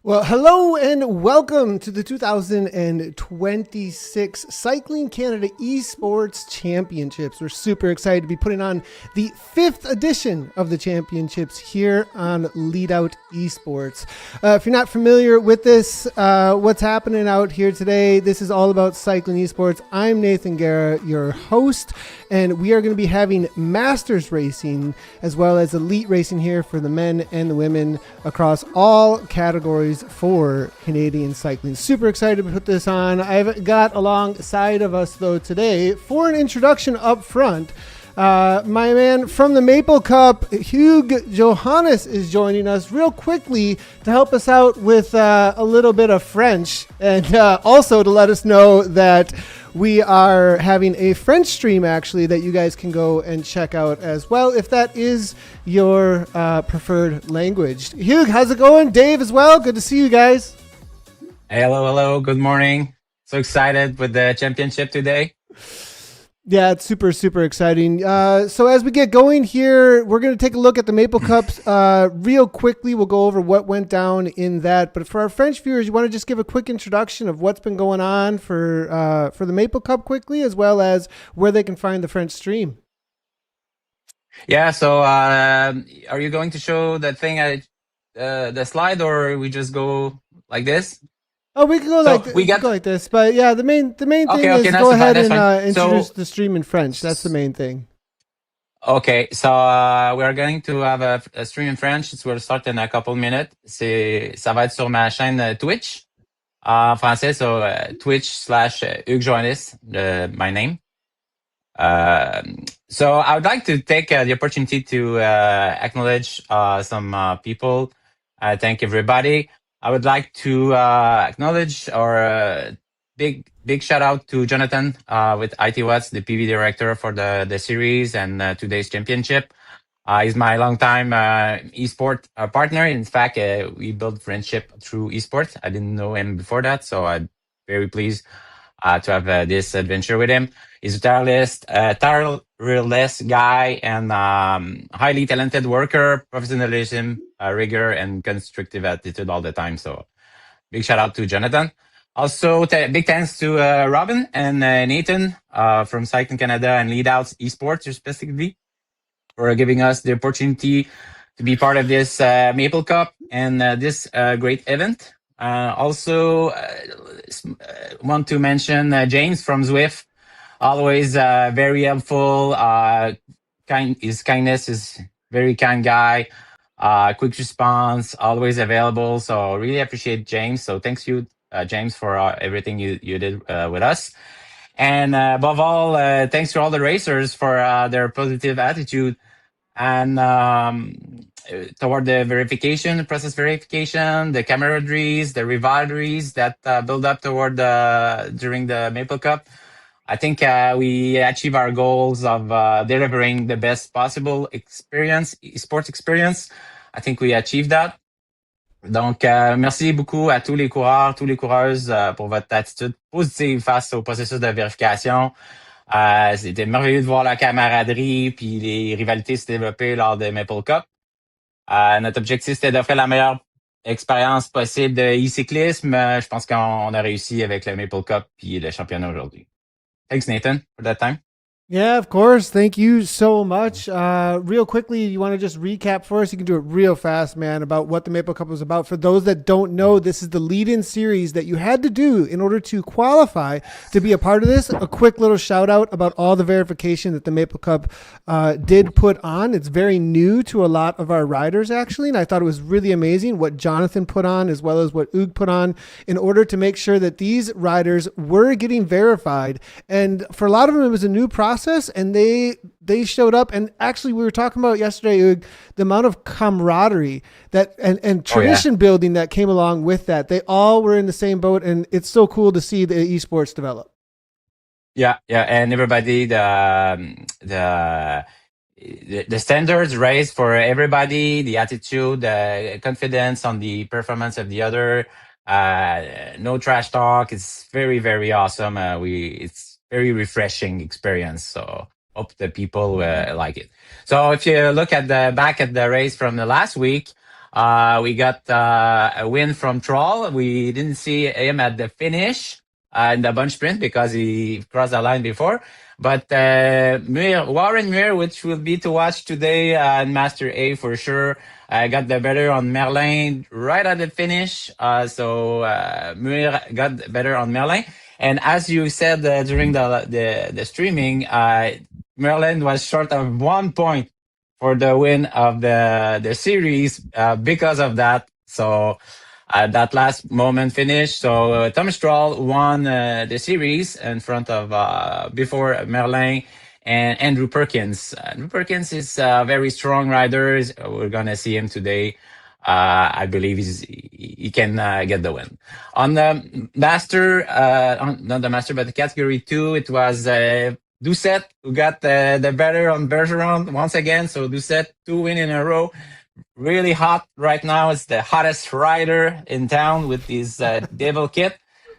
Well, hello and welcome to the 2026 Cycling Canada Esports Championships. We're super excited to be putting on the 5th edition of the championships here on Leadout Esports. If you're not familiar with this, what's happening out here today, this is all about cycling esports. I'm Nathan Guerra, your host, and we are going to be having masters racing as well as elite racing here for the men and the women across all categories for Canadian cycling. Super excited to put this on. I've got alongside of us though today for an introduction up front, my man from the Maple Cup, Hugh Johannes, is joining us real quickly to help us out with a little bit of French and also to let us know that we are having a French stream actually that you guys can go and check out as well if that is your preferred language. Hugh, how's it going? Dave as well. Good to see you guys. Hello. Good morning. So excited with the championship today. Yeah, it's super, super exciting. So as we get going here, we're going to take a look at the Maple Cups real quickly. We'll go over what went down in that. But for our French viewers, you want to just give a quick introduction of what's been going on for the Maple Cup quickly, as well as where they can find the French stream. Yeah, so are you going to show the thing, the slide, or we just go like this? Oh, we can go go like this, but yeah, the main thing is go ahead and introduce the stream in French. That's the main thing. Okay, so we are going to have a stream in French. It will start in a couple minutes. Ça va être sur ma chaîne Twitch en français, so Twitch/Hugues Johannes, my name. So I would like to take the opportunity to acknowledge some people. Thank everybody. I would like to acknowledge our big shout out to Jonathan with IT Watts, the PV director for the series and today's championship. He's my longtime esport partner. In fact, we built friendship through esports. I didn't know him before that, so I'm very pleased to have this adventure with him. He's a tireless guy and highly talented worker, professionalism, rigor, and constructive attitude all the time. So big shout out to Jonathan. Also, big thanks to Robin and Nathan from Cyclisme Canada and Leadout Esports, respectively, for giving us the opportunity to be part of this Maple Cup and this great event. Also, want to mention James from Zwift, always very helpful. His kindness is very kind guy. Quick response, always available. So really appreciate James. So thanks you, James, for everything you did with us. And above all, thanks to all the racers for their positive attitude and toward the process verification, the camaraderies, the rivalries that build up toward during the Maple Cup. I think we achieve our goals of delivering the best possible sports experience. I think we achieved that. Donc, merci beaucoup à tous les coureurs, tous les coureuses pour votre attitude positive face au processus de vérification. C'était merveilleux de voir la camaraderie puis les rivalités se développer lors de Maple Cup. Notre objectif, c'était d'offrir la meilleure expérience possible de e-cyclisme. Je pense qu'on a réussi avec le Maple Cup puis le championnat aujourd'hui. Thanks, Nathan, for that time. Yeah, of course. Thank you so much. Real quickly, you want to just recap for us? You can do it real fast, man, about what the Maple Cup was about. For those that don't know, this is the lead-in series that you had to do in order to qualify to be a part of this. A quick little shout out about all the verification that the Maple Cup did put on. It's very new to a lot of our riders, actually, and I thought it was really amazing what Jonathan put on as well as what Hugues put on in order to make sure that these riders were getting verified. And for a lot of them, it was a new process. And they showed up, and actually we were talking about yesterday the amount of camaraderie that and tradition building that came along with that. They all were in the same boat, and it's so cool to see the esports develop. Yeah, and everybody the standards raised for everybody, the attitude, the confidence on the performance of the other. No trash talk. It's very, very awesome. It's very refreshing experience. So hope the people like it. So if you look at back at the race from the last week, We got a win from Troll. We didn't see him at the finish in the bunch sprint because he crossed the line before. But Warren Muir, which will be to watch today in Master A for sure, got the better on Merlin right at the finish. So Muir got the better on Merlin. And as you said during the streaming, Merlin was short of 1 point for the win of the series because of that. So that last moment finish. So Thomas Stroll won the series in front of before Merlin and Andrew Perkins. Andrew Perkins is a very strong rider. We're gonna see him today. I believe he can get the win. On the master, not the master, but the category 2, it was Doucette who got the better on Bergeron once again. So Doucette 2 wins in a row. Really hot right now. It's the hottest rider in town with his devil kit.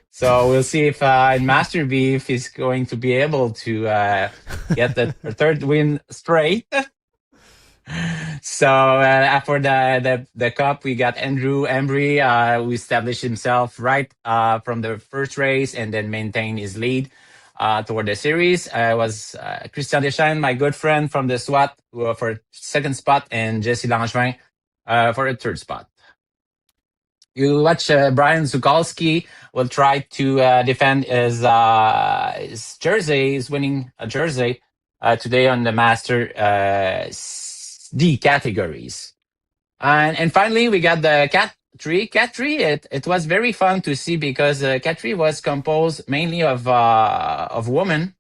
So we'll see if in Master B if he's going to be able to get the third win straight. So for the cup, we got Andrew Embry, who established himself right from the first race and then maintained his lead toward the series. Was Christian Deschênes, my good friend from the SWAT, for second spot, and Jesse Langevin for a third spot. You watch Brian Zukalski will try to defend his jersey. He's winning a jersey today on the Master D categories. And finally, we got the Cat 3. Cat 3, it was very fun to see because Cat 3 was composed mainly of women.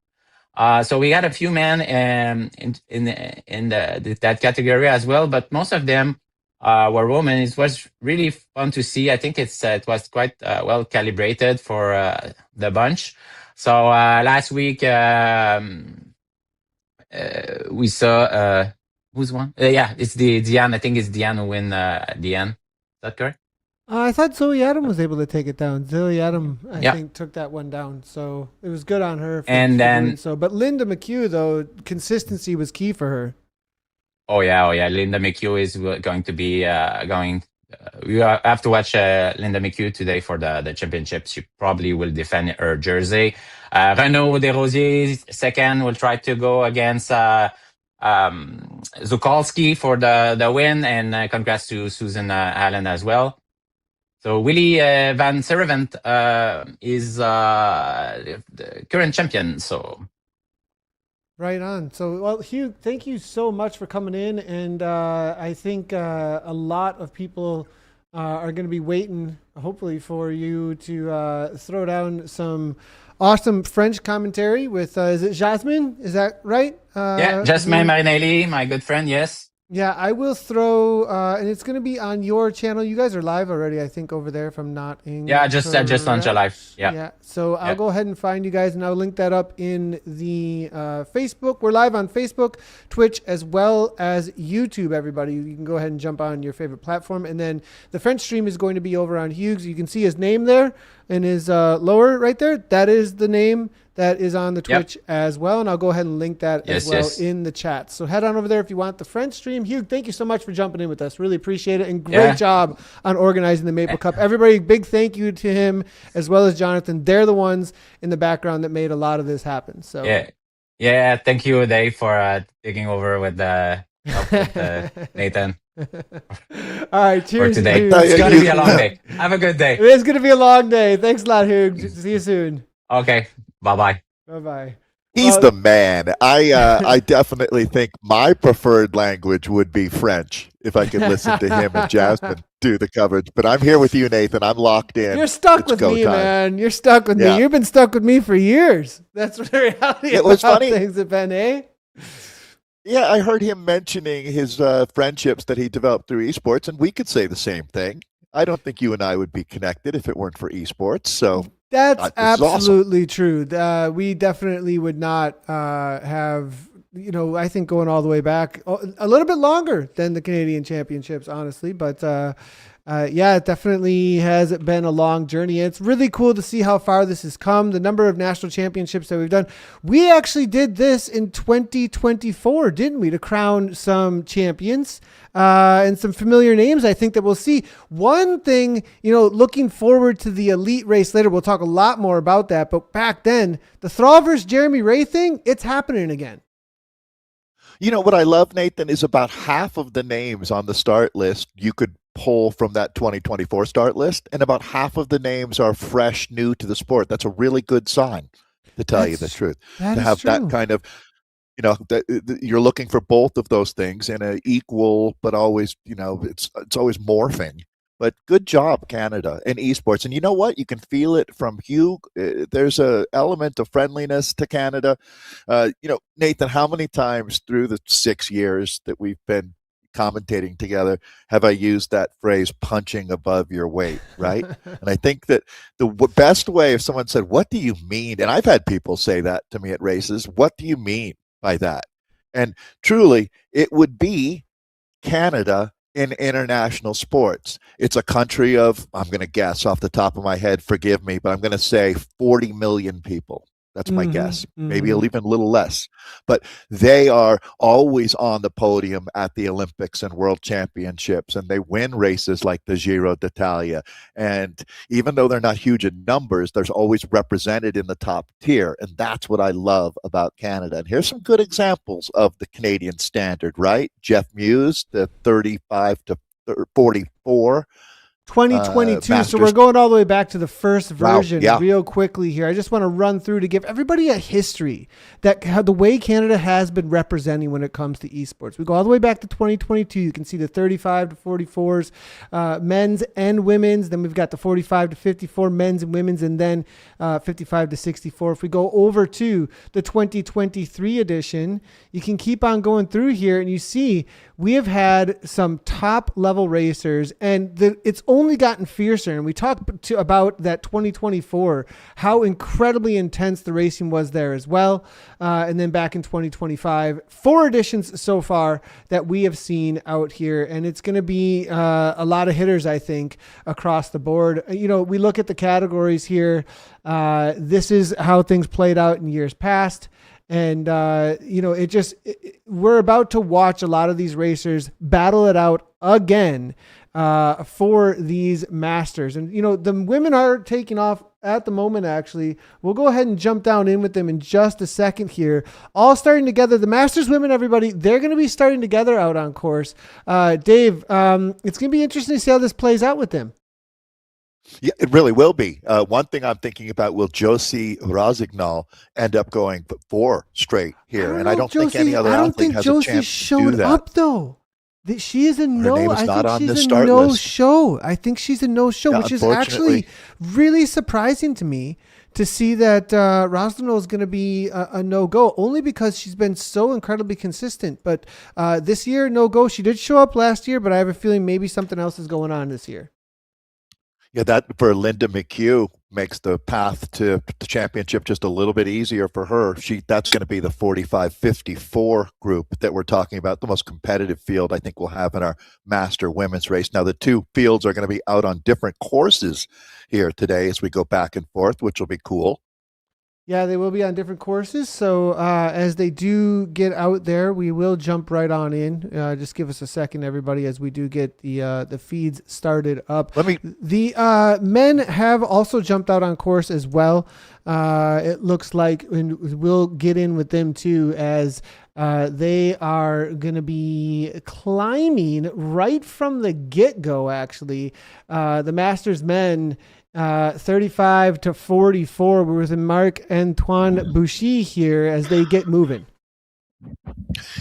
So we had a few men in that category as well, but most of them were women. It was really fun to see. I think it was quite well calibrated for the bunch. So last week we saw who's won? Yeah, it's Diane. I think it's Diane who win Diane. Is that correct? I thought Zoe Adam was able to take it down. Zoe Adam, I think, took that one down. So it was good on her. And then doing so, but Linda McHugh, though, consistency was key for her. Oh yeah. Linda McHugh is going to be going. We have to watch Linda McHugh today for the championships. She probably will defend her jersey. Renaud Desrosiers second will try to go against Zukalski for the win, and congrats to Susan Allen as well. So Willie Van Servant is the current champion. So right on. So, well, Hugh, thank you so much for coming in, and I think a lot of people are going to be waiting, hopefully, for you to throw down some awesome French commentary with, is it Jasmine? Is that right? Yeah, Jasmine Marinelli, my good friend, yes. Yeah, I will throw, and it's going to be on your channel. You guys are live already, I think, over there, if I'm not incorrect. Yeah, just launched a live. Yeah. So I'll go ahead and find you guys, and I'll link that up in the Facebook. We're live on Facebook, Twitch, as well as YouTube, everybody. You can go ahead and jump on your favorite platform. And then the French stream is going to be over on Hughes. You can see his name there and his lower right there. That is the name that is on the Twitch as well. And I'll go ahead and link that as well in the chat. So head on over there if you want the French stream. Hugh, thank you so much for jumping in with us. Really appreciate it. And great job on organizing the Maple Cup. Everybody, big thank you to him as well as Jonathan. They're the ones in the background that made a lot of this happen. So yeah. Thank you, Dave, for taking over with Nathan. All right, cheers. For today. It's going to be a long day. Have a good day. It is going to be a long day. Thanks a lot, Hugh. See you soon. Okay. Bye-bye. Bye-bye. He's the man. I definitely think my preferred language would be French if I could listen to him and Jasmine do the coverage. But I'm here with you, Nathan. I'm locked in. You're stuck with me, man. You're stuck with me. You've been stuck with me for years. That's the reality it was about funny. Things have been, eh? Yeah, I heard him mentioning his friendships that he developed through esports, and we could say the same thing. I don't think you and I would be connected if it weren't for esports. So that's absolutely true. We definitely would not have, I think going all the way back a little bit longer than the Canadian Championships, honestly. But Yeah, it definitely has been a long journey. It's really cool to see how far this has come. The number of national championships that we've done. We actually did this in 2024, didn't we? To crown some champions and some familiar names, I think, that we'll see. One thing, looking forward to the elite race later, we'll talk a lot more about that. But back then, the Thrall versus Jeremy Ray thing, it's happening again. What I love, Nathan, is about half of the names on the start list you could pull from that 2024 start list, and about half of the names are fresh, new to the sport. That's a really good sign, to tell you the truth. To have that kind of, you're looking for both of those things in an equal, but always, it's always morphing. But good job, Canada and esports. And you know what? You can feel it from Hugh. There's a element of friendliness to Canada. Nathan, how many times through the 6 years that we've been commentating together have I used that phrase, punching above your weight, right? And I think that the best way, if someone said, what do you mean? And I've had people say that to me at races. What do you mean by that? And truly, it would be Canada in international sports. It's a country of, I'm going to guess off the top of my head, forgive me, but I'm going to say 40 million people. That's my guess. Maybe even a little less. But they are always on the podium at the Olympics and World Championships, and they win races like the Giro d'Italia. And even though they're not huge in numbers, they're always represented in the top tier. And that's what I love about Canada. And here's some good examples of the Canadian standard, right? Jeff Muse, the 35 to 44. 2022. So we're going all the way back to the first version real quickly here. I just want to run through to give everybody a history that how the way Canada has been representing when it comes to esports. We go all the way back to 2022. You can see the 35 to 44s, men's and women's. Then we've got the 45 to 54 men's and women's, and then 55 to 64. If we go over to the 2023 edition, you can keep on going through here and you see we have had some top level racers, and it's only gotten fiercer. And we talked about that 2024, how incredibly intense the racing was there as well. And then back in 2025, 4 editions so far that we have seen out here. And it's going to be a lot of hitters, I think, across the board. We look at the categories here. This is how things played out in years past. And, we're about to watch a lot of these racers battle it out again for these masters. And, the women are taking off at the moment, actually. We'll go ahead and jump down in with them in just a second here. All starting together. The masters women, everybody, they're going to be starting together out on course. Dave, it's going to be interesting to see how this plays out with them. Yeah, it really will be. One thing I'm thinking about, will Josie Rosignol end up going 4 straight here? I don't think any other athlete has a chance to do that. Up though. She is a no. Her name is not on the start no list. show. I think she's a no show, which is actually really surprising to me to see that Rosignol is going to be a no go, only because she's been so incredibly consistent. But this year, no go. She did show up last year, but I have a feeling maybe something else is going on this year. Yeah, that for Linda McHugh makes the path to the championship just a little bit easier for her. That's going to be the 45-54 group that we're talking about, the most competitive field I think we'll have in our master women's race. Now, the 2 fields are going to be out on different courses here today as we go back and forth, which will be cool. Yeah, they will be on different courses. So as they do get out there, we will jump right on in. Just give us a second, everybody, as we do get the feeds started up. The men have also jumped out on course as well. It looks like, and we'll get in with them too, as they are going to be climbing right from the get-go, actually. The Masters men, 35 to 44. We're with Marc-Antoine Bouchy here as they get moving.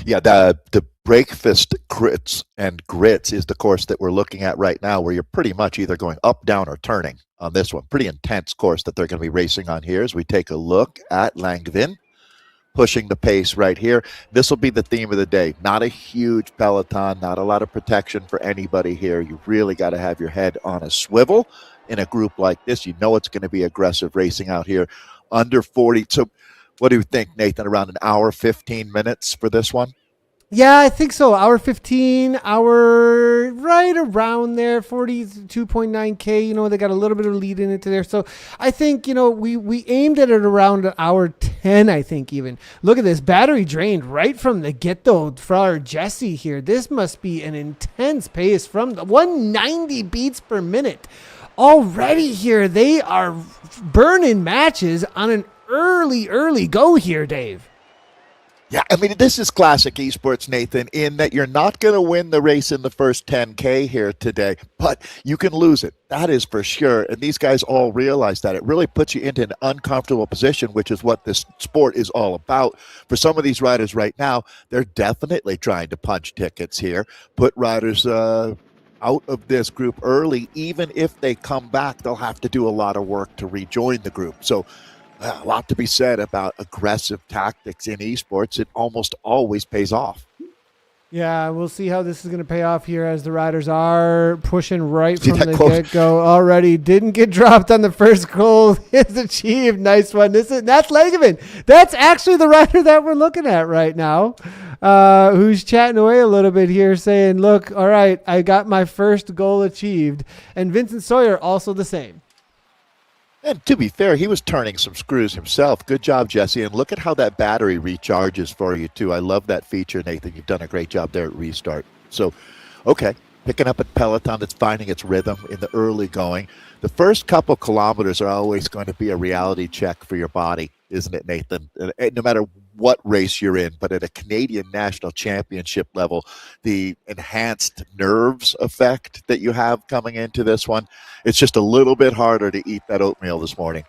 Yeah, the breakfast grits is the course that we're looking at right now, where you're pretty much either going up, down, or turning on this one. Pretty intense course that they're going to be racing on here as we take a look at Langevin pushing the pace right here. This will be the theme of the day. Not a huge peloton, not a lot of protection for anybody here. You really got to have your head on a swivel in a group like this. You know it's going to be aggressive racing out here. Under 40. So what do you think, Nathan? Around an hour, 15 minutes for this one? Yeah, I think so. Hour 15, hour right around there, 42.9K. You know, they got a little bit of lead in into there. So I think, you know, we aimed at it around an hour 10, I think even. Look at this. Battery drained right from the get-go for our Jesse here. This must be an intense pace from the 190 beats per minute. Already here, they are burning matches on an early go here, Dave. Yeah, I mean, this is classic esports, Nathan, in that you're not going to win the race in the first 10K here today, but you can lose it. That is for sure. And these guys all realize that. It really puts you into an uncomfortable position, which is what this sport is all about. For some of these riders right now, they're definitely trying to punch tickets here, put riders out of this group early. Even if they come back, they'll have to do a lot of work to rejoin the group. So a lot to be said about aggressive tactics in esports. It almost always pays off. Yeah, we'll see how this is going to pay off here as the riders are pushing right from the get-go already. Didn't get dropped on the first goal. It's achieved. Nice one. That's Langevin. That's actually the rider that we're looking at right now, who's chatting away a little bit here saying, look, all right, I got my first goal achieved. And Vincent Sawyer also the same. And to be fair, he was turning some screws himself. Good job, Jesse. And look at how that battery recharges for you, too. I love that feature, Nathan. You've done a great job there at restart. So, okay, picking up a peloton that's finding its rhythm in the early going. The first couple kilometers are always going to be a reality check for your body, isn't it, Nathan? No matter what race you're in, but at a Canadian national championship level, the enhanced nerves effect that you have coming into this one, it's just a little bit harder to eat that oatmeal this morning.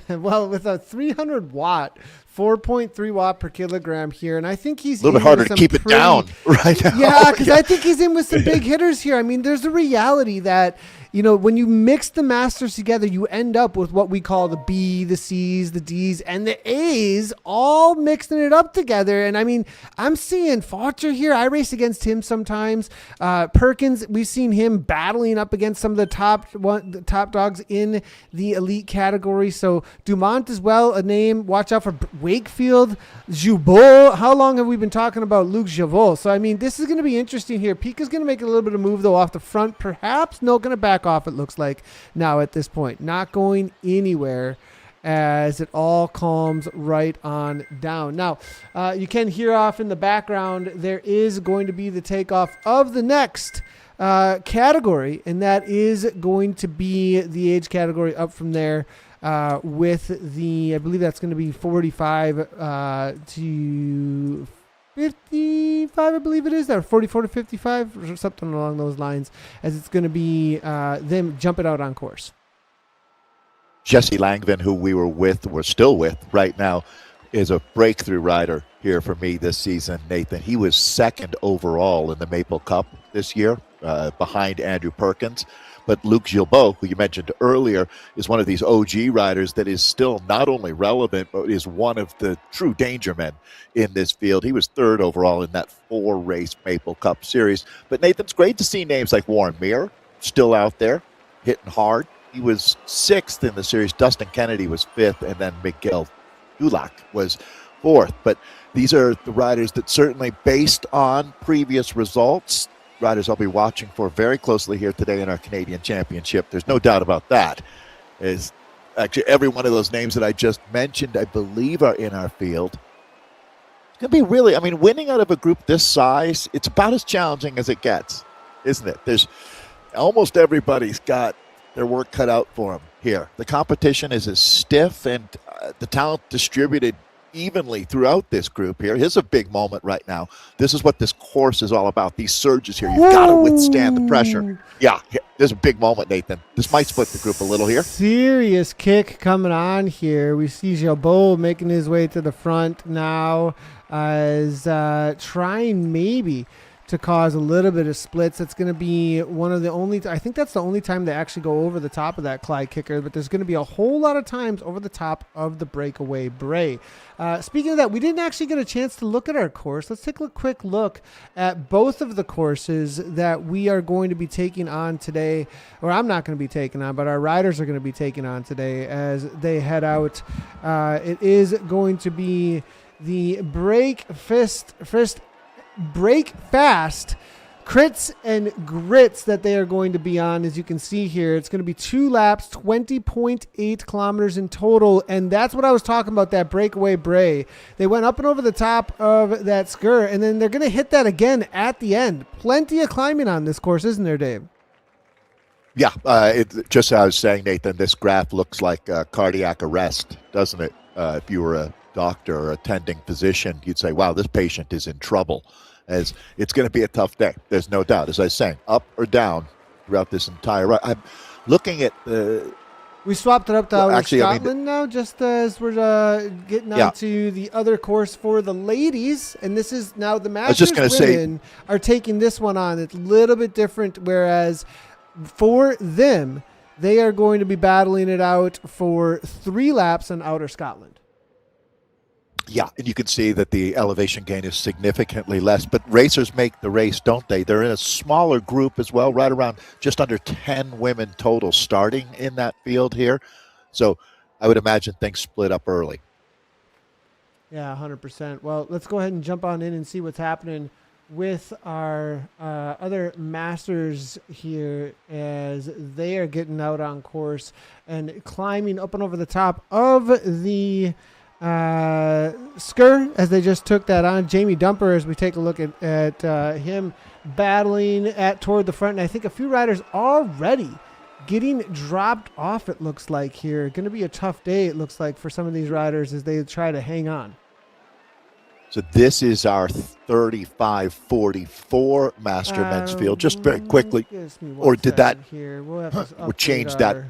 Well, with a 300 watt, 4.3 watt per kilogram here, and I think he's a little bit harder to keep it down right now. Yeah, because I think he's in with some big hitters here. I mean, there's a reality that, you know, when you mix the masters together, you end up with what we call the B, the C's, the D's, and the A's all mixing it up together. And I mean, I'm seeing Faucher here. I race against him sometimes. Perkins, we've seen him battling up against some of the top dogs in the elite category. So Dumont as well, a name. Watch out for Wakefield, Joubert. How long have we been talking about Luc Javot? So, I mean, this is going to be interesting here. Pika's going to make a little bit of move, though, off the front. Perhaps. No, going to back off, it looks like now at this point. Not going anywhere as it all calms right on down. Now, you can hear off in the background, there is going to be the takeoff of the next category, and that is going to be the age category up from there. With the, I believe that's going to be 45 to 55, I believe it is, or 44 to 55, or something along those lines, as it's going to be them jumping out on course. Jesse Langevin, who we're still with right now, is a breakthrough rider here for me this season, Nathan. He was second overall in the Maple Cup this year, behind Andrew Perkins. But Luc Gilbeau, who you mentioned earlier, is one of these OG riders that is still not only relevant, but is one of the true danger men in this field. He was third overall in that 4-race Maple Cup series. But Nathan, it's great to see names like Warren Meir still out there, hitting hard. He was 6th in the series. Dustin Kennedy was 5th, and then Miguel Dulac was 4th. But these are the riders that certainly, based on previous results, riders I'll be watching for very closely here today in our Canadian Championship. There's no doubt about that. Is actually every one of those names that I just mentioned, I believe, are in our field. It's going to be really, I mean, winning out of a group this size, it's about as challenging as it gets, isn't it? There's almost everybody's got their work cut out for them here. The competition is as stiff and the talent distributed evenly throughout this group here. Here's a big moment right now. This is what this course is all about. These surges here. You've got to withstand the pressure. Yeah, there's a big moment, Nathan. This might split the group a little here. Serious kick coming on here. We see Gilbeau making his way to the front now as trying maybe to cause a little bit of splits. That's going to be one of the only, I think that's the only time they actually go over the top of that Clyde kicker, but there's going to be a whole lot of times over the top of the breakaway Bray. Speaking of that, we didn't actually get a chance to look at our course. Let's take a quick look at both of the courses that we are going to be taking on today, or I'm not going to be taking on, but our riders are going to be taking on today as they head out. It is going to be the Break Fist break fast crits and grits that they are going to be on. As you can see here, it's going to be 2 laps, 20.8 kilometers in total. And that's what I was talking about, that breakaway bray. They went up and over the top of that skirt, and then they're going to hit that again at the end. Plenty of climbing on this course, isn't there, Dave? Yeah, just as I was saying, Nathan, this graph looks like cardiac arrest, doesn't it? If you were a doctor or attending physician, you'd say, wow, this patient is in trouble. As it's going to be a tough day. There's no doubt. As I was saying, up or down throughout this entire run. I'm looking at we swapped it up to Scotland now, just as we're getting on to the other course for the ladies. And this is now the Masters women are taking this one on. It's a little bit different, whereas for them, they are going to be battling it out for 3 laps on Outer Scotland. Yeah, and you can see that the elevation gain is significantly less, but racers make the race, don't they? They're in a smaller group as well, right around just under 10 women total starting in that field here. So I would imagine things split up early. Yeah, 100%. Well, let's go ahead and jump on in and see what's happening with our other Masters here as they are getting out on course and climbing up and over the top of the Skur as they just took that on. Jamie Dumper, as we take a look at him battling toward the front, and I think a few riders already getting dropped off, it looks like here. Going to be a tough day, it looks like, for some of these riders as they try to hang on. So this is our 35-44 Master men's field. Just very quickly, or did that here? We'll have to change that?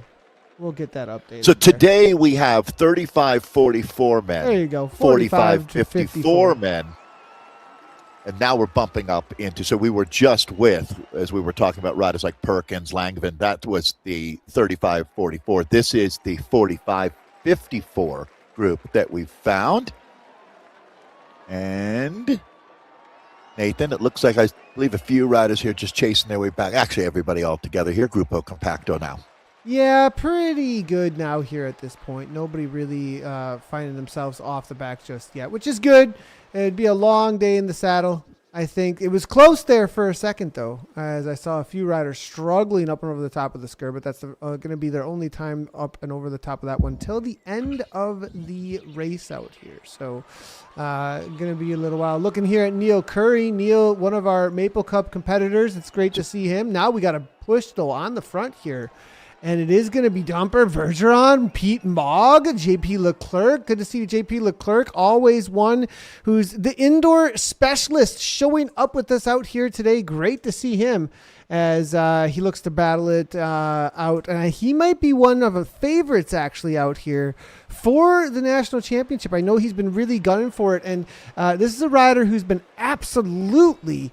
We'll get that updated. So today we have 35-44 men. There you go. 45-54 men. And now we're bumping up into, so we were just with, as we were talking about riders like Perkins, Langevin, that was the 35-44. This is the 45-54 group that we found. And Nathan, it looks like I believe a few riders here just chasing their way back. Actually, everybody all together here, Grupo Compacto now. Yeah, pretty good now here at this point. Nobody really finding themselves off the back just yet, which is good. It'd be a long day in the saddle. I think it was close there for a second, though, as I saw a few riders struggling up and over the top of the Skur, but that's going to be their only time up and over the top of that one till the end of the race out here. So going to be a little while. Looking here at Neil Curry. Neil, one of our Maple Cup competitors. It's great to see him. Now we got to push, though, on the front here. And it is going to be Dumper, Bergeron, Pete Mogg, JP Leclerc. Good to see JP Leclerc, always one who's the indoor specialist, showing up with us out here today. Great to see him as he looks to battle it out. And he might be one of the favorites actually out here for the national championship. I know he's been really gunning for it. And this is a rider who's been absolutely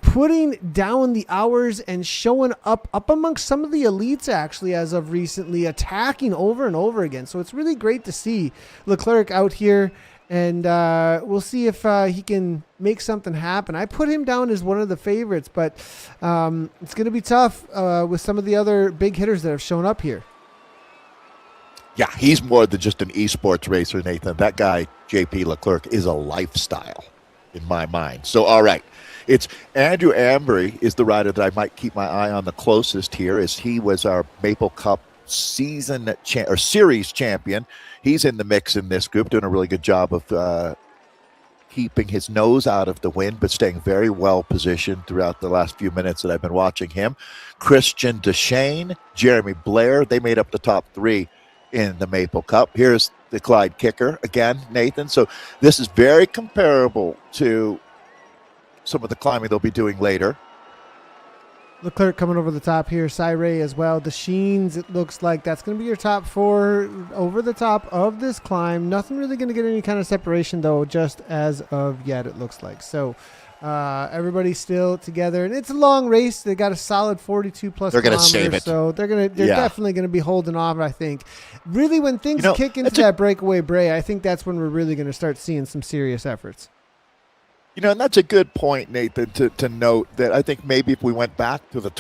putting down the hours and showing up amongst some of the elites actually as of recently, attacking over and over again. So it's really great to see Leclerc out here, and we'll see if he can make something happen. I put him down as one of the favorites, but it's going to be tough with some of the other big hitters that have shown up here. Yeah, he's more than just an esports racer, Nathan. That guy, JP Leclerc, is a lifestyle in my mind. So, all right. It's Andrew Ambry is the rider that I might keep my eye on the closest here, as he was our Maple Cup series champion. He's in the mix in this group, doing a really good job of keeping his nose out of the wind, but staying very well positioned throughout the last few minutes that I've been watching him. Christian Deshane, Jeremy Blair, they made up the top 3 in the Maple Cup. Here's the Clyde kicker again, Nathan. So this is very comparable to some of the climbing they'll be doing later. Leclerc coming over the top here. Cyray as well. The Sheens, it looks like that's going to be your top 4 over the top of this climb. Nothing really going to get any kind of separation, though, just as of yet, it looks like. So everybody's still together, and it's a long race. They got a solid 42 plus. They're going to save it. So they're definitely going to be holding off. I think really when things kick into that breakaway bray, I think that's when we're really going to start seeing some serious efforts. And that's a good point, Nathan, to note that I think maybe if we went back to the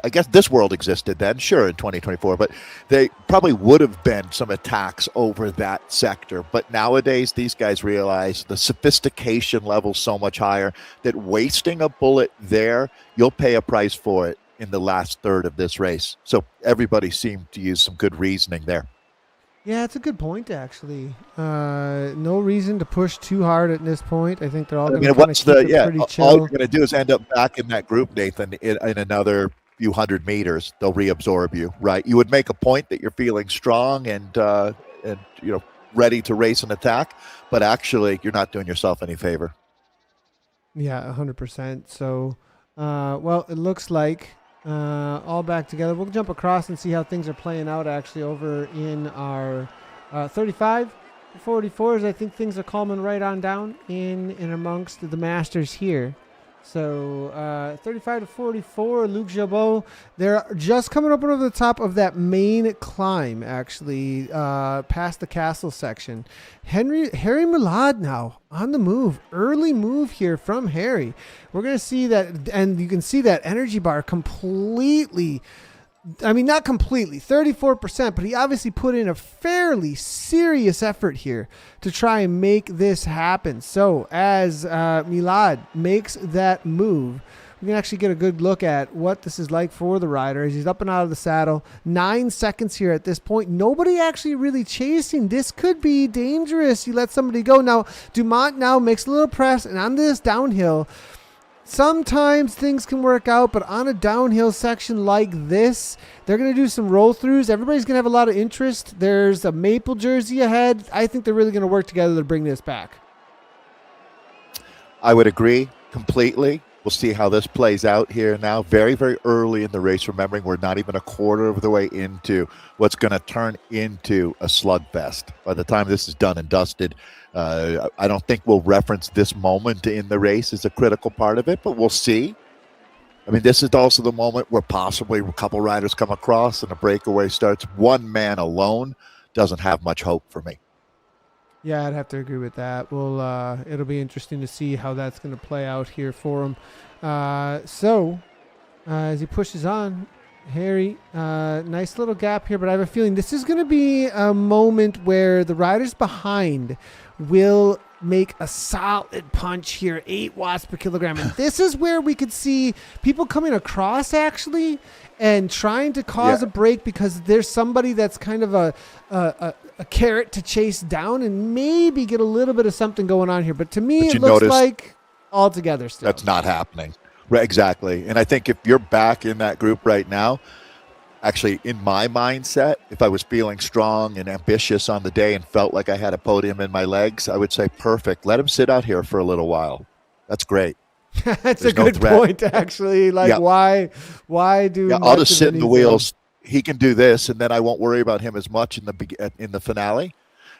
I guess this world existed then, sure, in 2024, but they probably would have been some attacks over that sector. But nowadays, these guys realize the sophistication level's so much higher that wasting a bullet there, you'll pay a price for it in the last third of this race. So everybody seemed to use some good reasoning there. Yeah, it's a good point, actually. No reason to push too hard at this point. I think they're all going to keep it pretty chill. All you're going to do is end up back in that group, Nathan, in another few hundred meters. They'll reabsorb you, right? You would make a point that you're feeling strong and ready to race and attack, but actually you're not doing yourself any favor. Yeah, 100%. So, it looks like all back together. We'll jump across and see how things are playing out actually over in our 35 44s. I think things are calming right on down in amongst the masters here. So 35 to 44, Luc Jabot, they're just coming up over the top of that main climb, actually, past the castle section. Harry Milad now on the move. Early move here from Harry. We're going to see that, and you can see that energy bar completely, I mean, not completely, 34%, but he obviously put in a fairly serious effort here to try and make this happen. So as Milad makes that move, we can actually get a good look at what this is like for the rider as he's up and out of the saddle. 9 seconds here at this point. Nobody actually really chasing. This could be dangerous. You let somebody go. Now, Dumont now makes a little press, and on this downhill, sometimes things can work out, but on a downhill section like this, they're going to do some roll-throughs. Everybody's going to have a lot of interest. There's a maple jersey ahead. I think they're really going to work together to bring this back. I would agree completely. We'll see how this plays out here now. Very, very early in the race, remembering we're not even a quarter of the way into what's going to turn into a slugfest. By the time this is done and dusted, I don't think we'll reference this moment in the race as a critical part of it, but we'll see. I mean, this is also the moment where possibly a couple riders come across and a breakaway starts. One man alone doesn't have much hope for me. Yeah, I'd have to agree with that. Well, it'll be interesting to see how that's going to play out here for him. So, as he pushes on, Harry, nice little gap here, but I have a feeling this is going to be a moment where the riders behind will make a solid punch here, 8 watts per kilogram. And this is where we could see people coming across, actually, and trying to cause a break because there's somebody that's kind of a carrot to chase down and maybe get a little bit of something going on here. But to me, it looks like all together still. That's not happening. Right, exactly. And I think if you're back in that group right now, actually in my mindset, if I was feeling strong and ambitious on the day and felt like I had a podium in my legs, I would say, perfect. Let him sit out here for a little while. That's great. That's There's a good point, actually. Like, why do? Yeah, I'll just sit in the wheels. He can do this, and then I won't worry about him as much in the finale.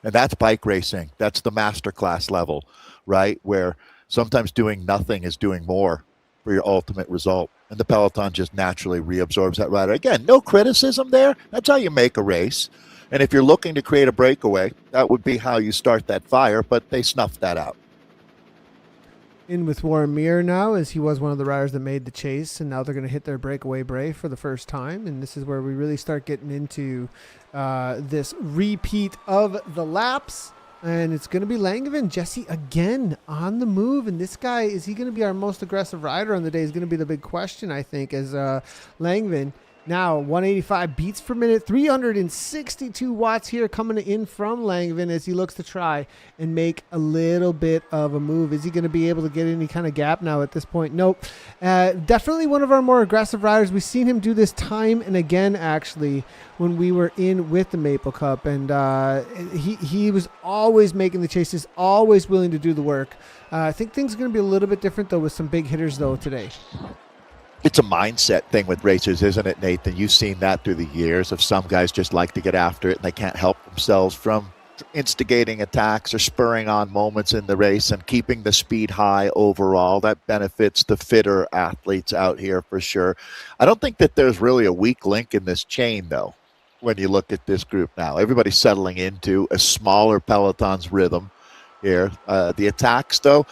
And that's bike racing. That's the masterclass level, right? Where sometimes doing nothing is doing more for your ultimate result. And the peloton just naturally reabsorbs that rider. Again, no criticism there. That's how you make a race. And if you're looking to create a breakaway, that would be how you start that fire, but they snuffed that out. In with Warren Mir now, as he was one of the riders that made the chase, and now they're going to hit their breakaway brave for the first time. And this is where we really start getting into this repeat of the laps. And it's going to be Langevin. Jesse again on the move. And this guy, is he going to be our most aggressive rider on the day is going to be the big question, I think, as Langevin now 185 beats per minute, 362 watts here coming in from Langevin as he looks to try and make a little bit of a move. Is he going to be able to get any kind of gap now at this point? Nope. Definitely one of our more aggressive riders. We've seen him do this time and again, actually, when we were in with the Maple Cup. And he was always making the chases, always willing to do the work. I think things are going to be a little bit different, though, with some big hitters, though, today. It's a mindset thing with racers, isn't it, Nathan? You've seen that through the years of some guys just like to get after it and they can't help themselves from instigating attacks or spurring on moments in the race and keeping the speed high overall. That benefits the fitter athletes out here for sure. I don't think that there's really a weak link in this chain, though, when you look at this group now. Everybody's settling into a smaller peloton's rhythm. here. The attacks, though,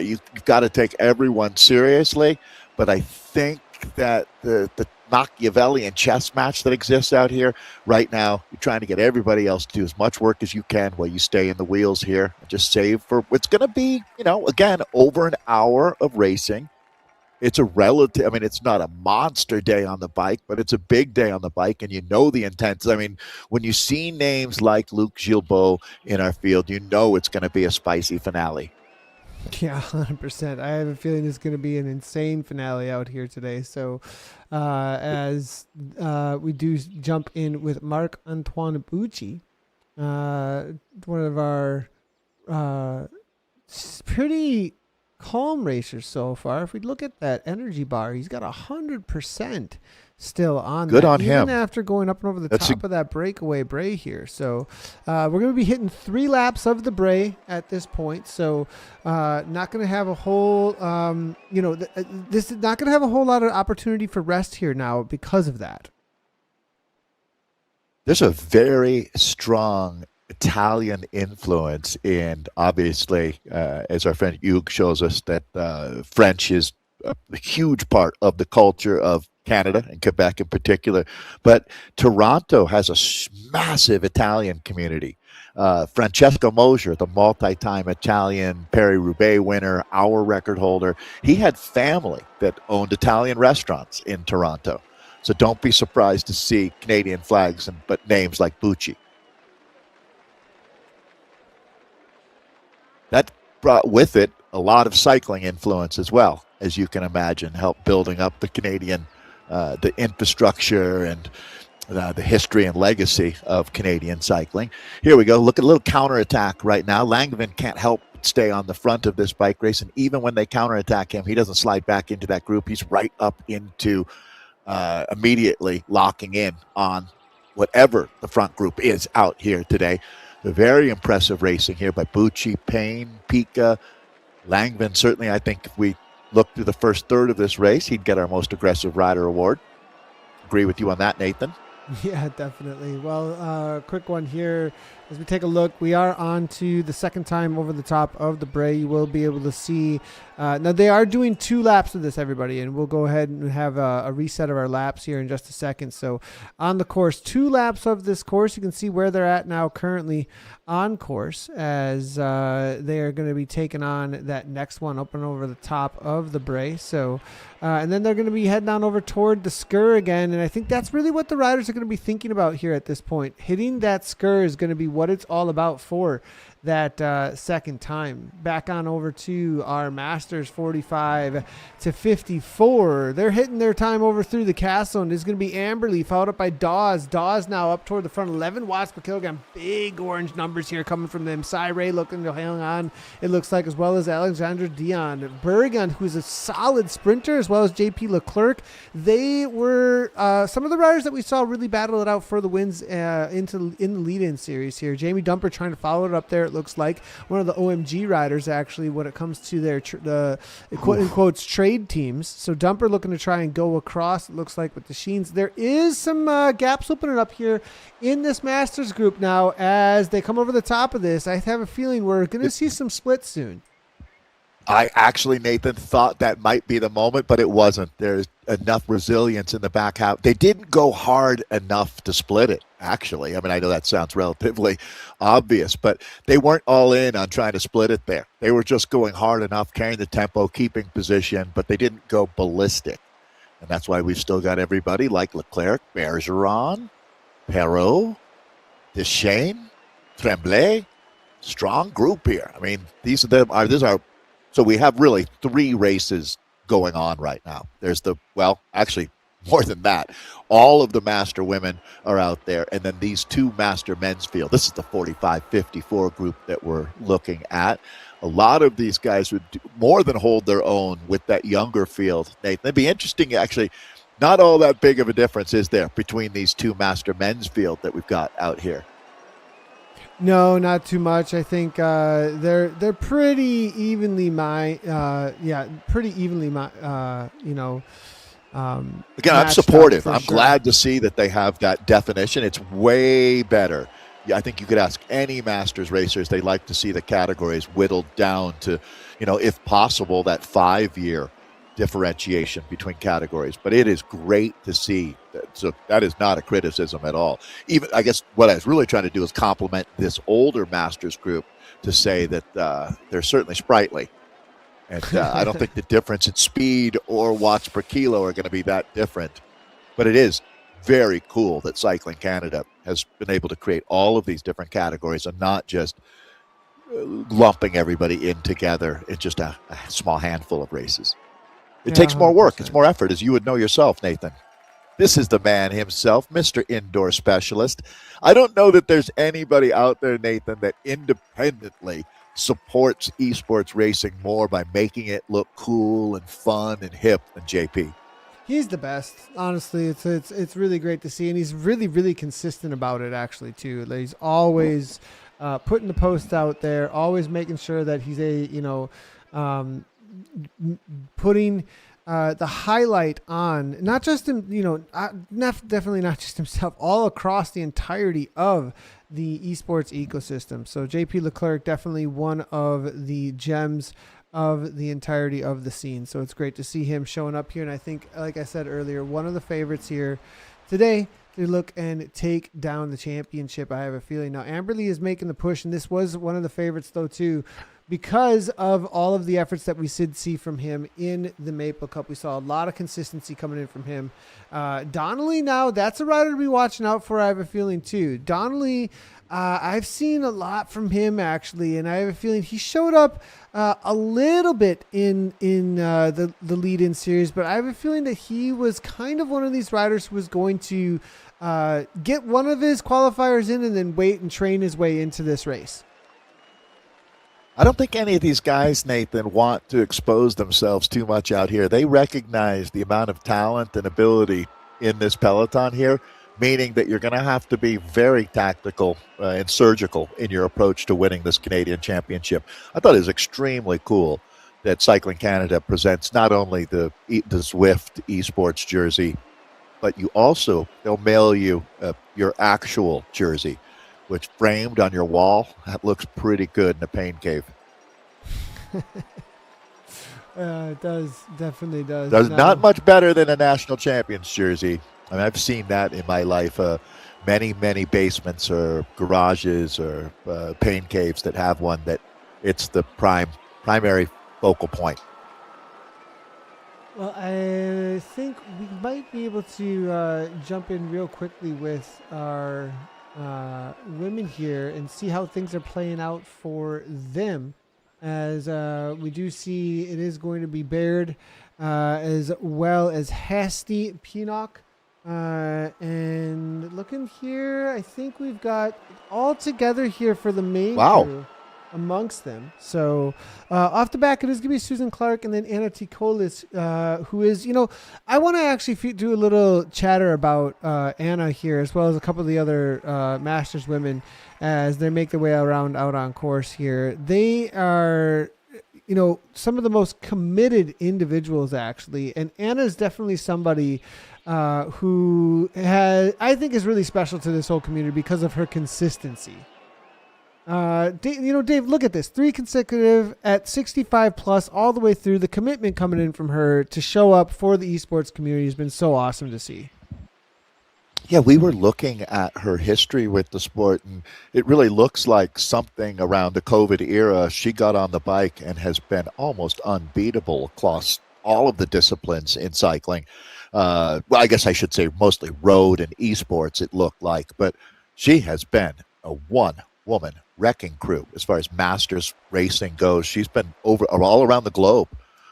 you've got to take everyone seriously. But I think that the Machiavellian chess match that exists out here right now, you're trying to get everybody else to do as much work as you can while you stay in the wheels here. Just save for what's going to be, again, over an hour of racing. It's a relative, I mean, it's not a monster day on the bike, but it's a big day on the bike, and the intent. I mean, when you see names like Luc Gilbeault in our field, it's going to be a spicy finale. Yeah, 100%. I have a feeling it's going to be an insane finale out here today. So as we do jump in with Marc-Antoine Bucci, one of our pretty calm racers so far. If we look at that energy bar, he's got 100% still on. Good that, on him. Even after going up and over the top of that breakaway Bray here. So we're going to be hitting 3 laps of the Bray at this point. So not going to have a whole, this is not going to have a whole lot of opportunity for rest here now because of that. There's a very strong Italian influence in, obviously, as our friend Hugues shows us, that French is a huge part of the culture of Canada and Quebec in particular. But Toronto has a massive Italian community. Francesco Mosier, the multi-time Italian Paris-Roubaix winner, our record holder, he had family that owned Italian restaurants in Toronto. So don't be surprised to see Canadian flags but names like Bucci. That brought with it a lot of cycling influence as well, as you can imagine, help building up the Canadian, the infrastructure and the history and legacy of Canadian cycling. Here we go. Look at a little counterattack right now. Langevin can't help but stay on the front of this bike race, and even when they counterattack him, he doesn't slide back into that group. He's right up into immediately locking in on whatever the front group is out here today. A very impressive racing here by Bucci, Payne, Pika, Langevin. Certainly, I think if we look through the first third of this race, he'd get our most aggressive rider award. Agree with you on that, Nathan? Yeah, definitely. Well, quick one here. As we take a look, we are on to the second time over the top of the Bray. You will be able to see. Now, they are doing 2 laps of this, everybody, and we'll go ahead and have a reset of our laps here in just a second. So on the course, 2 laps of this course. You can see where they're at now currently on course as they are going to be taking on that next one up and over the top of the Bray. So, and then they're going to be heading on over toward the Skur again. And I think that's really what the riders are going to be thinking about here at this point. Hitting that Skur is going to be what it's all about for that second time. Back on over to our Masters 45 to 54. They're hitting their time over through the castle, and it's going to be Amberley followed up by Dawes. Dawes now up toward the front, 11 watts per kilogram. Big orange numbers here coming from them. Ray looking to hang on, it looks like, as well as Alexandre Dion. Bergen, who's a solid sprinter, as well as JP Leclerc. They were some of the riders that we saw really battle it out for the wins in the lead-in series here. Jamie Dumper trying to follow it up there, it looks like. One of the OMG riders, actually, when it comes to their quote-unquote trade teams. So Dumper looking to try and go across, it looks like, with the Sheens. There is some gaps opening up here in this Masters group now as they come over the top of this. I have a feeling we're going to see some splits soon. I actually, Nathan, thought that might be the moment, but it wasn't. There's enough resilience in the back half. They didn't go hard enough to split it, actually. I mean, I know that sounds relatively obvious, but they weren't all in on trying to split it there. They were just going hard enough, carrying the tempo, keeping position, but they didn't go ballistic. And that's why we've still got everybody like Leclerc, Bergeron, Perrault, Deschênes, Tremblay. Strong group here. I mean, these are so we have really 3 races going on right now. There's actually more than that. All of the master women are out there, and then these 2 master men's field. This is the 45-54 group that we're looking at. A lot of these guys would do more than hold their own with that younger field. Nathan, it'd be interesting, actually. Not all that big of a difference is there between these 2 master men's field that we've got out here. No, not too much. I think they're pretty evenly Again, I'm supportive. I'm glad to see that they have that definition. It's way better I think you could ask any Masters racers, they like to see the categories whittled down to, if possible, that 5-year differentiation between categories. But it is great to see. So that is not a criticism at all. Even, I guess what I was really trying to do is compliment this older Masters group to say that they're certainly sprightly. And I don't think the difference in speed or watts per kilo are going to be that different. But it is very cool that Cycling Canada has been able to create all of these different categories and not just lumping everybody in together in just a small handful of races. It takes more work. 100%. It's more effort, as you would know yourself, Nathan. This is the man himself, Mr. Indoor Specialist. I don't know that there's anybody out there, Nathan, that independently supports esports racing more by making it look cool and fun and hip than JP. He's the best, honestly. It's really great to see, and he's really, really consistent about it, actually, too. He's always putting the post out there, always making sure that he's putting the highlight on, not just him, definitely not just himself, all across the entirety of the esports ecosystem. So JP Leclerc, definitely one of the gems of the entirety of the scene. So it's great to see him showing up here. And I think, like I said earlier, one of the favorites here today to look and take down the championship. I have a feeling now Amberly is making the push, and this was one of the favorites though too, because of all of the efforts that we did see from him in the Maple Cup. We saw a lot of consistency coming in from him. Donnelly, now that's a rider to be watching out for, I have a feeling too. Donnelly, I've seen a lot from him actually, and I have a feeling he showed up a little bit in the lead-in series, but I have a feeling that he was kind of one of these riders who was going to get one of his qualifiers in and then wait and train his way into this race. I don't think any of these guys, Nathan, want to expose themselves too much out here. They recognize the amount of talent and ability in this peloton here, meaning that you're going to have to be very tactical and surgical in your approach to winning this Canadian Championship. I thought it was extremely cool that Cycling Canada presents not only the Zwift Esports jersey, but they'll mail you your actual jersey, which framed on your wall, that looks pretty good in a pain cave. It does, definitely does. There's not much better than a national champions jersey. I mean, I've seen that in my life. Many, many basements or garages or pain caves that have one that it's the primary focal point. Well, I think we might be able to jump in real quickly with our women here and see how things are playing out for them, as we do see it is going to be Baird as well as Hasty Pinnock. And looking here, I think we've got all together here for the main crew amongst them. So off the back, it is going to be Susan Clark and then Anna Tikolis, who is, I want to actually do a little chatter about Anna here, as well as a couple of the other Masters women as they make their way around out on course here. They are, some of the most committed individuals, actually. And Anna is definitely somebody who I think is really special to this whole community because of her consistency. Dave, look at this. 3 consecutive at 65 plus all the way through. The commitment coming in from her to show up for the esports community has been so awesome to see. Yeah, we were looking at her history with the sport, and it really looks like something around the COVID era. She got on the bike and has been almost unbeatable across all of the disciplines in cycling. Well, I guess I should say mostly road and esports, it looked like. But she has been a one-woman wrecking crew as far as Masters racing goes. She's been all around the globe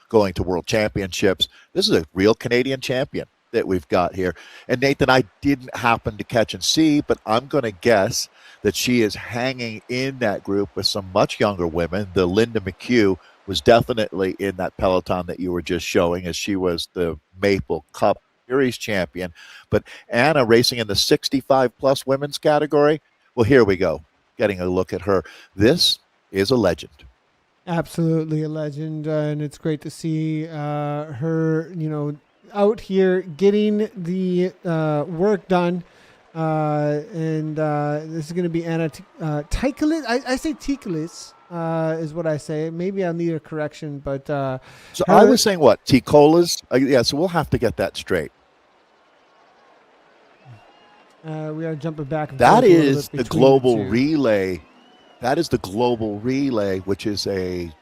going to world championships. This is a real Canadian champion that we've got here. And Nathan, I didn't happen to catch and see, but I'm going to guess that she is hanging in that group with some much younger women. The Linda McHugh was definitely in that peloton that you were just showing, as she was the Maple Cup Series champion. But Anna racing in the 65-plus women's category. Well, here we go, getting a look at her. This is a legend. Absolutely a legend, and it's great to see her, out here getting the work done And this is going to be Anna Tikalis. I say Tikalis is what I say. Maybe I'll need a correction, but so I was saying what? T-Colas? Yeah, so we'll have to get that straight. We are jumping back and That forth a little is bit the between global the two. relay. That is the global relay, which is a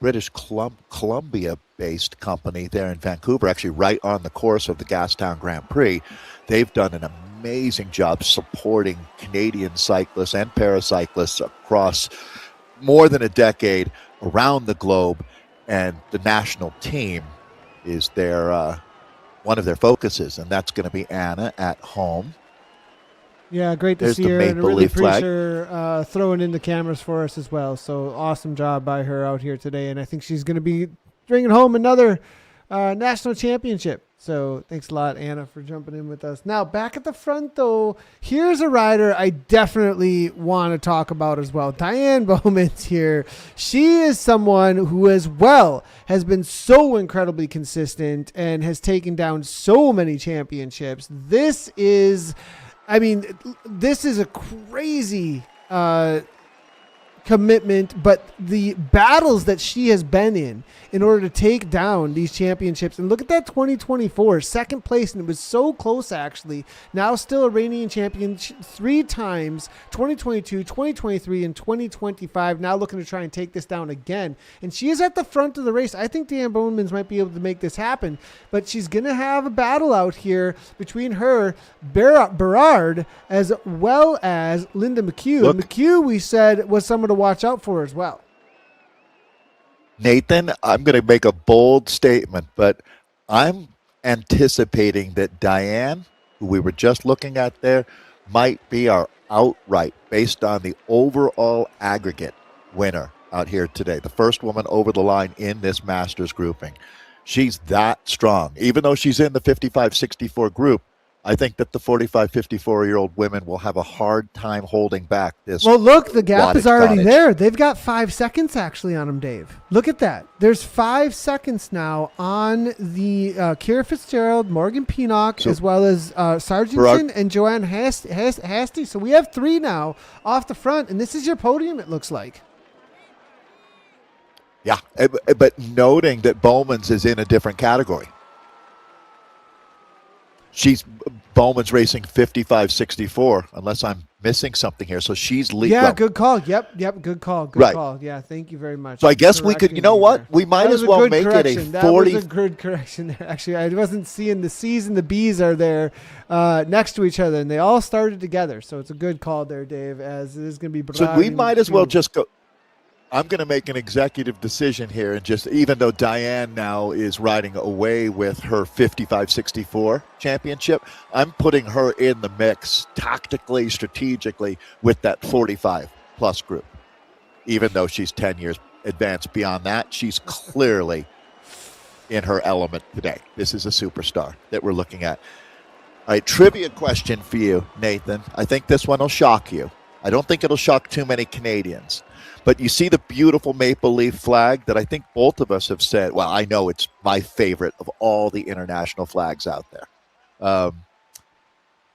British Columbia-based company there in Vancouver, actually right on the course of the Gastown Grand Prix. They've done an amazing job supporting Canadian cyclists and paracyclists across more than a decade around the globe, and the national team is their one of their focuses, and that's going to be Anna at home. Yeah, great to There's see the her, and I Maple really Leaf flag. appreciate her throwing in the cameras for us as well. So awesome job by her out here today, and I think she's going to be bringing home another national championship. So thanks a lot, Anna, for jumping in with us. Now, back at the front, though, here's a rider I definitely want to talk about as well. Diane Bowman's here. She is someone who, as well, has been so incredibly consistent and has taken down so many championships. This is a crazy commitment, but the battles that she has been in order to take down these championships. And look at that 2024 second place, and it was so close, actually. Now still a reigning champion 3 times, 2022, 2023, and 2025. Now looking to try and take this down again. And she is at the front of the race. I think Diane Bowmans might be able to make this happen, but she's going to have a battle out here between her, Berard, as well as Linda McHugh. McHugh, we said, was someone to watch out for as well. Nathan, I'm going to make a bold statement, but I'm anticipating that Diane, who we were just looking at there, might be our outright, based on the overall aggregate winner out here today. The first woman over the line in this Masters grouping. She's that strong. Even though she's in the 55-64 group, I think that the 45-54-year-old women will have a hard time holding back this. Well, look, the gap is already cottage. there. They've got 5 seconds actually on them, Dave. Look at that. There's 5 seconds now on the Kira Fitzgerald, Morgan Pinock, as well as Sargentson and Joanne Hasty. So we have 3 now off the front, and this is your podium, it looks like. Yeah, but noting that Bowman's is in a different category. Bowman's racing 55-64, unless I'm missing something here. So she's leading. Yeah, good call. Yep, good call. Good call. Yeah, thank you very much. So I guess we could, you know what? We might as well make it a 40. That was a good correction there. Actually, I wasn't seeing the C's and the B's are there next to each other, and they all started together. So it's a good call there, Dave, as it is going to be. So we might as well just go. I'm going to make an executive decision here, and just, even though Diane now is riding away with her 55-64 championship, I'm putting her in the mix tactically, strategically with that 45-plus group. Even though she's 10 years advanced beyond that, she's clearly in her element today. This is a superstar that we're looking at. All right, trivia question for you, Nathan. I think this one will shock you. I don't think it'll shock too many Canadians. But you see the beautiful maple leaf flag that I think both of us have said, well, I know it's my favorite of all the international flags out there.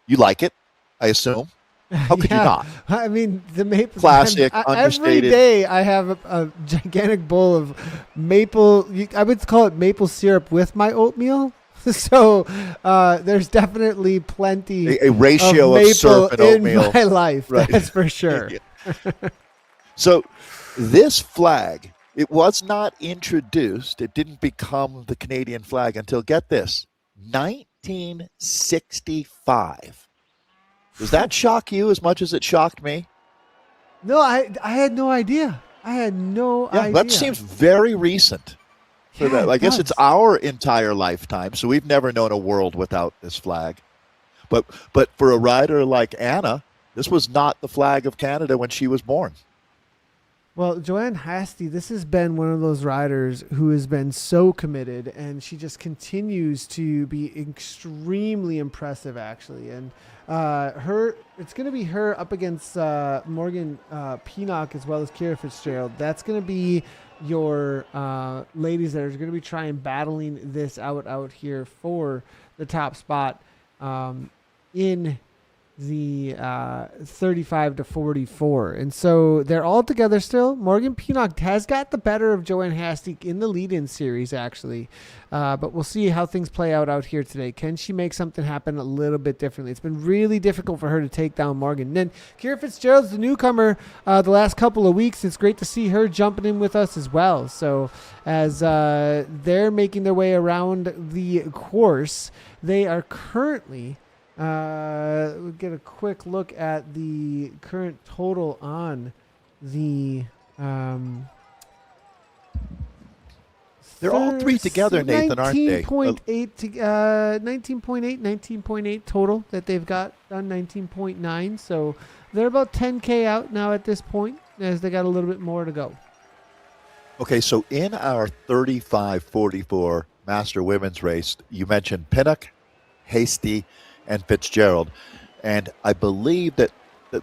You like it, I assume? How could you not? I mean, the maple classic, understated. Every day I have a gigantic bowl of maple. I would call it maple syrup with my oatmeal. So there's definitely plenty a ratio of maple of syrup and oatmeal in my life. Right. That's for sure. So this flag, it was not introduced. It didn't become the Canadian flag until, get this, 1965. Does that shock you as much as it shocked me? No, I had no idea. Idea. That seems very recent. For that. I guess it's our entire lifetime, so we've never known a world without this flag. But for a rider like Anna, this was not the flag of Canada when she was born. Well, Joanne Hasty, this has been one of those riders who has been so committed, and she just continues to be extremely impressive, actually. And it's going to be her up against Morgan Pinock as well as Kira Fitzgerald. That's going to be your ladies that are going to be battling this out here for the top spot in the 35 to 44. And so they're all together still. Morgan Pinnock has got the better of Joanne Hasty in the lead-in series, actually. But we'll see how things play out here today. Can she make something happen a little bit differently? It's been really difficult for her to take down Morgan. And then Kira Fitzgerald's the newcomer the last couple of weeks. It's great to see her jumping in with us as well. So as they're making their way around the course, they are currently... we'll get a quick look at the current total on the they're all three together, Nathan, aren't they? 19.8 19.8 total that they've got done, 19.9. So they're about 10K out now at this point, as they got a little bit more to go. Okay, so in our 35-44 Master Women's race, you mentioned Pinnock, Hasty, and Fitzgerald, and I believe that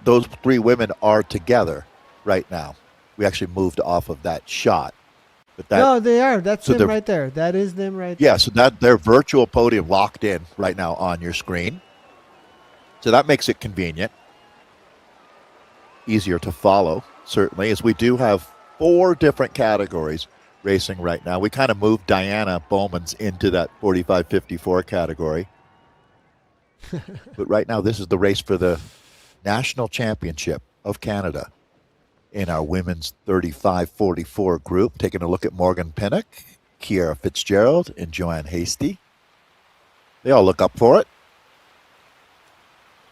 those three women are together right now. We actually moved off of that shot. But no, they are. That's them right there. That is them right there. Yeah, so that their virtual podium locked in right now on your screen. So that makes it convenient. Easier to follow, certainly, as we do have 4 different categories racing right now. We kind of moved Diana Bowman's into that 45-54 category. But right now, this is the race for the National Championship of Canada in our women's 35-44 group. Taking a look at Morgan Pinnock, Kiera Fitzgerald, and Joanne Hasty. They all look up for it.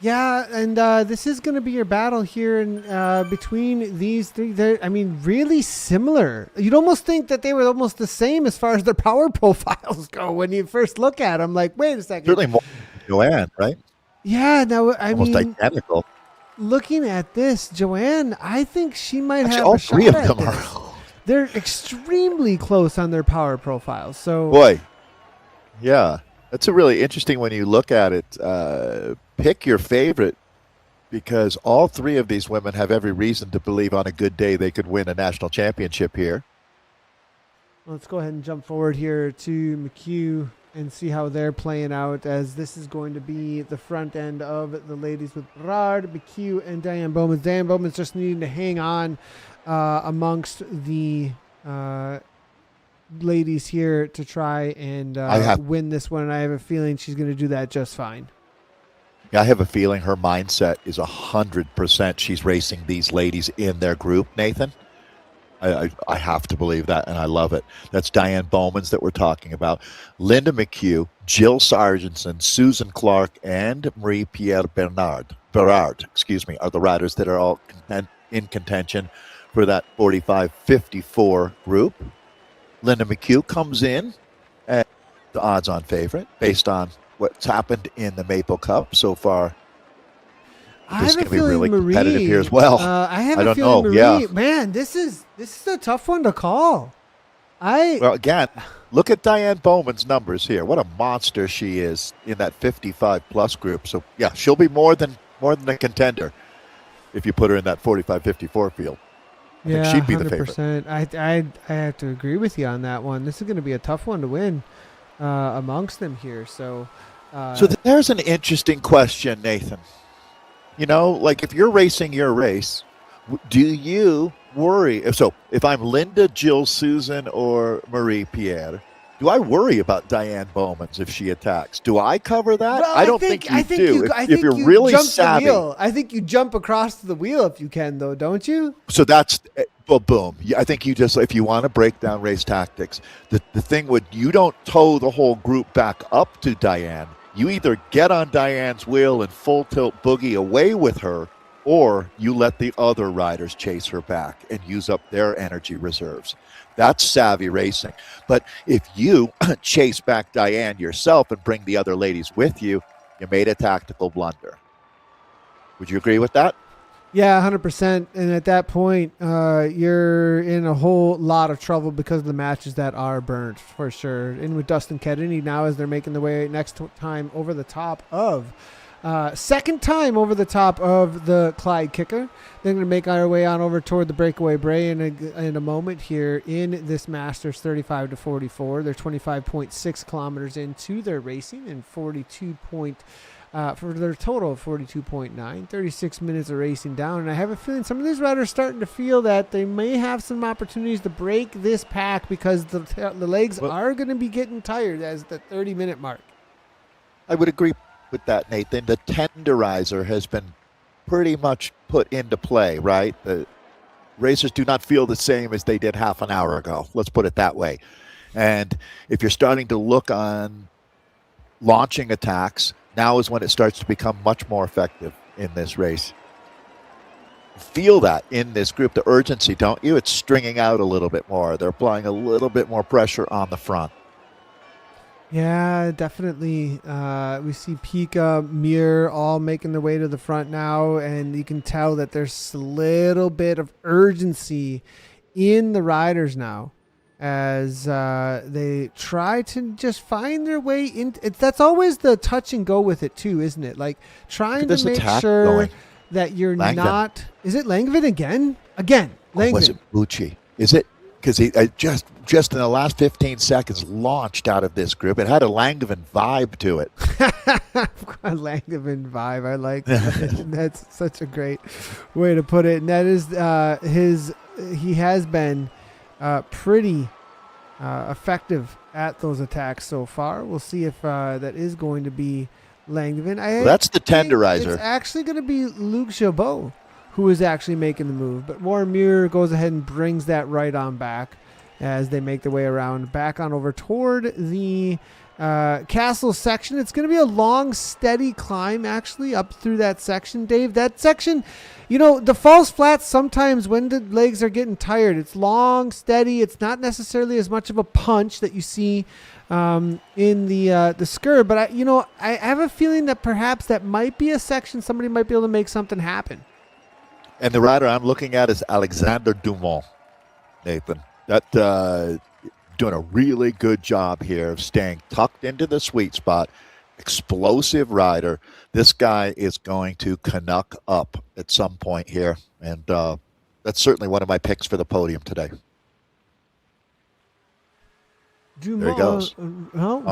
Yeah, and this is going to be your battle here in, between these three. I mean, really similar. You'd almost think that they were almost the same as far as their power profiles go when you first look at them. Like, wait a second. Certainly more Joanne, right? Yeah, now almost identical. Looking at this, Joanne, I think she might have all a shot three of at them this. are. They're extremely close on their power profiles. So, boy, yeah, that's a really interesting when you look at it. Pick your favorite, because all 3 of these women have every reason to believe on a good day they could win a national championship here. Let's go ahead and jump forward here to McHugh and see how they're playing out, as this is going to be the front end of the ladies with Berard, McHugh, and Diane Bowman. Diane Bowman's just needing to hang on amongst the ladies here to try and win this one. And I have a feeling she's going to do that just fine. Yeah, I have a feeling her mindset is 100%. She's racing these ladies in their group, Nathan. I have to believe that, and I love it. That's Diane Bowman's that we're talking about. Linda McHugh, Jill Sargentson, Susan Clark, and Marie-Pierre Berard, are the riders that are all in contention for that 45-54 group. Linda McHugh comes in as the odds-on favorite based on what's happened in the Maple Cup so far. This is going to be really competitive here as well. I don't know. Marie, yeah. Man, this is a tough one to call. Well, again, look at Diane Bowman's numbers here. What a monster she is in that 55-plus group. So, yeah, she'll be more than a contender if you put her in that 45-54 field. I think she'd be 100%. The favorite. I have to agree with you on that one. This is going to be a tough one to win amongst them here. So there's an interesting question, Nathan. You know, like if you're racing your race, do you worry? So if I'm Linda, Jill, Susan, or Marie-Pierre, do I worry about Diane Bowman's if she attacks? Do I cover that? Well, I don't think you do. If you're really savvy. I think you jump across the wheel if you can, though, don't you? So that's, well, boom. I think you just, if you want to break down race tactics, the thing would, you don't tow the whole group back up to Diane. You either get on Diane's wheel and full tilt boogie away with her, or you let the other riders chase her back and use up their energy reserves. That's savvy racing. But if you chase back Diane yourself and bring the other ladies with you, you made a tactical blunder. Would you agree with that? Yeah, 100%. And at that point, you're in a whole lot of trouble because of the matches that are burnt, for sure. And with Dustin Kennedy now, as they're making their way next time over the top of, second time over the top of the Clyde kicker. They're going to make our way on over toward the breakaway Bray in a moment here in this Masters 35-44. They're 25.6 kilometers into their racing and 42.4 for their total of 42.9, 36 minutes of racing down. And I have a feeling some of these riders are starting to feel that they may have some opportunities to break this pack because the legs are going to be getting tired as the 30-minute mark. I would agree with that, Nathan. The tenderizer has been pretty much put into play, right? The racers do not feel the same as they did half an hour ago. Let's put it that way. And if you're starting to look on launching attacks, now is when it starts to become much more effective in this race. Feel that in this group, the urgency, don't you? It's stringing out a little bit more. They're applying a little bit more pressure on the front. Yeah, definitely. We see Pika, Mir all making their way to the front now, and you can tell that there's a little bit of urgency in the riders now as they try to just find their way in. That's always the touch and go with it too, isn't it? Like trying to make sure that you're Langdon. not. Is it Langvin again? Again, Langvin. Was it Bucci? Is it? Because he just in the last 15 seconds launched out of this group. It had a Langevin vibe to it. A Langevin vibe. I like that. That's such a great way to put it. And that is he has been pretty effective at those attacks so far. We'll see if that is going to be Langevin. That's the tenderizer. It's actually going to be Luc Jabot who is actually making the move. But Warren Muir goes ahead and brings that right on back as they make their way around back on over toward the castle section. It's going to be a long, steady climb actually up through that section, Dave. That section, the false flats sometimes when the legs are getting tired, it's long, steady. It's not necessarily as much of a punch that you see in the skirt. But I have a feeling that perhaps that might be a section somebody might be able to make something happen. And the rider I'm looking at is Alexander Dumont, Nathan. That doing a really good job here of staying tucked into the sweet spot. Explosive rider. This guy is going to Canuck up at some point here. And that's certainly one of my picks for the podium today. Dumont, there he goes.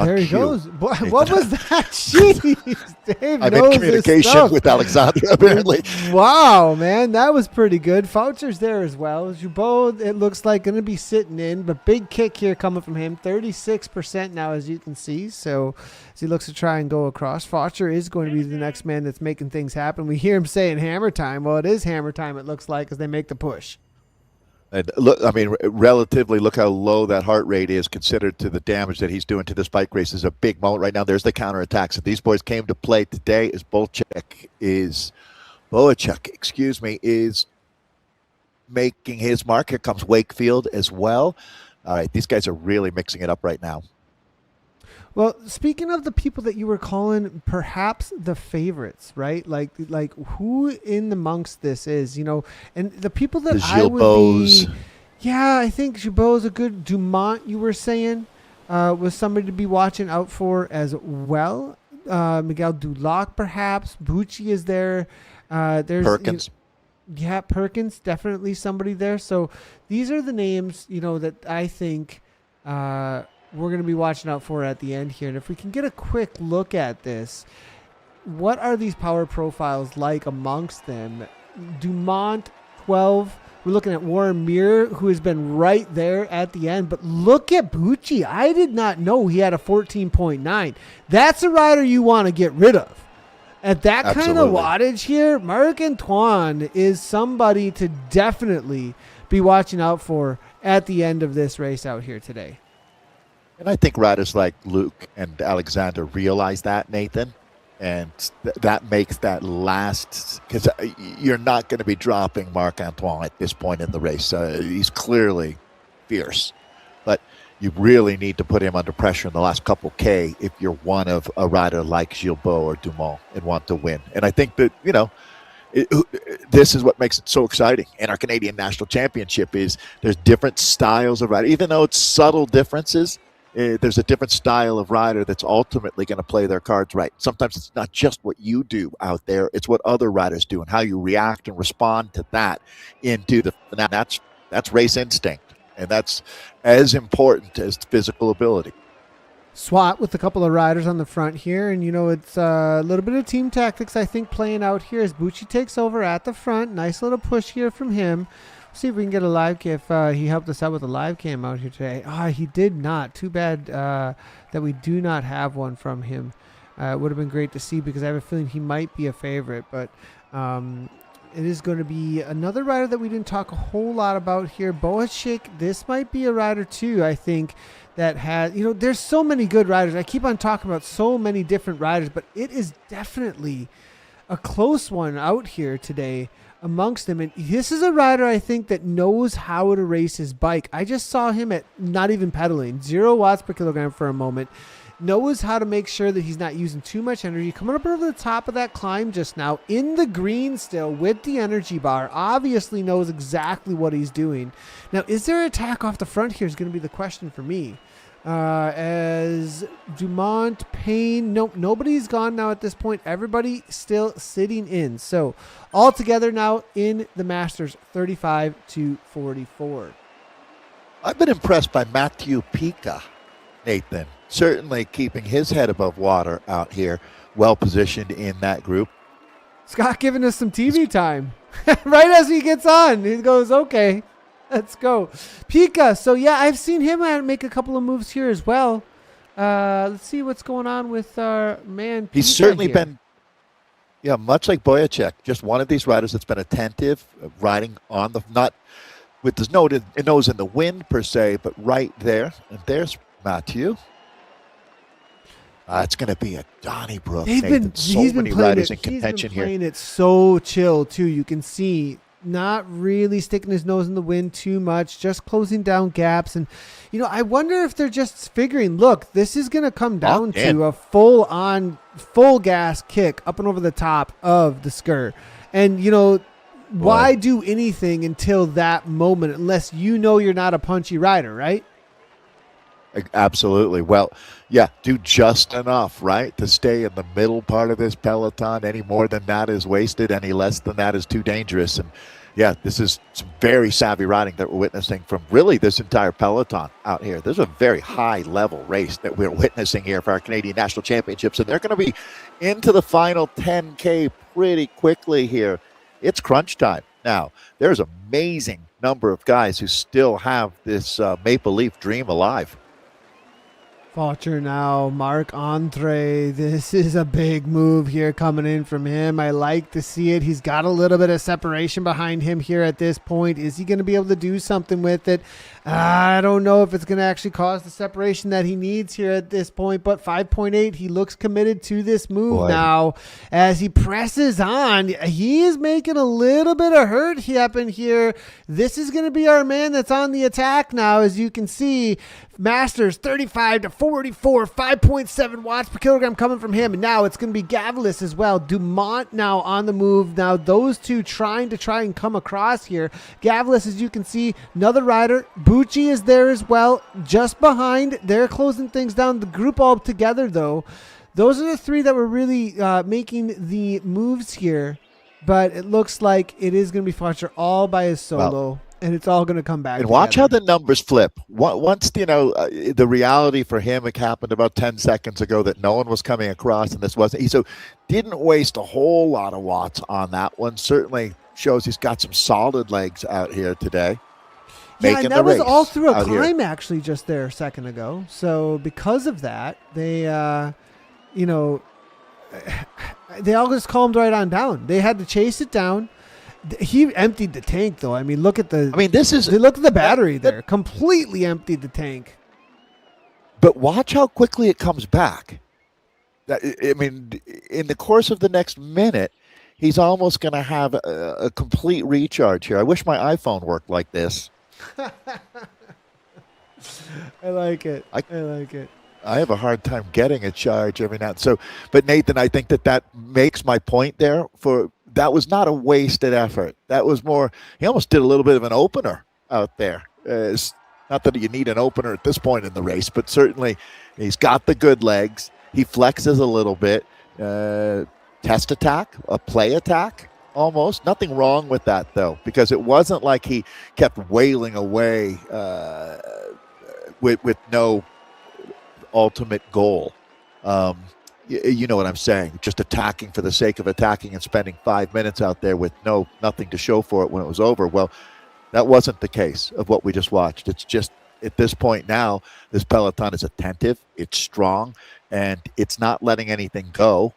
There he goes. What was that? Jeez, Dave I'm knows in communication with Alexander, apparently. Wow, man, that was pretty good. Foucher's there as well. Jubot, it looks like, going to be sitting in, but big kick here coming from him. 36% now, as you can see. So as he looks to try and go across, Foucher is going to be the next man that's making things happen. We hear him saying hammer time. Well, it is hammer time, it looks like, as they make the push. And look, relatively, look how low that heart rate is considered to the damage that he's doing to this bike race. Is a big moment right now. There's the counterattacks that these boys came to play today. Is Boacek is making his mark. Here comes Wakefield as well. All right, these guys are really mixing it up right now. Well, speaking of the people that you were calling perhaps the favorites, right? Like who in amongst this is, and the people that I would be, I think Jubot's a good. Dumont, you were saying, was somebody to be watching out for as well. Miguel Dulac, perhaps. Bucci is there. There's Perkins. Perkins, definitely somebody there. So these are the names, that I think we're going to be watching out for at the end here. And if we can get a quick look at this, what are these power profiles like amongst them? Dumont, 12. We're looking at Warren Muir, who has been right there at the end. But look at Bucci. I did not know he had a 14.9. That's a rider you want to get rid of. At that kind of wattage here, Marc-Antoine is somebody to definitely be watching out for at the end of this race out here today. And I think riders like Luke and Alexander realize that, Nathan. And that makes that last, because you're not going to be dropping Marc-Antoine at this point in the race. He's clearly fierce. But you really need to put him under pressure in the last couple K if you're one of a rider like Gilbert or Dumont and want to win. And I think that, this is what makes it so exciting. And our Canadian National Championship is there's different styles of rider. Even though it's subtle differences, there's a different style of rider that's ultimately going to play their cards right. Sometimes it's not just what you do out there, it's what other riders do and how you react and respond to that into the finale. That's race instinct, and that's as important as physical ability. SWAT with a couple of riders on the front here. And, it's a little bit of team tactics, I think, playing out here as Bucci takes over at the front. Nice little push here from him. See if we can get a live cam. If he helped us out with a live cam out here today. He did not. Too bad that we do not have one from him. It would have been great to see because I have a feeling he might be a favorite. But it is going to be another rider that we didn't talk a whole lot about here. Bohacik, this might be a rider too, I think, that has, there's so many good riders. I keep on talking about so many different riders, but it is definitely a close one out here today amongst them. And this is a rider, I think, that knows how to race his bike. I just saw him at not even pedaling, 0 watts per kilogram for a moment. Knows how to make sure that he's not using too much energy. Coming up over the top of that climb just now, in the green still with the energy bar. Obviously knows exactly what he's doing. Now, is there an attack off the front here is going to be the question for me. As Dumont, Payne, nope, nobody's gone now at this point. Everybody still sitting in. So all together now in the Masters, 35-44. I've been impressed by Matthew Pica, Nathan. Certainly keeping his head above water out here, well positioned in that group. Scott giving us some TV time. Right as he gets on, he goes, okay, let's go. Pica, so yeah, I've seen him make a couple of moves here as well. Let's see what's going on with our man Pica. He's certainly been, much like Boyacek, just one of these riders that's been attentive, riding on the, not with his nose in the wind per se, but right there. And there's Matthew. It's going to be a Donnybrook. He's been riders in contention here. He's been playing it so chill, too. You can see not really sticking his nose in the wind too much, just closing down gaps. And, I wonder if they're just figuring, look, this is going to come down to a full gas kick up and over the top of the skirt. And, why do anything until that moment unless you're not a punchy rider, right? Absolutely. Well, do just enough, right, to stay in the middle part of this peloton. Any more than that is wasted. Any less than that is too dangerous. And, this is some very savvy riding that we're witnessing from really this entire peloton out here. There's a very high-level race that we're witnessing here for our Canadian National Championships, and they're going to be into the final 10K pretty quickly here. It's crunch time. Now, there's an amazing number of guys who still have this Maple Leaf dream alive. Faucher now, Marc-Andre. This is a big move here coming in from him. I like to see it. He's got a little bit of separation behind him here at this point. Is he going to be able to do something with it? I don't know if it's going to actually cause the separation that he needs here at this point, but 5.8, he looks committed to this move now as he presses on. He is making a little bit of hurt happen here. This is going to be our man that's on the attack now, as you can see. Masters 35-44, 5.7 watts per kilogram coming from him. And now it's going to be Gavalis as well. Dumont now on the move. Now those two trying and come across here. Gavalis, as you can see, another rider. Bucci is there as well, just behind. They're closing things down. The group all together, though. Those are the three that were really making the moves here. But it looks like it is going to be Fletcher all by his solo. And it's all going to come back. And watch how the numbers flip. Once, the reality for him, it happened about 10 seconds ago that no one was coming across, and this wasn't. So didn't waste a whole lot of watts on that one. Certainly shows he's got some solid legs out here today. Yeah, and that was all through a climb, actually, just there a second ago. So because of that, they, they all just calmed right on down. They had to chase it down. He emptied the tank, though. I mean, look at the. Look at the battery there. Completely emptied the tank. But watch how quickly it comes back. I mean, in the course of the next minute, he's almost going to have a complete recharge here. I wish my iPhone worked like this. I like it. I like it. I have a hard time getting a charge every now and then. So, but Nathan, I think that makes my point there. That was not a wasted effort. That was more. He almost did a little bit of an opener out there. Not that you need an opener at this point in the race, but certainly he's got the good legs. He flexes a little bit. Test attack, a play attack, almost. Nothing wrong with that, though, because it wasn't like he kept wailing away with no ultimate goal. You know what I'm saying? Just attacking for the sake of attacking and spending 5 minutes out there with nothing to show for it when it was over. Well, that wasn't the case of what we just watched. It's just at this point now, this peloton is attentive, it's strong, and it's not letting anything go.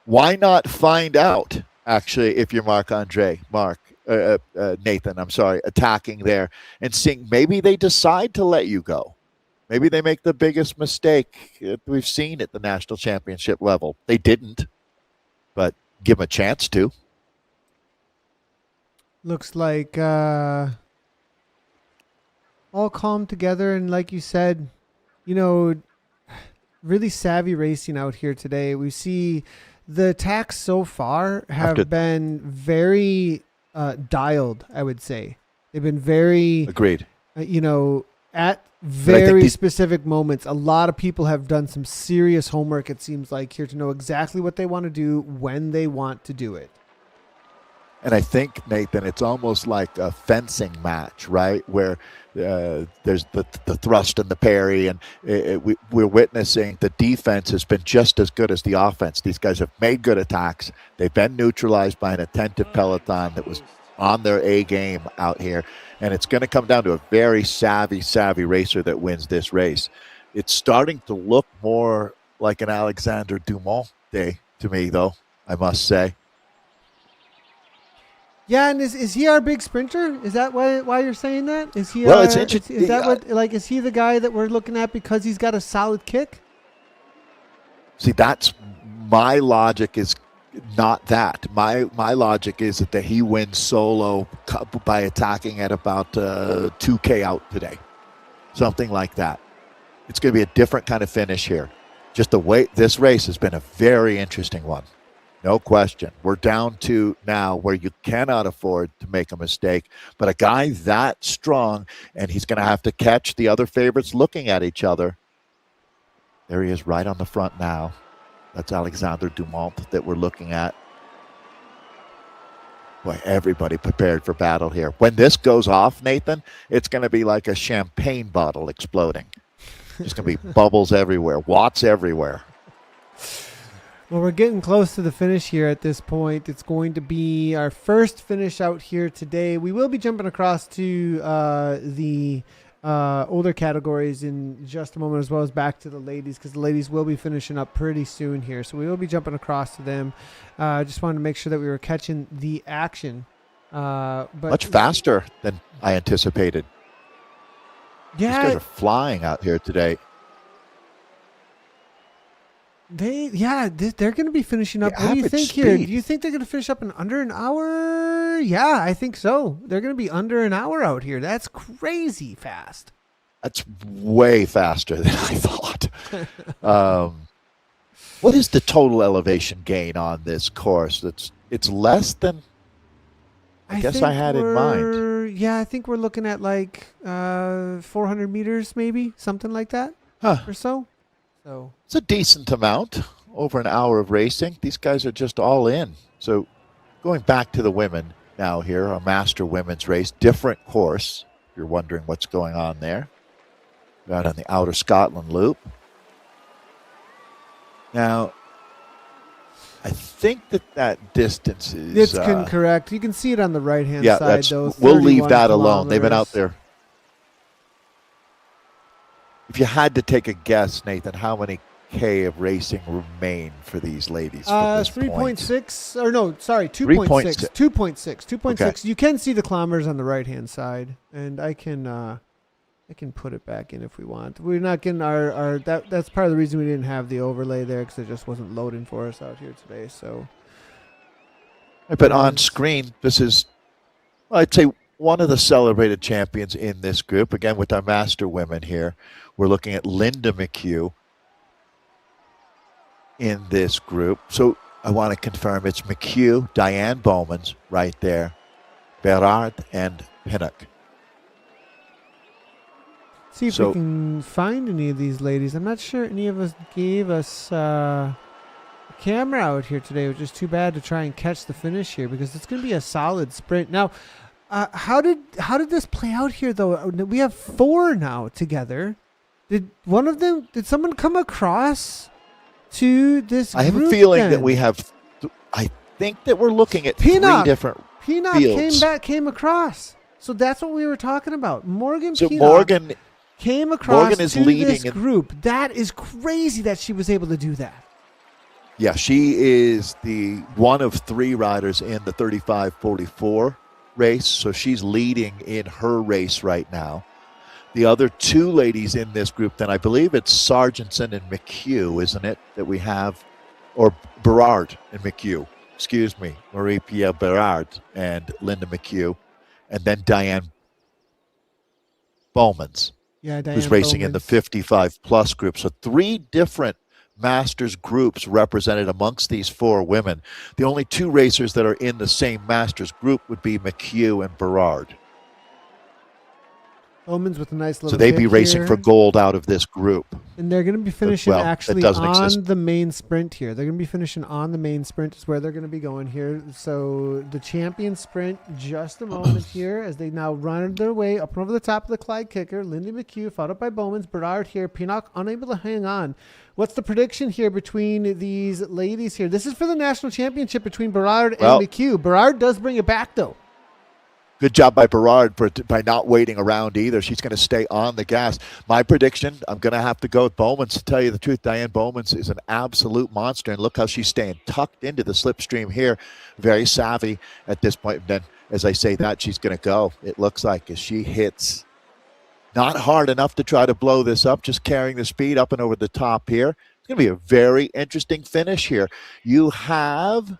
Why not find out, actually, if you're Nathan, I'm sorry, attacking there and seeing maybe they decide to let you go. Maybe they make the biggest mistake we've seen at the national championship level. They didn't, but give them a chance to. Looks like all calm together. And like you said, really savvy racing out here today. We see the attacks so far have been very dialed, I would say. They've been very... Agreed. At very specific moments. A lot of people have done some serious homework, it seems like, here to know exactly what they want to do when they want to do it. And I think, Nathan, it's almost like a fencing match, right? Where there's the thrust and the parry, and we're witnessing the defense has been just as good as the offense. These guys have made good attacks. They've been neutralized by an attentive peloton that was on their A game out here. And it's going to come down to a very savvy racer that wins this race. It's starting to look more like an Alexander Dumont day to me, though, I must say. Yeah, and is he our big sprinter? Is that why you're saying that? Is he? Well, it's interesting. Is that is he the guy that we're looking at because he's got a solid kick? See, that's my logic is not that. My logic is that he wins solo by attacking at about 2K out today. Something like that. It's going to be a different kind of finish here. Just the way this race has been a very interesting one. No question. We're down to now where you cannot afford to make a mistake. But a guy that strong, and he's going to have to catch the other favorites looking at each other. There he is right on the front now. That's Alexander Dumont that we're looking at. Boy, everybody prepared for battle here. When this goes off, Nathan, it's going to be like a champagne bottle exploding. There's going to be bubbles everywhere, watts everywhere. Well, we're getting close to the finish here at this point. It's going to be our first finish out here today. We will be jumping across to the older categories in just a moment, as well as back to the ladies, because the ladies will be finishing up pretty soon here. So we will be jumping across to them. I just wanted to make sure that we were catching the action. But much faster than I anticipated. Yeah, these guys are flying out here today. They're going to be finishing up. What do you think here? Do you think they're going to finish up in under an hour? Yeah, I think so. They're going to be under an hour out here. That's crazy fast. That's way faster than I thought. What is the total elevation gain on this course? It's less than I guess I had in mind. Yeah, I think we're looking at like 400 meters, maybe something like that, or so. So it's a decent amount over an hour of racing. These guys are just all in. So going back to the women now here, a master women's race, different course. If you're wondering what's going on there. Out on the outer Scotland loop. Now, I think that distance is... It's correct. You can see it on the right-hand side, though. We'll leave that alone. They've been out there. If you had to take a guess, Nathan, how many K of racing remain for these ladies? 3.6, or no, sorry, 2.6. 2.6. Okay. You can see the kilometers on the right-hand side, and I can put it back in if we want. We're not getting our that's part of the reason we didn't have the overlay there, because it just wasn't loading for us out here today. So, but on screen, this is, I'd say, one of the celebrated champions in this group. Again, with our master women here, we're looking at Linda McHugh in this group. So I want to confirm it's McHugh, Diane Bowman's right there, Berard, and Pinnock. See if we can find any of these ladies. I'm not sure any of us gave us a camera out here today, which is too bad to try and catch the finish here, because it's going to be a solid sprint. Now, how did this play out here, though? We have 4 now together. Did someone come across to this group? I have a feeling then? that we have. I think that we're looking at Pinnock. 3 different Pinnock came across. So that's what we were talking about. So Pinnock Morgan came across Morgan is to leading this in- group. That is crazy that she was able to do that. Yeah, she is the one of 3 riders in the 35-44 race, so she's leading in her race right now. The other 2 ladies in this group, then I believe it's Sargentson and McHugh, isn't it, that we have? Or Berard and McHugh. Excuse me, Marie-Pierre Berard and Linda McHugh. And then Diane Bowmans, Yeah, Diane who's racing in the Bowman's. 55-plus group. So 3 different Masters groups represented amongst these 4 women. The only 2 racers that are in the same Masters group would be McHugh and Berard. Bowman's with a nice little So they'd be kick racing here. for gold out of this group. And they're going to be finishing Well, that actually doesn't on exist. the main sprint here. They're going to be finishing on the main sprint is where they're going to be going here. So the champion sprint, just a moment here as they now run their way up and over the top of the Clyde kicker. Lindy McHugh followed up by Bowman's. Berard here. Pinnock unable to hang on. What's the prediction here between these ladies here? This is for the national championship between Berard and Well- McHugh. Berard does bring it back though. Good job by Berard by not waiting around either. She's going to stay on the gas. My prediction, I'm going to have to go with Bowman's to tell you the truth. Diane Bowman's is an absolute monster, and look how she's staying tucked into the slipstream here. Very savvy at this point. And then, as I say that, she's going to go. It looks like as she hits not hard enough to try to blow this up, just carrying the speed up and over the top here. It's going to be a very interesting finish here. You have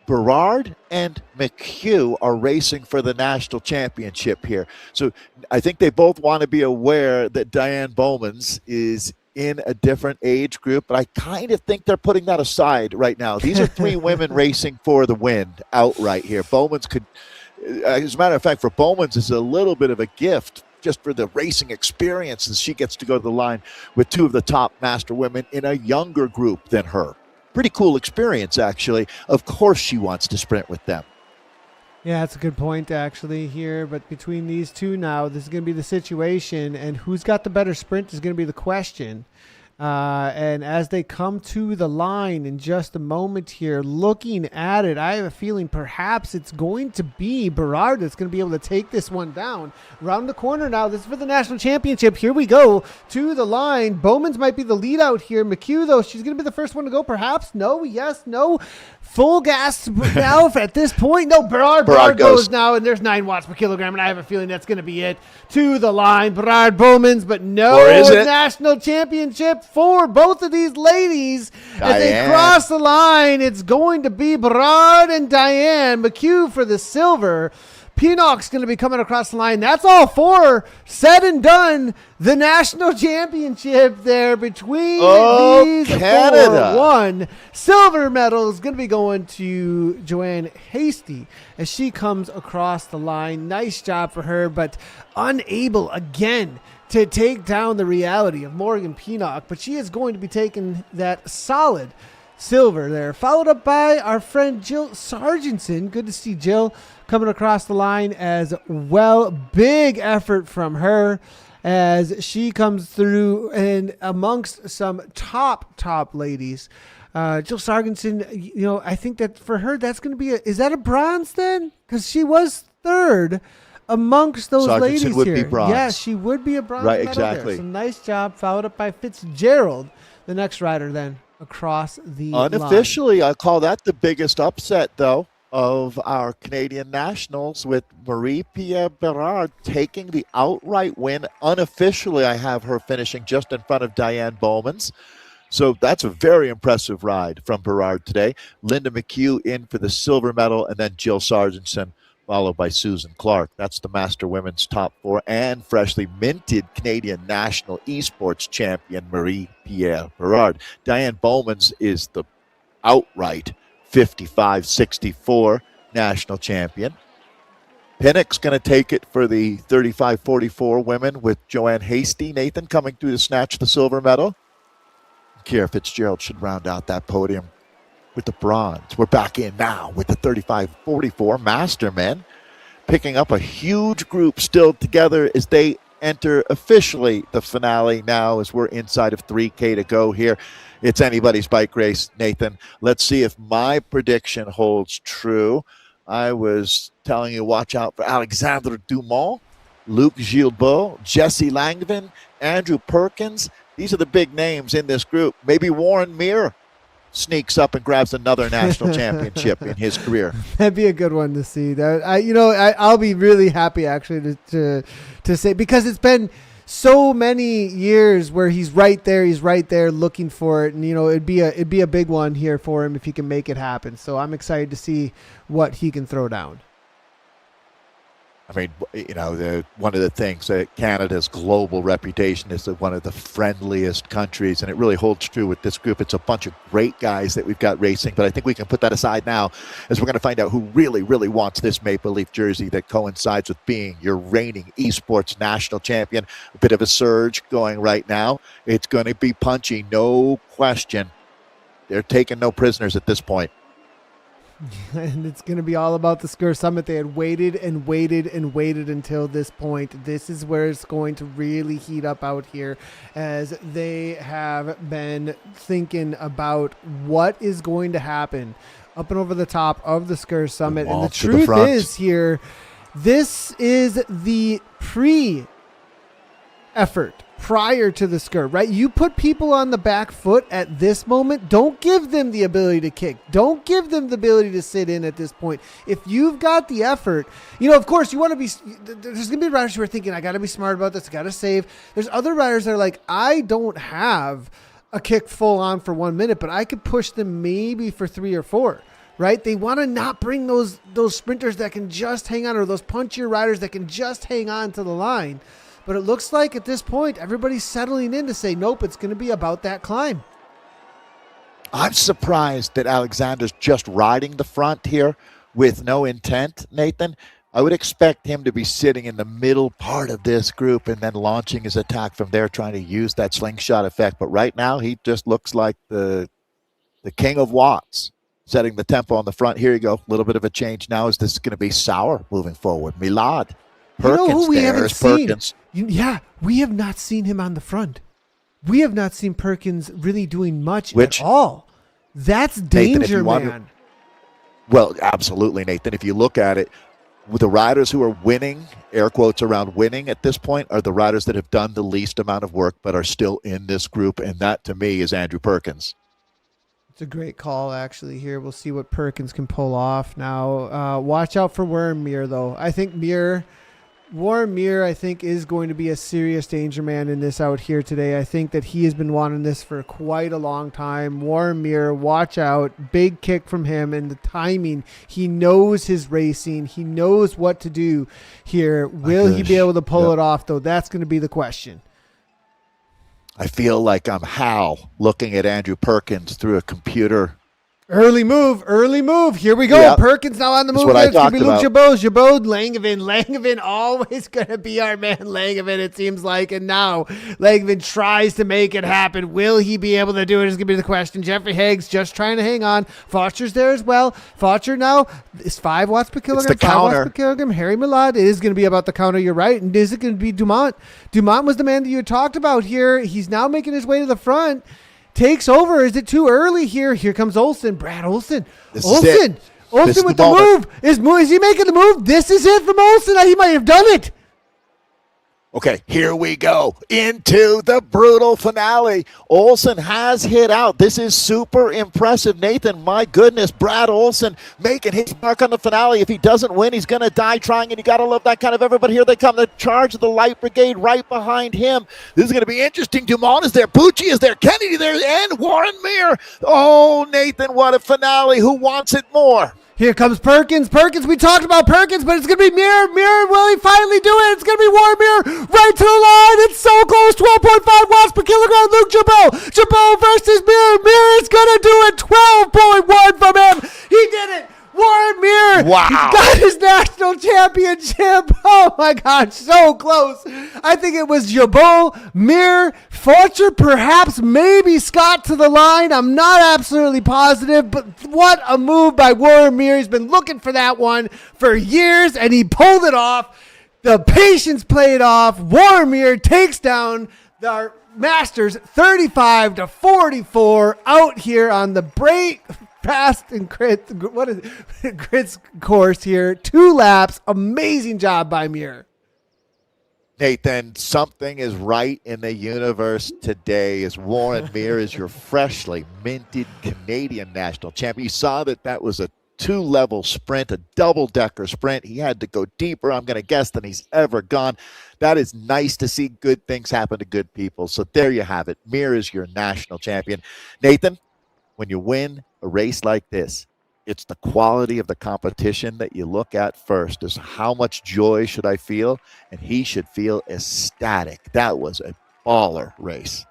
Berard and McHugh are racing for the national championship here. So I think they both want to be aware that Diane Bowman's is in a different age group, but I kind of think they're putting that aside right now. These are 3 women racing for the win outright here. Bowman's could, as a matter of fact, for Bowman's is a little bit of a gift just for the racing experience, and she gets to go to the line with 2 of the top master women in a younger group than her. Pretty cool experience, actually. Of course she wants to sprint with them. Yeah, that's a good point, actually, here. But between these 2 now, this is going to be the situation. And who's got the better sprint is going to be the question. And as they come to the line in just a moment here, looking at it, I have a feeling perhaps it's going to be Berard that's going to be able to take this one down. Round the corner now. This is for the national championship. Here we go to the line. Bowman's might be the lead out here. McHugh, though, she's going to be the first one to go. Perhaps. No. Yes. No. Full gas now at this point. No, Berard goes now, and there's 9 watts per kilogram, and I have a feeling that's going to be it. To the line, Berard Bowman's, but no national championship for both of these ladies. Diane. As they cross the line, it's going to be Berard and Diane. McHugh for the silver. Pinnock's going to be coming across the line. That's all 4 said and done. The national championship there between these Canada. 4. 1 silver medal is going to be going to Joanne Hasty as she comes across the line. Nice job for her, but unable again to take down the reality of Morgan Pinnock. But she is going to be taking that solid silver there, followed up by our friend Jill Sargentson. Good to see Jill coming across the line as well. Big effort from her as she comes through and amongst some top ladies. Jill Sargentson, I think that for her, that's going to be is that a bronze then? Because she was 3rd amongst those Sargentson ladies would here. be bronze. Yeah, she would be a bronze Right, medal exactly. there. So nice job, followed up by Fitzgerald, the next rider then across the Unofficially, I call that the biggest upset, though, of our Canadian nationals, with Marie-Pierre Berard taking the outright win. Unofficially, I have her finishing just in front of Diane Bowman's. So that's a very impressive ride from Berard today. Linda McHugh in for the silver medal, and then Jill Sargentson, followed by Susan Clark. That's the Master Women's top 4, and freshly minted Canadian National Esports champion Marie-Pierre Berard. Diane Bowman's is the outright 55-64 national champion. Pinnock's going to take it for the 35-44 women with Joanne Hasty, Nathan, coming through to snatch the silver medal. Kiera Fitzgerald should round out that podium with the bronze. We're back in now with the 35-44 master men, picking up a huge group still together as they enter officially the finale now as we're inside of 3K to go here. It's anybody's bike race, Nathan. Let's see if my prediction holds true. I was telling you, watch out for Alexandre Dumont, Luc Gilbeault, Jesse Langevin, Andrew Perkins. These are the big names in this group. Maybe Warren Mir sneaks up and grabs another national championship in his career. That'd be a good one to see. I'll be really happy actually to say, because it's been so many years where he's right there looking for it, and it'd be a big one here for him if he can make it happen. So I'm excited to see what he can throw down. I mean, one of the things that Canada's global reputation is one of the friendliest countries, and it really holds true with this group. It's a bunch of great guys that we've got racing, but I think we can put that aside now as we're going to find out who really, really wants this Maple Leaf jersey that coincides with being your reigning esports national champion. A bit of a surge going right now. It's going to be punchy, no question. They're taking no prisoners at this point. And it's going to be all about the Sker Summit. They had waited and waited and waited until this point. This is where it's going to really heat up out here, as they have been thinking about what is going to happen up and over the top of the Sker Summit. And the truth is here, this is the pre-effort prior to the Sker, right? You put people on the back foot at this moment. Don't give them the ability to kick. Don't give them the ability to sit in at this point. If you've got the effort, of course you want to be, there's going to be riders who are thinking, I got to be smart about this. I got to save. There's other riders that are like, I don't have a kick full on for 1 minute, but I could push them maybe for 3 or 4. Right? They want to not bring those sprinters that can just hang on, or those punchier riders that can just hang on to the line. But it looks like at this point, everybody's settling in to say, nope, it's going to be about that climb. I'm surprised that Alexander's just riding the front here with no intent, Nathan. I would expect him to be sitting in the middle part of this group and then launching his attack from there, trying to use that slingshot effect. But right now, he just looks like the king of watts, setting the tempo on the front. Here you go. A little bit of a change now. Is this going to be Sauer moving forward? Milad. Perkins, who we haven't seen? Perkins. We have not seen him on the front. We have not seen Perkins really doing much at all. That's danger, Nathan, man. Well, absolutely, Nathan. If you look at it, with the riders who are winning, air quotes around winning at this point, are the riders that have done the least amount of work but are still in this group, and that, to me, is Andrew Perkins. It's a great call, actually, here. We'll see what Perkins can pull off now. Watch out for Warren Mir, though. I think Warren Mir, I think, is going to be a serious danger man in this out here today. I think that he has been wanting this for quite a long time. Warren Mir, watch out. Big kick from him, and the timing. He knows his racing. He knows what to do here. Will he be able to pull it off, though? That's going to be the question. I feel like I'm Hal looking at Andrew Perkins through a computer. Early move. Here we go. Yep. Perkins now on the move. It's going to be Luc Gilbeault, Langevin, always going to be our man, Langevin, it seems like. And now Langevin tries to make it happen. Will he be able to do it is going to be the question. Jeffrey Higgs just trying to hang on. Faucher's there as well. Faucher now is 5 watts per kilogram. It's the counter. 5 watts per kilogram. Harry Milad, it is going to be about the counter. You're right. And is it going to be Dumont? Dumont was the man that you had talked about here. He's now making his way to the front. Takes over. Is it too early here? Here comes Olsen. Brad Olsen. Olsen with the move. Is he making the move? This is it from Olsen. He might have done it. Okay, here we go into the brutal finale. Olsen has hit out. This is super impressive, Nathan. My goodness, Brad Olsen making his mark on the finale. If he doesn't win, he's going to die trying, and you got to love that kind of effort. But here they come, the charge of the Light Brigade right behind him. This is going to be interesting. Dumont is there. Pucci is there. Kennedy there, and Warren Mir. Oh, Nathan, what a finale. Who wants it more? Here comes Perkins. We talked about Perkins, but it's going to be Mir. Will he finally do it? It's going to be Warren Mir right to the line. It's so close. 12.5 watts per kilogram. Luc Gilbeault versus Mir. Mir is going to do it. 12.1 from him. He did it. Warren Mir. Wow. He's got his national championship. Oh, my God. So close. I think it was Gilbeault, Mir, Faucher, perhaps maybe Scott to the line. I'm not absolutely positive, but what a move by Warren Mir. He's been looking for that one for years, and he pulled it off. The patience played off. Warmir takes down our Masters 35-44 out here on the break fast and Grit's course here. 2 laps. Amazing job by Mir. Nathan, something is right in the universe today as Warren Mir is your freshly minted Canadian national champion. You saw that was a 2-level sprint, a double-decker sprint. He had to go deeper, I'm going to guess, than he's ever gone. That is nice to see good things happen to good people. So there you have it. Mir is your national champion. Nathan, when you win a race like this, it's the quality of the competition that you look at first. Is how much joy should I feel? And he should feel ecstatic. That was a baller race.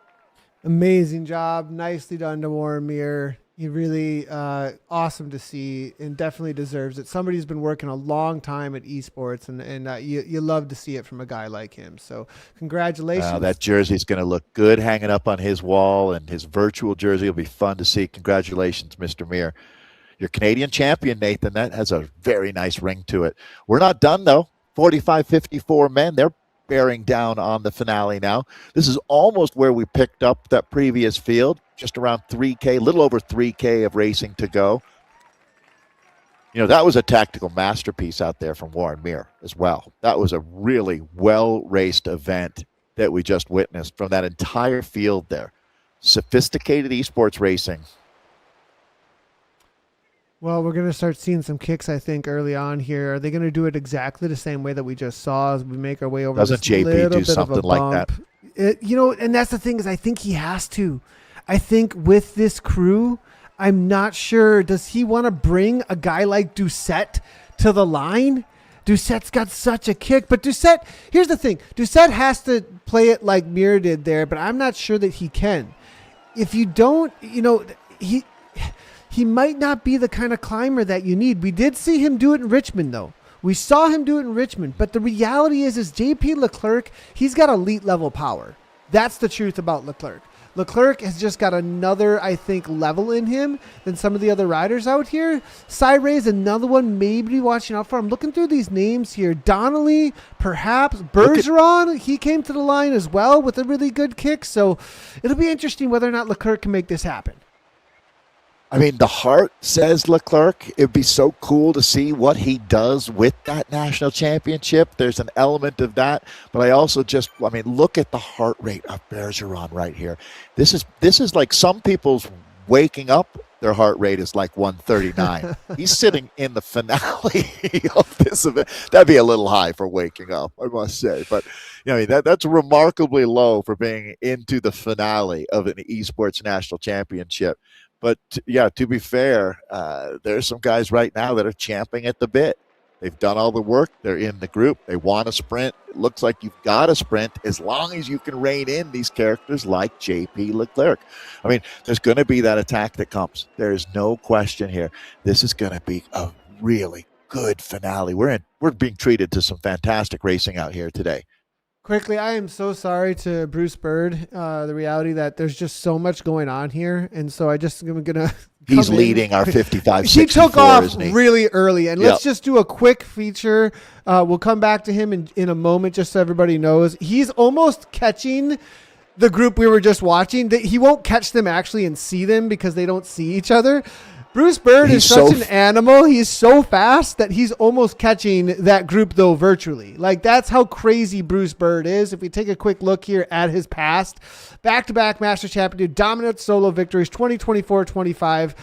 Amazing job. Nicely done to Warren Mir. He really awesome to see and definitely deserves it. Somebody's been working a long time at esports, and you love to see it from a guy like him. So congratulations. That jersey's going to look good hanging up on his wall, and his virtual jersey will be fun to see. Congratulations, Mr. Mir. Your Canadian champion, Nathan. That has a very nice ring to it. We're not done, though. 45-54 men. They're bearing down on the finale now. This is almost where we picked up that previous field. Just around 3K, a little over 3K of racing to go. You know, that was a tactical masterpiece out there from Warren Mir as well. That was a really well-raced event that we just witnessed from that entire field there. Sophisticated esports racing. Well, we're going to start seeing some kicks, I think, early on here. Are they going to do it exactly the same way that we just saw as we make our way over? Doesn't JP do something like that? And that's the thing is I think he has to. I think with this crew, I'm not sure. Does he want to bring a guy like Doucette to the line? Doucette's got such a kick. But Doucette, here's the thing. Doucette has to play it like Mir did there, but I'm not sure that he can. If you don't, he might not be the kind of climber that you need. We did see him do it in Richmond, though. We saw him do it in Richmond. But the reality is JP Leclerc, he's got elite level power. That's the truth about Leclerc. Leclerc has just got another, I think, level in him than some of the other riders out here. Cyré is another one maybe watching out for. I'm looking through these names here. Donnelly, perhaps. Bergeron, he came to the line as well with a really good kick. So it'll be interesting whether or not Leclerc can make this happen. I mean, the heart says Leclerc. It'd be so cool to see what he does with that national championship. There's an element of that, but I also look at the heart rate of Bergeron right here. This is like some people's waking up. Their heart rate is like 139. He's sitting in the finale of this event. That'd be a little high for waking up, I must say. But that's remarkably low for being into the finale of an esports national championship. But to be fair, there's some guys right now that are champing at the bit. They've done all the work. They're in the group. They want to sprint. It looks like you've got to sprint as long as you can rein in these characters like JP Leclerc. I mean, there's going to be that attack that comes. There's no question here. This is going to be a really good finale. We're being treated to some fantastic racing out here today. Quickly, I am so sorry to Bruce Bird. The reality that there's just so much going on here, and so I'm gonna. He's leading our 55. He took off really early, and let's just do a quick feature. We'll come back to him in a moment, just so everybody knows. He's almost catching the group we were just watching. He won't catch them actually and see them because they don't see each other. Bruce Bird is such an animal. He's so fast that he's almost catching that group, though, virtually. Like, that's how crazy Bruce Bird is. If we take a quick look here at his past, back-to-back Master Champion, dominant solo victories, 2024-25.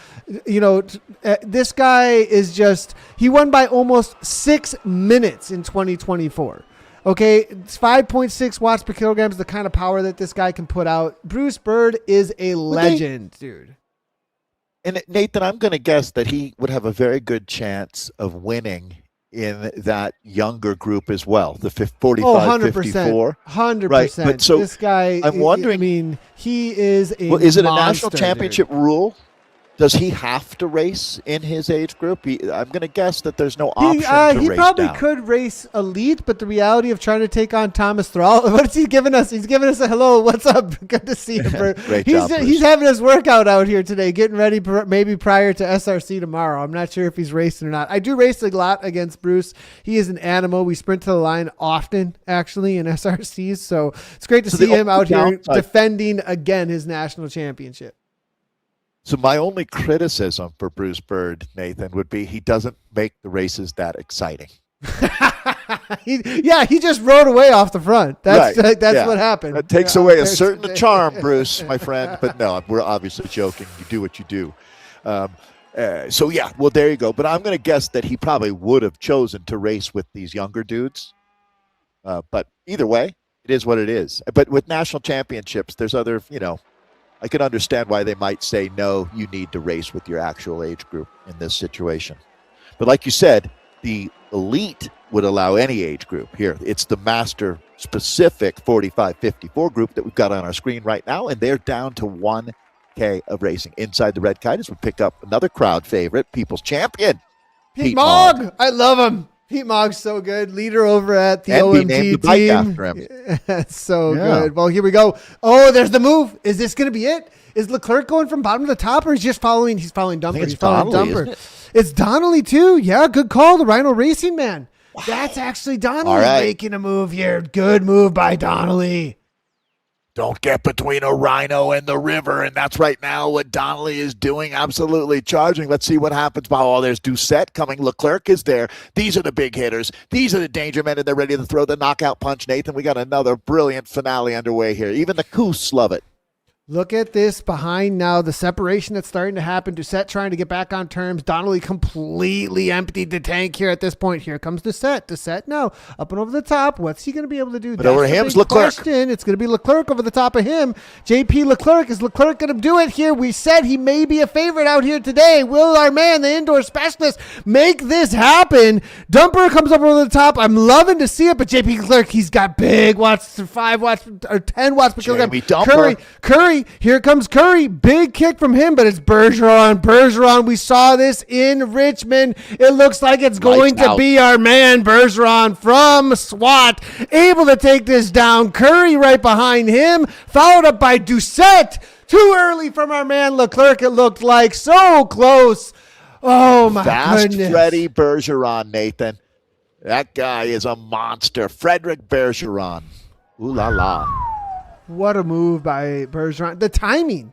This guy is he won by almost 6 minutes in 2024. Okay, it's 5.6 watts per kilogram is the kind of power that this guy can put out. Bruce Bird is a legend, dude. And Nathan, I'm going to guess that he would have a very good chance of winning in that younger group as well, the 45-54. 100%. Right. But so this guy, I'm wondering. he is a is it a monster, national championship rule? Does he have to race in his age group? I'm going to guess that there's no option to race He probably down. could race elite, but the reality of trying to take on Thomas Thrall, what is he giving us? He's giving us a hello. What's up? Good to see you, Bert. Great job, He's having his workout out here today, getting ready maybe prior to SRC tomorrow. I'm not sure if he's racing or not. I do race a lot against Bruce. He is an animal. We sprint to the line often, actually, in SRCs. So it's great to see him out here defending again his national championship. So my only criticism for Bruce Bird, Nathan, would be he doesn't make the races that exciting. he just rode away off the front. That's what happened. That takes away a certain charm, Bruce, my friend. But no, we're obviously joking. You do what you do. Well, there you go. But I'm going to guess that he probably would have chosen to race with these younger dudes. But either way, it is what it is. But with national championships, there's other, I can understand why they might say, no, you need to race with your actual age group in this situation. But like you said, the elite would allow any age group. Here, it's the master-specific 45-54 group that we've got on our screen right now, and they're down to 1K of racing. Inside the red kite as we pick up another crowd favorite, People's Champion, Pete Mogg. I love him. Pete Mogg's so good. Leader over at the OMG team. After him. That's so good. Well, here we go. Oh, there's the move. Is this going to be it? Is Leclerc going from bottom to the top, or is he just following? He's following Dumper. He's following Dumper. It's Donnelly too. Yeah, good call. The Rhino Racing Man. Wow. That's actually Donnelly making a move here. Good move by Donnelly. Don't get between a rhino and the river, and that's right now what Donnelly is doing, absolutely charging. Let's see what happens. Oh, there's Doucette coming. Leclerc is there. These are the big hitters. These are the danger men, and they're ready to throw the knockout punch, Nathan. We got another brilliant finale underway here. Even the Coos love it. Look at this behind now, the separation that's starting to happen. Doucette trying to get back on terms. Donnelly completely emptied the tank here at this point. Here comes Doucette. Doucette now up and over the top. What's he going to be able to do? But over him's Leclerc. Question. It's going to be Leclerc over the top of him. JP Leclerc. Is Leclerc going to do it here? We said he may be a favorite out here today. Will our man, the indoor specialist, make this happen? Dumper comes up over the top. I'm loving to see it, but JP Leclerc, he's got big watts, 5 watts or 10 watts per kilogram. Curry. Here comes Curry. Big kick from him, but it's Bergeron. Bergeron, we saw this in Richmond. It looks like it's going to be our man, Bergeron from SWAT, able to take this down. Curry right behind him, followed up by Doucette. Too early from our man Leclerc, it looked like. So close. Oh, my goodness. Fast Freddy Bergeron, Nathan. That guy is a monster. Frederick Bergeron. Ooh la la. What a move by Bergeron. The timing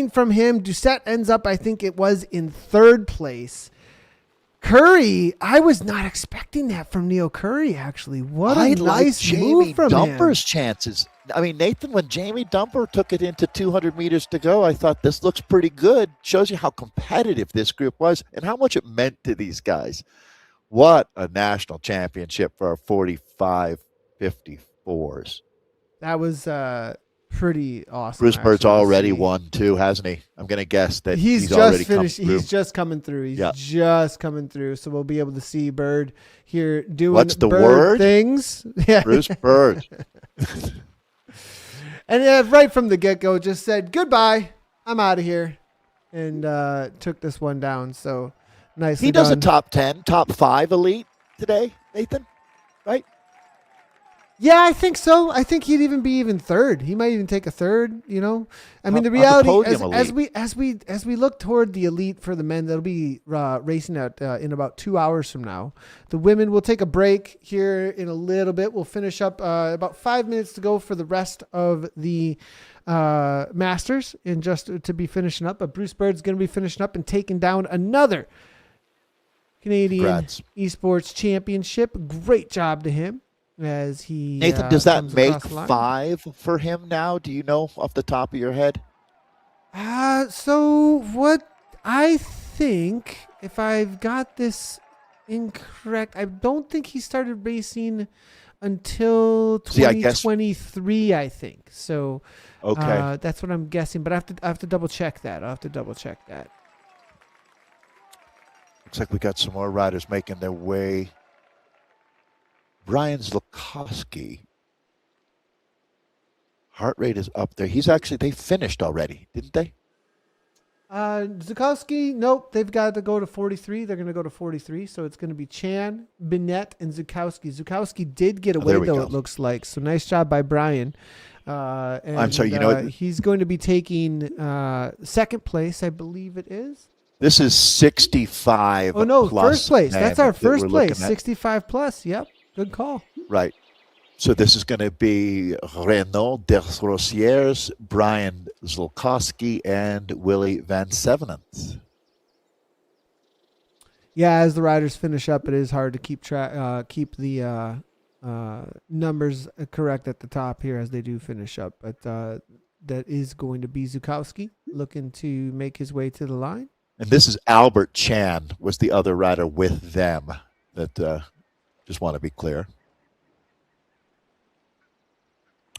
from him. Doucette ends up, I think it was in third place. Curry, I was not expecting that from Neil Curry, actually. What a nice move from Dumper's him. chances. I mean, Nathan, when Jamie Dumper took it into 200 meters to go, I thought this looks pretty good. Shows you how competitive this group was and how much it meant to these guys. What a national championship for our 45-54s. That was pretty awesome. Bruce Bird's already won too, hasn't he? I'm going to guess that he's just already finished. He's just coming through. He's just coming through. So we'll be able to see Bird here doing what's the Bird word? Things. Yeah. Bruce Bird. And right from the get-go just said, goodbye, I'm out of here. And took this one down. So nice. He does a top 10, top 5 elite today, Nathan, right? Yeah, I think so. I think he'd even be third. He might even take a third, I mean, the reality as we look toward the elite for the men, that'll be racing out in about 2 hours from now. The women will take a break here in a little bit. We'll finish up about 5 minutes to go for the rest of the Masters and just to be finishing up. But Bruce Bird's going to be finishing up and taking down another Canadian Esports Championship. Great job to him. As he Nathan, does that make 5 for him now? Do you know off the top of your head? So what I think, if I've got this incorrect, I don't think he started racing until 2023, I think. So okay, that's what I'm guessing. But I have to double check that. Looks like we got some more riders making their way. Brian Zlakowski. Heart rate is up there. They finished already, didn't they? Zukowski, nope. They've got to go to 43. They're going to go to 43. So it's going to be Chan, Binet, and Zukowski. Zukowski did get away, though, it looks like. So nice job by Brian. And, I'm sorry, you know what? He's going to be taking second place, I believe it is. This is 65. Oh, no, plus first place. That's our first place. 65 plus. Yep. Good call. Right. So this is going to be Renaud Desrosiers, Brian Zolkowski, and Willie Van Sevenant. Yeah, as the riders finish up, it is hard to keep track, keep the numbers correct at the top here as they do finish up. But that is going to be Zukowski looking to make his way to the line. And this is Albert Chan was the other rider with them. That just want to be clear.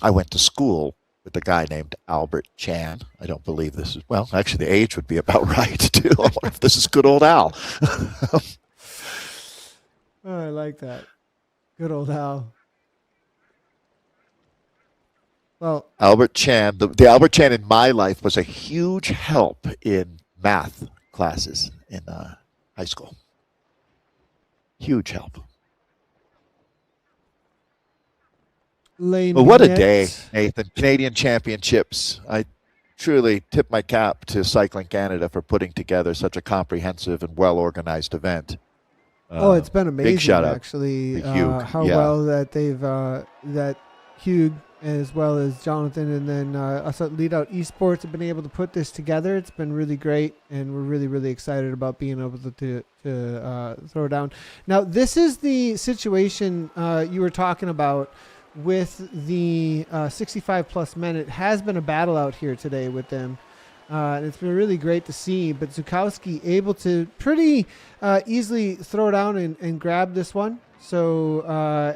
I went to school with a guy named Albert Chan. I don't believe this is, well, actually the age would be about right too. I wonder if this is good old Al. Oh, I like that. Good old Al. Well, Albert Chan, the Albert Chan in my life was a huge help in math classes in high school. Huge help. Well, what a day, Nathan. Canadian Championships. I truly tip my cap to Cycling Canada for putting together such a comprehensive and well-organized event. It's been amazing, big shout out actually, to Hugh. how well that they've, that Hugh as well as Jonathan and then us at Leadout Esports have been able to put this together. It's been really great, and we're really, really excited about being able to throw down. Now, this is the situation you were talking about with the 65 plus men. It has been a battle out here today with them. And it's been really great to see, but Zukowski able to pretty easily throw down and grab this one. So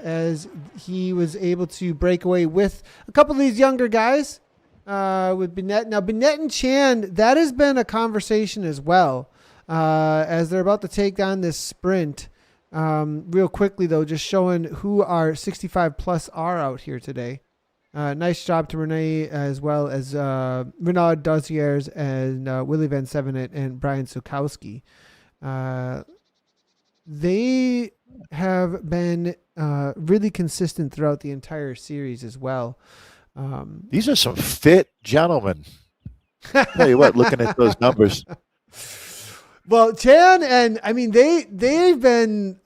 as he was able to break away with a couple of these younger guys with Binet. Now, Binet and Chan, that has been a conversation as well as they're about to take on this sprint. Real quickly, though, just showing who our 65 plus are out here today. Nice job to Renee as well as Renaud Doziers and Willie Van Sevenant and Brian Zukowski. They have been really consistent throughout the entire series as well. These are some fit gentlemen. Tell you what, looking at those numbers. Well, Chan and I mean they've been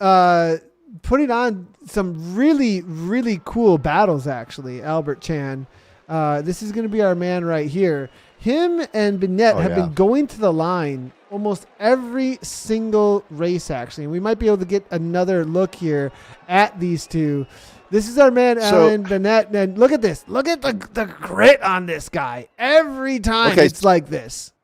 putting on some really, really cool battles, actually. Albert Chan. This is going to be our man right here. Him and Binet have been going to the line almost every single race, actually. And we might be able to get another look here at these two. This is our man, Alan Binet. And look at this. Look at the grit on this guy. Every time it's like this.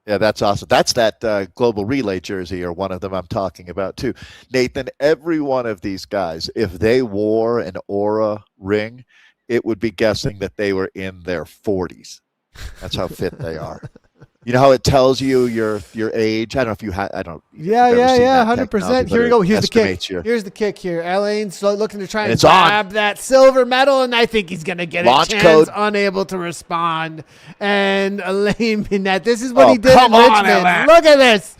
Yeah, that's awesome. That's that global relay jersey, or one of them I'm talking about too. Nathan, every one of these guys, if they wore an Aura ring, it would be guessing that they were in their 40s. That's how fit they are. You know how it tells you your age? I don't know if you had. I don't. Yeah, 100%. Here we go. Here's the kick. Here's the kick here. Alain's looking to try and grab that silver medal, and I think he's going to get it. Chan's unable to respond. And Alain Binet, this is what he did in Richmond. Look at this.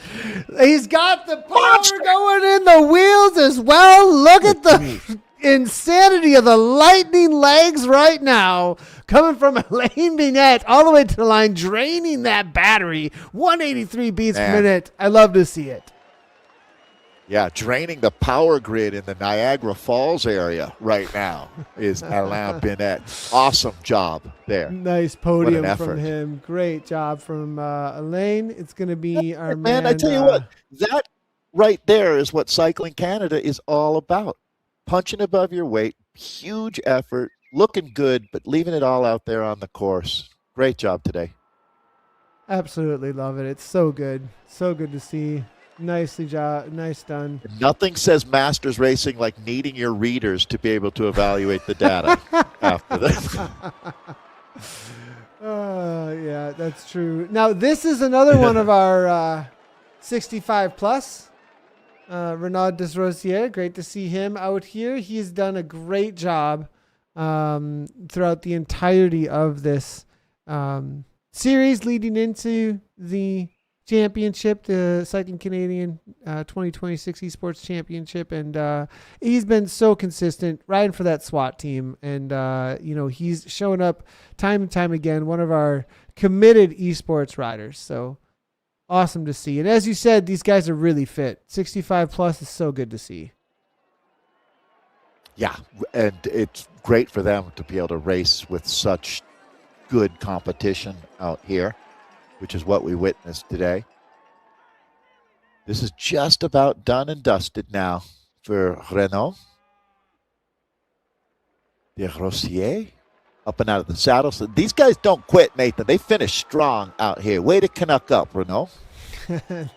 He's got the power going in the wheels as well. Look at the insanity of the lightning legs right now coming from Alain Binet all the way to the line, draining that battery. 183 beats per minute. I love to see it. Yeah, draining the power grid in the Niagara Falls area right now is Alain Binet. Awesome job there. Nice podium from him. Great job from Alain. It's going to be our man. I tell you what, that right there is what Cycling Canada is all about. Punching above your weight, huge effort, looking good, but leaving it all out there on the course. Great job today. Absolutely love it. It's so good. So good to see. Nice done. Nothing says Masters Racing like needing your readers to be able to evaluate the data after that. Yeah, that's true. Now, this is another one of our 65 plus. Renaud Desrosiers, great to see him out here. He's done a great job throughout the entirety of this series leading into the championship, the Cyclisme Canadian 2026 Esports Championship, and he's been so consistent riding for that SWAT team, and he's showing up time and time again, one of our committed esports riders. So awesome to see. And as you said, these guys are really fit. 65 plus is so good to see. Yeah, and it's great for them to be able to race with such good competition out here, which is what we witnessed today. This is just about done and dusted now for Renault. De Rossier up and out of the saddle. So these guys don't quit, Nathan. They finish strong out here. Way to Canuck up, Renault.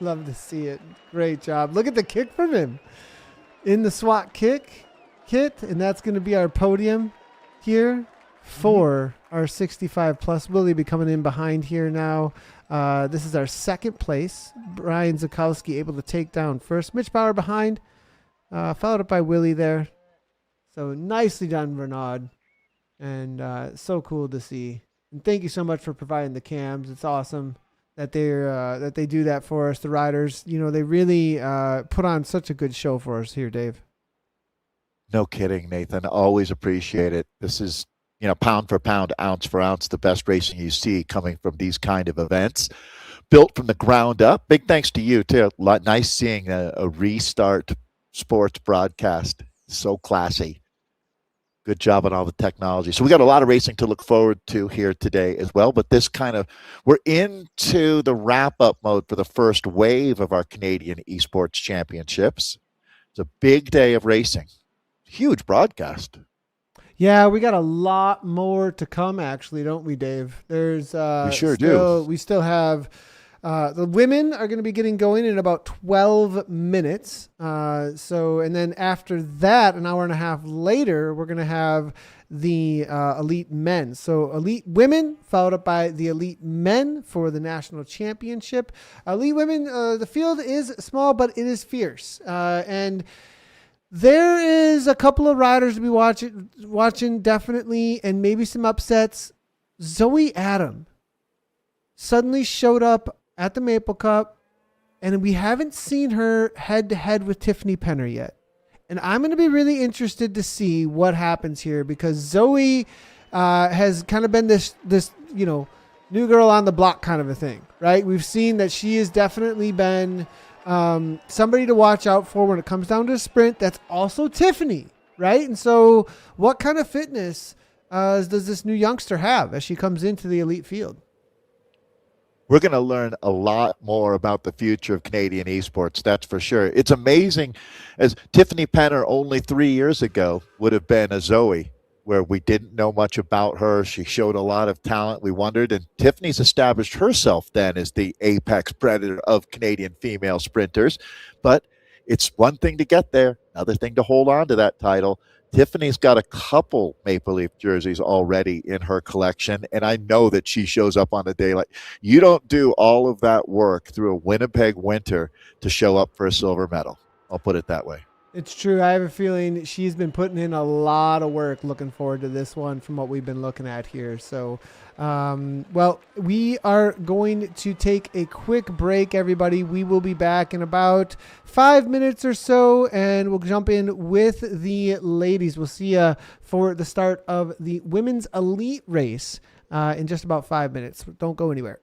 Love to see it. Great job. Look at the kick from him in the SWAT kit, and that's going to be our podium here for our 65 plus. Willie be coming in behind here now. This is our second place. Brian Zakowski able to take down first. Mitch Bauer behind, followed up by Willie there. So nicely done, Renaud, and so cool to see. And thank you so much for providing the cams. It's awesome that they do that for us. The riders, they really put on such a good show for us here, Dave. No kidding, Nathan. Always appreciate it. This is, pound for pound, ounce for ounce, the best racing you see coming from these kind of events. Built from the ground up. Big thanks to you, too. Nice seeing a restart sports broadcast. So classy. Good job on all the technology. So we got a lot of racing to look forward to here today as well. But we're into the wrap-up mode for the first wave of our Canadian Esports Championships. It's a big day of racing. Huge broadcast. Yeah, we got a lot more to come, actually, don't we, Dave? There's we sure do. We still have the women are going to be getting going in about 12 minutes. And then after that, an hour and a half later, we're going to have the elite men. So elite women followed up by the elite men for the national championship. Elite women, the field is small, but it is fierce. And there is a couple of riders to be watching definitely, and maybe some upsets. Zoe Adam suddenly showed up at the Maple Cup, and we haven't seen her head-to-head with Tiffany Penner yet. And I'm going to be really interested to see what happens here, because Zoe has kind of been this new girl on the block kind of a thing, right? We've seen that she has definitely been somebody to watch out for when it comes down to a sprint. That's also Tiffany, right? And so what kind of fitness does this new youngster have as she comes into the elite field? We're going to learn a lot more about the future of Canadian esports, that's for sure. It's amazing, as Tiffany Penner only 3 years ago would have been a Zoe, where we didn't know much about her. She showed a lot of talent. We wondered, and Tiffany's established herself then as the apex predator of Canadian female sprinters. But it's one thing to get there, another thing to hold on to that title. Tiffany's got a couple Maple Leaf jerseys already in her collection, and I know that she shows up on a day like you don't do all of that work through a Winnipeg winter to show up for a silver medal. I'll put it that way. It's true. I have a feeling she's been putting in a lot of work. Looking forward to this one from what we've been looking at here. So, we are going to take a quick break, everybody. We will be back in about 5 minutes or so, and we'll jump in with the ladies. We'll see you for the start of the women's elite race in just about 5 minutes. Don't go anywhere.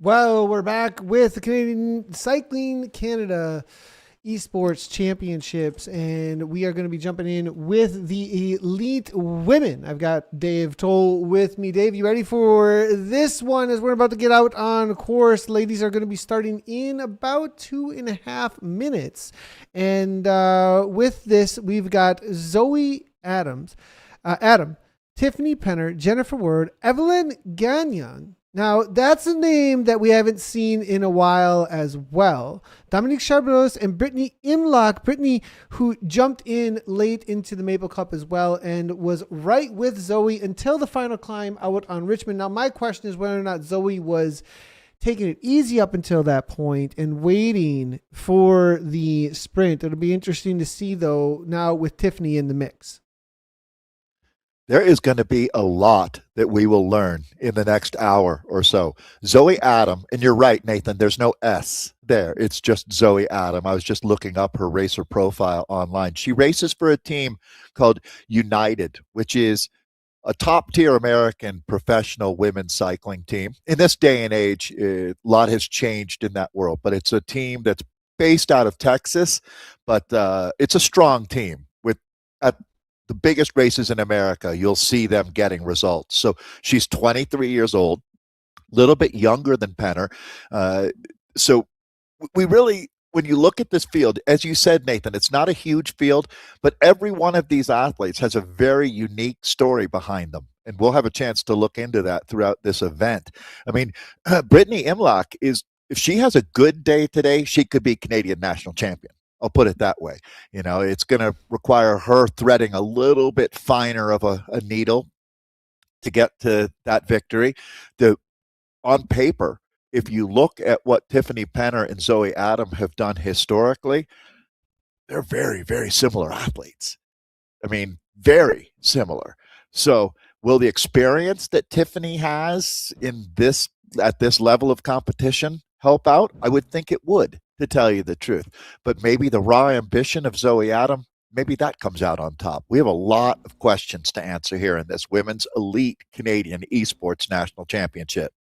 Well, we're back with the Canadian Cycling Canada Esports Championships, and we are going to be jumping in with the elite women. I've got Dave Toll with me. Dave, you ready for this one as we're about to get out on course? Ladies are going to be starting in about 2.5 minutes. And with this, we've got Zoe Adam, Tiffany Penner, Jennifer Ward, Evelyn Gagnon. Now, that's a name that we haven't seen in a while as well. Dominique Charbonneau and Brittany Imlock. Brittany, who jumped in late into the Maple Cup as well and was right with Zoe until the final climb out on Richmond. Now, my question is whether or not Zoe was taking it easy up until that point and waiting for the sprint. It'll be interesting to see, though, now with Tiffany in the mix. There is going to be a lot that we will learn in the next hour or so. Zoe Adam, and you're right, Nathan, there's no S there. It's just Zoe Adam. I was just looking up her racer profile online. She races for a team called United, which is a top-tier American professional women's cycling team. In this day and age, a lot has changed in that world, but it's a team that's based out of Texas, but it's a strong team with at the biggest races in America, you'll see them getting results. So she's 23 years old, a little bit younger than Penner. So we really, when you look at this field, as you said, Nathan, it's not a huge field, but every one of these athletes has a very unique story behind them. And we'll have a chance to look into that throughout this event. I mean, Brittany Imlock is, if she has a good day today, she could be Canadian national champion. I'll put it that way. You know, it's going to require her threading a little bit finer of a needle to get to that victory. On paper, if you look at what Tiffany Penner and Zoe Adam have done historically, they're very, very similar athletes. I mean, very similar. So will the experience that Tiffany has at this level of competition help out? I would think it would, to tell you the truth. But maybe the raw ambition of Zoe Adam, maybe that comes out on top. We have a lot of questions to answer here in this Women's Elite Canadian Esports National Championship.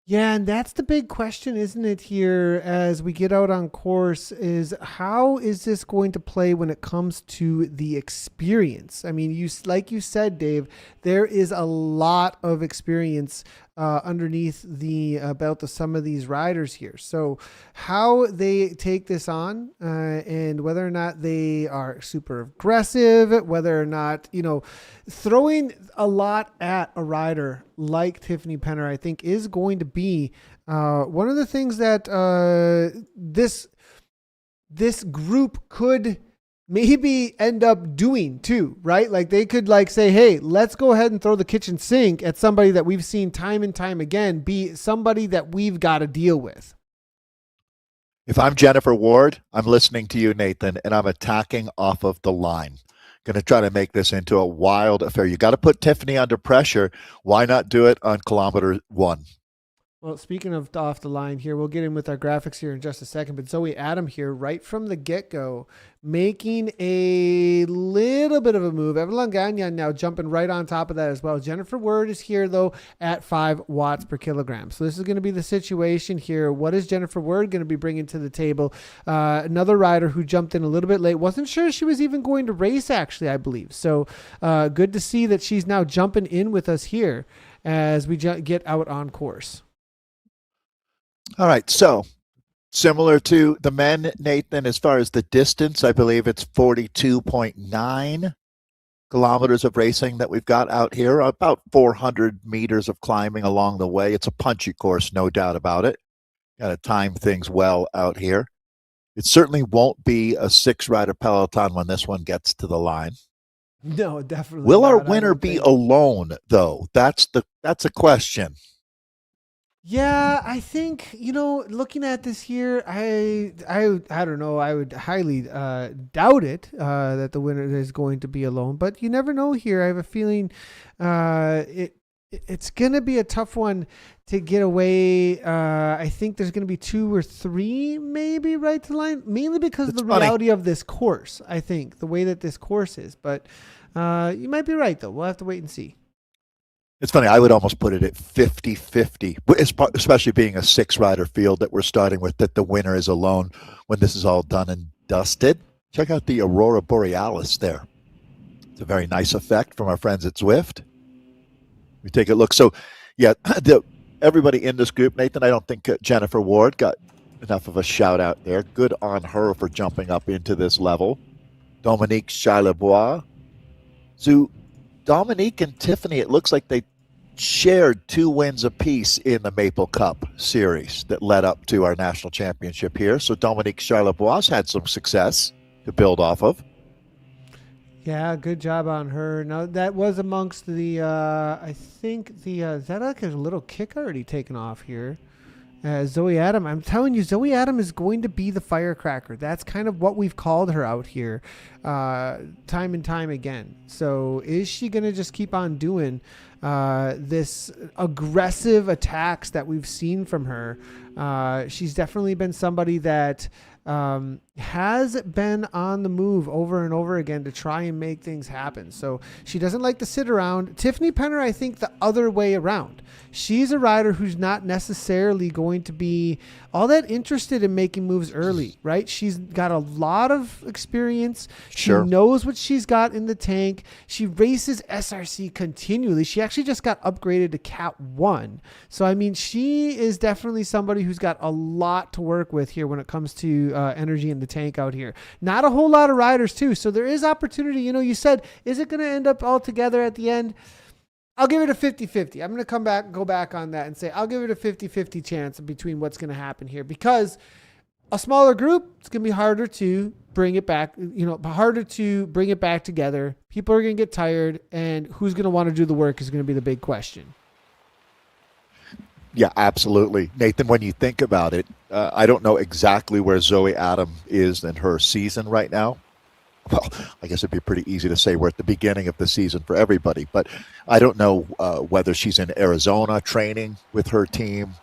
Yeah, and that's the big question, isn't it, here as we get out on course, is how is this going to play when it comes to the experience? I mean, like you said, Dave, there is a lot of experience underneath the belt of some of these riders here. So how they take this on and whether or not they are super aggressive, whether or not, throwing a lot at a rider like Tiffany Penner, I think is going to be one of the things that this group could maybe end up doing too, right? Like they could say, hey, let's go ahead and throw the kitchen sink at somebody that we've seen time and time again be somebody that we've got to deal with. If I'm Jennifer Ward, I'm listening to you, Nathan, and I'm attacking off of the line. Going to try to make this into a wild affair. You got to put Tiffany under pressure. Why not do it on kilometer 1? Well, speaking of off the line here, we'll get in with our graphics here in just a second, but Zoe Adam here right from the get-go making a little bit of a move. Evelyn Gagnon now jumping right on top of that as well. Jennifer Ward is here, though, at 5 watts per kilogram. So this is going to be the situation here. What is Jennifer Ward going to be bringing to the table? Another rider who jumped in a little bit late. Wasn't sure she was even going to race, actually, I believe. So good to see that she's now jumping in with us here as we get out on course. All right, so similar to the men, Nathan, as far as the distance, I believe it's 42.9 kilometers of racing that we've got out here, about 400 meters of climbing along the way. It's a punchy course, no doubt about it. Got to time things well out here. It certainly won't be a 6-rider peloton when this one gets to the line. No, definitely. Will our winner be alone, though? That's a question. Yeah, I think, looking at this here, I don't know. I would highly doubt it that the winner is going to be alone, but you never know here. I have a feeling it's going to be a tough one to get away. I think there's going to be 2 or 3 maybe right to line, mainly because of the reality of this course, I think, the way that this course is. But you might be right, though. We'll have to wait and see. It's funny, I would almost put it at 50-50, especially being a 6-rider field that we're starting with, that the winner is alone when this is all done and dusted. Check out the Aurora Borealis there. It's a very nice effect from our friends at Zwift. We take a look. So, yeah, everybody in this group, Nathan, I don't think Jennifer Ward got enough of a shout out there. Good on her for jumping up into this level. Dominique Charlebois. So Dominique and Tiffany, it looks like they shared 2 wins apiece in the Maple Cup series that led up to our national championship here. So Dominique Charlebois had some success to build off of. Yeah, good job on her. Now that was amongst the, I think the, is that like a little kick already taken off here? Zoe Adam, I'm telling you, Zoe Adam is going to be the firecracker. That's kind of what we've called her out here time and time again. So is she going to just keep on doing this aggressive attacks that we've seen from her? She's definitely been somebody that has been on the move over and over again to try and make things happen. So she doesn't like to sit around. Tiffany Penner, I think the other way around. She's a rider who's not necessarily going to be all that interested in making moves early, right? She's got a lot of experience. She knows what she's got in the tank. She races SRC continually. She actually just got upgraded to Cat 1. So, I mean, she is definitely somebody who's got a lot to work with here when it comes to energy in the tank out here. Not a whole lot of riders too. So there is opportunity. You know, you said, is it going to end up all together at the end? I'll give it a 50-50. I'm going to go back on that and say, I'll give it a 50-50 chance between what's going to happen here, because a smaller group, it's going to be harder to bring it back, harder to bring it back together. People are going to get tired, and who's going to want to do the work is going to be the big question. Yeah, absolutely. Nathan, when you think about it, I don't know exactly where Zoe Adam is in her season right now. Well, I guess it'd be pretty easy to say we're at the beginning of the season for everybody, but I don't know whether she's in Arizona training with her team.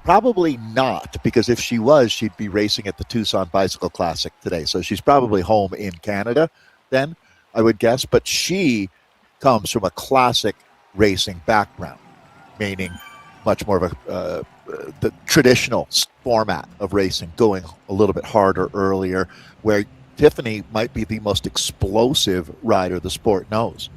Probably not, because if she was, she'd be racing at the Tucson Bicycle Classic today. So she's probably home in Canada then, I would guess. But she comes from a classic racing background, meaning much more of the traditional format of racing, going a little bit harder earlier, where Tiffany might be the most explosive rider the sport knows.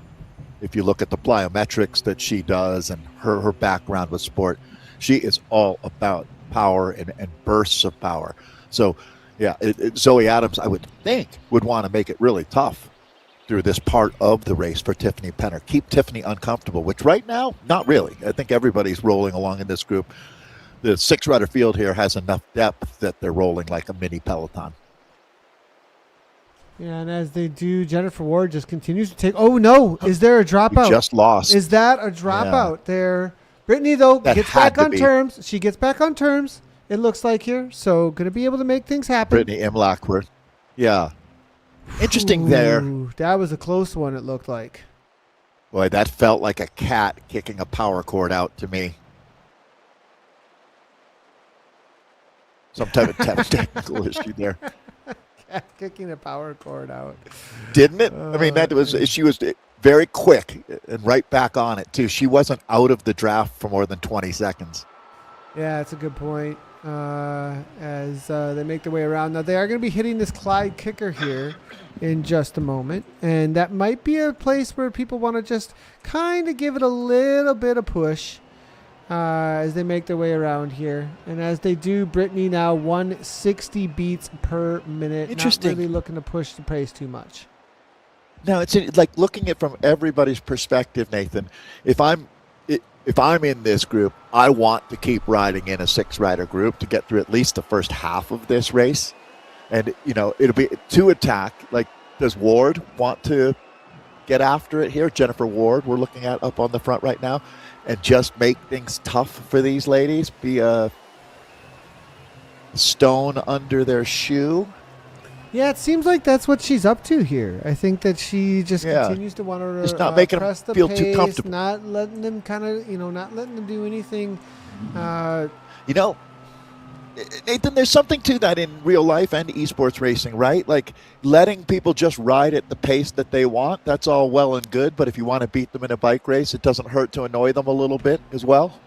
If you look at the plyometrics that she does and her background with sport, she is all about power and bursts of power. So, yeah, Zoe Adams, I would think, would want to make it really tough through this part of the race for Tiffany Penner. Keep Tiffany uncomfortable, which right now, not really. I think everybody's rolling along in this group. The 6-rider field here has enough depth that they're rolling like a mini peloton. Yeah, and as they do, Jennifer Ward just continues to take. Oh no! Is there a dropout? We just lost. Is that a dropout there? Brittany though gets back on terms. She gets back on terms. It looks like here, so going to be able to make things happen. Brittany Imlackworth. Yeah, interesting there. That was a close one. It looked like. Boy, that felt like a cat kicking a power cord out to me. Some type of technical issue there. Kicking a power cord out. Didn't it? I mean, she was very quick and right back on it, too. She wasn't out of the draft for more than 20 seconds. Yeah, that's a good point. As they make their way around. Now, they are going to be hitting this Clyde kicker here in just a moment. And that might be a place where people want to just kind of give it a little bit of push as they make their way around here. And as they do, Brittany now 160 beats per minute. Interesting. Not really looking to push the pace too much. No, it's like looking at it from everybody's perspective, Nathan. If I'm in this group, I want to keep riding in a 6-rider group to get through at least the first half of this race. And, it'll be to attack. Like, does Ward want to get after it here? Jennifer Ward, we're looking at up on the front right now. And just make things tough for these ladies, be a stone under their shoe. Yeah, it seems like that's what she's up to here. I think that she just continues to want to just not making press them the feel pace, too comfortable. not letting them not letting them do anything. Nathan, there's something to that in real life and esports racing, right? Like letting people just ride at the pace that they want. That's all well and good. But if you want to beat them in a bike race, it doesn't hurt to annoy them a little bit as well.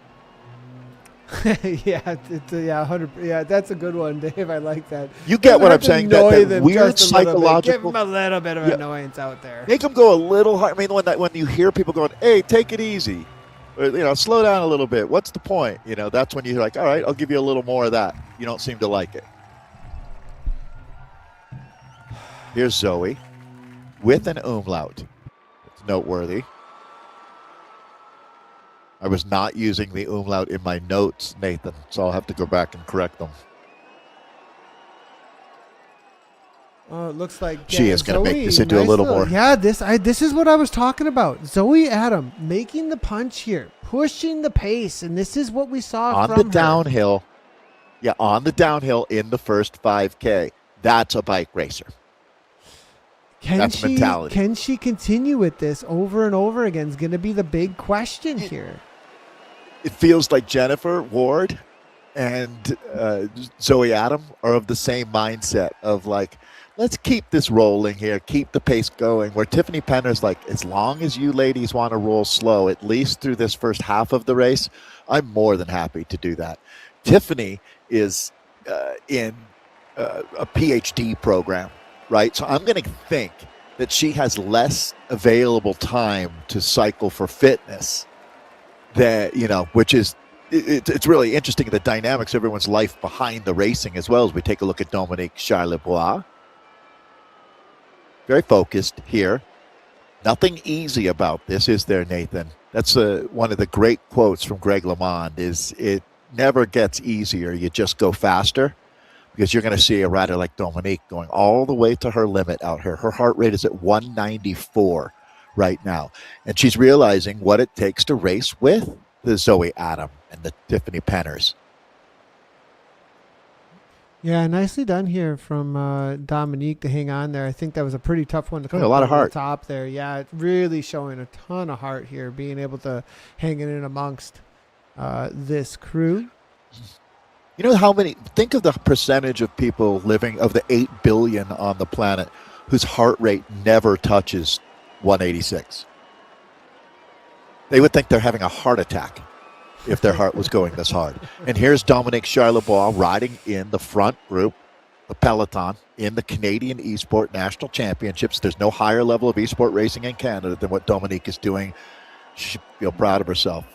Yeah, 100. Yeah, that's a good one, Dave. I like that. You get what I'm saying? That weird Give psychological. them a little bit of annoyance out there. Make them go a little hard. I mean, when you hear people going, "Hey, take it easy," or slow down a little bit. What's the point? That's when you're like, "All right, I'll give you a little more of that." You don't seem to like it. Here's Zoe with an umlaut. It's noteworthy. I was not using the umlaut in my notes, Nathan, so I'll have to go back and correct them. Oh, it looks like she is going to make this into a little more. Yeah, this is what I was talking about. Zoe Adam making the punch here, pushing the pace, and this is what we saw on from the downhill. Yeah, on the downhill in the first 5K. That's a bike racer. That's mentality. Can she continue with this over and over again is going to be the big question here. It feels like Jennifer Ward and Zoe Adam are of the same mindset of like, let's keep this rolling here, keep the pace going. Where Tiffany Penner's like, as long as you ladies want to roll slow, at least through this first half of the race, I'm more than happy to do that. Tiffany is in a PhD program, right? So I'm going to think that she has less available time to cycle for fitness that, which is, it's really interesting, the dynamics of everyone's life behind the racing as well as we take a look at Dominique Charlebois. Very focused here. Nothing easy about this, is there, Nathan? That's one of the great quotes from Greg LeMond is it never gets easier. You just go faster because you're going to see a rider like Dominique going all the way to her limit out here. Her heart rate is at 194 right now. And she's realizing what it takes to race with the Zoe Adam and the Tiffany Penners. Yeah, nicely done here from Dominique to hang on there. I think that was a pretty tough one to come a lot of heart. The top there. Yeah, it's really showing a ton of heart here, being able to hang it in amongst this crew. You know how many, think of the percentage of people living, of the 8 billion on the planet, whose heart rate never touches 186. They would think they're having a heart attack if their heart was going this hard. And here's Dominique Charlebois riding in the front group, the peloton, in the Canadian Esports National Championships. There's no higher level of esport racing in Canada than what Dominique is doing. She should feel proud of herself.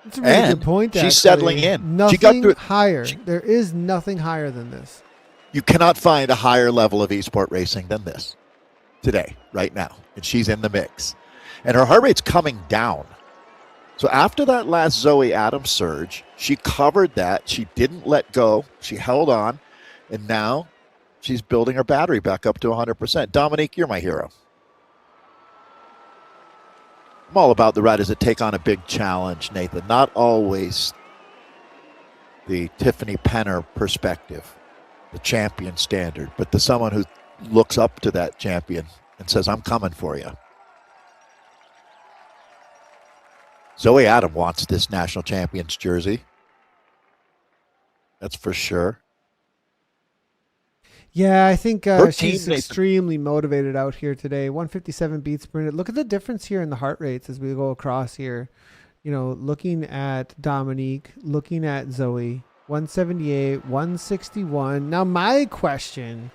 That's a really good point. She's settling in. Nothing she got through higher. There is nothing higher than this. You cannot find a higher level of esport racing than this today, right now. And she's in the mix. And her heart rate's coming down. So after that last Zoe Adams surge, she covered that. She didn't let go. She held on. And now she's building her battery back up to 100%. Dominique, you're my hero. I'm all about the riders that take on a big challenge, Nathan. Not always the Tiffany Penner perspective, the champion standard, but the someone who looks up to that champion and says, I'm coming for you. Zoe Adam wants this national champion's jersey. That's for sure. Yeah, I think she's extremely motivated out here today. 157 beat sprinted. Look at the difference here in the heart rates as we go across here. Looking at Dominique, looking at Zoe, 178, 161. Now, my question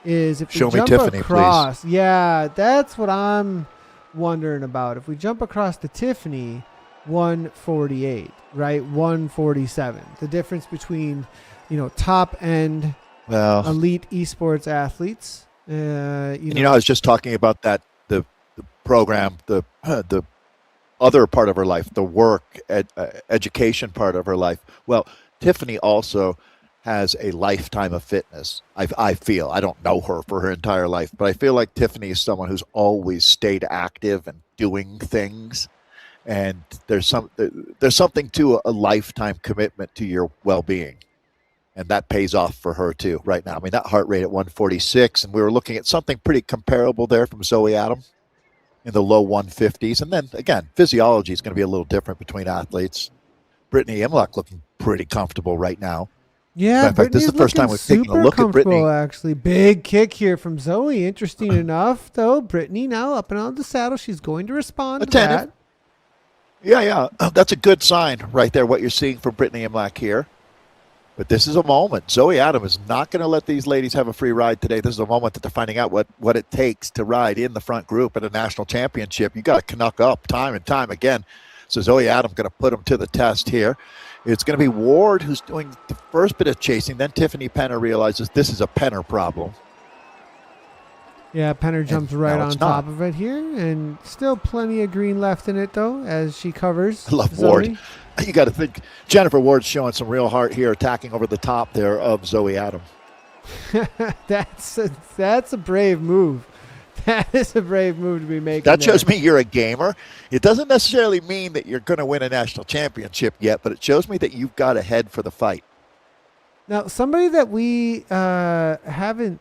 is if we jump Tiffany, across. Please. Yeah, that's what I'm wondering about. If we jump across to Tiffany, 148, right? 147. The difference between, top end elite esports athletes. I was just talking about that, the program, the other part of her life, the work, education part of her life. Well, Tiffany also has a lifetime of fitness. I feel, I don't know her for her entire life, but I feel like Tiffany is someone who's always stayed active and doing things. And there's something to a lifetime commitment to your well-being. And that pays off for her too right now. I mean, that heart rate at 146, and we were looking at something pretty comparable there from Zoe Adam in the low 150s. And then, again, physiology is going to be a little different between athletes. Brittany Imlach looking pretty comfortable right now. Yeah, in fact, this is the first time we're taking a look at Brittany. Actually, big kick here from Zoe. Interesting enough, though. Brittany now up and on the saddle. She's going to respond Attentive. to that. Yeah. That's a good sign right there, what you're seeing from Brittany Imlach here. But this is a moment. Zoe Adam is not going to let these ladies have a free ride today. This is a moment that they're finding out what it takes to ride in the front group at a national championship. You got to knuck up time and time again. So Zoe Adam's going to put them to the test here. It's going to be Ward who's doing the first bit of chasing. Then Tiffany Penner realizes this is a Penner problem. Yeah, Penner jumps right on top of it here. And still plenty of green left in it, though, as she covers I love Zoe. Ward. You got to think Jennifer Ward's showing some real heart here, attacking over the top there of Zoe Adam. That's a brave move. That is a brave move to be making. That shows me you're a gamer. It doesn't necessarily mean that you're going to win a national championship yet, but it shows me that you've got a head for the fight. Now, somebody that we haven't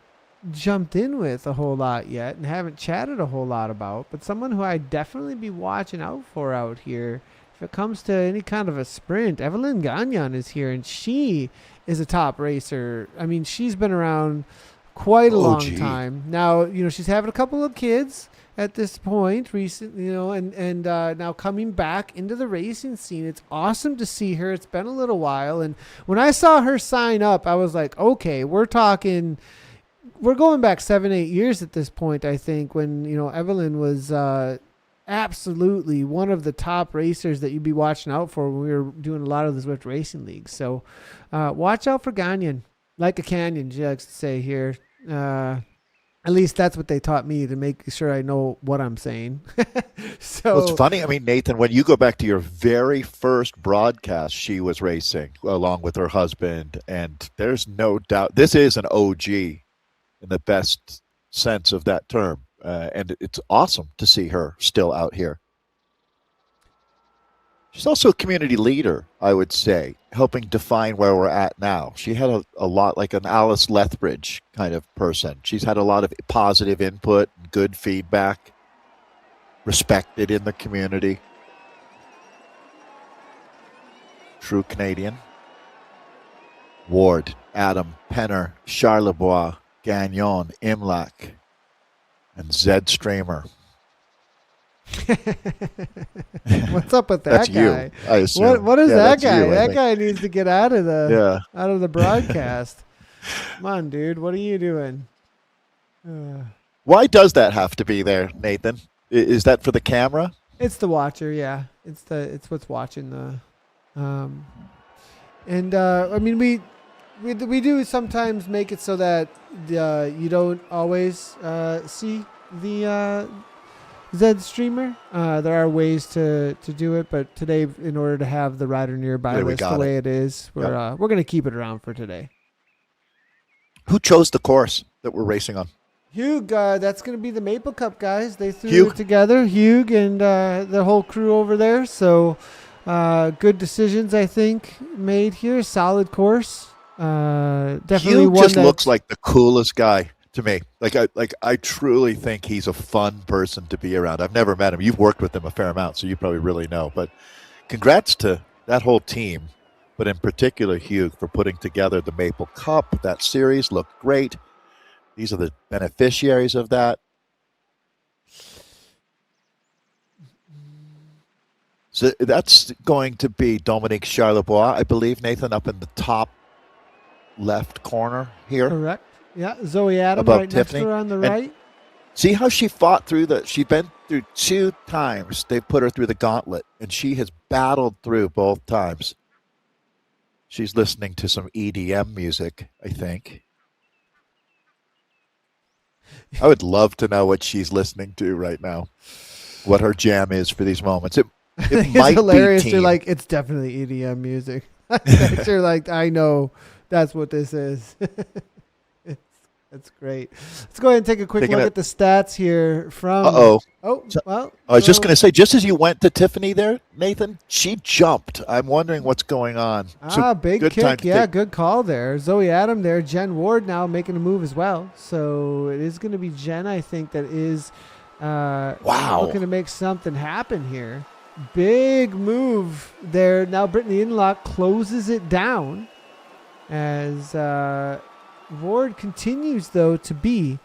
jumped in with a whole lot yet and haven't chatted a whole lot about, but someone who I'd definitely be watching out for out here if it comes to any kind of a sprint. Evelyn Gagnon is here, and she is a top racer. I mean, she's been around quite a long time. Now, she's having a couple of kids at this point recently, and now coming back into the racing scene. It's awesome to see her. It's been a little while. And when I saw her sign up, I was like, okay, we're going back 7-8 years at this point, I think, when, Evelyn was absolutely one of the top racers that you'd be watching out for when we were doing a lot of the Zwift racing leagues. So watch out for Gagnon. Like a canyon, she likes to say here. At least that's what they taught me, to make sure I know what I'm saying. So it's funny. I mean, Nathan, when you go back to your very first broadcast, she was racing along with her husband. And there's no doubt this is an OG in the best sense of that term. And it's awesome to see her still out here. She's also a community leader, I would say, helping define where we're at now. She had a lot like an Alice Lethbridge kind of person. She's had a lot of positive input, good feedback, respected in the community. True Canadian. Ward, Adam, Penner, Charlebois, Gagnon, Imlach, and Zed Stramer. What's up with that That's guy? You, I assume. What is that guy? You, that guy needs to get out of the broadcast. Come on, dude. What are you doing? Why does that have to be there, Nathan? Is that for the camera? It's the watcher, yeah. It's what's watching the I mean we do sometimes make it so that you don't always see the Zed streamer. There are ways to do it, but today, in order to have the rider nearby list the way it is, we're going to keep it around for today. Who chose the course that we're racing on? Hugh, that's going to be the Maple Cup guys. They threw it together, Hugh and the whole crew over there. So good decisions, I think, made here. Solid course. Definitely Hugh one just looks like the coolest guy to me. I truly think he's a fun person to be around. I've never met him. You've worked with him a fair amount, so you probably really know. But congrats to that whole team, but in particular Hugh for putting together the Maple Cup. That series looked great. These are the beneficiaries of that. So that's going to be Dominique Charlebois, I believe, Nathan, up in the top left corner here. Correct. Yeah, Zoe Adam above right Tiffany. next to her on the right. See how she fought through she's been through 2 times. They put her through the gauntlet, and she has battled through both times. She's listening to some EDM music, I think. I would love to know what she's listening to right now, what her jam is for these moments. It might it's hilarious. be They're like, it's definitely EDM music. They're like, I know that's what this is. That's great. Let's go ahead and take a quick look at the stats here from. Oh, well. I was just going to say, just as you went to Tiffany there, Nathan, she jumped. I'm wondering what's going on. Big kick. Yeah, good call there. Zoe Adam there. Jen Ward now making a move as well. So it is going to be Jen, I think, that is looking to make something happen here. Big move there. Now Brittany Inlock closes it down. as Ward continues, though, to be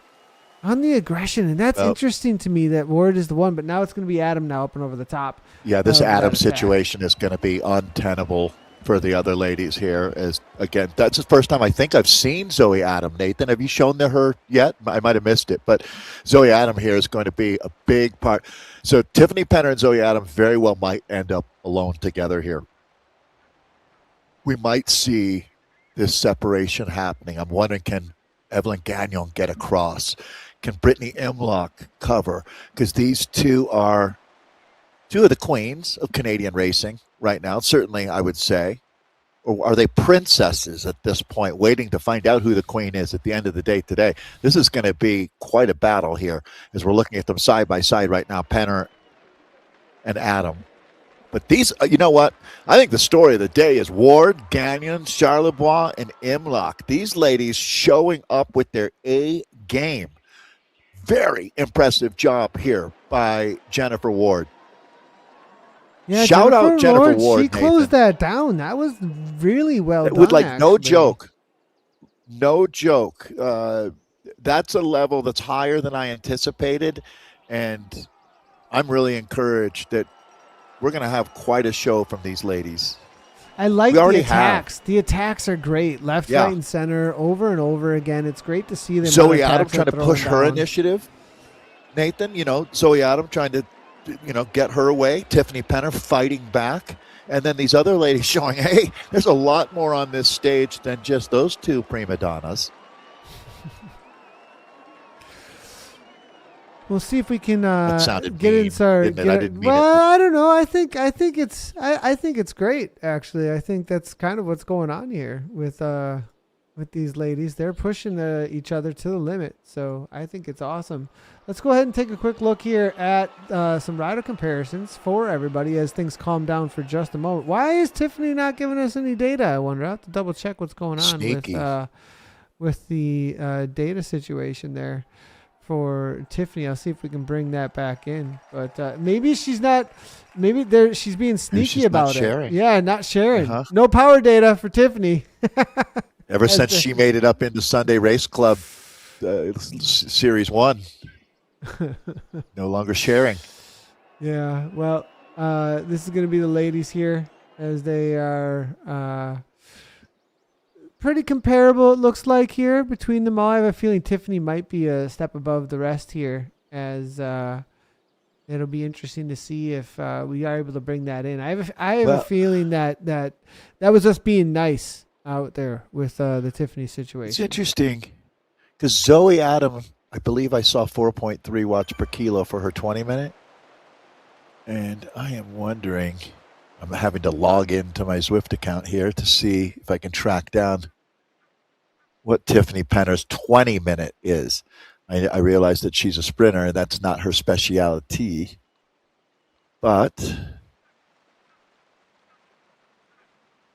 on the aggression. And that's interesting to me that Ward is the one, but now it's going to be Adam now up and over the top. Yeah, this Adam situation is going to be untenable for the other ladies here. As again, that's the first time I think I've seen Zoe Adam. Nathan, have you shown her yet? I might have missed it, but Zoe Adam here is going to be a big part. So Tiffany Penner and Zoe Adam very well might end up alone together here. We might see this separation happening. I'm wondering, can Evelyn Gagnon get across? Can Brittany Imlock cover? Because these two are two of the queens of Canadian racing right now, certainly I would say. Or are they princesses at this point, waiting to find out who the queen is at the end of the day today? This is going to be quite a battle here as we're looking at them side by side right now, Penner and Adam. But these, you know what? I think the story of the day is Ward, Gagnon, Charlebois, and Imlock. These ladies showing up with their A game. Very impressive job here by Jennifer Ward. Yeah, Shout out Jennifer Ward. She closed that down. That was really well done. With no actually. joke. No joke. That's a level that's higher than I anticipated. And I'm really encouraged that we're going to have quite a show from these ladies. I like the attacks. The attacks are great. Left, right, and center, over and over again. It's great to see them. Zoe Adam trying to push her initiative. Nathan, Zoe Adam trying to, get her away. Tiffany Penner fighting back. And then these other ladies showing, hey, there's a lot more on this stage than just those two prima donnas. We'll see if we can get inside. I don't know. I think it's great. Actually, I think that's kind of what's going on here with these ladies. They're pushing each other to the limit. So I think it's awesome. Let's go ahead and take a quick look here at some rider comparisons for everybody as things calm down for just a moment. Why is Tiffany not giving us any data? I wonder. I have to double check what's going on with the data situation there. For Tiffany, I'll see if we can bring that back in. But maybe she's not. Maybe she's being sneaky about it. Yeah, not sharing. No power data for Tiffany. Ever since she made it up into Sunday Race Club Series 1. No longer sharing. Yeah. Well, this is going to be the ladies here as they are. Pretty comparable, it looks like, here between them all. I have a feeling Tiffany might be a step above the rest here, as it'll be interesting to see if we are able to bring that in. I have a feeling that was us being nice out there with the Tiffany situation. It's interesting because Zoe Adam, I believe I saw 4.3 watts per kilo for her 20-minute, and I am wondering. I'm having to log into my Zwift account here to see if I can track down what Tiffany Penner's 20-minute is. I realize that she's a sprinter, and that's not her specialty. But,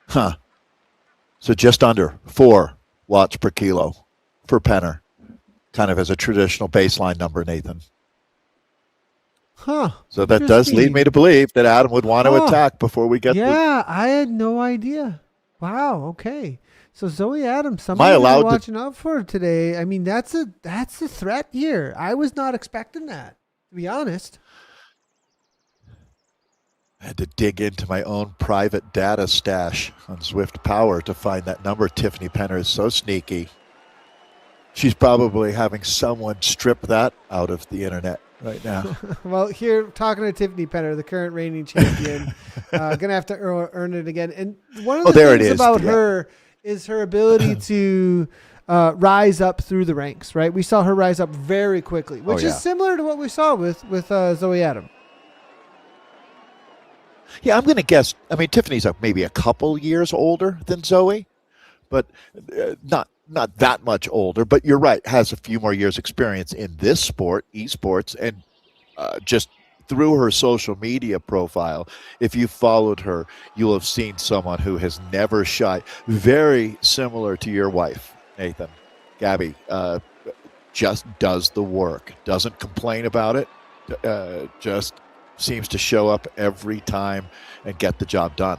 so just under 4 watts per kilo for Penner, kind of as a traditional baseline number, Nathan. So that does lead me to believe that Adam would want to attack before we get I had no idea. Wow, okay. So Zoe Adams, somebody we're watching out for today. I mean, that's a threat here. I was not expecting that, to be honest. I had to dig into my own private data stash on Zwift Power to find that number. Tiffany Penner is so sneaky. She's probably having someone strip that out of the internet right now. Well, here, talking to Tiffany Penner, the current reigning champion, going to have to earn it again. And one of the things about her is her ability to rise up through the ranks, right? We saw her rise up very quickly, which is similar to what we saw with Zoe Adam. Yeah, I'm going to guess. I mean, Tiffany's maybe a couple years older than Zoe, but not that much older, but you're right, has a few more years experience in this sport, esports, and just through her social media profile, if you followed her, you'll have seen someone who has never shied. Very similar to your wife, Nathan. Gabby just does the work, doesn't complain about it, just seems to show up every time and get the job done.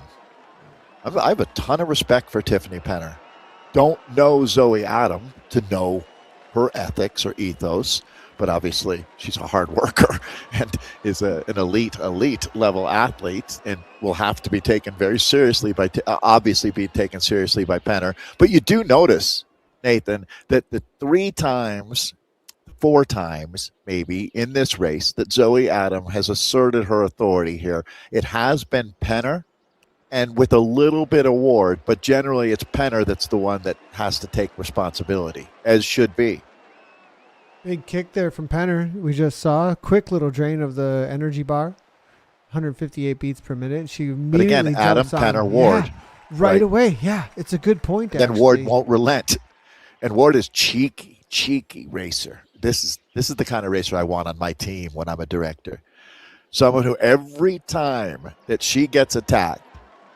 I have a ton of respect for Tiffany Penner. don't know Zoe Adam to know her ethics or ethos, but obviously she's a hard worker and is an elite level athlete and will have to be taken very seriously obviously be taken seriously by Penner. But you do notice, Nathan, that the 4 times maybe in this race that Zoe Adam has asserted her authority here, it has been Penner and with a little bit of Ward, but generally it's Penner that's the one that has to take responsibility, as should be. Big kick there from Penner. We just saw a quick little drain of the energy bar, 158 beats per minute. She immediately but again, Adam, Penner, Ward. Yeah, right away. Yeah, it's a good point. Then actually. Ward won't relent. And Ward is cheeky racer. This is the kind of racer I want on my team when I'm a director. Someone who every time that she gets attacked,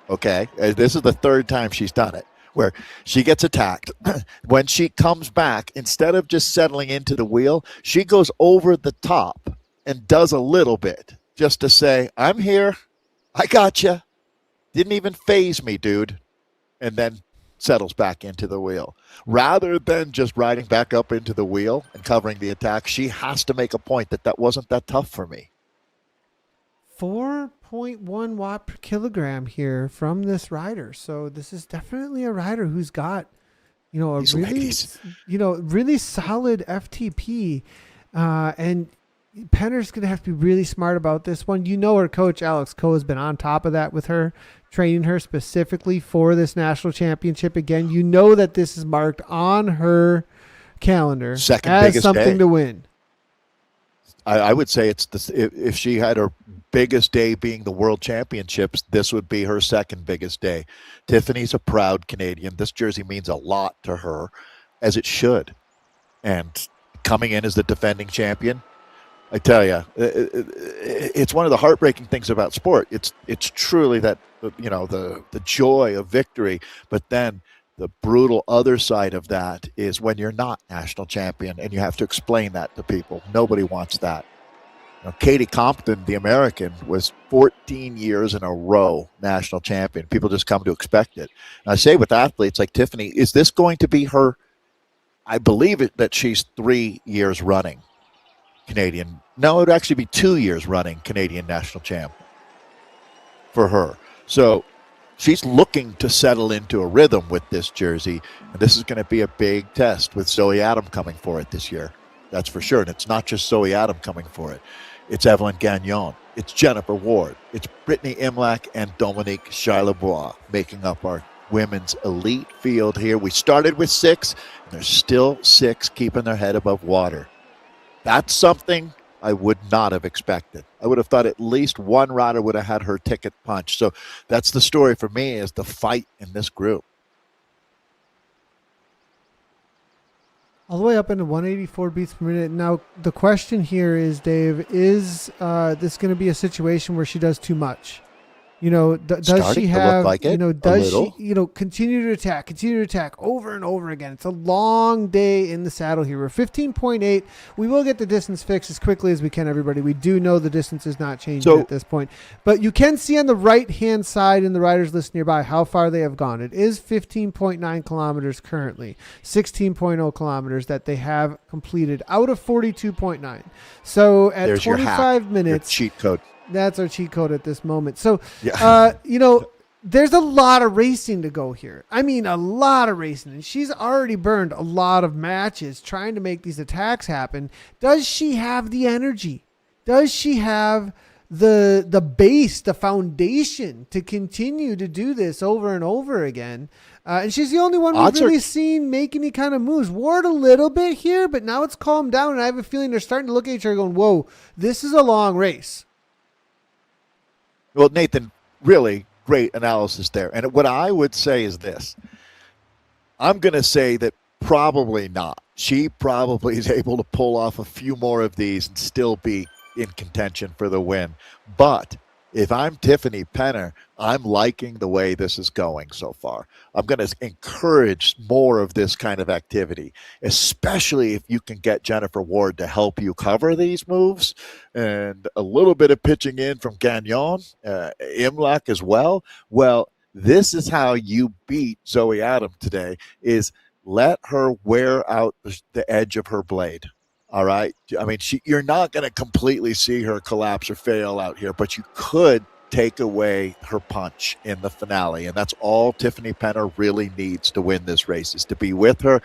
okay, this is the 3rd time she's done it, where she gets attacked. When she comes back, instead of just settling into the wheel, she goes over the top and does a little bit just to say, I'm here. I got you. Didn't even phase me, dude. And then settles back into the wheel. Rather than just riding back up into the wheel and covering the attack, she has to make a point that wasn't that tough for me. 4.1 watt per kilogram here from this rider. So this is definitely a rider who's got, a really solid FTP. And Penner's going to have to be really smart about this one. Her coach, Alex Coe, has been on top of that with her, training her specifically for this national championship. Again, that this is marked on her calendar as something to win. I would say if she had her biggest day being the World Championships, this would be her second biggest day. Tiffany's a proud Canadian. This jersey means a lot to her, as it should. And coming in as the defending champion, I tell you, it's one of the heartbreaking things about sport. It's truly that, the joy of victory, but then the brutal other side of that is when you're not national champion and you have to explain that to people. Nobody wants that. Katie Compton, the American, was 14 years in a row national champion. People just come to expect it. And I say with athletes like Tiffany, is this going to be her? I believe it that she's 3 years running Canadian. No, it would actually be 2 years running Canadian national champ for her. So she's looking to settle into a rhythm with this jersey, and this is going to be a big test with Zoe Adam coming for it this year. That's for sure. And it's not just Zoe Adam coming for it. It's Evelyn Gagnon. It's Jennifer Ward. It's Brittany Imlach and Dominique Charlebois making up our women's elite field here. We started with 6, and there's still 6 keeping their head above water. That's something I would not have expected. I would have thought at least one rider would have had her ticket punched. So that's the story for me, is the fight in this group. All the way up into 184 beats per minute. Now, the question here is, Dave, is this going to be a situation where she does too much? Does she have, does she, continue to attack over and over again? It's a long day in the saddle here. We're 15.8. We will get the distance fixed as quickly as we can, everybody. We do know the distance is not changing at this point. But you can see on the right-hand side in the riders list nearby how far they have gone. It is 15.9 kilometers currently, 16.0 kilometers that they have completed out of 42.9. So at There's 25 minutes. Your cheat code. That's our cheat code at this moment. So, there's a lot of racing to go here. I mean, a lot of racing. And she's already burned a lot of matches trying to make these attacks happen. Does she have the energy? Does she have the base, the foundation to continue to do this over and over again? And she's the only one we've really seen make any kind of moves. Ward a little bit here, but now it's calmed down. And I have a feeling they're starting to look at each other going, whoa, this is a long race. Well, Nathan, really great analysis there. And what I would say is this. I'm going to say that probably not. She probably is able to pull off a few more of these and still be in contention for the win. But if I'm Tiffany Penner, I'm liking the way this is going so far. I'm going to encourage more of this kind of activity, especially if you can get Jennifer Ward to help you cover these moves, and a little bit of pitching in from Gagnon, Imlach as well. Well, This is how you beat Zoe Adam today, is let her wear out the edge of her blade. All right. I mean, you're not going to completely see her collapse or fail out here, but you could take away her punch in the finale. And that's all Tiffany Penner really needs to win this race, is to be with her.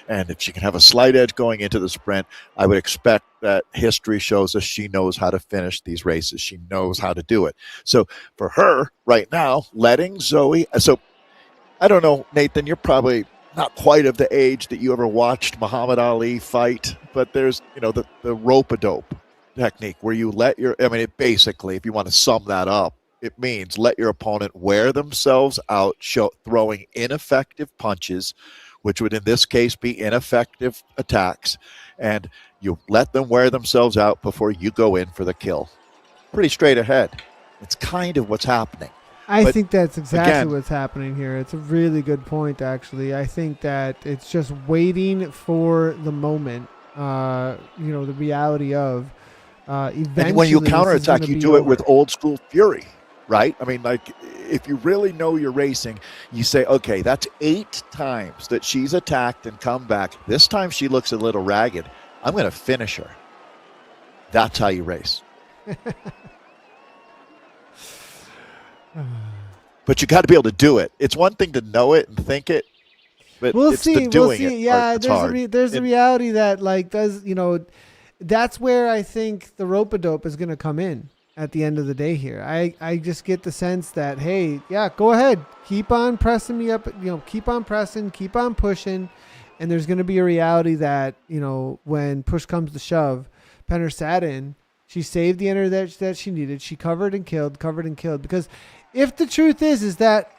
And if she can have a slight edge going into the sprint, I would expect that history shows us she knows how to finish these races. She knows how to do it. So for her right now, letting Zoe, so I don't know, Nathan, you're probably not quite of the age that you ever watched Muhammad Ali fight, but there's, the rope-a-dope technique where you it basically, if you want to sum that up, it means let your opponent wear themselves out, throwing ineffective punches, which would in this case be ineffective attacks, and you let them wear themselves out before you go in for the kill. Pretty straight ahead. It's kind of what's happening. I think that's exactly what's happening here. It's a really good point, actually. I think that it's just waiting for the moment, the reality of eventually. And when you counterattack, you do it with old school fury, right? I mean, like, if you really know you're racing, you say, okay, that's 8 times that she's attacked and come back. This time she looks a little ragged. I'm going to finish her. That's how you race. But you got to be able to do it. It's one thing to know it and think it, but it's the doing it. Yeah, there's a reality that that's where I think the rope-a-dope is going to come in at the end of the day here. I just get the sense that, hey, yeah, go ahead, keep on pressing me up, keep on pressing, keep on pushing, and there's going to be a reality that when push comes to shove, Penner sat in. She saved the energy that she needed. She covered and killed, because if the truth is that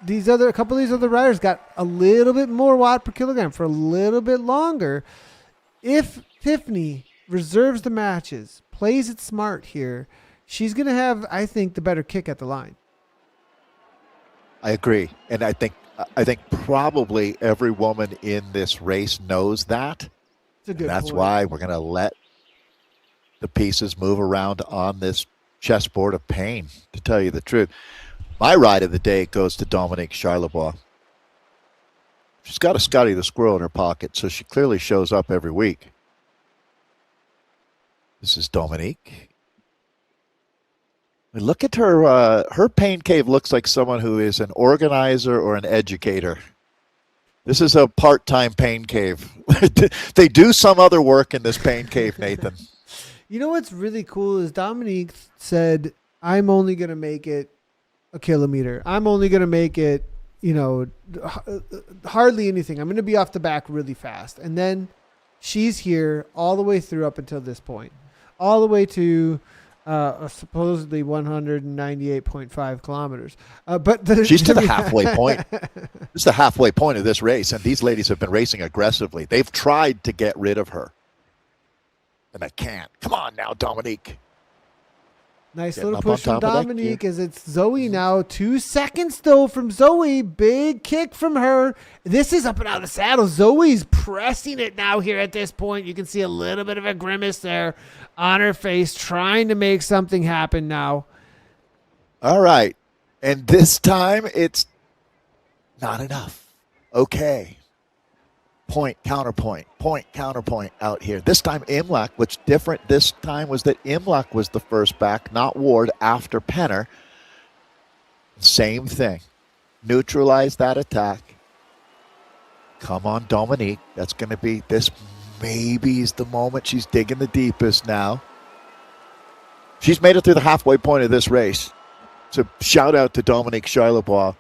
a couple of these other riders got a little bit more watt per kilogram for a little bit longer, if Tiffany reserves the matches, plays it smart here, she's going to have, I think, the better kick at the line. I agree. And I think probably every woman in this race knows that. That's why we're going to let the pieces move around on this chessboard of pain, to tell you the truth. My ride of the day goes to Dominique Charlebois. She's got a Scotty the Squirrel in her pocket, so she clearly shows up every week. This is Dominique. Look at her. Her pain cave looks like someone who is an organizer or an educator. This is a part-time pain cave. They do some other work in this pain cave, Nathan. You know what's really cool is Dominique said, I'm only going to make it a kilometer. I'm only going to make it, hardly anything. I'm going to be off the back really fast. And then she's here all the way through up until this point, all the way to supposedly 198.5 kilometers. But she's to the halfway point. This is the halfway point of this race. And these ladies have been racing aggressively. They've tried to get rid of her. And I can't. Come on now, Dominique. Nice little push from Dominique as it's Zoe now. 2 seconds, though, from Zoe. Big kick from her. This is up and out of the saddle. Zoe's pressing it now here at this point. You can see a little bit of a grimace there on her face, trying to make something happen now. All right. And this time, it's not enough. Okay. Point, counterpoint out here. This time Imlach, what's different this time was that Imlach was the first back, not Ward, after Penner. Same thing. Neutralize that attack. Come on, Dominique. That's going to be, this maybe is the moment she's digging the deepest now. She's made it through the halfway point of this race. So shout out to Dominique Charlebois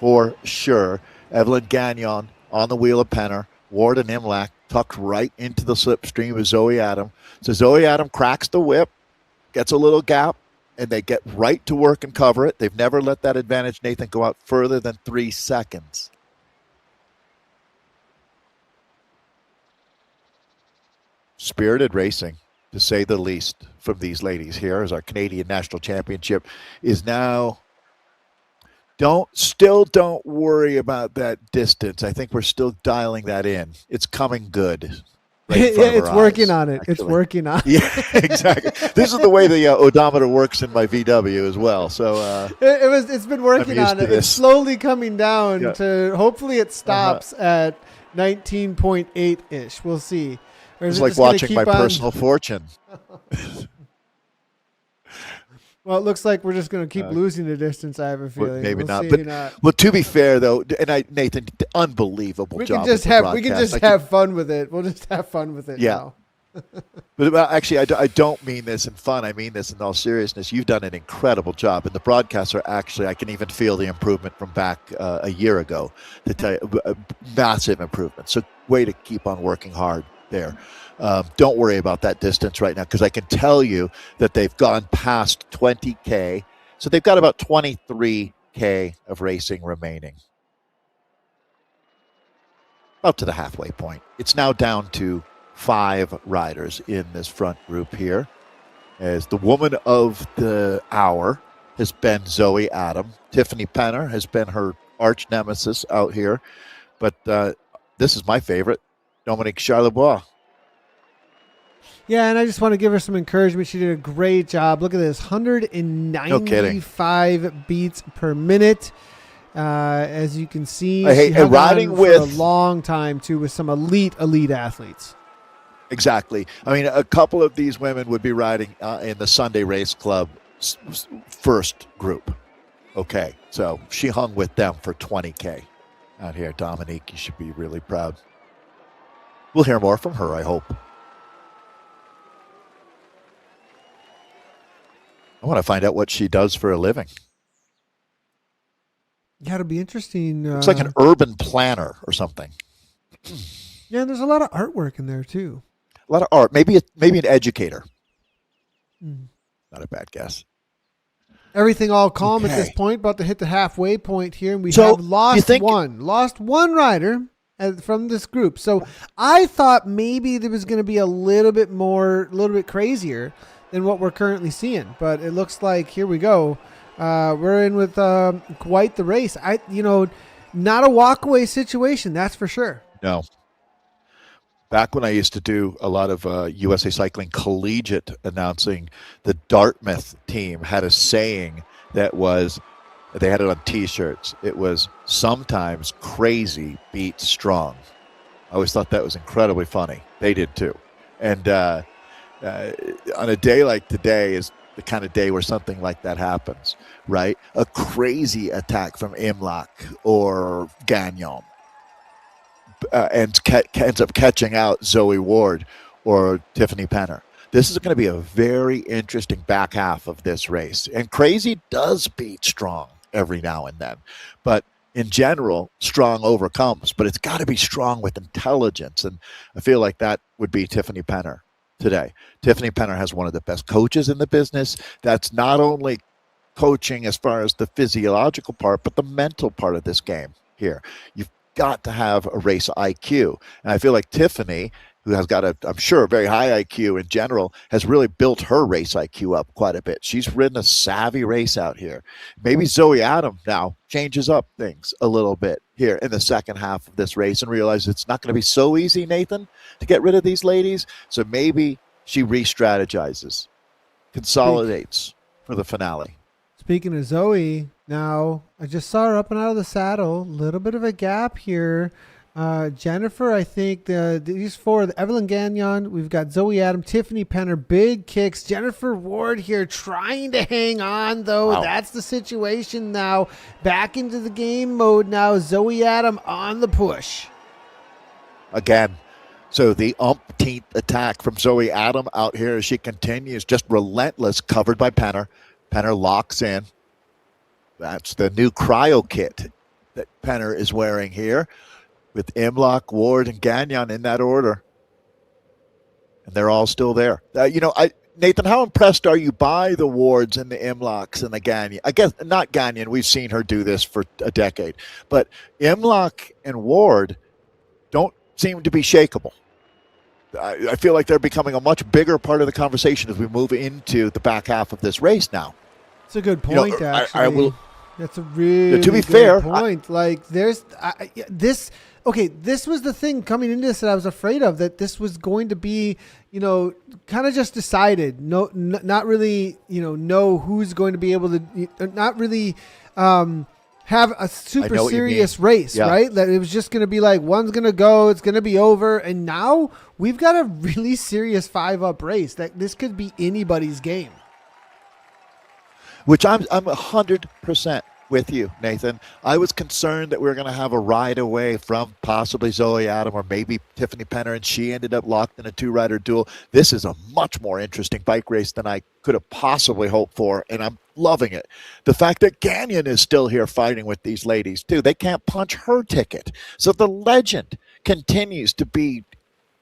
for sure. Evelyn Gagnon on the wheel of Penner. Ward and Imlach tucked right into the slipstream of Zoe Adam. So Zoe Adam cracks the whip, gets a little gap, and they get right to work and cover it. They've never let that advantage, Nathan, go out further than 3 seconds. Spirited racing, to say the least, from these ladies here as our Canadian National Championship is now. Don't worry about that distance. I think we're still dialing that in. It's coming good. right in front of It's our working eyes, on it. actually. It's working on it. Yeah, exactly. This is the way the odometer works in my VW as well. So It's been working I'm used on to it. this. It's slowly coming down Yeah. to hopefully it stops at 19.8-ish. We'll see. Or is it's it like just gonna watching keep my on- personal fortune. Well, it looks like we're just going to keep losing the distance. I have a feeling. Maybe We'll not. see, But well, to be fair though, and Nathan, unbelievable we job. can just with the have we can broadcast. just have fun with it. We'll just have fun with it. Yeah. Now. But actually, I don't mean this in fun. I mean this in all seriousness. You've done an incredible job, and the broadcasts are actually, I can even feel the improvement from back a year ago. To tell you, massive improvement. So, way to keep on working hard there. Don't worry about that distance right now, because I can tell you that they've gone past 20K. So they've got about 23K of racing remaining. Up to the halfway point. It's now down to 5 riders in this front group here, as the woman of the hour has been Zoe Adam. Tiffany Penner has been her arch nemesis out here, but this is my favorite, Dominique Charlebois. Yeah, and I just want to give her some encouragement. She did a great job. Look at this, 195 beats per minute. As you can see, she hung riding on with for a long time too, with some elite athletes. Exactly. I mean, a couple of these women would be riding in the Sunday Race Club first group. Okay, so she hung with them for 20K out here. Dominique, you should be really proud. We'll hear more from her, I hope. I want to find out what she does for a living. Yeah, it'll be interesting. It's like an urban planner or something. Yeah, there's a lot of artwork in there too. A lot of art. Maybe an educator. Not a bad guess. Everything all calm at this point, about to hit the halfway point here, and we have lost one rider from this group. So I thought maybe there was going to be a little bit crazier than what we're currently seeing, but it looks like here we go. We're in with quite the race. Not a walkaway situation, that's for sure. No. Back when I used to do a lot of USA Cycling collegiate announcing, the Dartmouth team had a saying that was, they had it on T-shirts. It was, sometimes crazy beats strong. I always thought that was incredibly funny. They did too. And on a day like today is the kind of day where something like that happens, right? A crazy attack from Imlach or Gagnon and ends up catching out Zoe Ward or Tiffany Penner. This is going to be a very interesting back half of this race. And crazy does beat strong every now and then. But in general, strong overcomes. But it's got to be strong with intelligence. And I feel like that would be Tiffany Penner today. Tiffany Penner has one of the best coaches in the business. That's not only coaching as far as the physiological part, but the mental part of this game here. You've got to have a race IQ. And I feel like Tiffany, who has got I'm sure, a very high IQ in general, has really built her race IQ up quite a bit. She's ridden a savvy race out here. Maybe Zoe Adam now changes up things a little bit here in the second half of this race and realizes it's not going to be so easy, Nathan, to get rid of these ladies. So maybe she re-strategizes, consolidates for the finale. Speaking of Zoe, now I just saw her up and out of the saddle. A little bit of a gap here. Jennifer, I think these four, Evelyn Gagnon, we've got Zoe Adam, Tiffany Penner, big kicks. Jennifer Ward here trying to hang on, though. Wow. That's the situation now. Back into the game mode now. Zoe Adam on the push. Again, so the umpteenth attack from Zoe Adam out here as she continues, just relentless, covered by Penner. Penner locks in. That's the new cryo kit that Penner is wearing here, with Imlach, Ward, and Gagnon in that order. And they're all still there. Nathan, how impressed are you by the Wards and the Imlachs and the Gagnon? I guess not Gagnon. We've seen her do this for a decade. But Imlach and Ward don't seem to be shakeable. I feel like they're becoming a much bigger part of the conversation as we move into the back half of this race now. It's a good point, actually. That's a really to be good fair, point. This was the thing coming into this that I was afraid of, that this was going to be, kind of just decided. No, not really, know who's going to be able to, not really have a super serious race, right? That it was just going to be like, one's going to go, it's going to be over. And now we've got a really serious 5-up race that this could be anybody's game. Which I'm 100% with you, Nathan. I was concerned that we were going to have a ride away from possibly Zoe Adam or maybe Tiffany Penner, and she ended up locked in a 2-rider duel. This is a much more interesting bike race than I could have possibly hoped for, and I'm loving it. The fact that Gagnon is still here fighting with these ladies, too. They can't punch her ticket. So the legend continues to be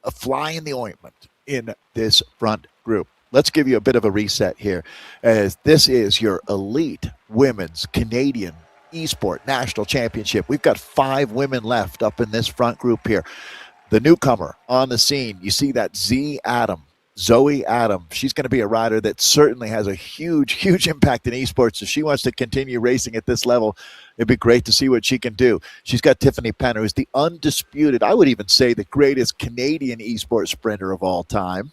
a fly in the ointment in this front group. Let's give you a bit of a reset here, as this is your elite women's Canadian Esports National Championship. We've got 5 women left up in this front group here. The newcomer on the scene, you see that Zoe Adam. She's going to be a rider that certainly has a huge impact in esports. If she wants to continue racing at this level, it'd be great to see what she can do. She's got Tiffany Penner, who's the undisputed, I would even say the greatest Canadian esports sprinter of all time.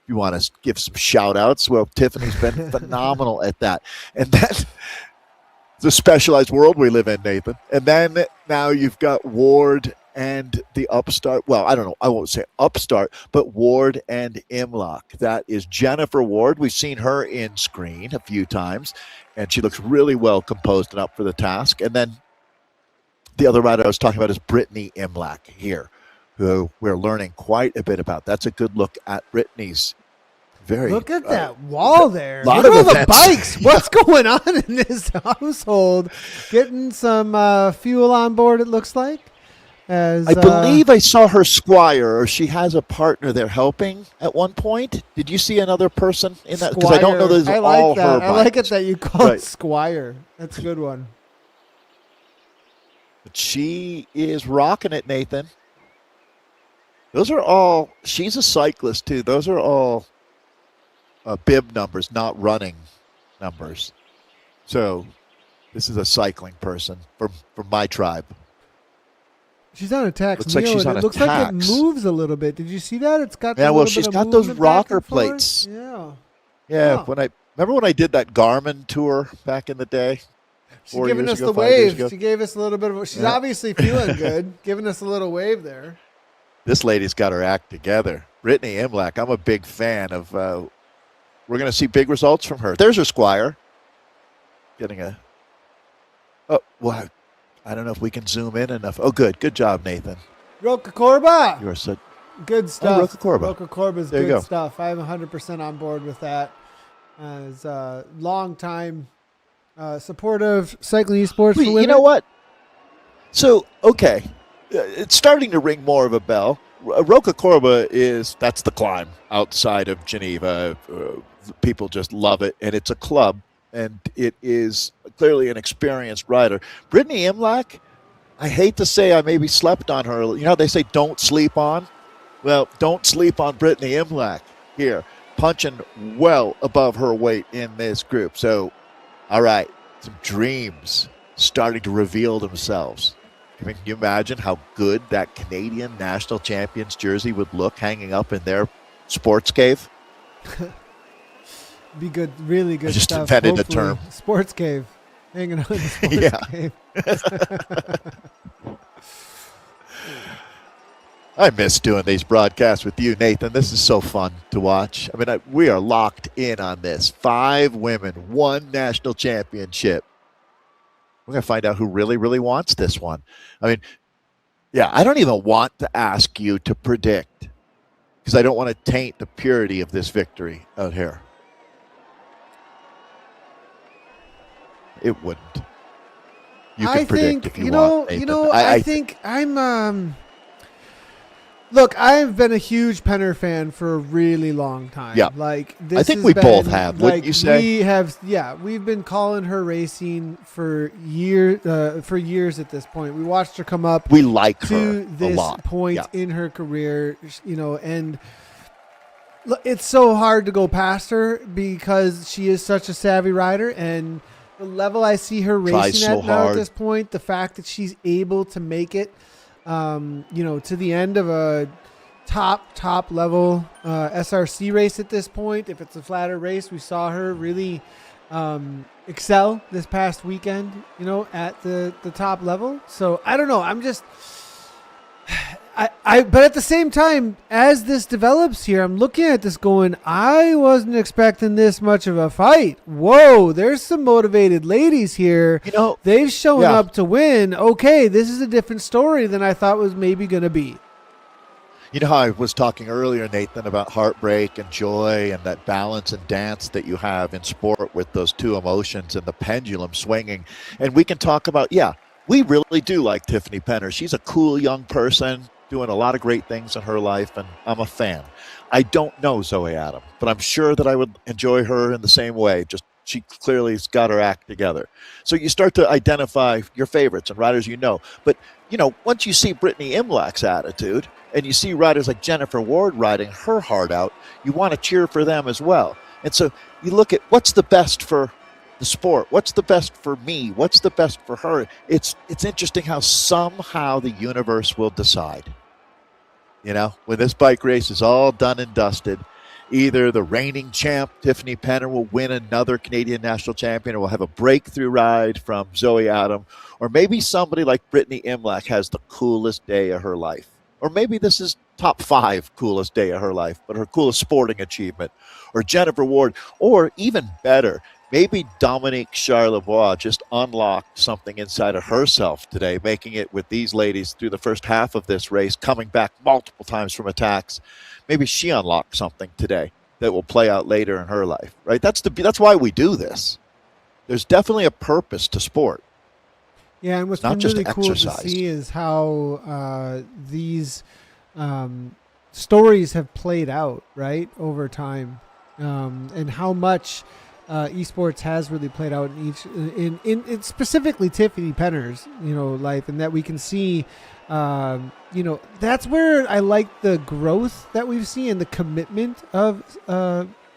You want to give some shout outs? Well, Tiffany's been phenomenal at that. And then it's a specialized world we live in, Nathan. And then now you've got Ward and the upstart. Well, I don't know. I won't say upstart, but Ward and Imlock. That is Jennifer Ward. We've seen her in screen a few times, and she looks really well composed and up for the task. And then the other rider I was talking about is Brittany Imlack here, who we're learning quite a bit about. That's a good look at Brittany's Look at that wall there. Look at all the bikes. What's going on in this household? Getting some fuel on board, it looks like. I believe I saw her squire, or she has a partner there helping at one point. Did you see another person in that? Because I don't know that it's all her bikes. I like it that you call it squire. That's a good one. But she is rocking it, Nathan. Those are all, she's a cyclist too. Those are all bib numbers, not running numbers. So this is a cycling person from my tribe. She's on attacks. Looks like she's on attacks. Looks like it moves a little bit. Did you see that? It's got she's got those rocker plates. Yeah. Remember when I did that Garmin tour back in the day? She's giving us the wave. She gave us a little bit of. She's obviously feeling good, giving us a little wave there. This lady's got her act together. Brittany Imlack, I'm a big fan of. We're going to see big results from her. There's her squire. Getting a. Oh, well, I don't know if we can zoom in enough. Oh, good. Good job, Nathan. Roca Corba. You are so good stuff. Roca Corba. Roca Corba's good stuff. I'm 100% on board with that. As a long-time supportive cycling esports for women. You know what? So, okay. It's starting to ring more of a bell. Roca Corba that's the climb outside of Geneva. People just love it, and it's a club, and it is clearly an experienced rider. Brittany Imlack, I hate to say I maybe slept on her. You know, they say don't sleep on. Well, don't sleep on Brittany Imlack here, punching well above her weight in this group. So, all right, some dreams starting to reveal themselves. Can you imagine how good that Canadian national champions jersey would look hanging up in their sports cave? Be good, really good. I just stuff. invented a term. Sports cave, hanging out in the sports cave. I miss doing these broadcasts with you, Nathan. This is so fun to watch. I mean, we are locked in on this. 5 women, 1 national championship. We're going to find out who really, really wants this one. I mean, I don't even want to ask you to predict because I don't want to taint the purity of this victory out here. It wouldn't. You can predict if you want. I think I'm. Look, I've been a huge Penner fan for a really long time. Yeah. This I think we both have, wouldn't you say? We have, we've been calling her racing for years at this point. We watched her come up we like her to this point in her career, and it's so hard to go past her because she is such a savvy rider, and the level I see her racing so at now hard. at this point, the fact that she's able to make it, to the end of a top level SRC race at this point. If it's a flatter race, we saw her really excel this past weekend, at the top level. So I don't know. I'm just, but at the same time, as this develops here, I'm looking at this going, I wasn't expecting this much of a fight. Whoa, there's some motivated ladies here. They've shown up to win. Okay, this is a different story than I thought was maybe going to be. You know how I was talking earlier, Nathan, about heartbreak and joy and that balance and dance that you have in sport with those two emotions and the pendulum swinging. And we can talk about, we really do like Tiffany Penner. She's a cool young person doing a lot of great things in her life, and I'm a fan. I don't know Zoe Adam, but I'm sure that I would enjoy her in the same way. Just she clearly has got her act together. So you start to identify your favorites and riders you know. But, once you see Brittany Imlach's attitude and you see riders like Jennifer Ward riding her heart out, you want to cheer for them as well. And so you look at what's the best for the sport, what's the best for me, what's the best for her. It's interesting how somehow the universe will decide. When this bike race is all done and dusted, either the reigning champ Tiffany Penner will win another Canadian national champion, or we'll have a breakthrough ride from Zoe Adam, or maybe somebody like Brittany Imlach has the coolest day of her life. Or maybe this is top 5 coolest day of her life, but her coolest sporting achievement. Or Jennifer Ward, or even better, maybe Dominique Charlebois just unlocked something inside of herself today, making it with these ladies through the first half of this race, coming back multiple times from attacks. Maybe she unlocked something today that will play out later in her life, right? That's why we do this. There's definitely a purpose to sport. Yeah, and what's not been just really cool exercise. to see is how these stories have played out, right, over time, and how much esports has really played out in specifically Tiffany Penner's life, and that we can see. That's where I like the growth that we've seen and the commitment of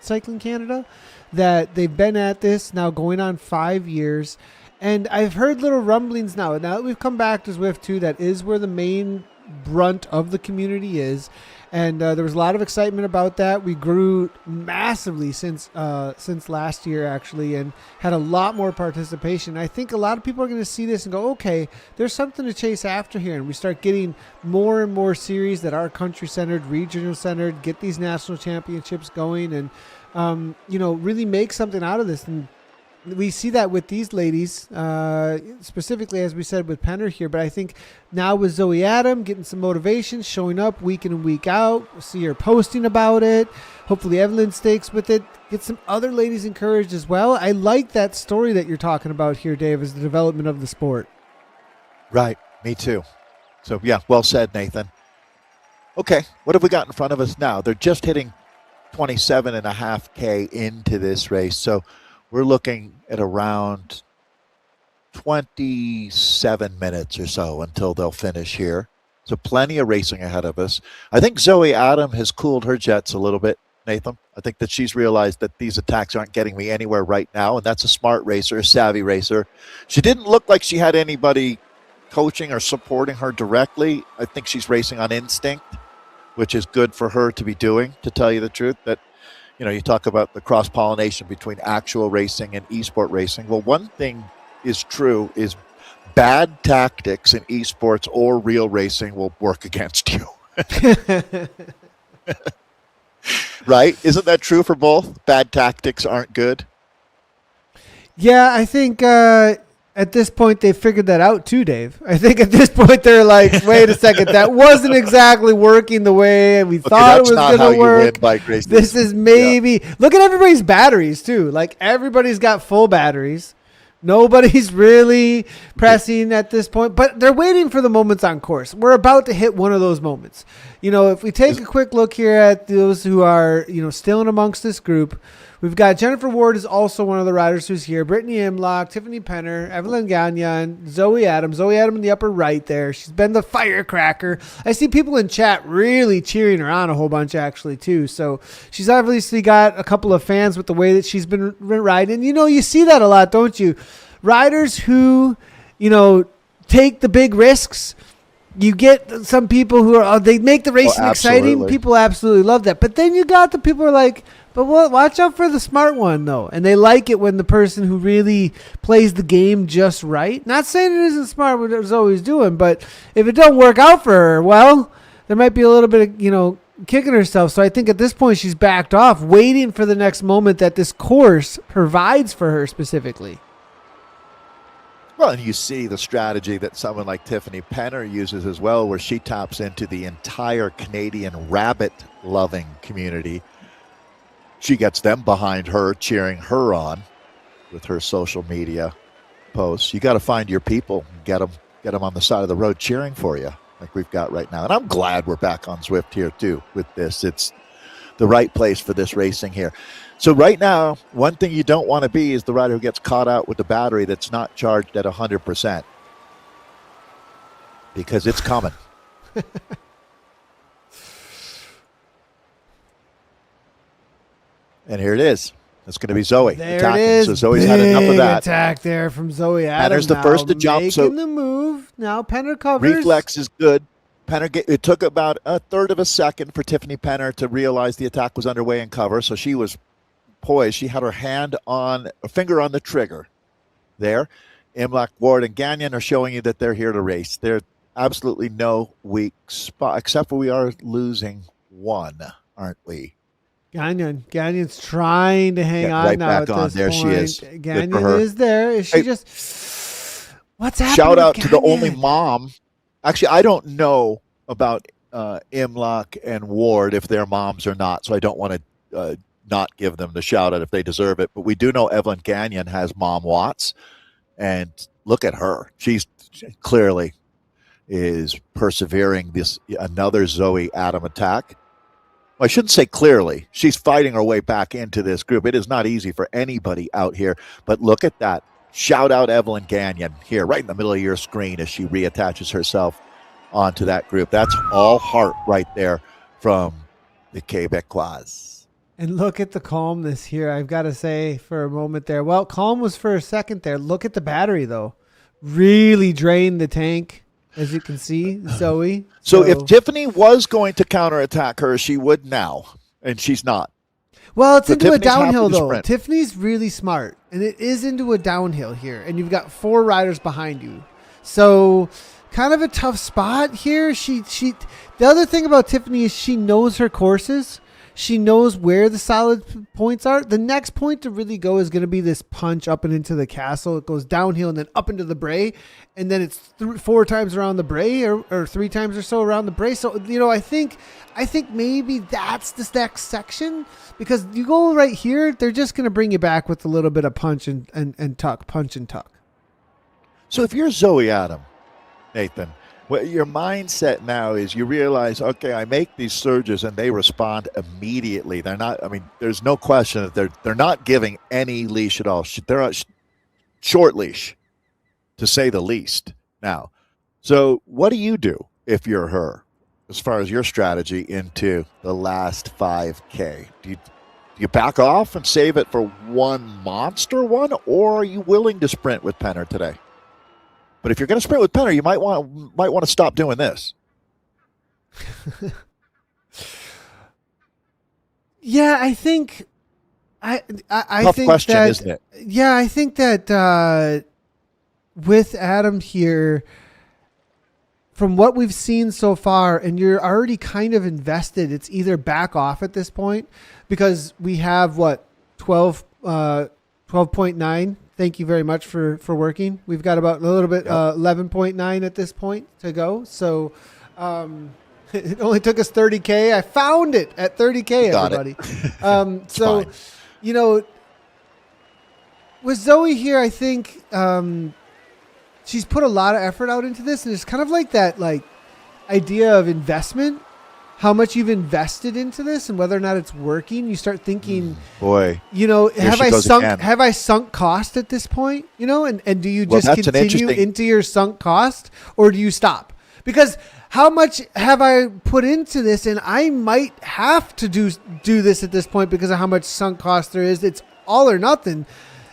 Cycling Canada, that they've been at this now going on 5 years. And I've heard little rumblings now that we've come back to Zwift too, that is where the main brunt of the community is. And there was a lot of excitement about that. We grew massively since last year, actually, and had a lot more participation. I think a lot of people are going to see this and go, okay, there's something to chase after here. And we start getting more and more series that are country-centered, regional-centered, get these national championships going, and, really make something out of this. And we see that with these ladies, specifically, as we said, with Penner here. But I think now with Zoe Adam getting some motivation, showing up week in and week out, we'll see her posting about it. Hopefully Evelyn stakes with it. Get some other ladies encouraged as well. I like that story that you're talking about here, Dave, as the development of the sport. Right. Me too. So, well said, Nathan. Okay, what have we got in front of us now? They're just hitting 27.5K into this race. So we're looking at around 27 minutes or so until they'll finish here. So plenty of racing ahead of us. I think Zoe Adam has cooled her jets a little bit, Nathan. I think that she's realized that these attacks aren't getting me anywhere right now, and that's a smart racer, a savvy racer. She didn't look like she had anybody coaching or supporting her directly. I think she's racing on instinct, which is good for her to be doing, to tell you the truth. That you talk about the cross-pollination between actual racing and esport racing. Well, one thing is true is bad tactics in esports or real racing will work against you. Right? Isn't that true for both? Bad tactics aren't good? Yeah, I think at this point they figured that out too, Dave. I think at this point they're like, wait a second, that wasn't exactly working the way we thought it was going to work. This is maybe look at everybody's batteries too. Like everybody's got full batteries. Nobody's really pressing at this point, but they're waiting for the moments on course. We're about to hit one of those moments. If we take a quick look here at those who are, still in amongst this group, We've got Jennifer Ward is also one of the riders who's here. Brittany Imlock, Tiffany Penner, Evelyn Gagnon, Zoe Adam. Zoe Adam in the upper right there. She's been the firecracker. I see people in chat really cheering her on a whole bunch actually too. So she's obviously got a couple of fans with the way that she's been riding. You know, you see that a lot, don't you? Riders who, you know, take the big risks. You get some people who are, they make the racing exciting. People absolutely love that. But then you got the people who are like, but watch out for the smart one, though. And they like it when the person who really plays the game just right. Not saying it isn't smart what it's always doing, but if it don't work out for her, well, there might be a little bit of, you know, kicking herself. So I think at this point she's backed off, waiting for the next moment that this course provides for her specifically. Well, and you see the strategy that someone like Tiffany Penner uses as well, where she taps into the entire Canadian rabbit-loving community. She gets them behind her, cheering her on with her social media posts. You got to find your people, get them on the side of the road cheering for you, like we've got right now. And I'm glad we're back on Zwift here too with this. It's the right place for this racing here. So right now, one thing you don't want to be is the rider who gets caught out with the battery that's not charged at 100%, because it's coming. And here it is. It's going to be Zoe attacking. It is. So Zoe's had enough of that. Attack there from Zoe Adam. Penner's the first to jump. Making the move. Now Penner covers. Reflex is good. It took about a third of a second for Tiffany Penner to realize the attack was underway and cover. So she was poised. She had her finger on the trigger there. Imlach, Ward, and Gagnon are showing you that they're here to race. There's absolutely no weak spot, except for we are losing one, aren't we? Gagnon's trying to hang on right now. Back on. There point. she is. Gagnon is there. Is she just... What's happening? Shout out to the only mom. Actually, I don't know about Imlock and Ward if they're moms or not, so I don't want to not give them the shout out if they deserve it. But we do know Evelyn Gagnon has Mom Watts, and look at her. She clearly is persevering another Zoe Adam attack. Well, I shouldn't say clearly. She's fighting her way back into this group. It is not easy for anybody out here, but look at that. Shout out Evelyn Gagnon here, right in the middle of your screen as she reattaches herself onto that group. That's all heart right there from the Quebecois. And look at the calmness here, I've got to say, for a moment there. Well, calm was for a second there. Look at the battery, though. Really drained the tank, as you can see, Zoe. So if Tiffany was going to counterattack her, she would now, and she's not. Well, it's into a downhill, though. Tiffany's really smart, and it is into a downhill here, and you've got 4 riders behind you. So kind of a tough spot here. The other thing about Tiffany is she knows her courses. She knows where the solid points are. The next point to really go is going to be this punch up and into the castle. It goes downhill and then up into the brae, and then it's 4 times around the brae or 3 times or so around the brae. So, you know, I think maybe that's the next section, because you go right here, they're just going to bring you back with a little bit of punch and tuck, punch and tuck. So if you're Zoe Adam, Nathan, what your mindset now is, you realize, okay, I make these surges and they respond immediately. They're not, I mean, there's no question that they're not giving any leash at all. They're on short leash, to say the least. Now, so what do you do if you're her, as far as your strategy into the last 5K? Do you back off and save it for one monster one, or are you willing to sprint with Penner today? But if you're going to sprint with Penner, you might want to stop doing this. Yeah, I think Tough think question, that, isn't it? Yeah, I think that with Adam here, from what we've seen so far, and you're already kind of invested, it's either back off at this point, because we have 12.9. Thank you very much for working. We've got about a little bit, 11.9 at this point to go. So it only took us 30K. I found it at 30K, everybody. So, fine. You know, with Zoe here, I think she's put a lot of effort out into this. And it's kind of like that idea of investment. how much you've invested into this and whether or not it's working, you start thinking, boy, have I sunk cost at this point? And do you just continue into your sunk cost, or do you stop? Because how much have I put into this, and I might have to do this at this point because of how much sunk cost there is. It's all or nothing.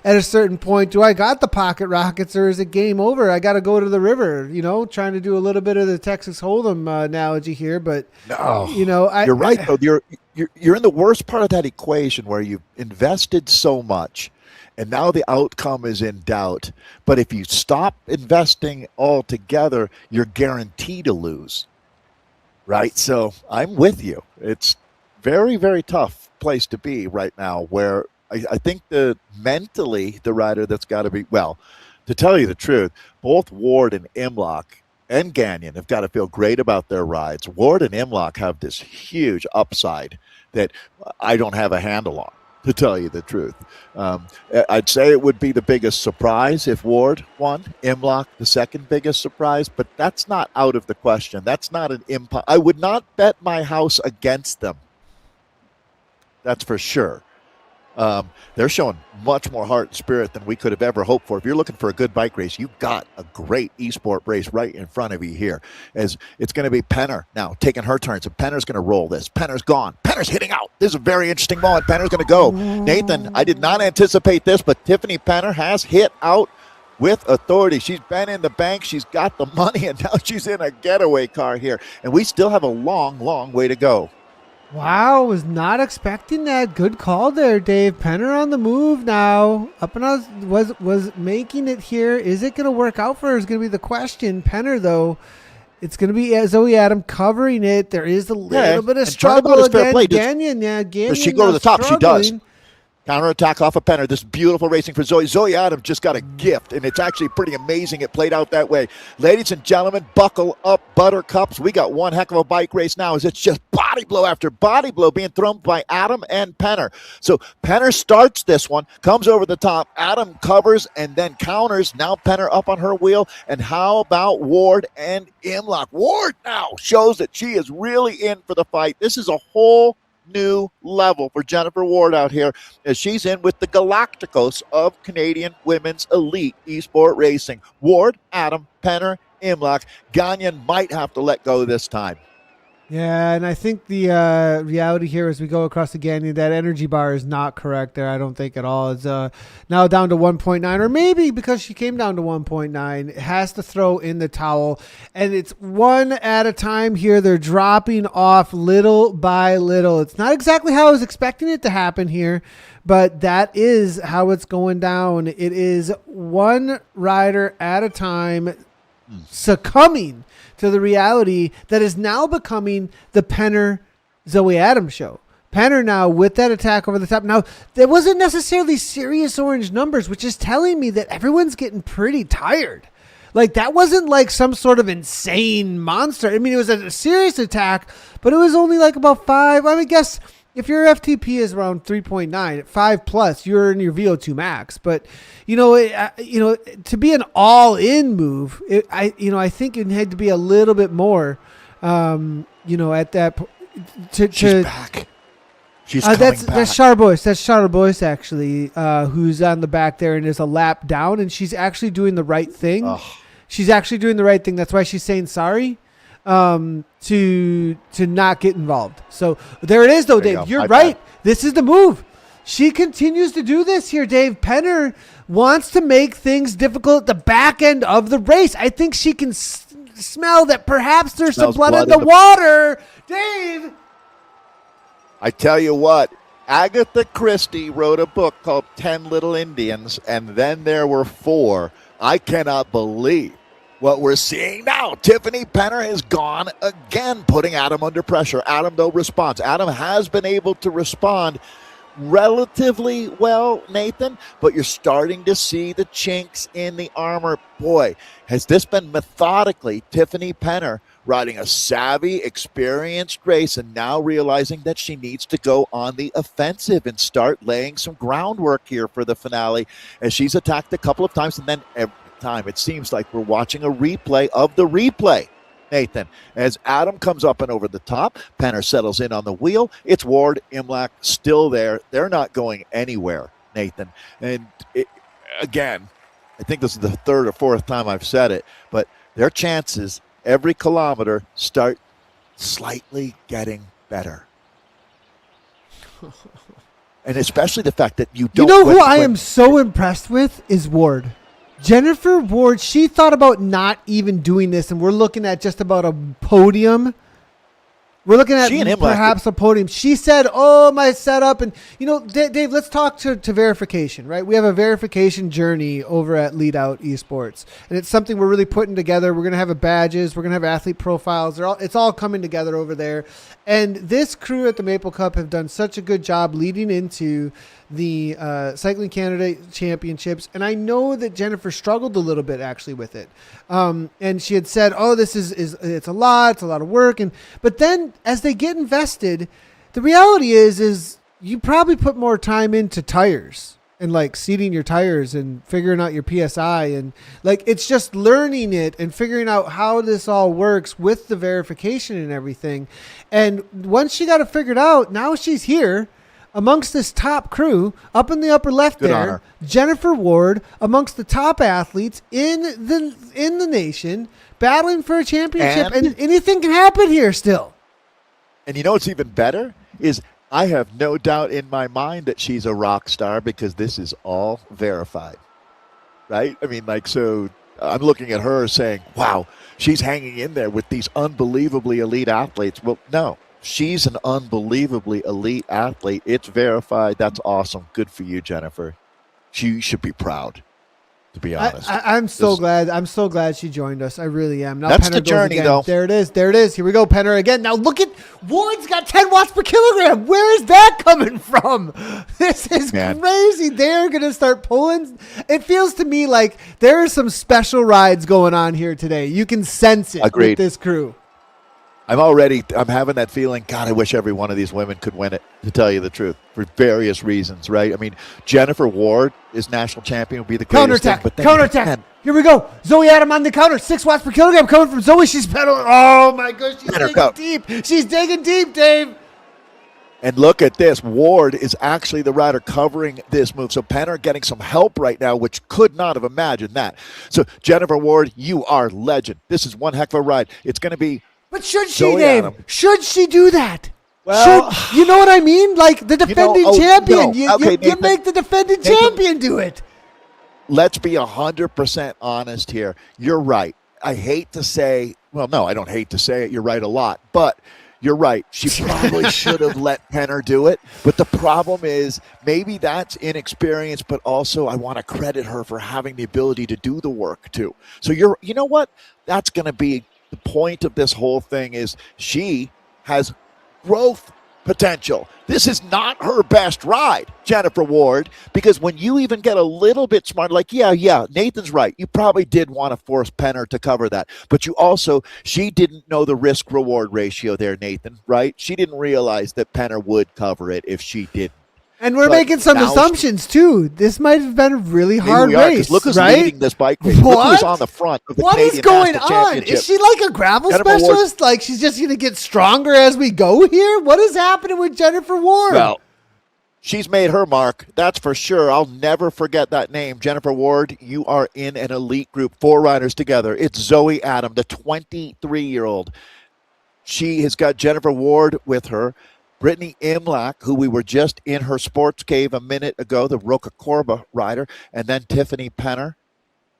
At a certain point, do I got the pocket rockets, or is it game over? I got to go to the river, trying to do a little bit of the Texas Hold'em analogy here, but no, you're right though. You're in the worst part of that equation where you've invested so much and now the outcome is in doubt. But if you stop investing altogether, you're guaranteed to lose. Right? So I'm with you. It's very, very tough place to be right now, where I think mentally the rider that's got to be, well, to tell you the truth, both Ward and Imlach and Gagnon have got to feel great about their rides. Ward and Imlach have this huge upside that I don't have a handle on, to tell you the truth. I'd say it would be the biggest surprise if Ward won, Imlach the second biggest surprise, but that's not out of the question. That's not an I would not bet my house against them. That's for sure. They're showing much more heart and spirit than we could have ever hoped for. If you're looking for a good bike race, you've got a great esport race right in front of you here. As it's going to be Penner now taking her turns, and Penner's going to roll this. Penner's gone. Penner's hitting out. This is a very interesting moment. Penner's going to go. Nathan, I did not anticipate this, but Tiffany Penner has hit out with authority. She's been in the bank. She's got the money, and now she's in a getaway car here. And we still have a long, long way to go. Wow, was not expecting that. Good call there, Dave. Penner on the move now. Up and out was making it here. Is it going to work out for her is going to be the question. Penner, though, it's going to be Zoe Adam covering it. There is a little bit of struggle again. Gagnon, Gagnon. Does she go to the top? Struggling. She does. Counterattack off of Penner. This beautiful racing for Zoe. Zoe Adams just got a gift, and it's actually pretty amazing it played out that way. Ladies and gentlemen, buckle up, buttercups. We got one heck of a bike race now as it's just body blow after body blow being thrown by Adam and Penner. So Penner starts this one, comes over the top. Adam covers and then counters. Now Penner up on her wheel. And how about Ward and Imlach? Ward now shows that she is really in for the fight. This is a whole new level for Jennifer Ward out here as she's in with the Galacticos of Canadian women's elite esport racing. Ward, Adam, Penner, Imlach. Gagnon might have to let go this time. Yeah, and I think the reality here as we go across the Gagnon, that energy bar is not correct there. I don't think at all. It's now down to 1.9, or maybe because she came down to 1.9, it has to throw in the towel. And it's one at a time here. They're dropping off little by little. It's not exactly how I was expecting it to happen here, but that is how it's going down. It is one rider at a time succumbing to the reality that is now becoming the Penner Zoe Adams show. Penner now with that attack over the top. Now, there wasn't necessarily serious orange numbers, which is telling me that everyone's getting pretty tired. Like, that wasn't like some sort of insane monster. I mean, it was a serious attack, but it was only like about 5. I guess if your FTP is around 3.9, at 5+, you're in your VO2 max. But to be an all-in move, I think it had to be a little bit more. At that. She's back. She's coming back. That's Charbois. That's Charbois actually, who's on the back there and is a lap down, and she's actually doing the right thing. Ugh. She's actually doing the right thing. That's why she's saying sorry. To not get involved. So there it is, though, Dave. You're right. This is the move. She continues to do this here, Dave. Penner wants to make things difficult at the back end of the race. I think she can smell that perhaps there's some blood in the water. Dave. I tell you what, Agatha Christie wrote a book called 10 Little Indians, and then there were 4. I cannot believe what we're seeing now. Tiffany Penner has gone again, putting Adam under pressure. Adam, though, responds. Adam has been able to respond relatively well, Nathan, but you're starting to see the chinks in the armor. Boy, has this been methodically Tiffany Penner riding a savvy, experienced race and now realizing that she needs to go on the offensive and start laying some groundwork here for the finale, as she's attacked a couple of times, and then every time it seems like we're watching a replay of the replay. Nathan, as Adam comes up and over the top, Penner settles in on the wheel. It's Ward, Imlach still there. They're not going anywhere, Nathan. And again, I think this is the third or fourth time I've said it, but their chances every kilometer start slightly getting better. And especially the fact that you don't... You know who I am so impressed with is Ward. Jennifer Ward, she thought about not even doing this, and we're looking at just about a podium. We're looking at perhaps a podium. She said, oh, my setup. And, you know, Dave, let's talk to verification, right? We have a verification journey over at Leadout Esports. And it's something we're really putting together. We're going to have badges. We're going to have athlete profiles. It's all coming together over there. And this crew at the Maple Cup have done such a good job leading into the Cyclisme Canada Championships. And I know that Jennifer struggled a little bit actually with it. And she had said, oh, this is it's a lot of work. But then as they get invested, the reality is you probably put more time into tires and like seating your tires and figuring out your PSI. And like, it's just learning it and figuring out how this all works with the verification and everything. And once she got it figured out, now she's here amongst this top crew up in the upper left. Good there, honor. Jennifer Ward amongst the top athletes in the nation, battling for a championship, and anything can happen here still. And you know what's even better is I have no doubt in my mind that she's a rock star because this is all verified, right? I mean, like, so I'm looking at her saying, wow, she's hanging in there with these unbelievably elite athletes. Well, no. She's an unbelievably elite athlete. It's verified. That's awesome. Good for you, Jennifer. She should be proud, to be honest. I'm so glad. I'm so glad she joined us. I really am. Now that's Penner the journey, though. There it is. There it is. Here we go, Penner again. Now look at Ward's got 10 watts per kilogram. Where is that coming from? This is crazy. They're going to start pulling. It feels to me like there are some special rides going on here today. You can sense it with this crew. I'm having that feeling, God, I wish every one of these women could win it, to tell you the truth, for various reasons, right? I mean, Jennifer Ward is national champion, would be the greatest Counterattack. Here we go. Zoe Adam on the counter. 6 watts per kilogram coming from Zoe. She's pedaling. Oh, my gosh. She's digging deep. She's digging deep, Dave. And look at this. Ward is actually the rider covering this move. So Penner getting some help right now, which could not have imagined that. So Jennifer Ward, you are legend. This is one heck of a ride. It's going to be... But should she, Dave? Should she do that? Well, you know what I mean? Like the defending champion. No. You make the defending champion do it. Let's be 100% honest here. You're right. I hate to say, well, no, I don't hate to say it. You're right a lot. But you're right. She probably should have let Penner do it. But the problem is maybe that's inexperience, but also I want to credit her for having the ability to do the work too. So you know what? That's going to be the point of this whole thing is she has growth potential. This is not her best ride, Jennifer Ward, because when you even get a little bit smart, like, yeah, Nathan's right. You probably did want to force Penner to cover that. But she didn't know the risk-reward ratio there, Nathan, right? She didn't realize that Penner would cover it if she didn't. And we're making some assumptions, too. This might have been a really hard race, look who's right? leading this bike race. Look who's on the front of the Canadian National Championship. Is she like a gravel specialist? Like she's just going to get stronger as we go here? What is happening with Jennifer Ward? Well, she's made her mark, that's for sure. I'll never forget that name. Jennifer Ward, you are in an elite group, 4 riders together. It's Zoe Adam, the 23-year-old. She has got Jennifer Ward with her. Brittany Imlach, who we were just in her sports cave a minute ago, the Roca Corba rider, and then Tiffany Penner,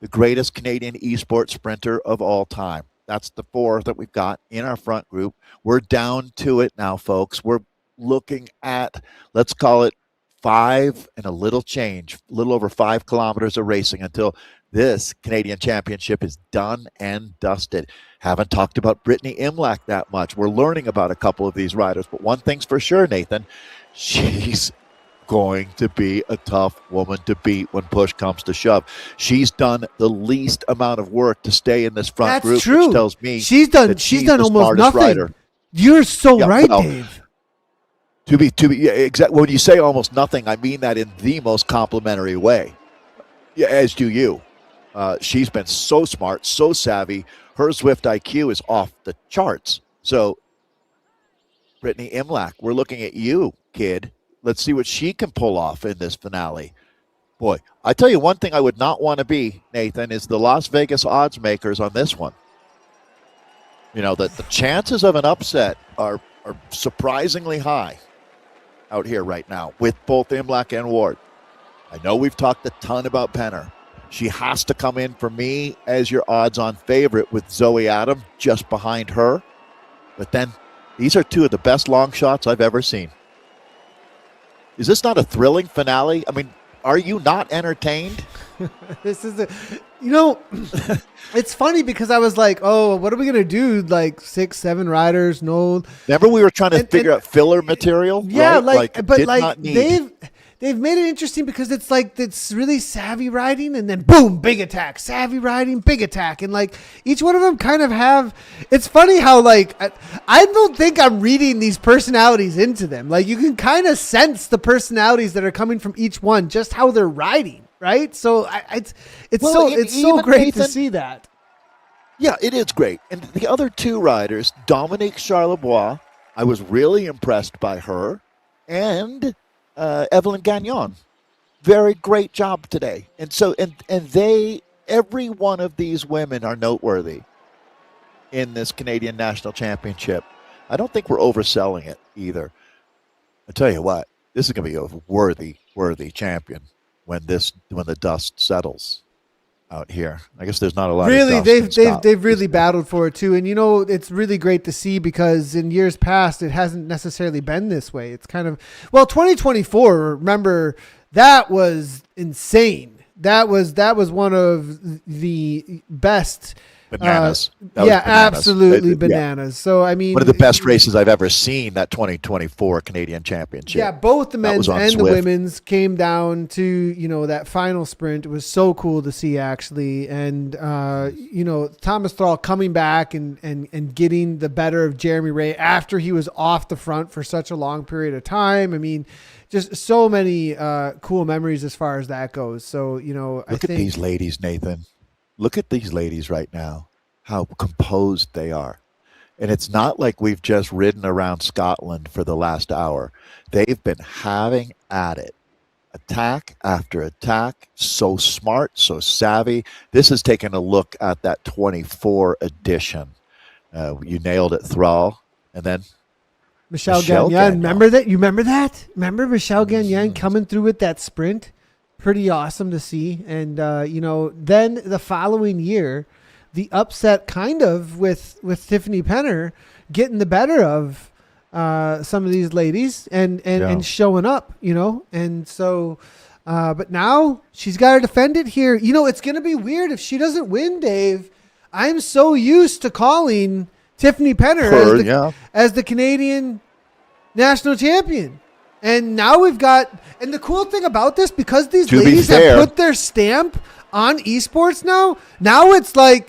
the greatest Canadian esports sprinter of all time. That's the 4 that we've got in our front group. We're down to it now, folks. We're looking at, let's call it 5 and a little change, a little over 5 kilometers of racing until this Canadian Championship is done and dusted. Haven't talked about Brittany Imlach that much. We're learning about a couple of these riders, but one thing's for sure, Nathan, she's going to be a tough woman to beat when push comes to shove. She's done the least amount of work to stay in this front group, which tells me she's done almost nothing. Rider. You're so right, Dave. To be exactly. When you say almost nothing, I mean that in the most complimentary way. Yeah, as do you. She's been so smart, so savvy. Her Zwift IQ is off the charts. So, Brittany Imlach, we're looking at you, kid. Let's see what she can pull off in this finale. Boy, I tell you one thing I would not want to be, Nathan, is the Las Vegas odds makers on this one. You know, that the chances of an upset are surprisingly high out here right now with both Imlach and Ward. I know we've talked a ton about Penner. She has to come in for me as your odds-on favorite with Zoe Adam just behind her. But then these are two of the best long shots I've ever seen. Is this not a thrilling finale? I mean, are you not entertained? This is it's funny because I was like, oh, what are we going to do? Like 6, 7 riders? No. Remember we were trying to figure out filler material? Yeah, right? but they've made it interesting because it's like, it's really savvy riding and then boom, big attack, savvy riding, big attack. And like each one of them kind of have, it's funny how like, I don't think I'm reading these personalities into them. Like you can kind of sense the personalities that are coming from each one, just how they're riding. Right. So it's so great, Nathan, to see that. Yeah, it is great. And the other two riders, Dominique Charlebois, I was really impressed by her, and Evelyn Gagnon. Very great job today. And so, and every one of these women are noteworthy in this Canadian National Championship. I don't think we're overselling it either. I tell you what, this is going to be a worthy champion when the dust settles out here. I guess there's not a lot really, of dust. They've really battled for it too. And it's really great to see because in years past it hasn't necessarily been this way. It's kind of 2024, remember, that was insane. That was one of the best bananas. Bananas. Absolutely bananas. So I mean, one of the best races I've ever seen, that 2024 Canadian Championship. Yeah, both the men's and Zwift. The women's came down to that final sprint. It was so cool to see actually, and Thomas Thrall coming back and getting the better of Jeremy Ray after he was off the front for such a long period of time. I mean, just so many cool memories as far as that goes. So Look at these ladies, Nathan. Look at these ladies right now, how composed they are. And it's not like we've just ridden around Scotland for the last hour. They've been having at it. Attack after attack. So smart, so savvy. This is taking a look at that 24 edition. You nailed it, Thrall. And then Michelle Gagnon. Remember that? You remember that? Remember Michelle Gagnon coming through with that sprint? Pretty awesome to see. And, then the following year, the upset kind of with Tiffany Penner getting the better of some of these ladies and showing up, and so, but now she's got to defend it here. It's going to be weird if she doesn't win, Dave. I'm so used to calling Tiffany Penner as the Canadian national champion. And now we've got, and the cool thing about this, because these ladies have put their stamp on esports now it's like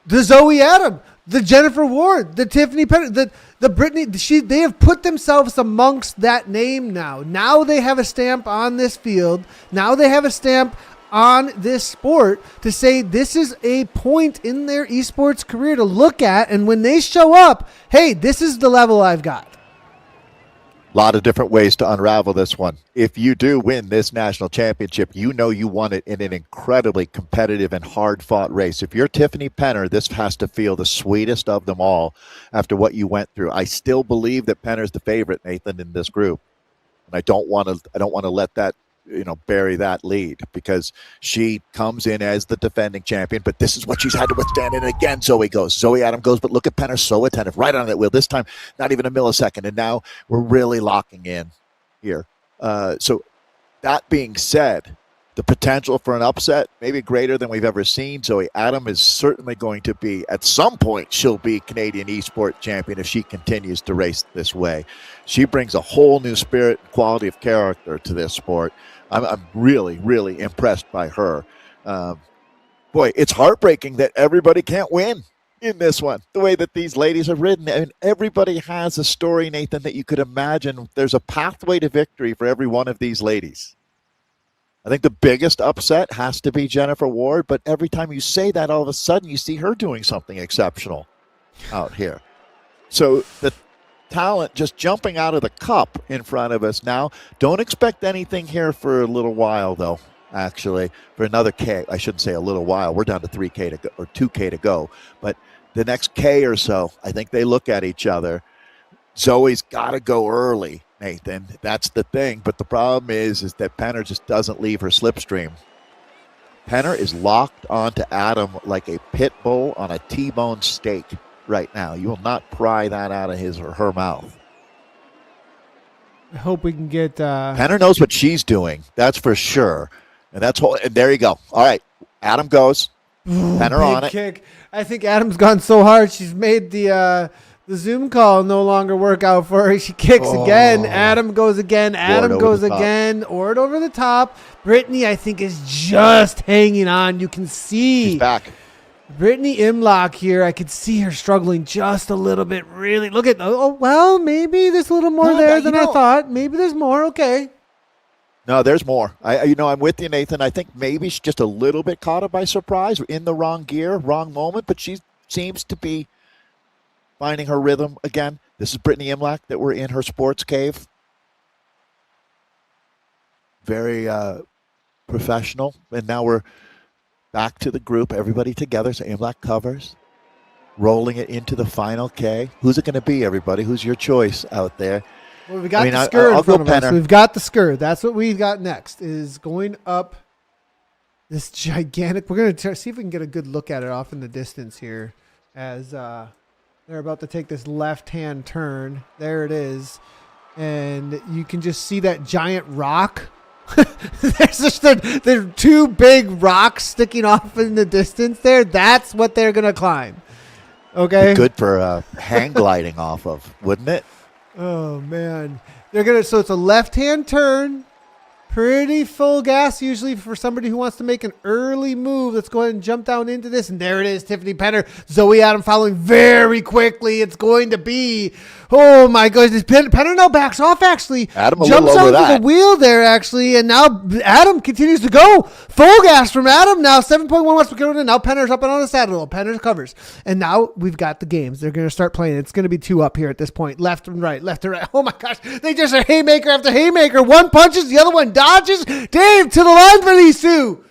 the Zoe Adam, the Jennifer Ward, the Tiffany Penner, the Brittany, they have put themselves amongst that name now. Now they have a stamp on this field. Now they have a stamp on this sport to say this is a point in their esports career to look at. And when they show up, hey, this is the level I've got. A lot of different ways to unravel this one. If you do win this national championship, you won it in an incredibly competitive and hard-fought race. If you're Tiffany Penner, this has to feel the sweetest of them all after what you went through. I still believe that Penner's the favorite, Nathan, in this group. And I don't want to let that bury that lead, because she comes in as the defending champion, but this is what she's had to withstand. And again, Zoe Adam goes, but look at Penner, so attentive, right on that wheel. This time, not even a millisecond. And now we're really locking in here. So that being said, the potential for an upset maybe greater than we've ever seen. Zoe Adam is certainly going to be, at some point, she'll be Canadian Esports champion if she continues to race this way. She brings a whole new spirit and quality of character to this sport. I'm really, really impressed by her. Boy, it's heartbreaking that everybody can't win in this one, the way that these ladies have ridden. I mean, everybody has a story, Nathan, that you could imagine. There's a pathway to victory for every one of these ladies. I think the biggest upset has to be Jennifer Ward, but every time you say that, all of a sudden you see her doing something exceptional out here. So the talent just jumping out of the cup in front of us now. Don't expect anything here for a little while, though, actually. For another K, I shouldn't say a little while. We're down to 3K to go, or 2K to go. But the next K or so, I think they look at each other. Zoe's got to go early, Nathan. That's the thing. But the problem is that Penner just doesn't leave her slipstream. Penner is locked onto Adam like a pit bull on a T-bone steak right now. You will not pry that out of his or her mouth. I hope we can get... Penner knows what she's doing. That's for sure. And and there you go. All right. Adam goes. Penner on it. Kick. I think Adam's gone so hard. She's made the Zoom call no longer work out for her. She kicks again. Adam goes again. Adam goes again. Ord over the top. Brittany, I think, is just hanging on. You can see. She's back. Brittany Imlock here. I could see her struggling just a little bit. Really. Look at, well, maybe there's a little more there than I thought. Maybe there's more. Okay. No, there's more. I'm with you, Nathan. I think maybe she's just a little bit caught up by surprise, in the wrong gear, wrong moment, but she seems to be finding her rhythm again. This is Brittany Imlach that we're in her sports cave. Very professional. And now we're back to the group, everybody together. So Imlach covers, rolling it into the final K. Who's it going to be, everybody? Who's your choice out there? Well, we got the skirt in front of us. We've got the skirt. That's what we've got next, is going up this gigantic. We're going to see if we can get a good look at it off in the distance here as they're about to take this left-hand turn. There it is. And you can just see that giant rock. There's just there's two big rocks sticking off in the distance there. That's what they're going to climb. Okay. Be good for hang gliding off of, wouldn't it? Oh man, so it's a left-hand turn, pretty full gas usually for somebody who wants to make an early move. Let's go ahead and jump down into this, and there it is, Tiffany Penner, Zoe Adam following very quickly. It's going to be, oh my goodness, Penner now backs off actually, Adam jumps onto the wheel there actually, and now Adam continues to go full gas from Adam. Now 7.1 west Dakota, now Penner's up and on the saddle. Penner covers, and now we've got the games. They're going to start playing. It's going to be two up here at this point, left and right, left and right. Oh my gosh, they just are haymaker after haymaker. One punches, the other one dodges. Dave, to the line for these two.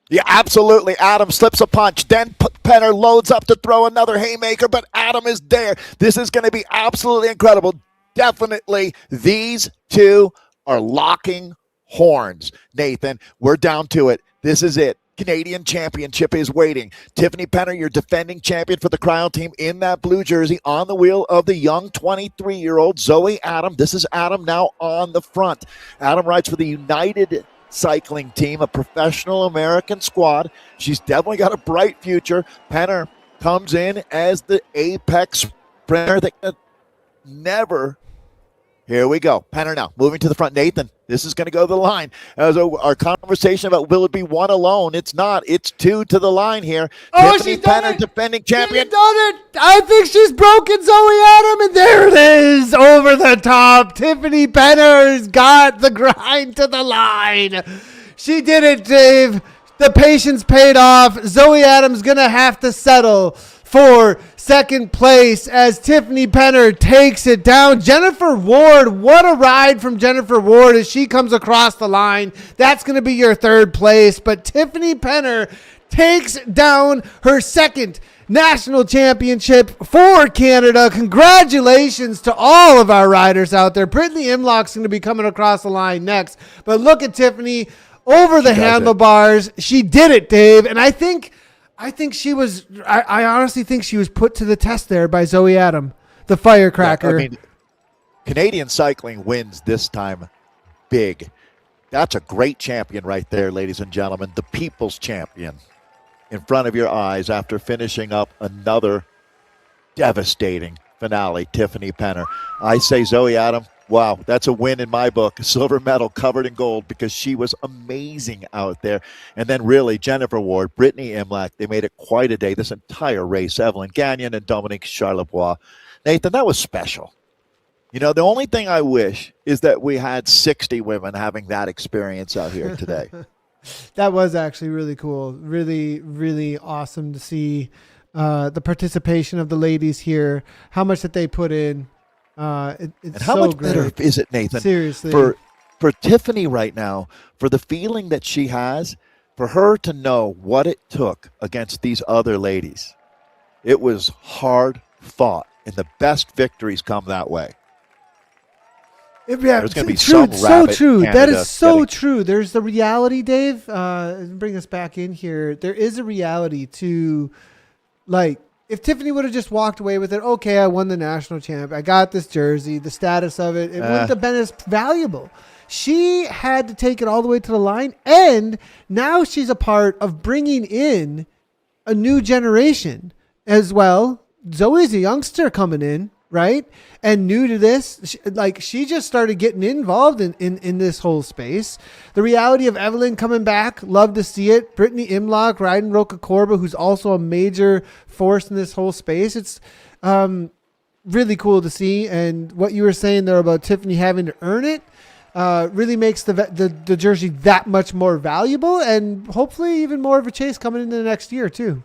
Yeah, absolutely. Adam slips a punch. Then Penner loads up to throw another haymaker, but Adam is there. This is going to be absolutely incredible. Definitely, these two are locking horns. Nathan, we're down to it. This is it. Canadian Championship is waiting. Tiffany Penner, your defending champion for the Cryo team in that blue jersey, on the wheel of the young 23-year-old Zoe Adam. This is Adam now on the front. Adam rides for the United Cycling Team, a professional American squad. She's definitely got a bright future. Penner comes in as the apex sprinter that never. Here we go. Penner now moving to the front. Nathan, this is going to go to the line. As our conversation about will it be one alone? It's not. It's two to the line here. Oh, Tiffany she's done Penner, it. defending champion. She's done it. I think she's broken Zoe Adam, and there it is, over the top. Tiffany Penner's got the grind to the line. She did it, Dave. The patience paid off. Zoe Adams going to have to settle for second place as Tiffany Penner takes it down. Jennifer Ward, what a ride from Jennifer Ward as she comes across the line. That's going to be your third place. But Tiffany Penner takes down her second national championship for Canada. Congratulations to all of our riders out there. Brittany Imlock's going to be coming across the line next. But look at Tiffany over the handlebars. She did it, Dave. And I think she was, I honestly think she was put to the test there by Zoe Adam, the firecracker. Yeah, Canadian cycling wins this time big. That's a great champion right there, ladies and gentlemen. The people's champion in front of your eyes after finishing up another devastating finale, Tiffany Penner. I say Zoe Adam, wow, that's a win in my book. A silver medal covered in gold because she was amazing out there. And then really, Jennifer Ward, Brittany Imlach, they made it quite a day. This entire race, Evelyn Gagnon and Dominique Charlebois. Nathan, that was special. You know, the only thing I wish is that we had 60 women having that experience out here today. That was actually really cool. Really, really awesome to see the participation of the ladies here, how much that they put in. It's and how so much great. better is it, Nathan? Seriously. For Tiffany right now, for the feeling that she has, for her to know what it took against these other ladies, it was hard fought, and the best victories come that way. Yeah, there's going to be true, some so true. Canada That is so true. There's the reality, Dave. Bring us back in here. There is a reality to, like, if Tiffany would have just walked away with it, okay, I won the national champ. I got this jersey. The status of it, it wouldn't have been as valuable. She had to take it all the way to the line, and now she's a part of bringing in a new generation as well. Zoe's a youngster coming in, right? And new to this, she just started getting involved in this whole space. The reality of Evelyn coming back, love to see it. Brittany Imlock riding Roca Corba, who's also a major force in this whole space. It's really cool to see. And what you were saying there about Tiffany having to earn it really makes the jersey that much more valuable, and hopefully even more of a chase coming into the next year too.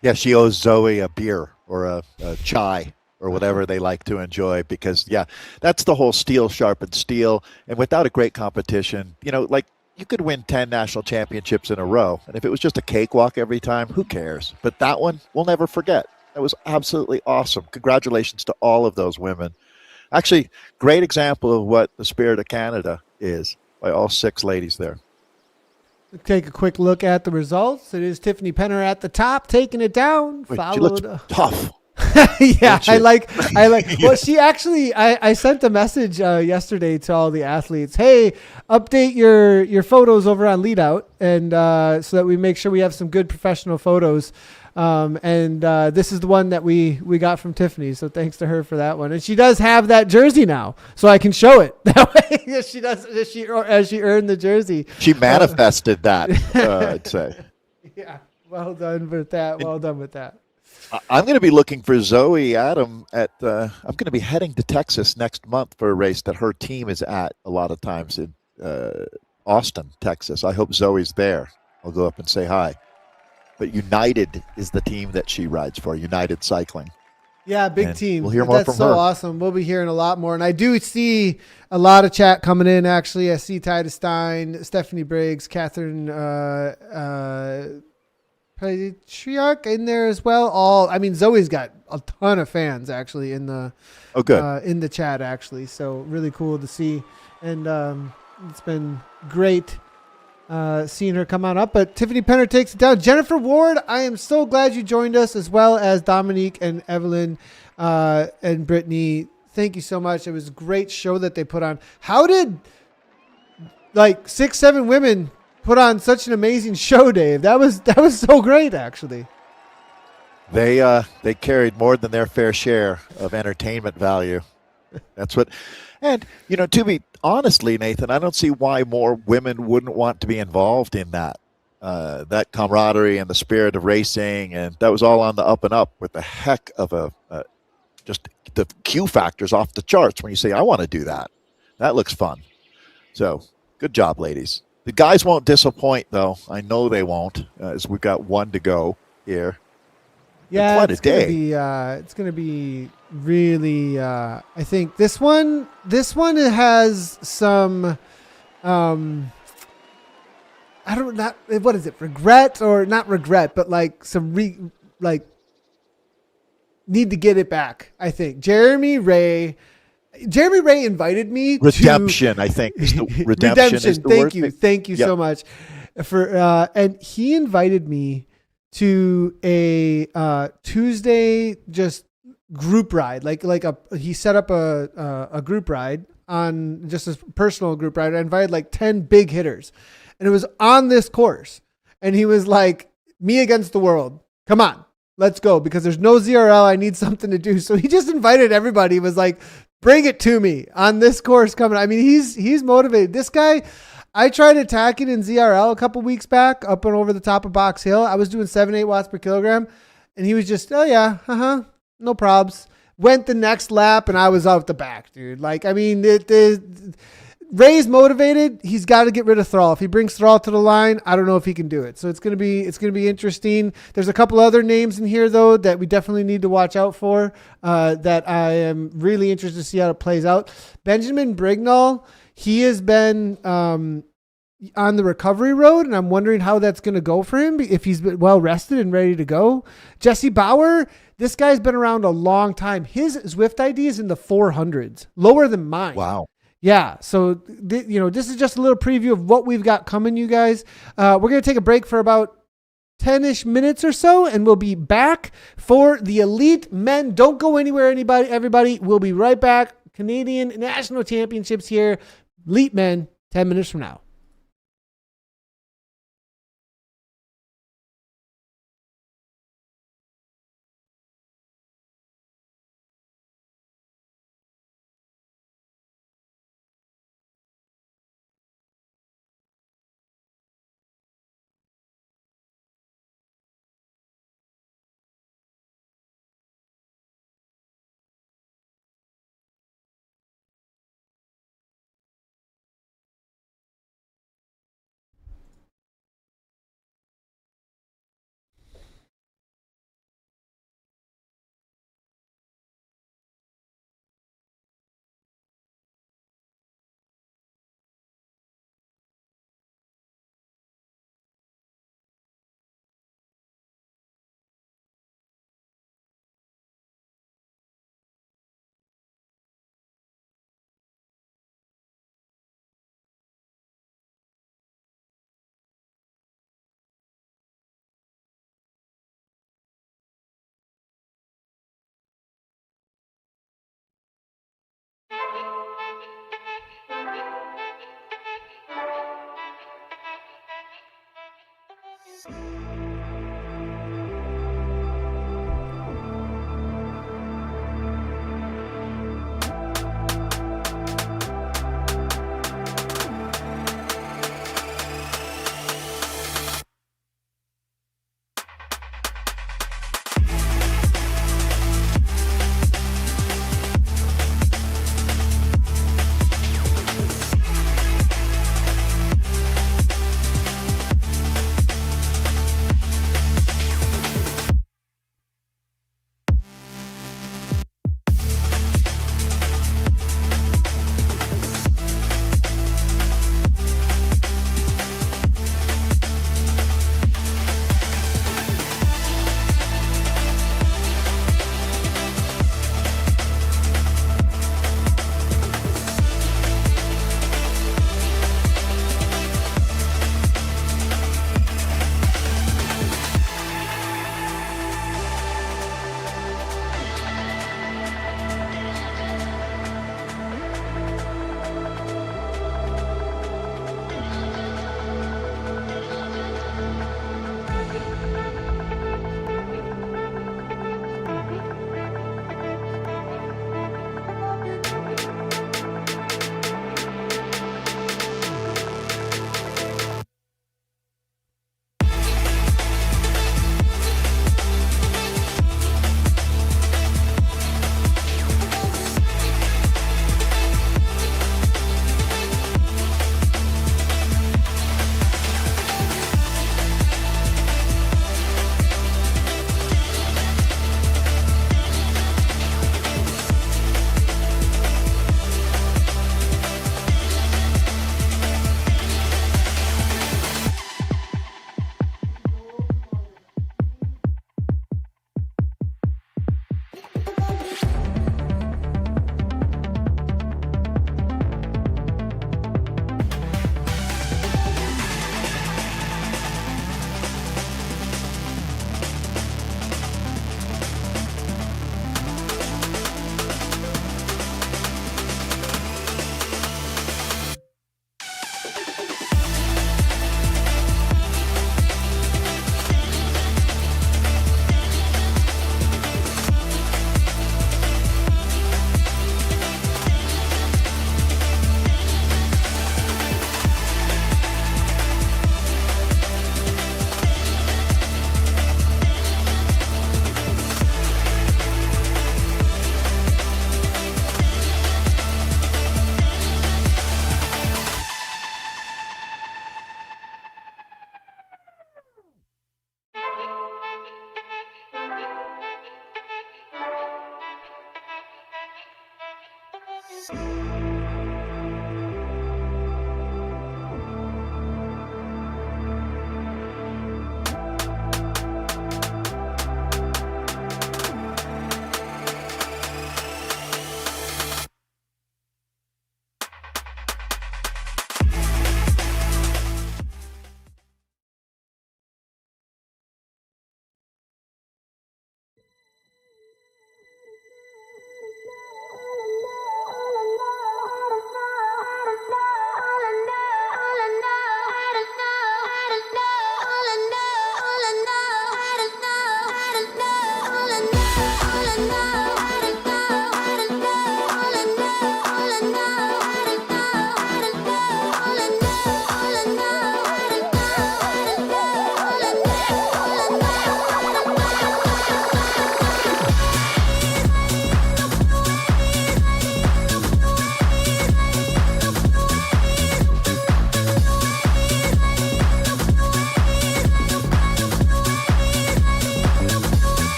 Yeah, she owes Zoe a beer or a chai or whatever they like to enjoy, because, yeah, that's the whole steel sharpens steel. And without a great competition, you know, like, you could win 10 national championships in a row. And if it was just a cakewalk every time, who cares? But that one, we'll never forget. That was absolutely awesome. Congratulations to all of those women. Actually, great example of what the spirit of Canada is by all 6 ladies there. Take a quick look at the results. It is Tiffany Penner at the top, taking it down. Wait, followed. she looks tough. Yeah, I like. Well, she actually, I sent a message yesterday to all the athletes. Hey, update your photos over on Leadout, and so that we make sure we have some good professional photos. And this is the one that we got from Tiffany. So thanks to her for that one. And she does have that jersey now, so I can show it that way. She does as she earned the jersey. She manifested that, I'd say. Yeah, well done with that. Well done with that. I'm going to be looking for Zoe Adam at. I'm going to be heading to Texas next month for a race that her team is at a lot of times in Austin, Texas. I hope Zoe's there. I'll go up and say hi. But United is the team that she rides for, United Cycling. Yeah, big And team. we'll hear more from her. That's so awesome. We'll be hearing a lot more. And I do see a lot of chat coming in, actually. I see Titus Stein, Stephanie Briggs, Catherine Patriarch in there as well. Zoe's got a ton of fans, actually, in the in the chat, actually. So really cool to see. And it's been great seeing her come on up. But Tiffany Penner takes it down. Jennifer Ward, I am so glad you joined us, as well as Dominique and Evelyn and Brittany. Thank you so much. It was a great show that they put on. How did 6-7 women put on such an amazing show, Dave? That was so great, actually. They carried more than their fair share of entertainment value. That's what. And, to be honestly, Nathan, I don't see why more women wouldn't want to be involved in that camaraderie and the spirit of racing. And that was all on the up and up with the heck of just the Q factors off the charts when you say, I want to do that. That looks fun. So good job, ladies. The guys won't disappoint, though. I know they won't, as we've got one to go here. Yeah, it's day. It's going to be really. I think this one has some. What is it? Regret or not regret, but some need to get it back. I think Jeremy Ray invited me redemption. to I think is the redemption. Is the Thank you so much and he invited me to a Tuesday just group ride, he set up a group ride on just a personal group ride. I invited 10 big hitters, and it was on this course. And he was like, me against the world. Come on, let's go, because there's no ZRL. I need something to do. So he just invited everybody. He was like, bring it to me on this course coming. I mean, he's motivated. This guy, I tried attacking in ZRL a couple weeks back up and over the top of Box Hill. I was doing 7-8 watts per kilogram, and he was just, oh yeah, no probs. went the next lap and I was out the back, dude. Like, I mean, Ray's motivated. He's got to get rid of Thrall. If he brings Thrall to the line, I don't know if he can do it. So it's gonna be interesting. There's a couple other names in here though that we definitely need to watch out for. That I am really interested to see how it plays out. Benjamin Brignall, he has been on the recovery road, and I'm wondering how that's gonna go for him if he's been well rested and ready to go. Jesse Bauer, this guy's been around a long time. His Zwift ID is in the 400s, lower than mine. Wow. Yeah, so this is just a little preview of what we've got coming, you guys. We're going to take a break for about 10-ish minutes or so, and we'll be back for the Elite Men. Don't go anywhere, everybody. We'll be right back. Canadian National Championships here. Elite Men, 10 minutes from now.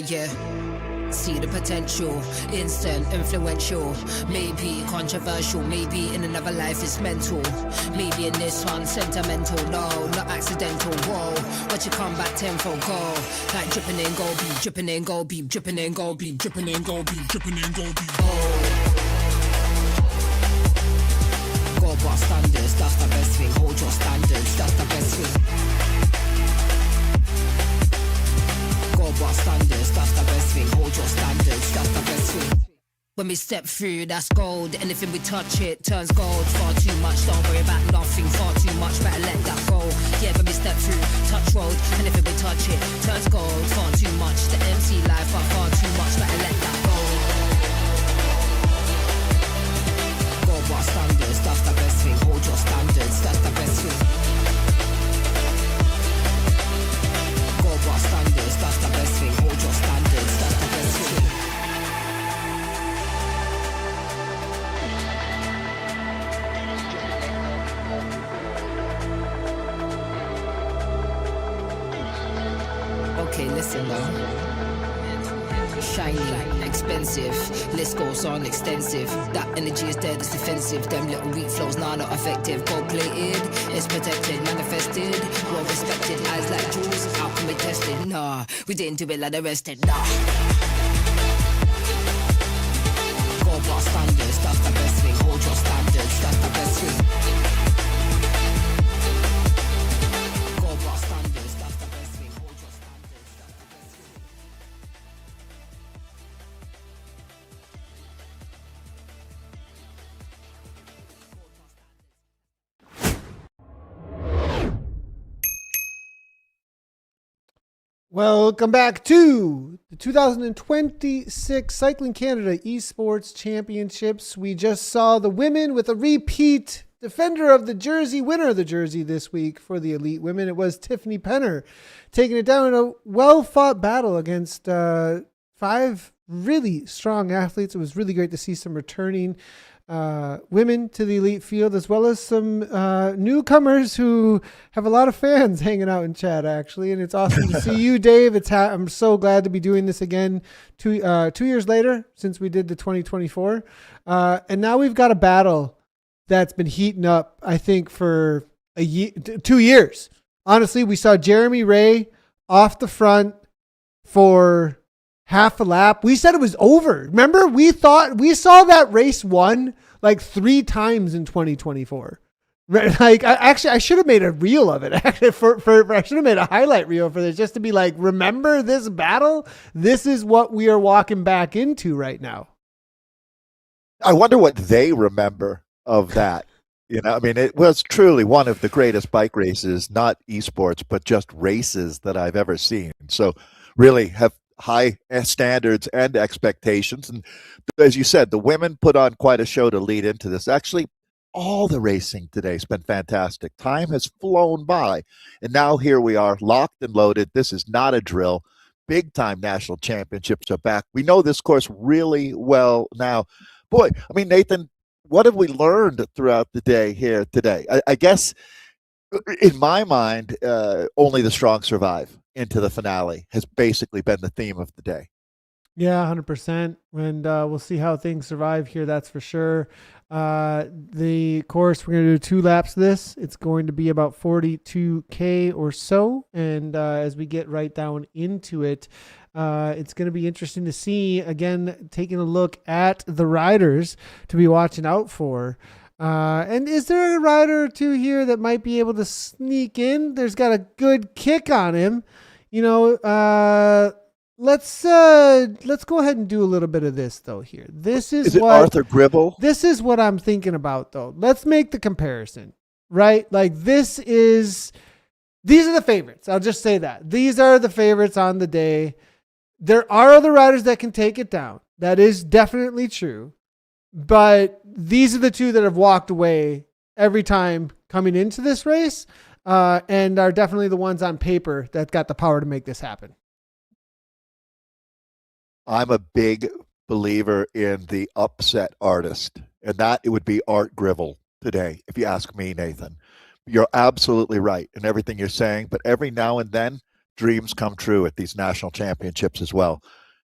Yeah. See the potential, instant, influential, maybe controversial, maybe in another life it's mental, maybe in this one sentimental, no, not accidental, whoa, but you come back tenfold, go, like dripping in gold, be dripping in gold, be dripping in gold, be dripping in gold, be dripping in gold, be gold. Gold bar standards, that's the best thing, hold your standards, that's the best thing. Bar standards, that's the best thing. Hold your standards, that's the best thing. When we step through, that's gold. Anything we touch, it turns gold. Far too much, don't worry about nothing. Far too much, better let that go. Yeah, when we step through, touch road. Anything we touch, it turns gold. Far too much, the MC life, but far too much, better let that go. Gold bar standards, that's the best thing. Hold your standards, that's the best thing. Bar standards, that's the best thing. Hold your standards, that's the best thing. Okay, listen now. Shiny, expensive, list goes on extensive. That energy is dead, it's defensive. Them little weak flows, nah, not effective. Gold plated, it's protected, manifested, well respected. Eyes like jewels, how can we test it? Nah, we didn't do it like the rest did, nah. Gold bar standards, that's the best thing. Hold your standards, Welcome back to the 2026 Cycling Canada Esports Championships. We just saw the women with a repeat defender of the jersey, winner of the jersey this week for the elite women. It was Tiffany Penner taking it down in a well-fought battle against 5 really strong athletes. It was really great to see some returning women to the elite field, as well as some newcomers who have a lot of fans hanging out in chat, actually. And it's awesome to see you, Dave. I'm so glad to be doing this again 2 years later since we did the 2024. And now we've got a battle that's been heating up, I think, for 2 years. Honestly, we saw Jeremy Ray off the front for half a lap. We said it was over. Remember, we saw that race won like 3 times in 2024. Like, I should have made a reel of it. Actually, I should have made a highlight reel for this, just to be like, remember this battle? This is what we are walking back into right now. I wonder what they remember of that. I mean, it was truly one of the greatest bike races, not esports, but just races that I've ever seen. So really have high standards and expectations. And as you said, the women put on quite a show to lead into this. Actually, all the racing today has been fantastic. Time has flown by. And now here we are, locked and loaded. This is not a drill. Big time national championships are back. We know this course really well now. Boy, I mean, Nathan, what have we learned throughout the day here today? I guess in my mind, only the strong survive into the finale has basically been the theme of the day. Yeah, 100%. And we'll see how things survive here. That's for sure. The course, we're going to do 2 laps of this. It's going to be about 42K or so. And as we get right down into it, it's going to be interesting to see, again, taking a look at the riders to be watching out for. And is there a rider or two here that might be able to sneak in? There's got a good kick on him. Let's go ahead and do a little bit of this though here. Is it Arthur Gribble? This is what I'm thinking about though. Let's make the comparison, right? Like these are the favorites. I'll just say that. These are the favorites on the day. There are other riders that can take it down. That is definitely true. But these are the 2 that have walked away every time coming into this race, and are definitely the ones on paper that got the power to make this happen. I'm a big believer in the upset artist, and that it would be Art Gribble today, if you ask me, Nathan. You're absolutely right in everything you're saying, but every now and then, dreams come true at these national championships as well.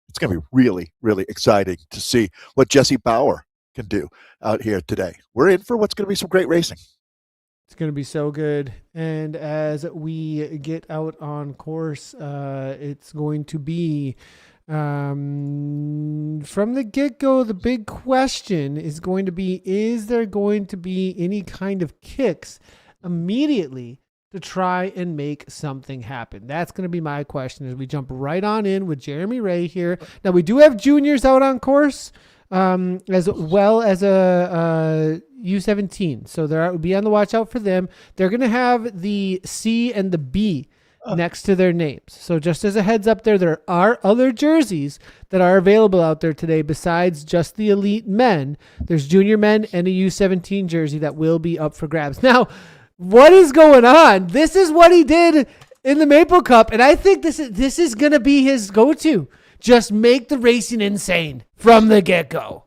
It's going to be really, really exciting to see what Jesse Bauer can do out here today. We're in for what's going to be some great racing. It's going to be so good. And as we get out on course, it's going to be from the get-go, the big question is going to be, is there going to be any kind of kicks immediately to try and make something happen? That's going to be my question as we jump right on in with Jeremy Ray here. Now, we do have juniors out on course, as well as a U17. So will be on the watch out for them. They're going to have the C and the B next to their names. So just as a heads up there are other jerseys that are available out there today besides just the elite men. There's junior men and a U17 jersey that will be up for grabs. Now, what is going on? This is what he did in the Maple Cup, and I think this is going to be his go-to. Just make the racing insane from the get-go.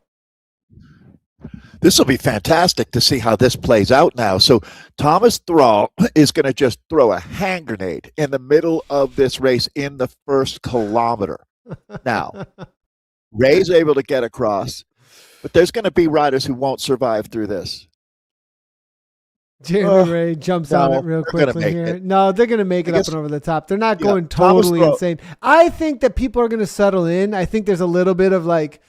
This will be fantastic to see how this plays out now. So Thomas Thrall is going to just throw a hand grenade in the middle of this race in the first kilometer. Now, Ray's able to get across, but there's going to be riders who won't survive through this. Jeremy Ray jumps on it real quickly here. No, they're going to make it up and over the top. They're not going totally insane. I think that people are going to settle in. I think there's a little bit of like,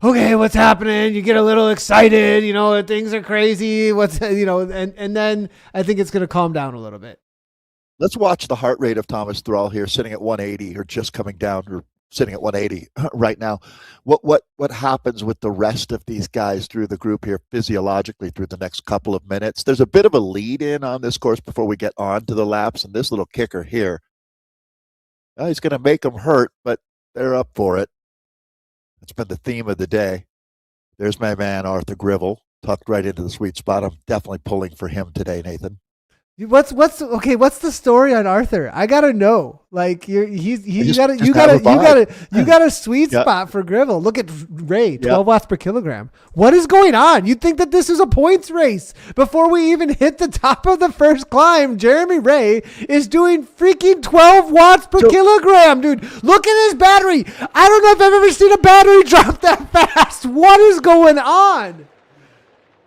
okay, what's happening? You get a little excited, things are crazy. And then I think it's going to calm down a little bit. Let's watch the heart rate of Thomas Thrall here, sitting at 180 or just coming down, or sitting at 180 right now. What happens with the rest of these guys through the group here physiologically through the next couple of minutes? There's a bit of a lead in on this course before we get on to the laps, and this little kicker here Well, he's going to make them hurt, but they're up for it. That's been the theme of the day. There's my man, Arthur Gribble, tucked right into the sweet spot. I'm definitely pulling for him today, Nathan. What's the story on Arthur? I gotta know. Like you got a sweet spot for Gribble. Look at Ray, 12 watts per kilogram. What is going on? You'd think that this is a points race before we even hit the top of the first climb. Jeremy Ray is doing freaking 12 watts per kilogram, dude. Look at his battery. I don't know if I've ever seen a battery drop that fast. What is going on?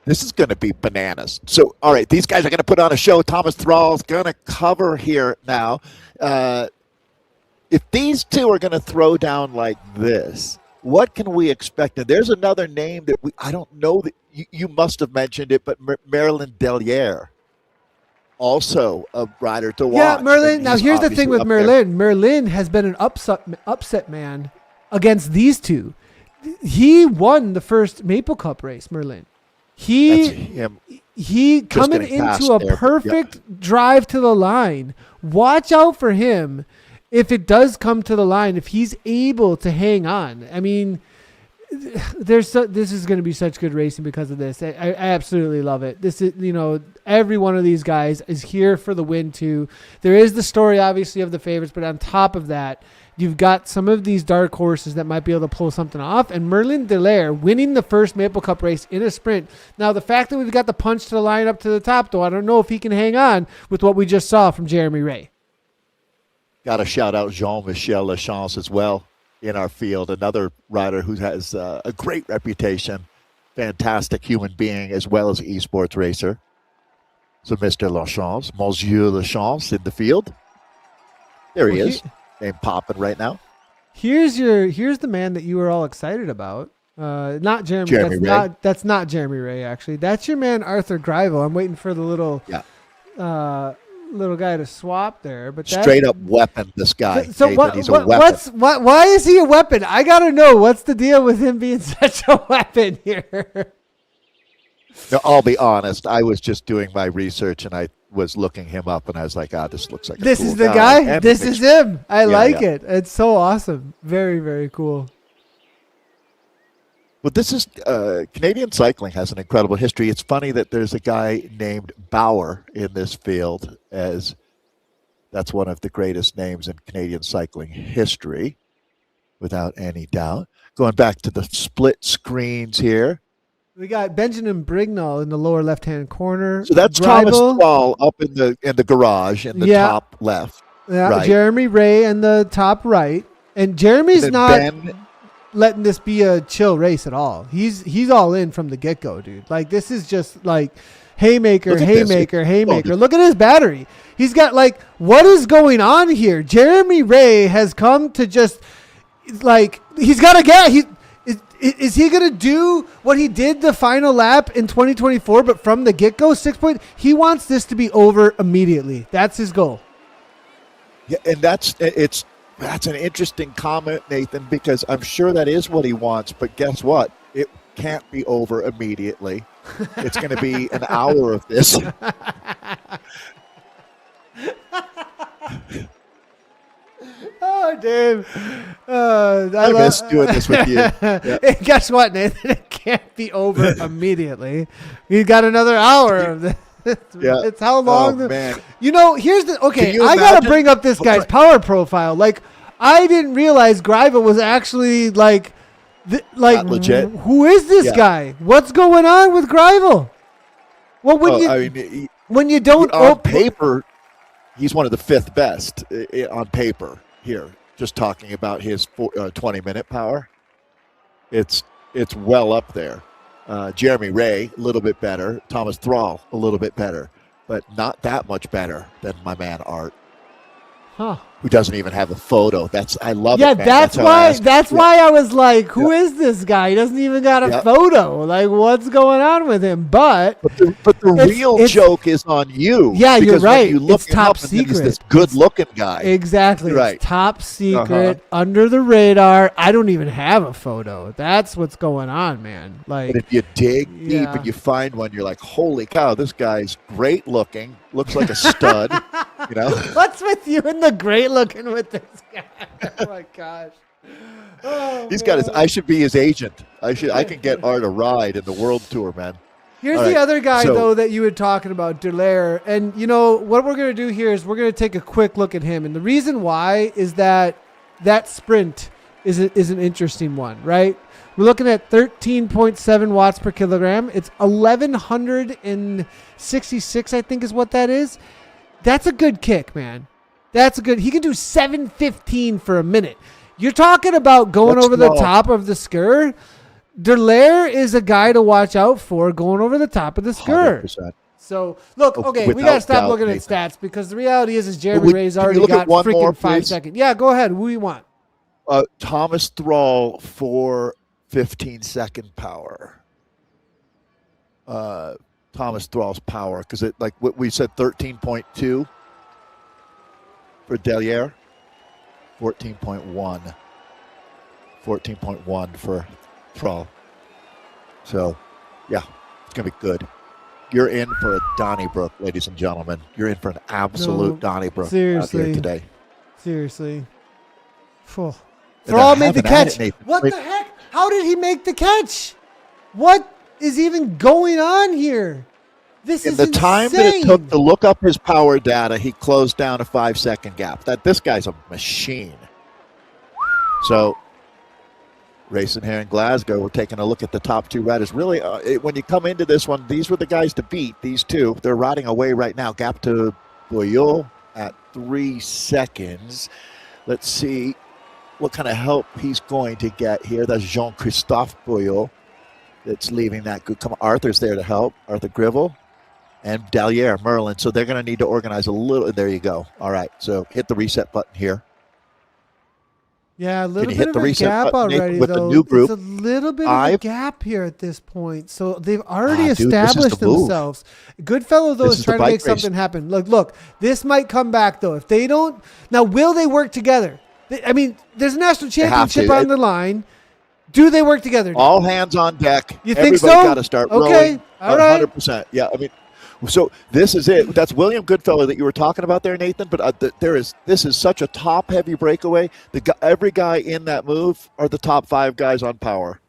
This is going to be bananas. So, all right, these guys are going to put on a show. Thomas Thrall's going to cover here now. If these two are going to throw down like this, what can we expect? And there's another name that I don't know that you must have mentioned it, but Marilyn Deliere, also a rider to watch. Yeah, Merlin. Now, here's the thing with Merlin. Merlin has been an upset man against these two. He won the first Maple Cup race, Merlin. He coming into a perfect drive to the line. Watch out for him if it does come to the line, if he's able to hang on. I mean, this is going to be such good racing because of this. I absolutely love it. This is, every one of these guys is here for the win too. There is the story, obviously, of the favorites, but on top of that, you've got some of these dark horses that might be able to pull something off. And Merlin Delaire winning the first Maple Cup race in a sprint. Now, the fact that we've got the punch to the line up to the top, though, I don't know if he can hang on with what we just saw from Jeremy Ray. Got to shout out Jean-Michel Lachance as well in our field. Another rider who has a great reputation. Fantastic human being as well as esports racer. So Mr. Lachance, Monsieur Lachance in the field. There he is. Name popping right now. Here's the man that you were all excited about. Not Jeremy Ray. That's not Jeremy Ray, actually. That's your man Arthur Grivel. I'm waiting for the little guy to swap there. But straight up weapon, this guy. So he's a weapon. Why is he a weapon? I gotta know what's the deal with him being such a weapon here. No, I'll be honest. I was just doing my research and I was looking him up and I was like, this looks like this cool is the guy. This is him. I like it. It's so awesome. Very, very cool. Well, this is Canadian cycling has an incredible history. It's funny that there's a guy named Bauer in this field, as that's one of the greatest names in Canadian cycling history, without any doubt. Going back to the split screens here. We got Benjamin Brignall in the lower left-hand corner. So that's Thomas Thrall up in the garage in the top left. Yeah, right. Jeremy Ray in the top right. And Jeremy's not letting this be a chill race at all. He's all in from the get-go, dude. Like, this is just like haymaker. Look at his battery. He's got what is going on here? Jeremy Ray has come to just he's got to get Is he going to do what he did the final lap in 2024, but from the get-go, 6 point? He wants this to be over immediately. That's his goal. Yeah, and that's an interesting comment, Nathan, because I'm sure that is what he wants, but guess what? It can't be over immediately. It's going to be an hour of this. Oh, Dave. I miss doing this with you. Yeah. And guess what, Nathan? It can't be over immediately. We've got another hour of this. It's how long. Man. Here's the... Okay, I got to bring up this guy's power profile. I didn't realize Grivel was actually, not legit. Who is this guy? What's going on with Grivel? Well, when you don't... On paper, he's one of the fifth best on paper. Here, just talking about his 20-minute power, it's well up there. Jeremy Ray, a little bit better. Thomas Thrall, a little bit better, but not that much better than my man Art, who doesn't even have a photo. I love it. Yeah, that's why I was like, who is this guy? He doesn't even got a photo. What's going on with him? But the real joke is on you. Yeah, you're right. You look it's top up secret. He's this good-looking guy. Exactly. Right. It's top secret, under the radar. I don't even have a photo. That's what's going on, man. But if you dig deep and you find one, you're like, holy cow, this guy's great looking. Looks like a stud. You know, What's with you and the great looking with this guy? Oh my gosh. Oh, he's got his. I should be his agent. I can get Art a ride in the world tour, man. Here's All the right, other guy, so- though, that you were talking about, Delaire. And, you know, what we're going to do here is we're going to take a quick look at him. And the reason why is that sprint is an interesting one, right? We're looking at 13.7 watts per kilogram. It's 1,166, I think is what that is. That's a good kick, man. He can do 715 for a minute. You're talking about going That's over the small. top of the skirt. Delaire is a guy to watch out for going over the top of the skirt. 100%. So, look, okay, we Without got to stop doubt, looking at Nathan. stats because the reality is Jeremy Ray's can we already look at got one more, freaking 5 please? seconds. Yeah, go ahead. Who do you want? Thomas Thrall for 15-second power. Thomas Thrall's power, because it like what we said, 13.2 for Delaire, 14.1 for Thrall. So, yeah, it's gonna be good. You're in for a Donnybrook, ladies and gentlemen. You're in for an absolute Donnybrook out seriously. here today. Seriously. Phew. And Thrall they're made the having at catch. it, Nathan. What the heck? How did he make the catch? What is even going on here? This In is the time that it insane. took to look up his power data, he closed down a 5-second gap. This guy's a machine. So, racing here in Glasgow, we're taking a look at the top two riders. Really, when you come into this one, these were the guys to beat. These two, they're riding away right now. Gap to Veuillez at 3 seconds. Let's see what kind of help he's going to get here. That's Jean-Christophe Veuillez that's leaving that good. Come on, Arthur's there to help. Arthur Grivel and Dalier, Merlin. So they're going to need to organize a little. There you go. All right. So hit the reset button here. Yeah, a Can little you bit hit of the a reset gap button, Nathan, already, with the though. new group? It's a little bit of a gap here at this point. So they've already Dude, this is established the move. themselves. Goodfellow, though, This is is the trying to make bike race. something happen. Look, this might come back, though. If they don't... Now, will they work together? I mean, there's a national have championship to. on the line. Do they work together? All hands on deck. You think Everybody so? got to start Okay, rowing. all right. 100%. Yeah, I mean, so this is it. That's William Goodfellow that you were talking about there, Nathan. But this is such a top-heavy breakaway. Every guy in that move are the top 5 guys on power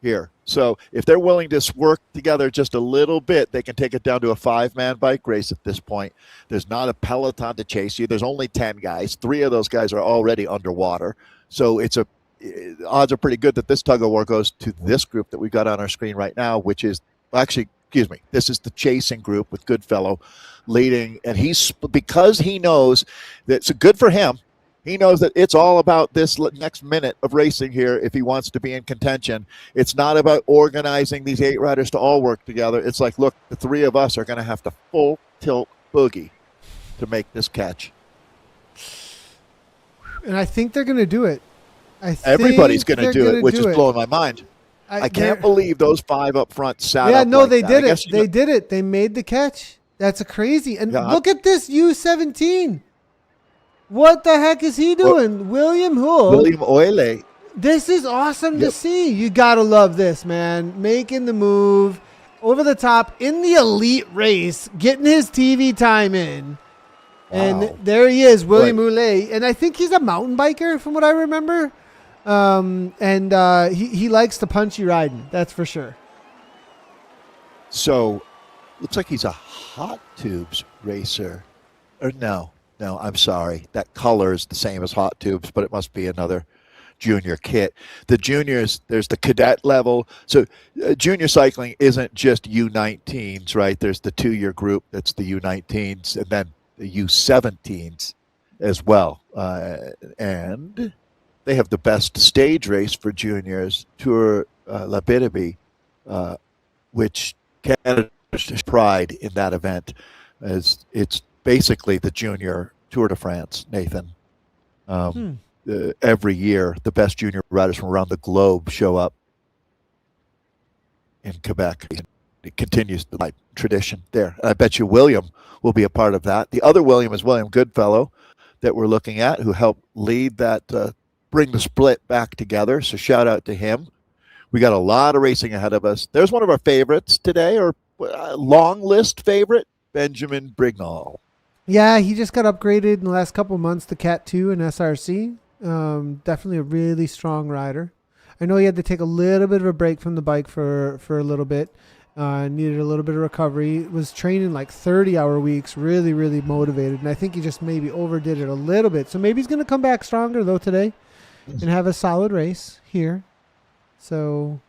here. So if they're willing to work together just a little bit, they can take it down to a 5-man bike race at this point. There's not a peloton to chase you. There's only 10 guys. 3 of those guys are already underwater. So odds are pretty good that this tug-of-war goes to this group that we've got on our screen right now, which is actually, excuse me, this is the chasing group with Goodfellow leading. And because he knows that it's good for him. He knows that it's all about this next minute of racing here if he wants to be in contention. It's not about organizing these 8 riders to all work together. It's like, look, the 3 of us are going to have to full tilt boogie to make this catch. And I think they're going to do it. Everybody's going to do it, which is blowing my mind. I can't believe those 5 up front sat up like they that. did I it. guess They did it. They made the catch. That's a crazy. And Yeah. look at this U17. What the heck is he doing? William who? William Oile. This is awesome to Yep. see. You got to love this, man. Making the move over the top in the elite race, getting his TV time in. Wow. And there he is, William Oulet. And I think he's a mountain biker from what I remember. He likes the punchy riding. That's for sure. So, looks like he's a hot tubes racer. Or no, I'm sorry. That color is the same as hot tubes, but it must be another junior kit. The juniors, there's the cadet level. So junior cycling isn't just U19s, right? There's the 2-year group that's the U19s, and then the U17s as well. And they have the best stage race for juniors, Tour La Bideby, which Canada takes pride in that event, as it's basically the junior Tour de France, Nathan. Every year, the best junior riders from around the globe show up in Quebec. It continues the tradition there. And I bet you William will be a part of that. The other William is William Goodfellow that we're looking at, who helped lead that, bring the split back together. So shout out to him. We got a lot of racing ahead of us. There's one of our favorites today, or long list favorite, Benjamin Brignall. Yeah, he just got upgraded in the last couple of months to Cat 2 and SRC. Definitely a really strong rider. I know he had to take a little bit of a break from the bike for a little bit. Needed a little bit of recovery. Was training like 30-hour weeks, really, really motivated. And I think he just maybe overdid it a little bit. So maybe he's going to come back stronger, though, today and have a solid race here. So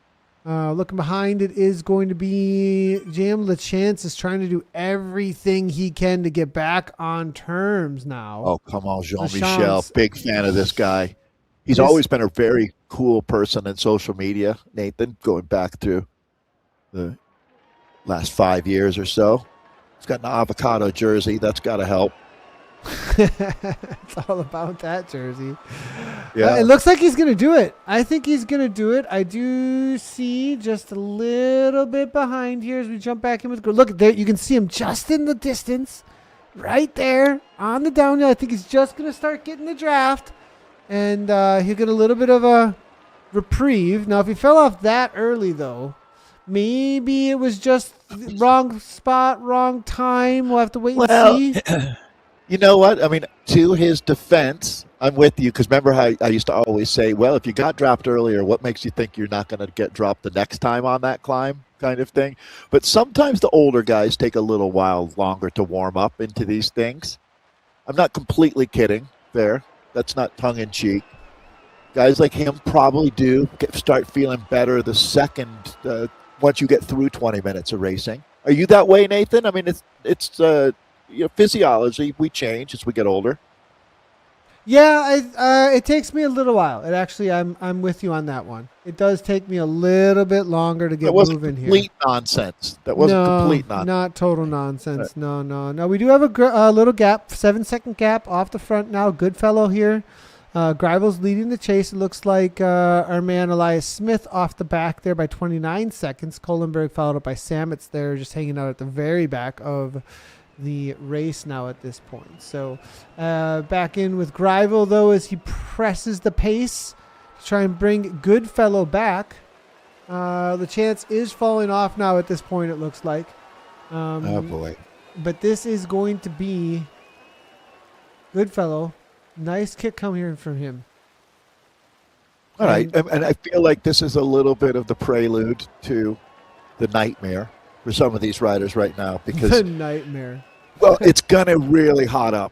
looking behind, it is going to be Jam LaChance is trying to do everything he can to get back on terms now. Oh, come on, Jean-Michel. Big fan of this guy. He's always been a very cool person in social media, Nathan, going back through the last 5 years or so. He's got an avocado jersey. That's got to help. It's all about that jersey. Yeah. It looks like he's going to do it. I think he's going to do it. I do see just a little bit behind here as we jump back in with. Look, there you can see him just in the distance, right there on the downhill. I think he's just going to start getting the draft, and he'll get a little bit of a reprieve. Now, if he fell off that early, though, maybe it was just wrong spot, wrong time. We'll have to wait and see. You know what? I mean, to his defense, I'm with you, because remember how I used to always say, well, if you got dropped earlier, what makes you think you're not going to get dropped the next time on that climb kind of thing? But sometimes the older guys take a little while longer to warm up into these things. I'm not completely kidding there. That's not tongue-in-cheek. Guys like him probably do start feeling better the second once you get through 20 minutes of racing. Are you that way, Nathan? I mean, it's physiology. We change as we get older. Yeah, it takes me a little while. It actually, I'm with you on that one. It does take me a little bit longer to get moving here. Complete nonsense. That wasn't complete nonsense. Not total nonsense. Right. No. We do have a little gap, 7-second gap off the front now. Goodfellow here. Greivel's leading the chase. It looks like our man Elias Smith off the back there by 29 seconds. Kohlenberg followed up by Sametz there, just hanging out at the very back of the race now at this point. So back in with Greivel, though, as he presses the pace to try and bring Goodfellow back. The chance is falling off now at this point, it looks like. Oh, boy. But this is going to be Goodfellow. Nice kick coming from him. All right. And I feel like this is a little bit of the prelude to the nightmare for some of these riders right now. Because the nightmare. Well, it's going to really hot up.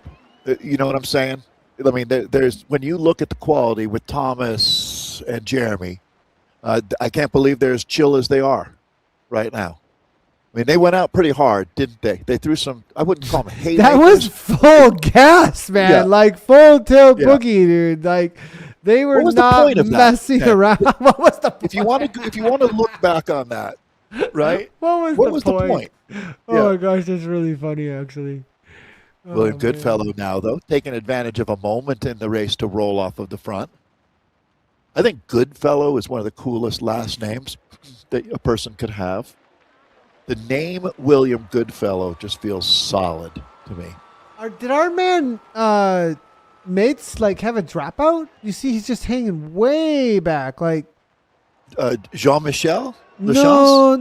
You know what I'm saying? I mean, there's when you look at the quality with Thomas and Jeremy, I can't believe they're as chill as they are right now. I mean, they went out pretty hard, didn't they? They threw some, I wouldn't call them haymakers. That was full gas, man. Yeah. Like full tilt boogie, dude. Like they were not messing around. What was the point? If you want to look back on that, right? What was the point? Oh my gosh, that's really funny, actually. Well, Goodfellow now, though, taking advantage of a moment in the race to roll off of the front. I think Goodfellow is one of the coolest last names that a person could have. The name William Goodfellow just feels solid to me. Did our man Mates like have a dropout? You see, he's just hanging way back, like Jean-Michel. No.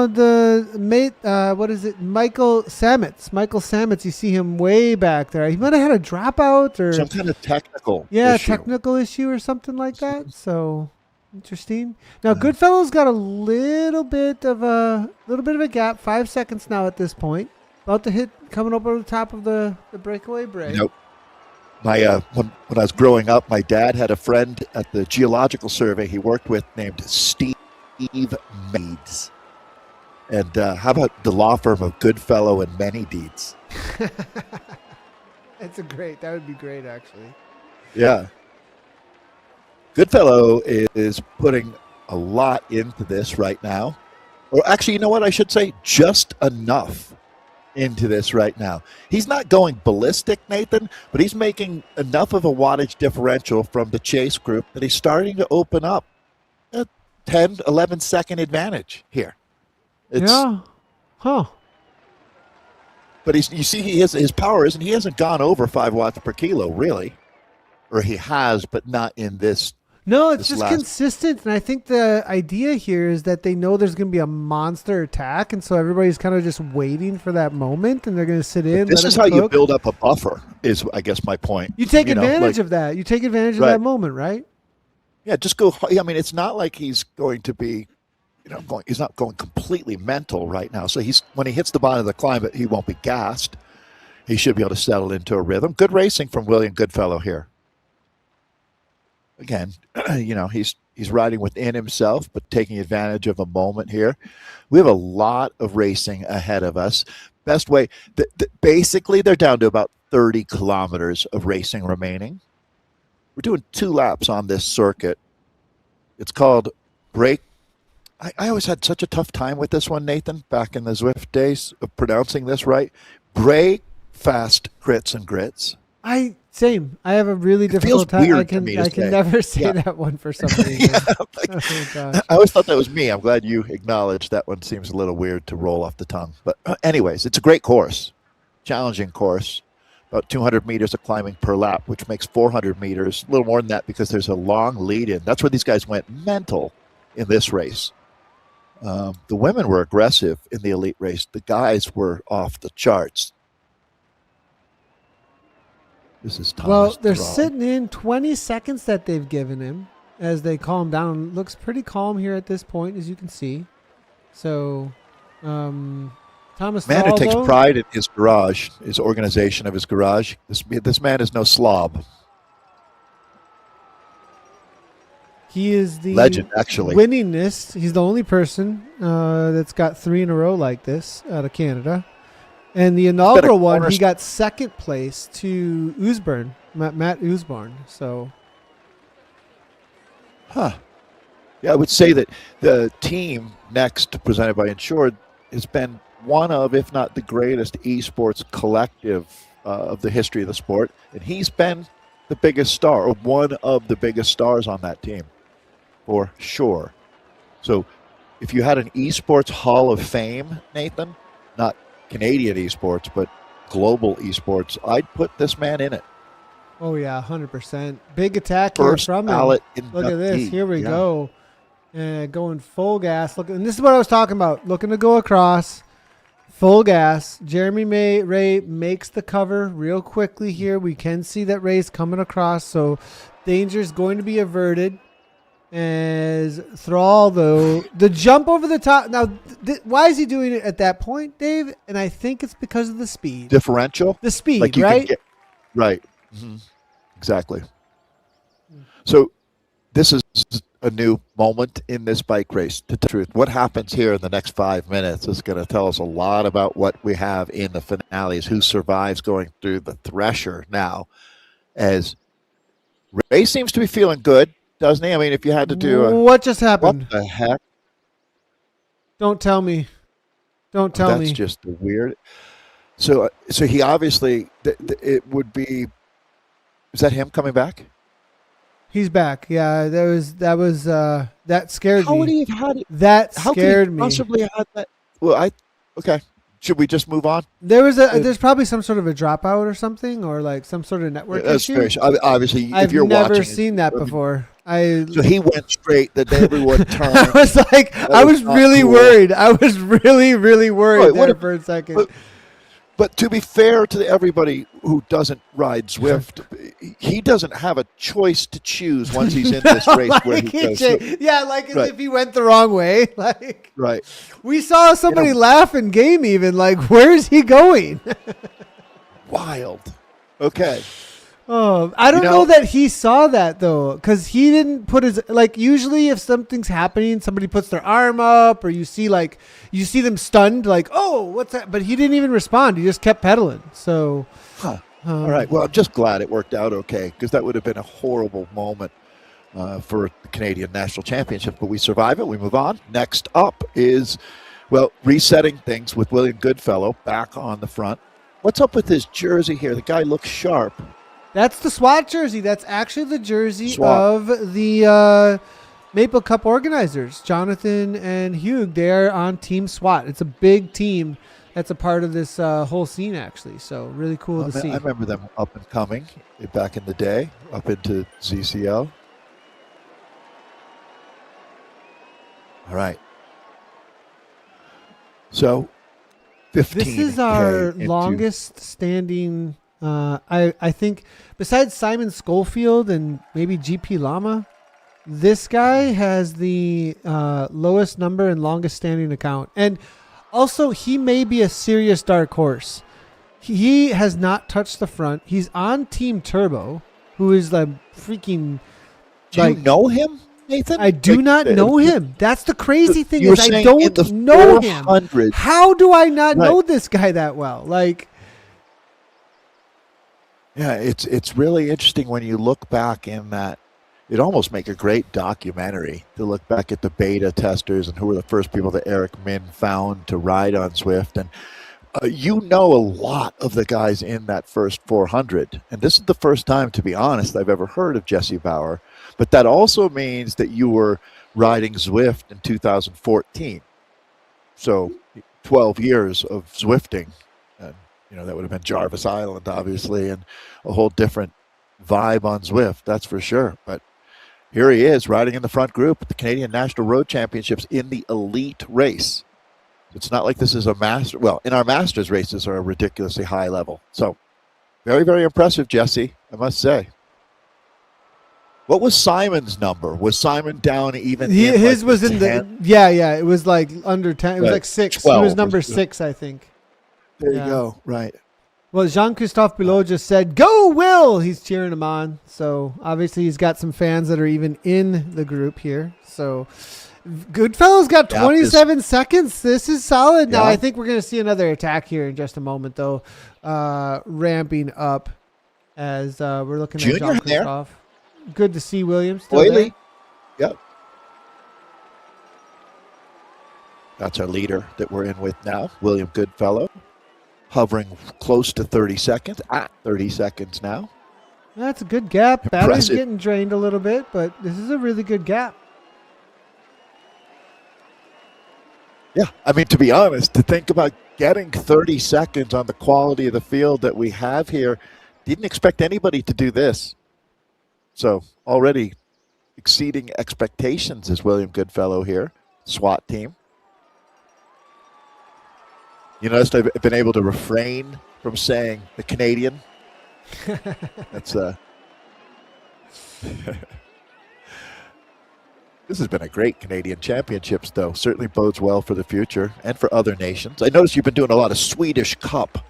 The mate, what is it? Michael Sametz. You see him way back there. He might have had a dropout or some kind of technical. Technical issue or something like that. So. Interesting. Now, Goodfellow's got a little bit of a gap. 5 seconds now at this point. About to hit, coming up over the top of the breakaway break. Nope. My when I was growing up, my dad had a friend at the Geological Survey he worked with named Steve Maids. And how about the law firm of Goodfellow and Many Deeds? That would be great, actually. Yeah. Goodfellow is putting a lot into this right now. Or actually, you know what I should say? Just enough into this right now. He's not going ballistic, Nathan, but he's making enough of a wattage differential from the chase group that he's starting to open up a 10, 11-second advantage here. Yeah. Huh. But you see his power he hasn't gone over 5 watts per kilo, really. Or he has, but not in this No, it's just consistent. And I think the idea here is that they know there's going to be a monster attack. And so everybody's kind of just waiting for that moment, and they're going to sit in. This is how you build up a buffer, is I guess my point. You take advantage of that. You take advantage of that moment, right? Yeah, just go. I mean, it's not like he's going to be, he's not going completely mental right now. So when he hits the bottom of the climb, he won't be gassed. He should be able to settle into a rhythm. Good racing from William Goodfellow here. Again, he's riding within himself, but taking advantage of a moment here. We have a lot of racing ahead of us. Best way, basically, they're down to about 30 kilometers of racing remaining. We're doing 2 laps on this circuit. It's called break. I always had such a tough time with this one, Nathan, back in the Zwift days of pronouncing this right. Break fast crits and grits. Same. I have a really difficult time. I can never say that one for some reason. I always thought that was me. I'm glad you acknowledged that one. Seems a little weird to roll off the tongue. But anyways, it's a great course. Challenging course. About 200 meters of climbing per lap, which makes 400 meters. A little more than that because there's a long lead-in. That's where these guys went mental in this race. The women were aggressive in the elite race. The guys were off the charts. This is Thomas. Well, they're sitting in 20 seconds that they've given him as they calm down. Looks pretty calm here at this point, as you can see. So, Thomas man who takes pride in his garage, his organization of his garage. This man is no slob. He is the legend, actually. Winningest. He's the only person that's got 3 in a row like this out of Canada. And the inaugural one, he got second place to Usborn, Matt Usborn. So, yeah, I would say that the team next, presented by Insured, has been one of, if not the greatest esports collective of the history of the sport. And he's been the biggest star, or one of the biggest stars on that team, for sure. So if you had an esports hall of fame, Nathan, not Canadian esports, but global esports, I'd put this man in it. Oh, yeah, 100%. Big attack here from him. Look at this. Here we go. Going full gas. Look, and this is what I was talking about. Looking to go across. Full gas. Jeremy Ray makes the cover real quickly here. We can see that Ray's coming across, so danger is going to be averted. As Thrall, though, the jump over the top. Now, why is he doing it at that point, Dave? And I think it's because of the speed. Differential? The speed, right? Right. Mm-hmm. Exactly. So this is a new moment in this bike race. To tell the truth, what happens here in the next 5 minutes is going to tell us a lot about what we have in the finales, who survives going through the thresher now. As Ray seems to be feeling good, doesn't he? I mean, if you had to do what just happened? What the heck? Don't tell me. Don't tell me. That's just weird. So he obviously, it would be, is that him coming back? He's back. Yeah, that scared me. How would he have had it? That scared me. Possibly had that. Well, okay. Should we just move on? There's probably some sort of a dropout or something, or like some sort of network issue. Obviously, if you're watching, I've never seen that before. So he went straight. That everyone turned. I was really worried. I was really, really worried for a second. But to be fair to everybody who doesn't ride Zwift, he doesn't have a choice to choose once he's in this race where he goes. As if he went the wrong way. Right. We saw somebody laugh in game even. Like, where is he going? Wild. Okay. Oh, I don't know that he saw that though, because he didn't put his, usually if something's happening, somebody puts their arm up, or you see them stunned, oh, what's that? But he didn't even respond. He just kept pedaling. So, all right. Well, I'm just glad it worked out okay, because that would have been a horrible moment for the Canadian National Championship. But we survive it. We move on. Next up is, resetting things with William Goodfellow back on the front. What's up with his jersey here? The guy looks sharp. That's the SWAT jersey. That's actually the jersey of the Maple Cup organizers, Jonathan and Hugh. They're on Team SWAT. It's a big team that's a part of this whole scene, actually. So really cool to see. I remember them up and coming back in the day, up into ZCL. All right. So 15. This is our longest standing. I think besides Simon Schofield and maybe GP Llama, this guy has the lowest number and longest standing account. And also, he may be a serious dark horse. He has not touched the front. He's on Team Turbo, who is the freaking. Do you know him, Nathan? I do not know him. That's the crazy thing you is I don't know him. How do I not know this guy that well? Like, yeah, it's really interesting when you look back in that. It'd almost make a great documentary to look back at the beta testers and who were the first people that Eric Min found to ride on Zwift. And you know a lot of the guys in that first 400. And this is the first time, to be honest, I've ever heard of Jesse Bauer. But that also means that you were riding Zwift in 2014. So 12 years of Zwifting. And, that would have been Jarvis Island, obviously, and a whole different vibe on Zwift, that's for sure. But here he is riding in the front group at the Canadian National Road Championships in the elite race. It's not like this is a master. Well, in our masters races are a ridiculously high level. So very, very impressive, Jesse, I must say. What was Simon's number? Was Simon down even? His was in 10? Yeah. It was like under 10. It was like 6. 12. He was number 6, I think. There you go. Right. Well, Jean-Christophe Bilot just said, "Go, Will!" He's cheering him on. So obviously he's got some fans that are even in the group here. So Goodfellow's got 27 seconds. This is solid. Now I think we're going to see another attack here in just a moment, though, ramping up as we're looking at Jean-Christophe. Good to see William still there. Yep. That's our leader that we're in with now, William Goodfellow. Hovering close to 30 seconds, at 30 seconds now. That's a good gap. Battery's getting drained a little bit, but this is a really good gap. Yeah, I mean, to be honest, to think about getting 30 seconds on the quality of the field that we have here, didn't expect anybody to do this. So already exceeding expectations is William Goodfellow here, SWAT team. You notice I've been able to refrain from saying the Canadian. That's This has been a great Canadian Championships, though. Certainly bodes well for the future and for other nations. I noticed you've been doing a lot of Swedish Cup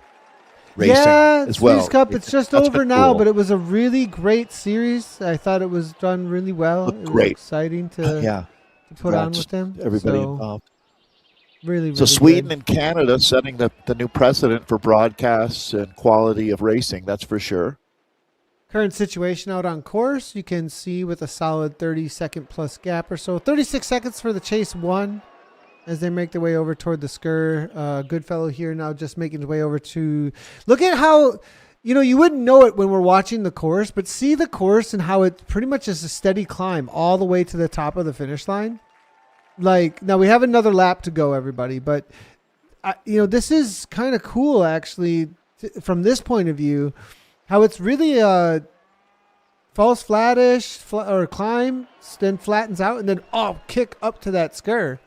racing as well. Swedish Cup, it's just over now, but it was a really great series. I thought it was done really well. It was exciting to put on with them. Everybody involved. Really so Sweden good. And Canada setting the new precedent for broadcasts and quality of racing, that's for sure. Current situation out on course, you can see with a solid 30-second plus gap or so. 36 seconds for the chase 1 as they make their way over toward the Skur. Goodfellow here now just making his way over to... Look at how... you wouldn't know it when we're watching the course, but see the course and how it pretty much is a steady climb all the way to the top of the finish line. Like, now we have another lap to go, everybody, but, this is kind of cool, actually, from this point of view, how it's really falls flattish or climb, then flattens out, and then, kick up to that Skur.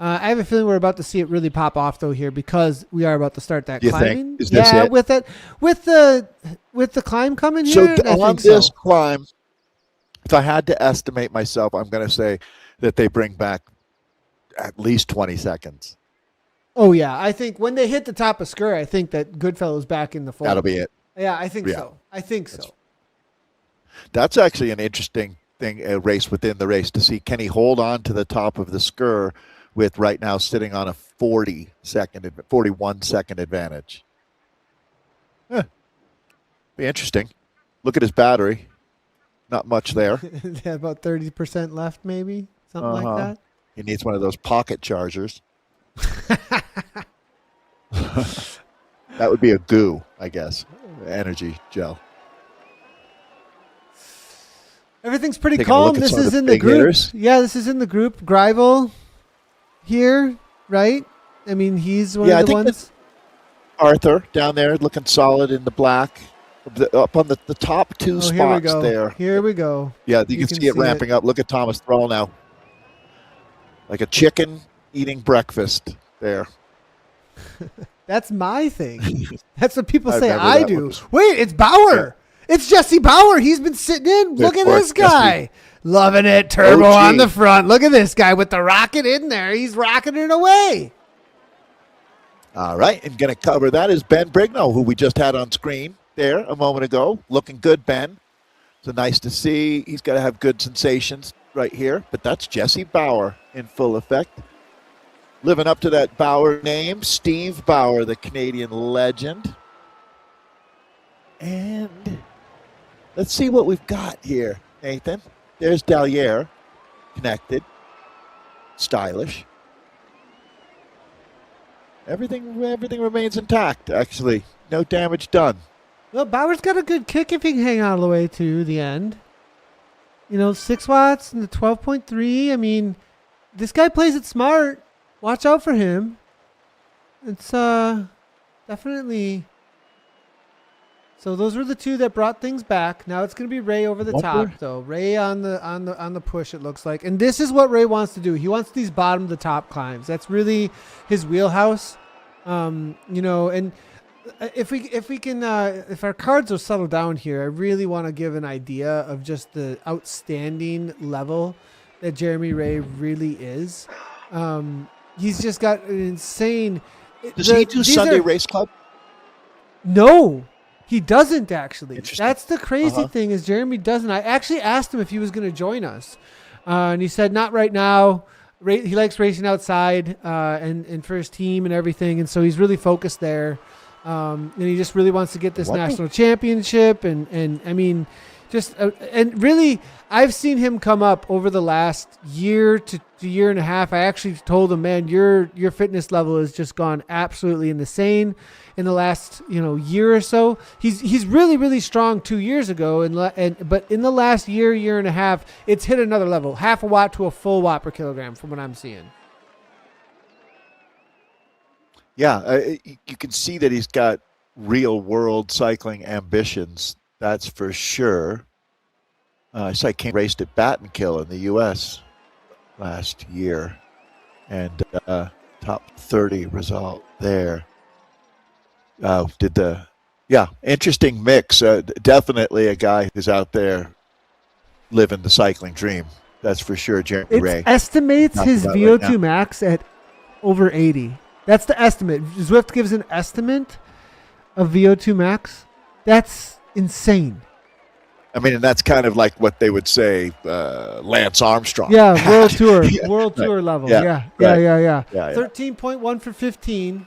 I have a feeling we're about to see it really pop off, though, here, because we are about to start that climbing. Is this it? with the climb coming here, so on this climb, if I had to estimate myself, I'm going to say that they bring back at least 20 seconds. Oh, yeah. I think when they hit the top of Skur, I think that Goodfellow's back in the fold. That'll be it. Yeah, I think so. That's actually an interesting thing, a race within the race, to see can he hold on to the top of the Skur with right now sitting on a 41 second advantage. Be interesting. Look at his battery. Not much there. About 30% left, maybe. Something like that. He needs one of those pocket chargers. That would be a goo, I guess. Energy gel. Everything's pretty calm. This is in the group. Hitters. Yeah, this is in the group. Greivel here, right? I mean, he's one of the ones. Arthur down there looking solid in the black. Up on the top two spots there. Here we go. Yeah, you can see it ramping up. Look at Thomas Thrall now. like a chicken eating breakfast there. That's my thing. That's what people I say remember I that do. one. Wait, it's Bauer. It's Jesse Bauer. He's been sitting in. Look at this guy. Loving it. Turbo OG. on the front. Look at this guy with the rocket in there. He's rocketing away. All right, and going to cover that is Ben Brigno, who we just had on screen there a moment ago. Looking good, Ben. So nice to see. He's got to have good sensations right here. But that's Jesse Bauer in full effect. Living up to that Bauer name, Steve Bauer, the Canadian legend. And let's see what we've got here, Nathan. There's Dalliere, connected, stylish. Everything remains intact, actually. No damage done. Well, Bauer's got a good kick if he can hang out all the way to the end. 6 watts and the 12.3. I mean, this guy plays it smart. Watch out for him. It's definitely. So those were the two that brought things back. Now it's going to be Ray over the top, though. Ray on the push. It looks like, and this is what Ray wants to do. He wants these bottom to top climbs. That's really his wheelhouse. And if our cards will settle down here, I really want to give an idea of just the outstanding level that Jeremy Ray really is. He's just got an insane. Does he do Sunday Race Club? No, he doesn't actually. Interesting. That's the crazy thing is Jeremy doesn't. I actually asked him if he was going to join us, and he said not right now. He likes racing outside and for his team and everything, and so he's really focused there. And he just really wants to get this national championship, and I mean, just and really, I've seen him come up over the last year to year and a half. I actually told him, man, your fitness level has just gone absolutely insane in the last year or so. He's really, really strong 2 years ago, but in the last year and a half, it's hit another level, half a watt to a full watt per kilogram from what I'm seeing. Yeah, you can see that he's got real world cycling ambitions. That's for sure. I saw he raced at Battenkill in the U.S. last year, and top 30 result there. Interesting mix. Definitely a guy who's out there living the cycling dream. That's for sure, Jeremy Ray. It estimates his VO2 max at over 80. That's the estimate. Zwift gives an estimate of VO2 max. That's insane. I mean, and that's kind of like what they would say Lance Armstrong. Yeah, world tour. World tour level. Yeah. 13.1 for 15.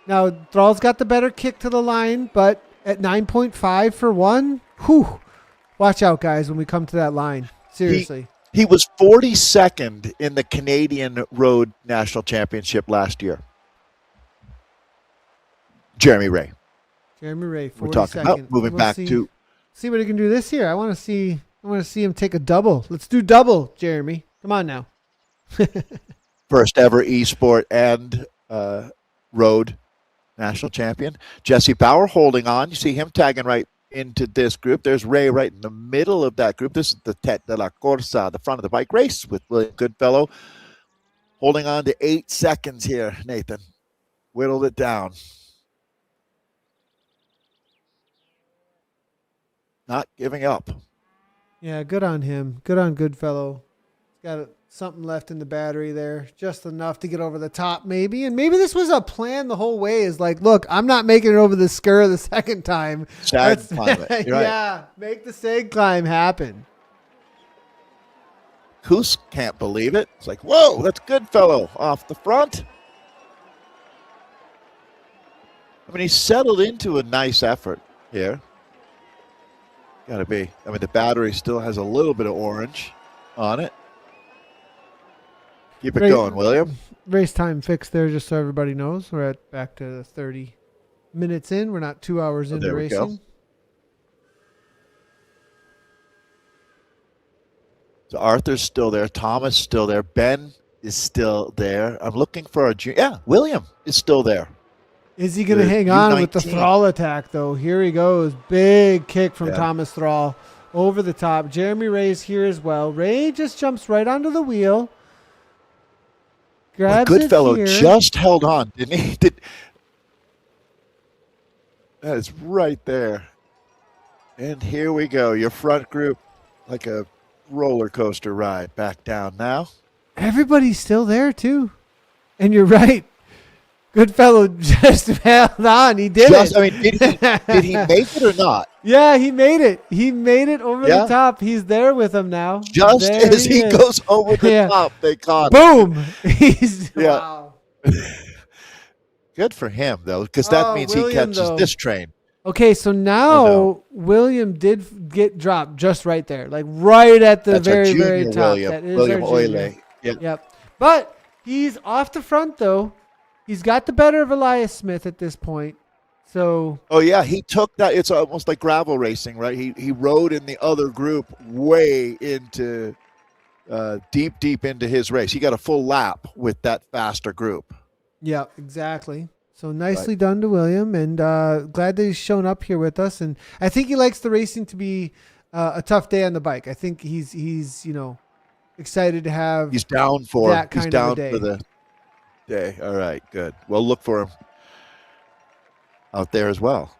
Now, Thrall's got the better kick to the line, but at 9.5 for 1, whew. Watch out, guys, when we come to that line. Seriously. He was 42nd in the Canadian Road National Championship last year. Jeremy Ray. 42nd. We're talking about moving back to. See what he can do this year. I want to see him take a double. Let's do double, Jeremy. Come on now. First ever esport and road national champion. Jesse Bauer holding on. You see him tagging right into this group. There's Ray right in the middle of that group. This is the Tête de la Corsa, the front of the bike race with William Goodfellow. Holding on to 8 seconds here, Nathan. Whittled it down. Not giving up. Yeah, good on him. Good on Goodfellow. He's got something left in the battery there, just enough to get over the top maybe. And maybe this was a plan the whole way is like, look, I'm not making it over the Skur the second time. Sag climb it. You're right. Yeah, make the Sag climb happen. Koos can't believe it. It's like, whoa, that's Goodfellow off the front. I mean, he's settled into a nice effort here. Gotta be. I mean, the battery still has a little bit of orange on it. Keep it going, William. Race time fixed there, just so everybody knows. We're back to 30 minutes in. We're not 2 hours into racing. Go. So Arthur's still there. Thomas still there. Ben is still there. I'm looking for a junior. Yeah, William is still there. Is he going to hang on with the Thrall attack, though? Here he goes. Big kick from Thomas Thrall over the top. Jeremy Ray's here as well. Ray just jumps right onto the wheel. Grabs Goodfellow it here. just held on, didn't he? That is right there. And here we go. Your front group, like a roller coaster ride, back down now. Everybody's still there too. And you're right. Goodfellow just held on. He did it. I mean, did he make it or not? Yeah, he made it. He made it over Yeah. the top. He's there with him now. Just There as he is. goes over the Yeah. top, they caught him. Boom. He's Yeah. wow. Good for him, though, because that Oh, means William, he catches though. this train. Okay, so now no. William did get dropped just right there, like right at the That's our very, junior very top. William, That is William our Oile. junior. Yeah. Yep. But he's off the front though. He's got the better of Elias Smith at this point. So Oh yeah, he took that. It's almost like gravel racing, right? He rode in the other group way into deep into his race. He got a full lap with that faster group. yeah, exactly. So nicely done to William, and glad that he's shown up here with us. And I think he likes the racing to be a tough day on the bike. I think he's excited to have. He's down for that kind he's of a down day. for the day. All right, good. Well, look for him out there as well.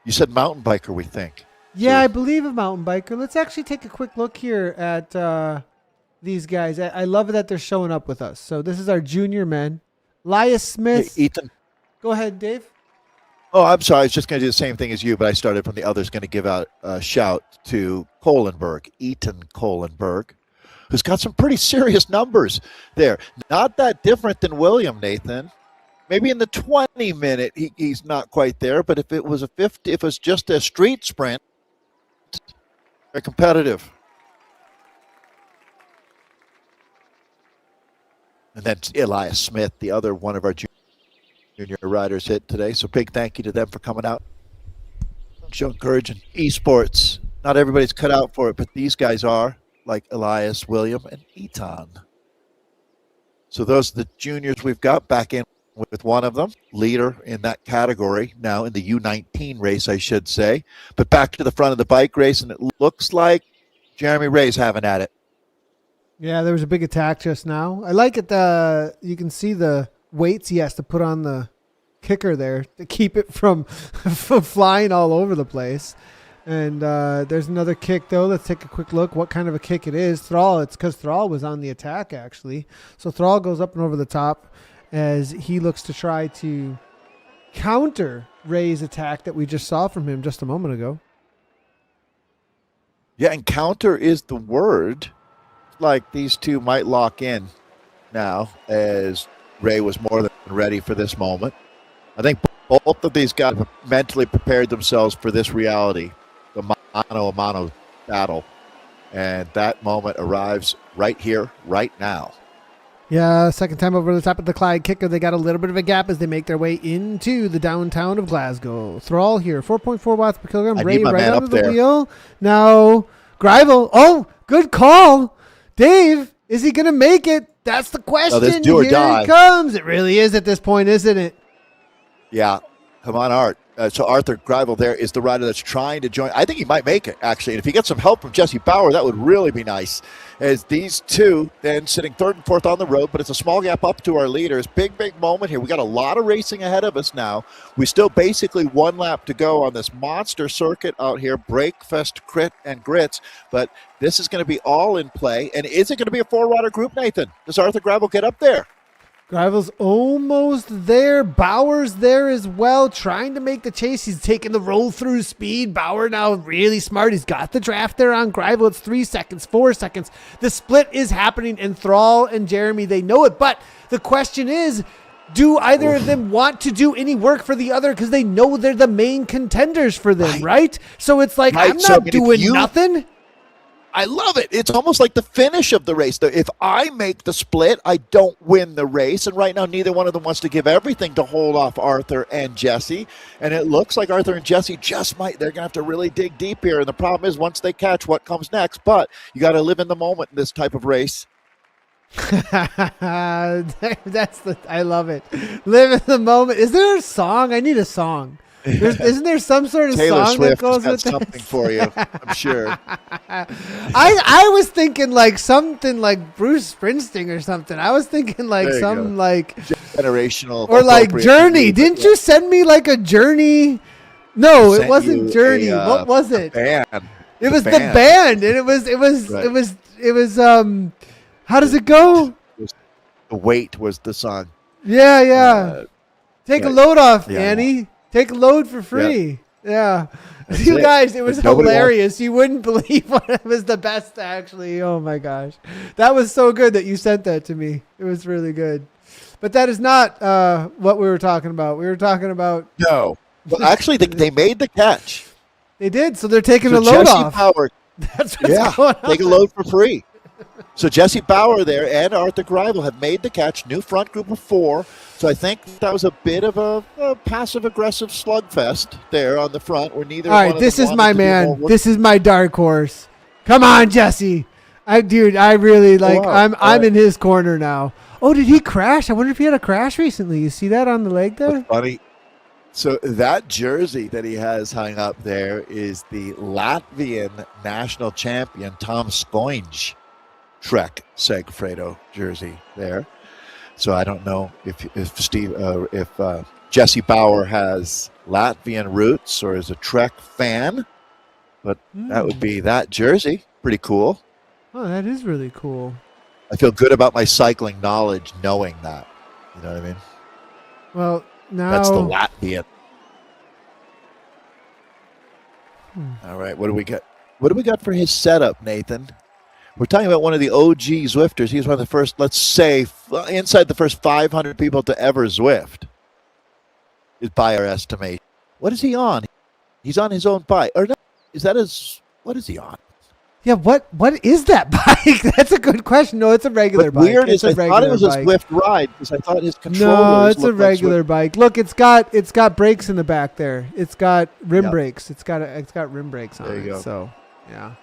You said mountain biker, we think. Yeah, So- I believe a mountain biker. Let's actually take a quick look here at these guys. I love that they're showing up with us. So this is our junior men. Elias Smith. Hey, Ethan. Go ahead, Dave. Oh, I'm sorry. I was just going to do the same thing as you, but I started from the others. Going to give out a shout to Kohlenberg, Eaton Kohlenberg, who's got some pretty serious numbers there. Not that different than William, Nathan. Maybe in the 20-minute, he's not quite there, but if it was if it was just a street sprint, they're competitive. And then Elias Smith, the other one of our junior riders hit today. So big thank you to them for coming out. Showing courage in esports. Not everybody's cut out for it, but these guys are, like Elias, William, and Eton. So those are the juniors we've got back in with one of them. Leader in that category now in the U19 race, I should say. But back to the front of the bike race, and it looks like Jeremy Ray's having at it. Yeah, there was a big attack just now. I like it. You can see the weights he has to put on the kicker there to keep it from flying all over the place. And there's another kick, though. Let's take a quick look what kind of a kick it is. Thrall, it's because Thrall was on the attack, actually. So Thrall goes up and over the top as he looks to try to counter Ray's attack that we just saw from him just a moment ago. Yeah, and counter is the word. Like these two might lock in now, as Ray was more than ready for this moment. I think both of these guys have mentally prepared themselves for this reality, the mano-a-mano battle. And that moment arrives right here, right now. Yeah, second time over the top of the Clyde kicker. They got a little bit of a gap as they make their way into the downtown of Glasgow. Thrall here, 4.4 watts per kilogram. I Ray need my right man under up the there. wheel. Now, Greivel. Oh, good call. Dave, is he going to make it? That's the question. this do or Here die. it comes. It really is at this point, isn't it? Yeah, come on, Art. So Arthur Greivel there is the rider that's trying to join. I think he might make it, actually. And if he gets some help from Jesse Bauer, that would really be nice. As these two then sitting third and fourth on the road, but it's a small gap up to our leaders. Big moment here. We got a lot of racing ahead of us now. We still basically one lap to go on this monster circuit out here, Breakfast, Crit, and Grits. But this is going to be all in play. And is it going to be a four-rider group, Nathan? Does Arthur Greivel get up there? Greivel's almost there. Bauer's there as well, trying to make the chase. He's taking the roll-through speed. Bauer now really smart. He's got the draft there on Greivel. It's 3 seconds, 4 seconds. The split is happening, and Thrall and Jeremy, they know it. But the question is, do either of them want to do any work for the other because they know they're the main contenders for them, right? So it's like, Right. I'm So, not doing nothing. I love it. It's almost like the finish of the race. If I make the split, I don't win the race. And right now, neither one of them wants to give everything to hold off Arthur and Jesse. And it looks like Arthur and Jesse just might. They're going to have to really dig deep here. And the problem is once they catch what comes next. But you got to live in the moment in this type of race. I love it. Live in the moment. Is there a song? I need a song. Isn't there some sort of Taylor song Swift that goes has got with something this? for you, I'm sure. I was thinking like something like Bruce Springsteen or something. I was thinking like There you some go. like Generational. or like appropriate Journey. music. Didn't you send me like a Journey? No, it Sent wasn't you Journey. a, What was it? Band. It was the band, and it was how does it go? The Weight was the song. Yeah. Take a yeah. load off, Yeah. Annie. Take a load for free. Yeah. That's You it. guys, it was But nobody hilarious. You wouldn't believe what it was the best, actually. Oh, my gosh. That was so good that you sent that to me. It was really good. But that is not what we were talking about. We were talking about... No. Well, actually, they made the catch. They did, so they're taking So a load Jesse off. Bauer, That's what's going on. take a load for free. So Jesse Bauer there and Arthur Greibel have made the catch. New front group of 4. So I think that was a bit of a passive-aggressive slugfest there on the front where neither All one right, of this them is wanted my to do man. more work. This is my dark horse. Come on, Jesse. I really like. wow. I'm All right. in his corner now. Oh, did he crash? I wonder if he had a crash recently. You see that on the leg there? That's funny. So that jersey that he has hung up there is the Latvian national champion Tom Skoinj Trek Segfredo jersey there. So I don't know if Jesse Bauer has Latvian roots or is a Trek fan, but that would be that jersey. Pretty cool. Oh, that is really cool. I feel good about my cycling knowledge knowing that. You know what I mean? Well, now That's the Latvian. All right, what do we got? What do we got for his setup, Nathan? We're talking about one of the OG Zwifters. He's one of the first, let's say, inside the first 500 people to ever Zwift, is by our estimation. What is he on? He's on his own bike. Or no, is that his, what is he on? Yeah, what is that bike? That's a good question. No, it's a regular What's bike. weird It's is a I thought it was a bike. Zwift ride because I thought his controllers No, it's a looked like regular bike. Look, it's got brakes in the back there. It's got rim Yep. brakes. It's got rim brakes on There you it. go. So, yeah.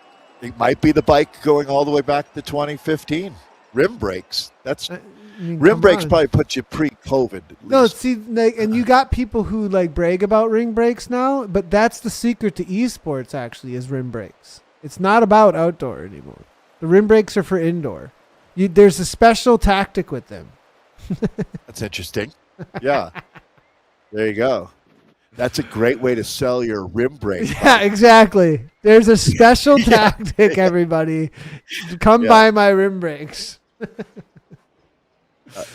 It might be the bike going all the way back to 2015. Rim brakes. That's I mean, rim come brakes on. probably put you pre-COVID. At No, least. see, like, and you got people who like brag about rim brakes now, but that's the secret to esports. Actually, is rim brakes. It's not about outdoor anymore. The rim brakes are for indoor. There's a special tactic with them. That's interesting. Yeah. There you go. That's a great way to sell your rim brake. Yeah, exactly. There's a special tactic, everybody. Come buy my rim brakes.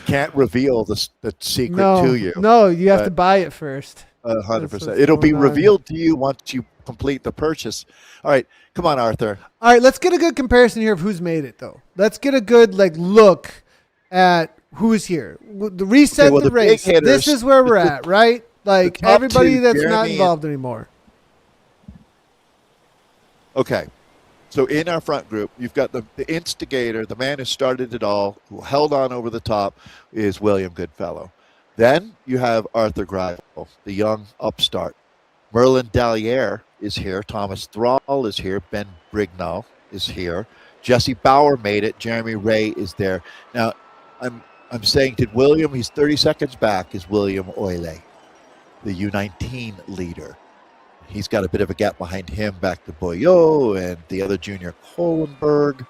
Can't reveal the secret No, to you. no, you have but- to buy it first. 100%. what's It'll be going on. revealed to you once you complete the purchase. All right. Come on, Arthur. All right, let's get a good comparison here of who's made it, though. Let's get a good look at who's here. The reset well, the the big race. hitters- This is where we're at, right? Like top everybody two, that's not Jeremy involved anymore. Okay. So in our front group, you've got the instigator, the man who started it all, who held on over the top, is William Goodfellow. Then you have Arthur Greibel, the young upstart. Merlin Dalliere is here. Thomas Thrall is here. Ben Brignall is here. Jesse Bauer made it. Jeremy Ray is there. Now, I'm saying to William, he's 30 seconds back, is William Oile, the U19 leader. He's got a bit of a gap behind him, back to Boyot and the other junior Kohlenberg,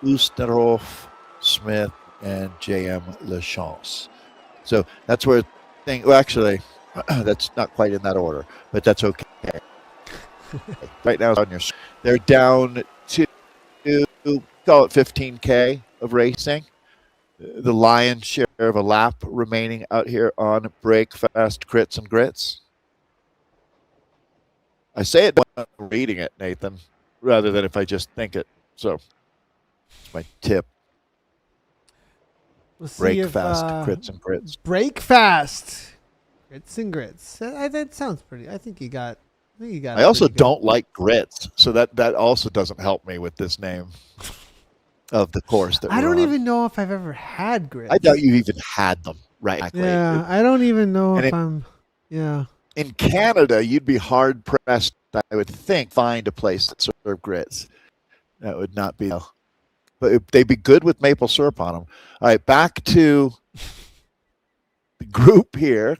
Oosterhoff, Smith, and J.M. Lachance. So that's where actually, that's not quite in that order, but that's okay. Right now, on your, they're down to call it 15K of racing. The lion's share of a lap remaining out here on Break Fast Crits and Grits. I say it when I'm reading it, Nathan, rather than if I just think it. So, it's my tip. Let's see Break if, fast, crits and grits. Break fast, grits and grits. That sounds pretty. I think you got. I also don't like grits, so that also doesn't help me with this name of the course that I we're don't on. even know if I've ever had grits. I doubt you even had them, right? Yeah, I don't even know And if I'm. Yeah. In Canada, you'd be hard pressed, I would think, find a place that served grits. That would not be, but they'd be good with maple syrup on them. All right, back to the group here.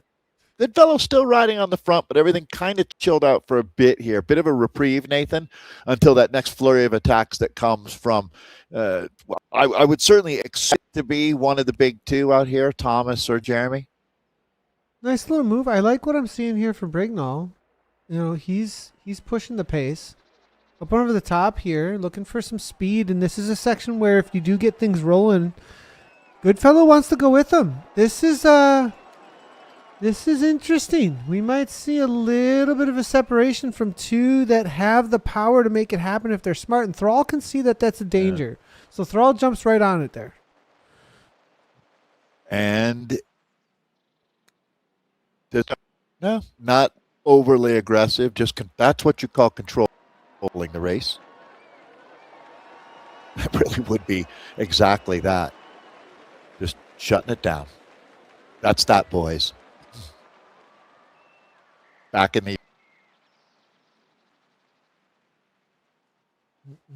Goodfellow's still riding on the front, but everything kind of chilled out for a bit here. Bit of a reprieve, Nathan, until that next flurry of attacks that comes from, well, I would certainly expect to be one of the big two out here, Thomas or Jeremy. Nice little move. I like what I'm seeing here for Brignall. You know, he's pushing the pace. Up over the top here, looking for some speed. And this is a section where if you do get things rolling, Goodfellow wants to go with him. This is interesting. We might see a little bit of a separation from two that have the power to make it happen if they're smart. And Thrall can see that that's a danger. So Thrall jumps right on it there. And no, not overly aggressive. Just that's what you call controlling the race. It really would be exactly that. Just shutting it down. That's that, boys. Back in the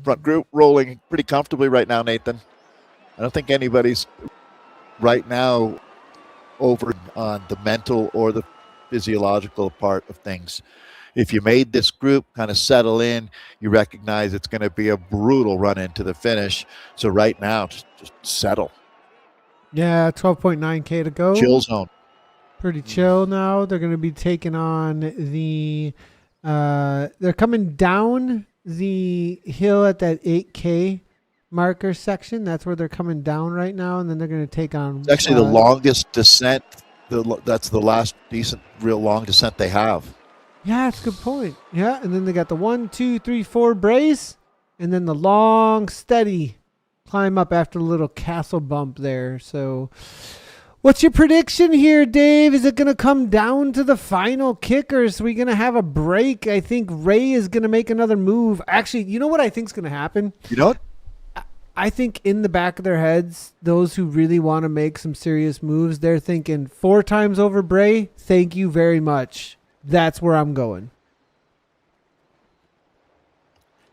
front group, rolling pretty comfortably right now, Nathan. I don't think anybody's right now over on the mental or the physiological part of things. If you made this group kind of settle in, you recognize it's going to be a brutal run into the finish. So right now, just settle. Yeah, 12.9K to go. Chill zone. Pretty chill now. They're going to be taking on the, they're coming down the hill at that 8K marker section. That's where they're coming down right now. And then they're going to take on. It's actually the longest descent. That's the last decent, real long descent they have. Yeah, that's a good point. Yeah. And then they got the 1, 2, 3, 4 brace. And then the long, steady climb up after a little castle bump there. So what's your prediction here, Dave? Is it going to come down to the final kick, or is we going to have a break? I think Ray is going to make another move. Actually, you know what I think is going to happen? You know what? I think in the back of their heads, those who really want to make some serious moves, they're thinking 4 times over Bray. Thank you very much. That's where I'm going.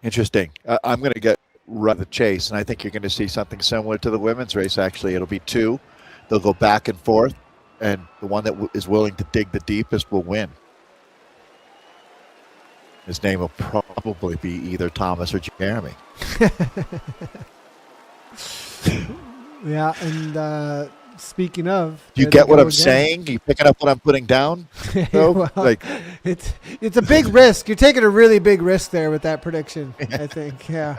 Interesting. I'm going to get right to the chase, and I think you're going to see something similar to the women's race, actually. It'll be 2. They'll go back and forth, and the one that is willing to dig the deepest will win. His name will probably be either Thomas or Jeremy. Yeah, and speaking of, do you get what I'm saying? Are you picking up what I'm putting down? Well, like, it's a big risk. You're taking a really big risk there with that prediction, I think. Yeah.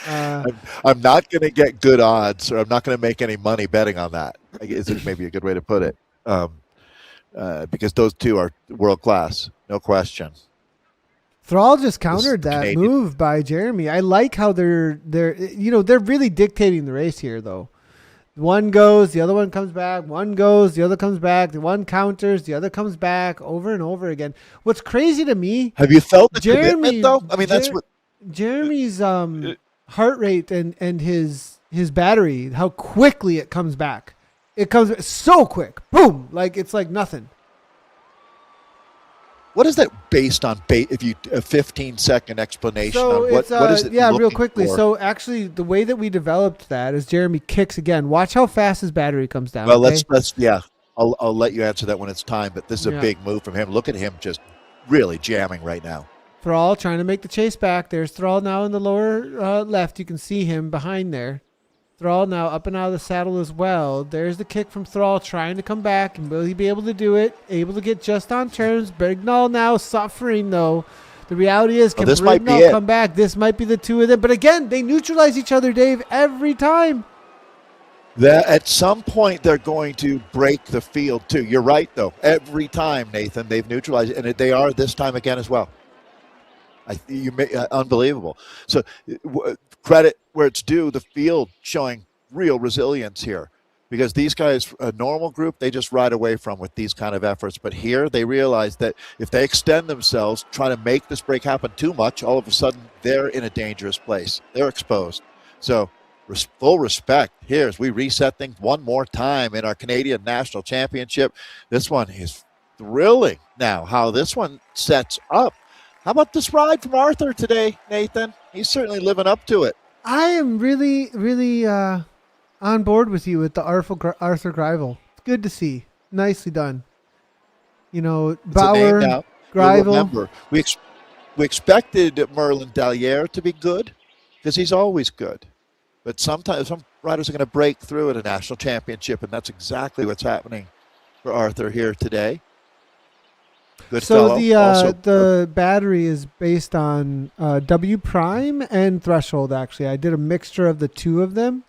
I'm not going to get good odds, or I'm not going to make any money betting on that. Is it maybe a good way to put it? Because those two are world class, no question. Thrall just countered that Canadian move by Jeremy. I like how they're really dictating the race here, though. One goes, the other one comes back. One goes, the other comes back. The one counters, the other comes back, over and over again. What's crazy to me? Have you felt the commitment, though? I mean, that's what Jeremy's heart rate and his battery, how quickly it comes back. It comes so quick. Boom. Like it's like nothing. What is that based on? If you a 15-second explanation so on what is it? Yeah, real quickly. For? So actually, the way that we developed that is Jeremy kicks again. Watch how fast his battery comes down. Well, okay? let's I'll let you answer that when it's time. But this is a big move from him. Look at him just really jamming right now. Thrall trying to make the chase back. There's Thrall now in the lower left. You can see him behind there. Thrall now up and out of the saddle as well. There's the kick from Thrall trying to come back. And will he be able to do it? Able to get just on turns. Brignall now suffering, though. The reality is, can Brignall come back? This might be the two of them. But again, they neutralize each other, Dave, every time. At some point, they're going to break the field, too. You're right, though. Every time, Nathan, they've neutralized it. And they are this time again as well. Unbelievable. So credit where it's due, the field showing real resilience here, because these guys, a normal group, they just ride away from with these kind of efforts. But here they realize that if they extend themselves, trying to make this break happen too much, all of a sudden they're in a dangerous place. They're exposed. So full respect here as we reset things one more time in our Canadian National Championship. This one is thrilling now, how this one sets up. How about this ride from Arthur today, Nathan? He's certainly living up to it. I am really, really on board with you with the Arthur Greivel. It's good to see. Nicely done. You know, It's a name Bauer, now. You'll Greivel. remember, we expected Merlin Dalliere to be good because he's always good. But sometimes some riders are going to break through at a national championship, and that's exactly what's happening for Arthur here today. Good So fellow. the battery is based on W prime and threshold. Actually, I did a mixture of the two of them.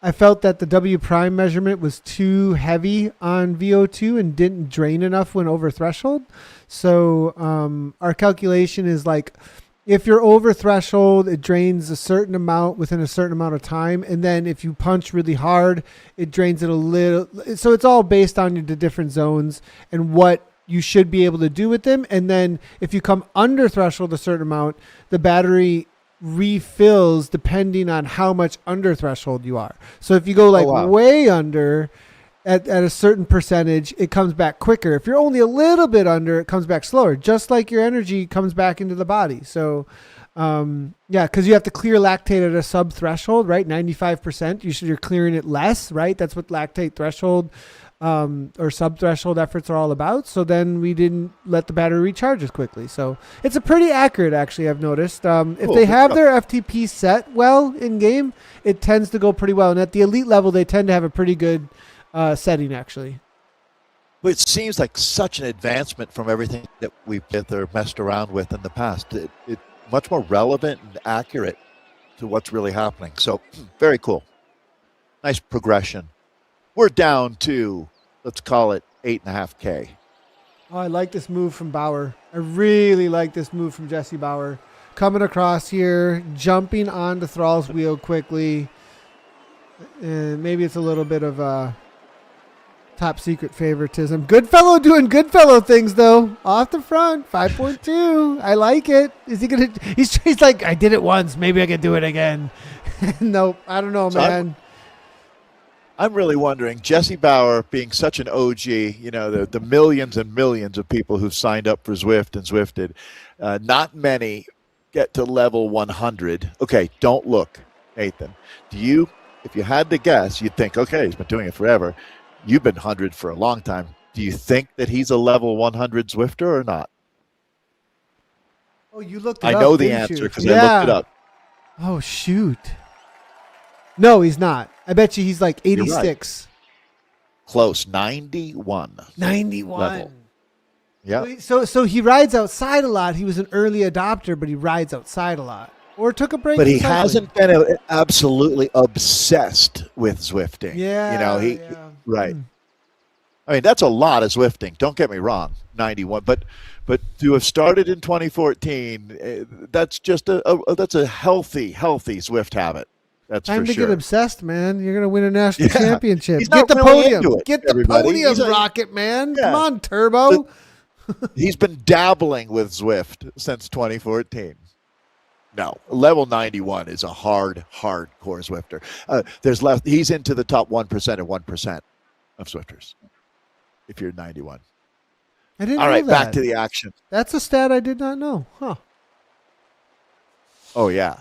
I felt that the W prime measurement was too heavy on VO2 and didn't drain enough when over threshold. So our calculation is like, if you're over threshold, it drains a certain amount within a certain amount of time. And then if you punch really hard, it drains it a little. So it's all based on the different zones and what you should be able to do with them. And then if you come under threshold a certain amount, the battery refills depending on how much under threshold you are. So if you go like way under at a certain percentage, it comes back quicker. If you're only a little bit under, it comes back slower, just like your energy comes back into the body. So because you have to clear lactate at a sub threshold, right? 95%. You're clearing it less, right? That's what lactate threshold or sub-threshold efforts are all about. So then we didn't let the battery recharge as quickly. So it's a pretty accurate, actually, I've noticed. If they have their FTP set well in game, it tends to go pretty well. And at the elite level, they tend to have a pretty good setting, actually. But it seems like such an advancement from everything that we've messed around with in the past. It's much more relevant and accurate to what's really happening. So very cool. Nice progression. We're down to, let's call it 8.5K. Oh, I like this move from Bauer. I really like this move from Jesse Bauer. Coming across here, jumping onto Thrall's wheel quickly. And maybe it's a little bit of top secret favoritism. Goodfellow doing Goodfellow things, though. Off the front, 5.2. I like it. Is he going to... He's like, I did it once. Maybe I can do it again. Nope. I don't know, man. I'm really wondering, Jesse Bauer being such an OG, you know, the millions and millions of people who've signed up for Zwift and Zwifted, not many get to level 100. Okay, don't look, Nathan. If you had to guess, you'd think, okay, he's been doing it forever. You've been 100 for a long time. Do you think that he's a level 100 Zwifter or not? Oh, you looked it up, I know the didn't answer you? because I looked it up. Oh, shoot. No, he's not. I bet you he's like 86. Close. 91. 91. Level. Yeah. So he rides outside a lot. He was an early adopter, but he rides outside a lot. Or took a break. But he cycling. hasn't been absolutely obsessed with Zwifting. Yeah. You know, yeah. Right. I mean, that's a lot of Zwifting. Don't get me wrong. 91. But to have started in 2014, that's just that's a healthy Zwift habit. That's time for to sure. get obsessed, man. You're gonna win a national championship. He's Get not the really podium. into it, Get the everybody. podium, He's Rocket Man. Yeah. Come on, Turbo. He's been dabbling with Zwift since 2014. No, level 91 is a hardcore Zwifter. He's into the top 1% of 1% of Zwifters. If you're 91. I didn't All know right, that. back to the action. That's a stat I did not know. Huh. Oh yeah.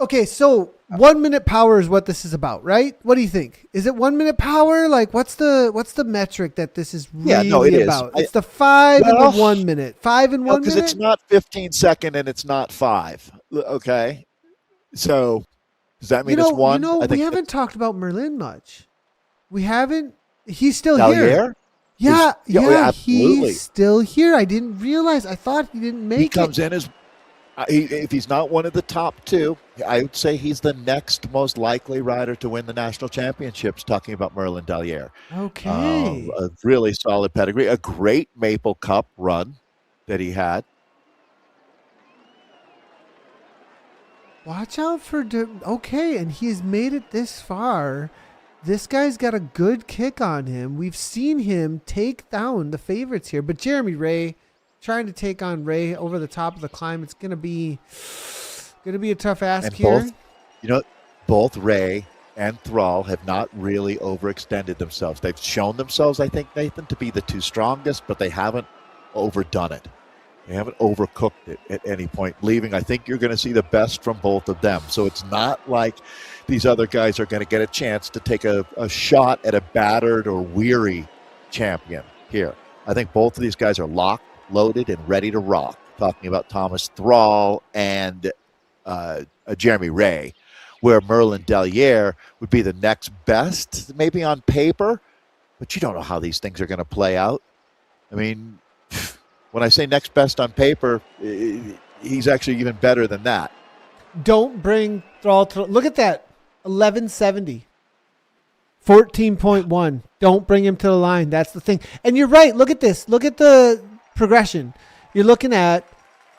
Okay, so 1 minute power is what this is about, right? What do you think? Is it 1 minute power? Like, what's the metric that this is really about? It's the 5 and the 1 minute. 5 and 1 minute? Because it's not 15 second and it's not 5. Okay. So does that mean it's 1? I think we haven't talked about Merlin much. We haven't. He's still Dalliere? here. Yeah, absolutely. He's still here. I didn't realize. I thought he didn't make it. He comes in as if he's not one of the top 2, I would say he's the next most likely rider to win the national championships, talking about Merlin Dalliere. Okay. A really solid pedigree, a great Maple Cup run that he had. Watch out for... Okay, and he's made it this far. This guy's got a good kick on him. We've seen him take down the favorites here. But Jeremy Ray... trying to take on Ray over the top of the climb. It's gonna be a tough ask and here. Both Ray and Thrall have not really overextended themselves. They've shown themselves, I think, Nathan, to be the 2 strongest, but they haven't overdone it. They haven't overcooked it at any point. I think you're going to see the best from both of them. So it's not like these other guys are going to get a chance to take a shot at a battered or weary champion here. I think both of these guys are locked, loaded, and ready to rock. Talking about Thomas Thrall and Jeremy Ray, where Merlin Deliere would be the next best, maybe on paper, but you don't know how these things are going to play out. I mean, when I say next best on paper, he's actually even better than that. Don't bring Thrall to... Look at that. 1170. 14.1. Don't bring him to the line. That's the thing. And you're right. Look at this. Look at the progression. You're looking at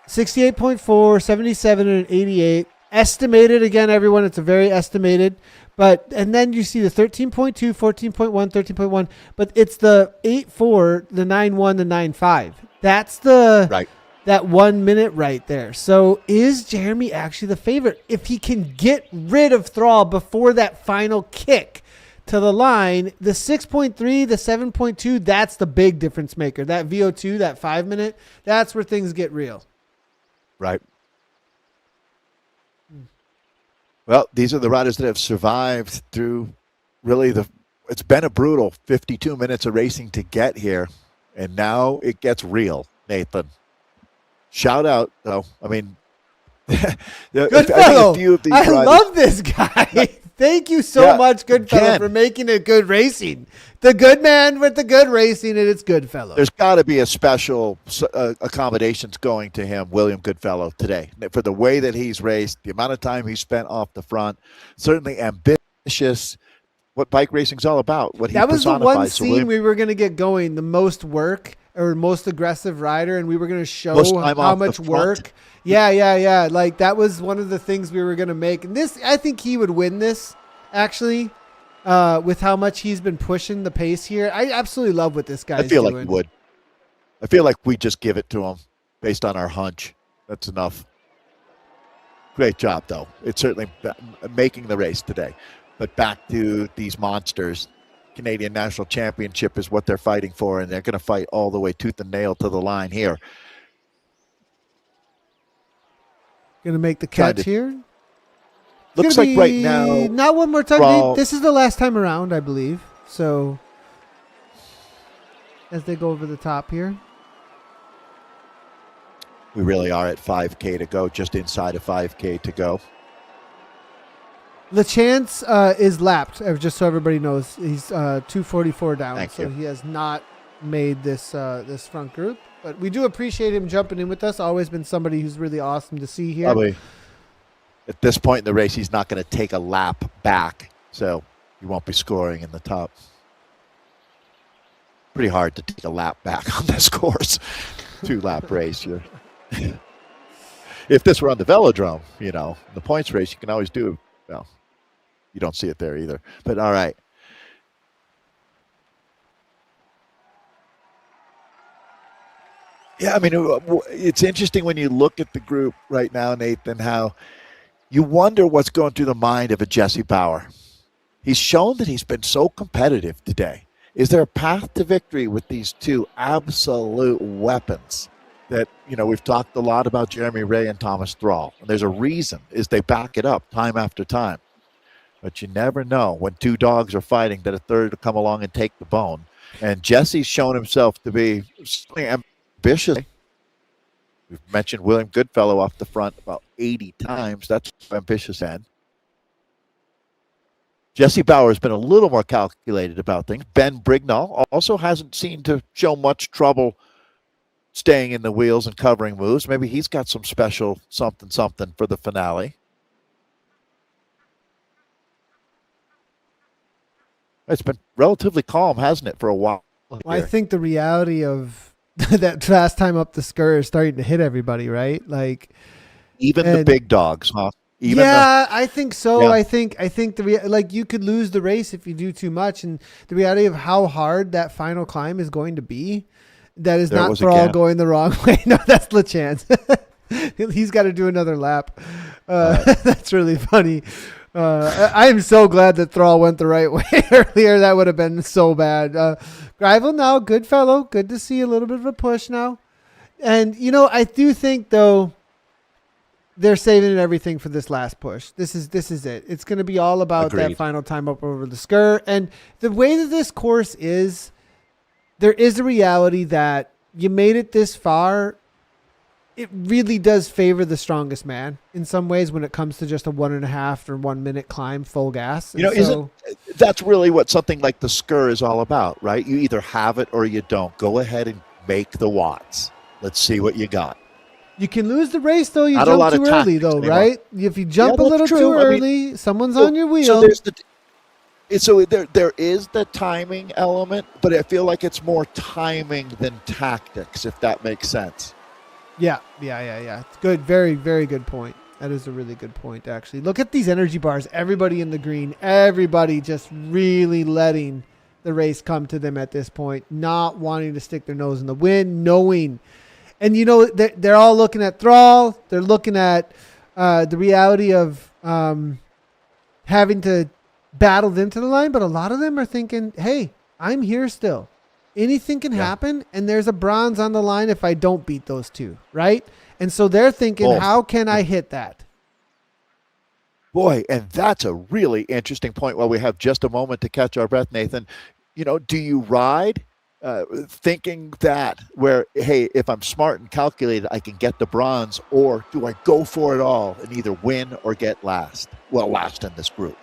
68.4, 77, and 88. Estimated, again, everyone. It's a very estimated. And then you see the 13.2, 14.1, 13.1. But it's the 8.4, the 9.1, the 9.5. That's the... Right. That 1 minute right there. So is Jeremy actually the favorite? If he can get rid of Thrall before that final kick to the line, the 6.3, the 7.2, that's the big difference maker. That VO2, that 5 minute, that's where things get real. Right. Well, these are the riders that have survived through really it's been a brutal 52 minutes of racing to get here. And now it gets real, Nathan. Shout out, though. I mean, Goodfellow. I love this guy. Thank you so much, Goodfellow, for making it good racing. The good man with the good racing, and it's Goodfellow. There's got to be a special accommodations going to him, William Goodfellow, today. For the way that he's raced, the amount of time he spent off the front, certainly ambitious, what bike racing's all about. What he that was the personifies. one scene we were going to get going, the most work or most aggressive rider, and we were going to show how much work. Yeah. Like, that was one of the things we were going to make. And this, I think he would win this, actually, with how much he's been pushing the pace here. I absolutely love what this guy's doing. Like he would. I feel like we just give it to him based on our hunch. That's enough. Great job, though. It's certainly making the race today. But back to these monsters. Canadian National Championship is what they're fighting for, and they're going to fight all the way tooth and nail to the line here. Going to make the catch here. Looks like right now. Not one more time. This is the last time around, I believe. So, as they go over the top here. We really are at 5K to go, just inside of 5K to go. LeChance is lapped, just so everybody knows. He's 244 down, Thank you. He has not made this front group. But we do appreciate him jumping in with us. Always been somebody who's really awesome to see here. Probably at this point in the race, he's not going to take a lap back, so he won't be scoring in the top. Pretty hard to take a lap back on this course. 2-lap race. If this were on the velodrome, the points race, you can always do. Well, you don't see it there either. But all right. Yeah, I mean, it's interesting when you look at the group right now, Nathan, how you wonder what's going through the mind of a Jesse Bauer. He's shown that he's been so competitive today. Is there a path to victory with these two absolute weapons that, we've talked a lot about Jeremy Ray and Thomas Thrall. And there's a reason, is they back it up time after time. But you never know when two dogs are fighting that a third will come along and take the bone. And Jesse's shown himself to be ambitious. We've mentioned William Goodfellow off the front about 80 times. That's ambitious end. Jesse Bauer has been a little more calculated about things. Ben Brignall also hasn't seemed to show much trouble staying in the wheels and covering moves. Maybe he's got some special something for the finale. It's been relatively calm, hasn't it, for a while? Well, I think the reality of that last time up the skirt is starting to hit everybody, right? Like, even the big dogs, huh? I think so. Yeah. I think you could lose the race if you do too much, and the reality of how hard that final climb is going to be, that is not for all going the wrong way. No, that's LeChance. He's got to do another lap. That's really funny. I am so glad that Thrall went the right way earlier. That would have been so bad. Greivel now, good fellow. Good to see a little bit of a push now. And, I do think, though, they're saving everything for this last push. This is it. It's going to be all about that final time up over the skirt. And the way that this course is, there is a reality that you made it this far. It really does favor the strongest man in some ways when it comes to just a 1.5 or 1 minute climb full gas. And that's really what something like the Skur is all about, right? You either have it or you don't. Go ahead and make the watts. Let's see what you got. You can lose the race though. You Not jump too early though, anymore. right? If you jump a little too early, someone's on your wheel. So there's there is the timing element, but I feel like it's more timing than tactics, if that makes sense. Yeah. It's good. Very, very good point. That is a really good point, actually. Look at these energy bars. Everybody in the green. Everybody just really letting the race come to them at this point, not wanting to stick their nose in the wind, knowing. And, they're all looking at Thrall. They're looking at the reality of having to battle them to the line. But a lot of them are thinking, hey, I'm here still. Anything can happen, and there's a bronze on the line if I don't beat those two, right? And so they're thinking, how can I hit that? Boy, and that's a really interesting point while we have just a moment to catch our breath, Nathan. Do you ride thinking that where, hey, if I'm smart and calculated, I can get the bronze, or do I go for it all and either win or get last? Well, last in this group,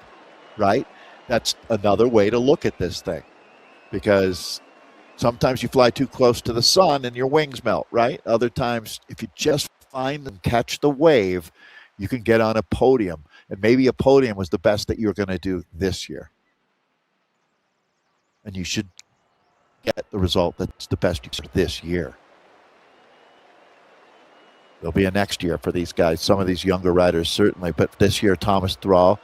right? That's another way to look at this thing, because sometimes you fly too close to the sun and your wings melt, right? Other times, if you just find and catch the wave, you can get on a podium. And maybe a podium was the best that you're going to do this year. And you should get the result that's the best you can this year. There'll be a next year for these guys, some of these younger riders certainly. But this year, Thomas Thrall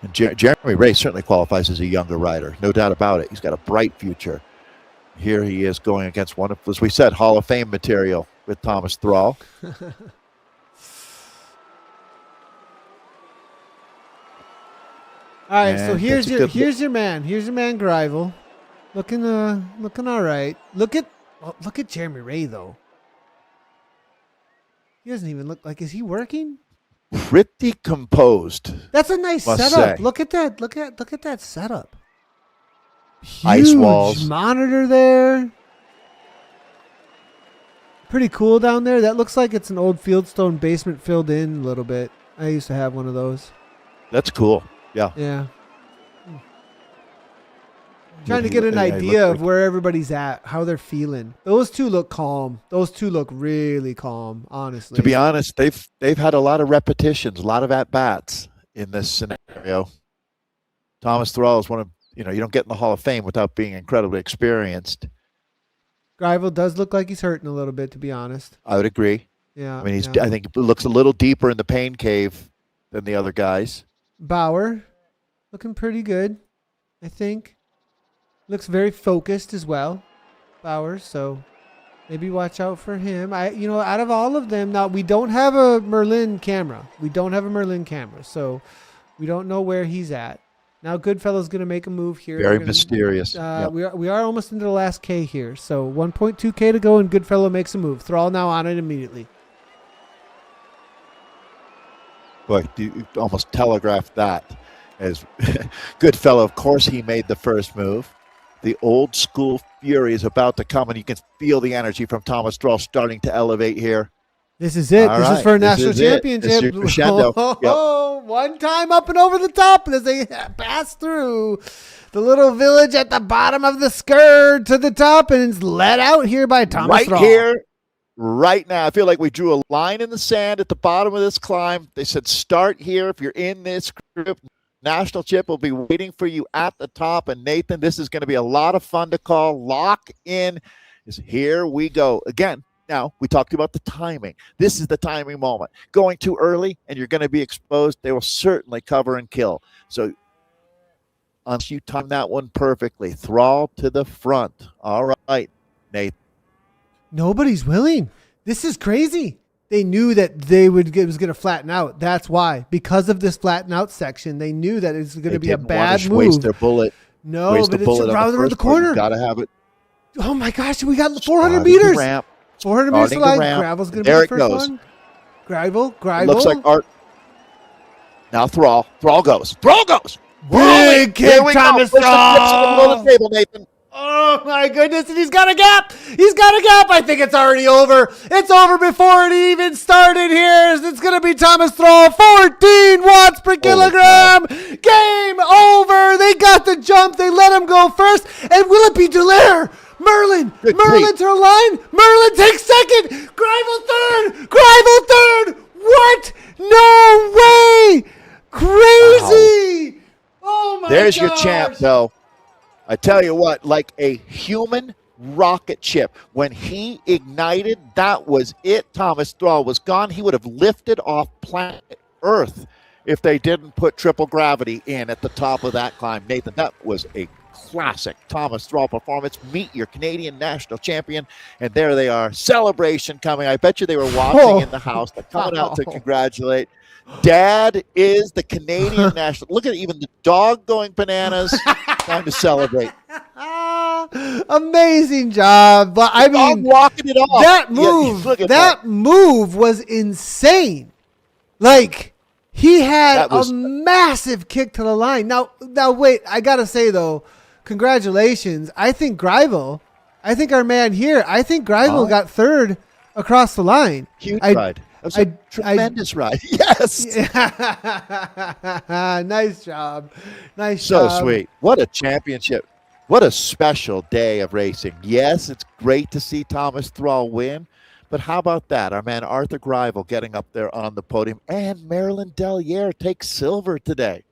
and Jeremy Ray certainly qualifies as a younger rider. No doubt about it. He's got a bright future. Here he is going against one of, as we said, Hall of Fame material with Thomas Thrall. All right, so here's your man. Here's your man, Grivel, looking all right. Look at Jeremy Ray though. He doesn't even look like. Is he working? Pretty composed. That's a nice setup. Say. Look at that. Look at that setup. Huge Ice walls. Monitor there. Pretty cool down there. That looks like it's an old Fieldstone basement filled in a little bit. I used to have one of those. That's cool. Yeah. Yeah. Trying to get an idea of where everybody's at, how they're feeling. Those two look calm. Those two look really calm, honestly. To be honest, they've had a lot of repetitions, a lot of at-bats in this scenario. Thomas Thrall is one of, you don't get in the Hall of Fame without being incredibly experienced. Grivel does look like he's hurting a little bit, to be honest. I would agree. Yeah. I mean, I think it looks a little deeper in the pain cave than the other guys. Bauer, looking pretty good, I think. Looks very focused as well, Bauer. So maybe watch out for him. Out of all of them, now we don't have a Merlin camera. So we don't know where he's at. Now Goodfellow's going to make a move here. Very mysterious. Yep. We are almost into the last K here. So 1.2K to go, and Goodfellow makes a move. Thrall now on it immediately. Boy, you almost telegraphed that. As Goodfellow, of course, he made the first move. The old school fury is about to come, and you can feel the energy from Thomas Thrall starting to elevate here. This is it. This is for a national championship. One time up and over the top, and as they pass through the little village at the bottom of the skirt to the top, and it's let out here by Thomas Thrall. Right here, right now. I feel like we drew a line in the sand at the bottom of this climb. They said, start here if you're in this group. National Chip will be waiting for you at the top. And Nathan, this is going to be a lot of fun to call. Lock in. Here we go. Again, now we talked about the timing. This is the timing moment. Going too early and you're going to be exposed, they will certainly cover and kill. So unless you time that one perfectly, Thrall to the front. All right, Nathan. Nobody's willing. This is crazy. They knew that it was going to flatten out. That's why. Because of this flatten out section, they knew that it's going to be a bad move. Waste their bullet. No, but it's around the corner. Got to have it. Oh my gosh, we got 400 meters. Ramp. 400 meters to line. Gravel's going to be the first one. Gravel. Looks like Art. Now Thrall goes. Big kick, Thomas Thrall. Push the table, Nathan. Oh my goodness, and he's got a gap. He's got a gap. I think it's already over. It's over before it even started here. It's going to be Thomas Thrall, 14 watts per kilogram. Game over. They got the jump. They let him go first. And will it be Dallaire? Merlin to the line. Merlin takes second. Greivel third. Greivel third. What? No way. Crazy. Wow. Oh my There's gosh. your champ, though. I tell you what, like a human rocket ship. When he ignited, that was it. Thomas Thrall was gone. He would have lifted off planet Earth if they didn't put triple gravity in at the top of that climb. Nathan, that was a classic Thomas Thrall performance. Meet your Canadian national champion. And there they are. Celebration coming. I bet you they were watching in the house. They're coming out to congratulate. Dad is the Canadian national. Look at even the dog going bananas. Time to celebrate. Amazing job. But I mean, walking it off. That move was insane. Like, he had a massive kick to the line. Now wait, I got to say though, congratulations. I think our man here, got third across the line. Huge ride. That was a tremendous ride. Yes. Nice job. So sweet. What a championship. What a special day of racing. Yes, it's great to see Thomas Thrall win, but how about that? Our man Arthur Greivel getting up there on the podium, and Marilyn Dallaire takes silver today.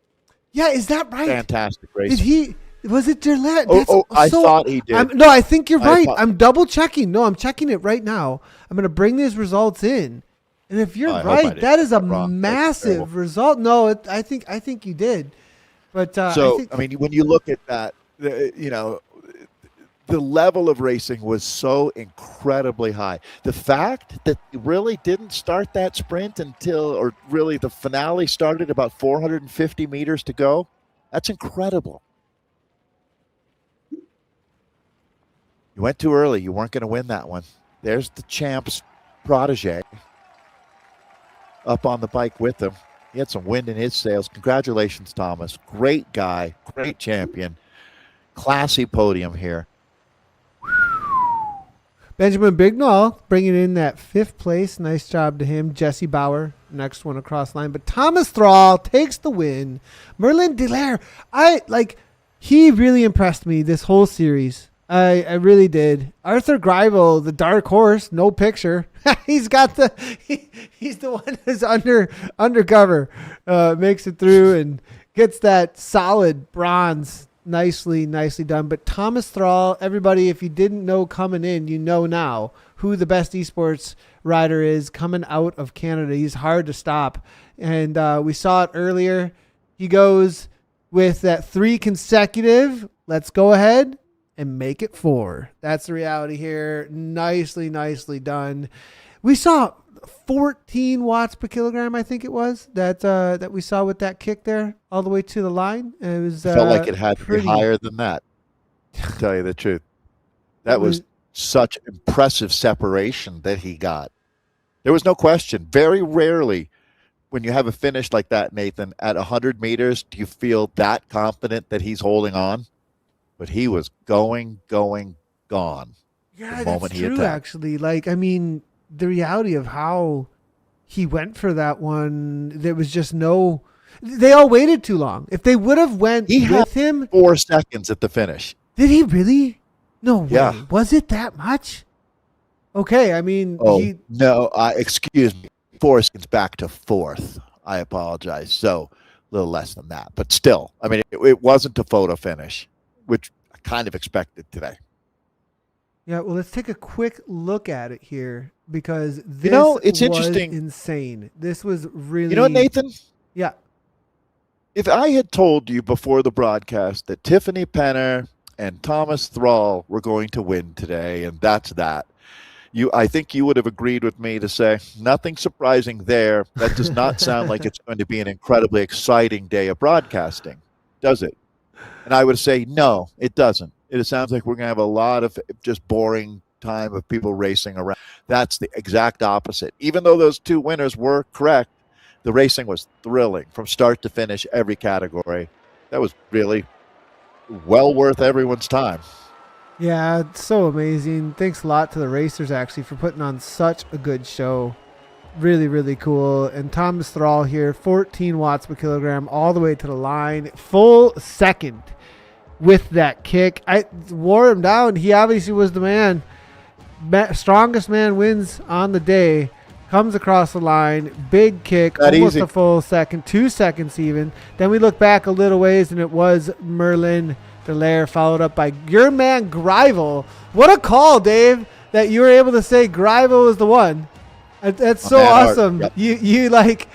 Yeah, is that right? Fantastic racing. Was it Dallaire? I thought he did. No, I think you're right. I'm double checking. No, I'm checking it right now. I'm going to bring these results in. And if you're right, that is a massive result. No, I think you did. But I mean, when you look at that, the level of racing was so incredibly high. The fact that he really didn't start that sprint or really the finale started about 450 meters to go, that's incredible. You went too early. You weren't going to win that one. There's the champ's protege up on the bike with him. He had some wind in his sails. Congratulations, Thomas. Great guy, great champion. Classy podium here. Benjamin Bignall bringing in that 5th place. Nice job to him. Jesse Bauer, next one across line. But Thomas Thrall takes the win. Merlin Dallaire, he really impressed me this whole series. I really did. Arthur Greivel, the dark horse, no picture. He's the one who's undercover, makes it through and gets that solid bronze. Nicely done. But Thomas Thrall, everybody, if you didn't know coming in, you know now who the best esports rider is coming out of Canada. He's hard to stop. And we saw it earlier. He goes with that 3 consecutive. Let's go ahead and make it 4. That's the reality here. Nicely done. We saw 14 watts per kilogram, I think it was, that we saw with that kick there all the way to the line. And it was felt like it had to be higher than that, to tell you the truth. That was such impressive separation that he got. There was no question. Very rarely when you have a finish like that, Nathan, at 100 meters, do you feel that confident that he's holding on? But he was gone. Yeah, that's true, actually. The reality of how he went for that one, there was just they all waited too long. If they would have went with him. 4 seconds at the finish. Did he really? No way. Yeah. Was it that much? Okay, excuse me. 4 seconds back to 4th. I apologize. So a little less than that. But still, it wasn't a photo finish, which I kind of expected today. Yeah, well, let's take a quick look at it here because this it's was interesting. Insane. This was really... You know what, Nathan? Yeah. If I had told you before the broadcast that Tiffany Penner and Thomas Thrall were going to win today, and that's that, I think you would have agreed with me to say, nothing surprising there. That does not sound like it's going to be an incredibly exciting day of broadcasting, does it? And I would say, no, it doesn't. It sounds like we're going to have a lot of just boring time of people racing around. That's the exact opposite. Even though those 2 winners were correct, the racing was thrilling from start to finish, every category. That was really well worth everyone's time. Yeah, it's so amazing. Thanks a lot to the racers actually for putting on such a good show. Really, really cool. And Thomas Thrall here, 14 watts per kilogram all the way to the line. Full second with that kick. I wore him down. He obviously was the man. Strongest man wins on the day. Comes across the line. Big kick. Not almost easy. a full second. 2 seconds even. Then we look back a little ways and it was Merlin Delaire followed up by your man Greivel. What a call, Dave, that you were able to say Greivel was the one. That's so awesome. Yep. You like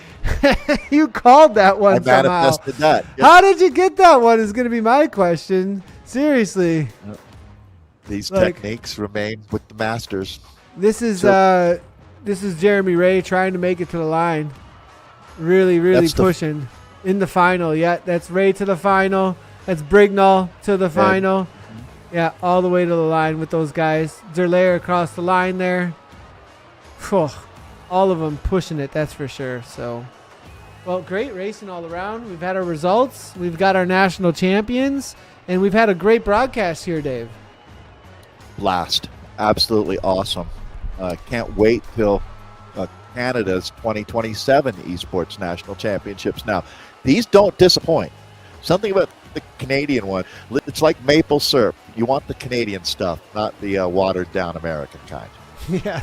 you called that one I somehow. manifested that. Yep. How did you get that one is going to be my question. Seriously. These Like- techniques remain with the masters. This is So- Jeremy Ray trying to make it to the line. Really, really That's the- pushing in the final. Yeah, that's Ray to the final. That's Brignall to the final. Yeah, all the way to the line with those guys. Zerlayer across the line there. Phew. All of them pushing it, that's for sure. So, well, great racing all around. We've had our results. We've got our national champions. And we've had a great broadcast here, Dave. Blast. Absolutely awesome. Can't wait till Canada's 2027 Esports National Championships. Now, these don't disappoint. Something about the Canadian one, it's like maple syrup. You want the Canadian stuff, not the watered-down American kind. Yeah,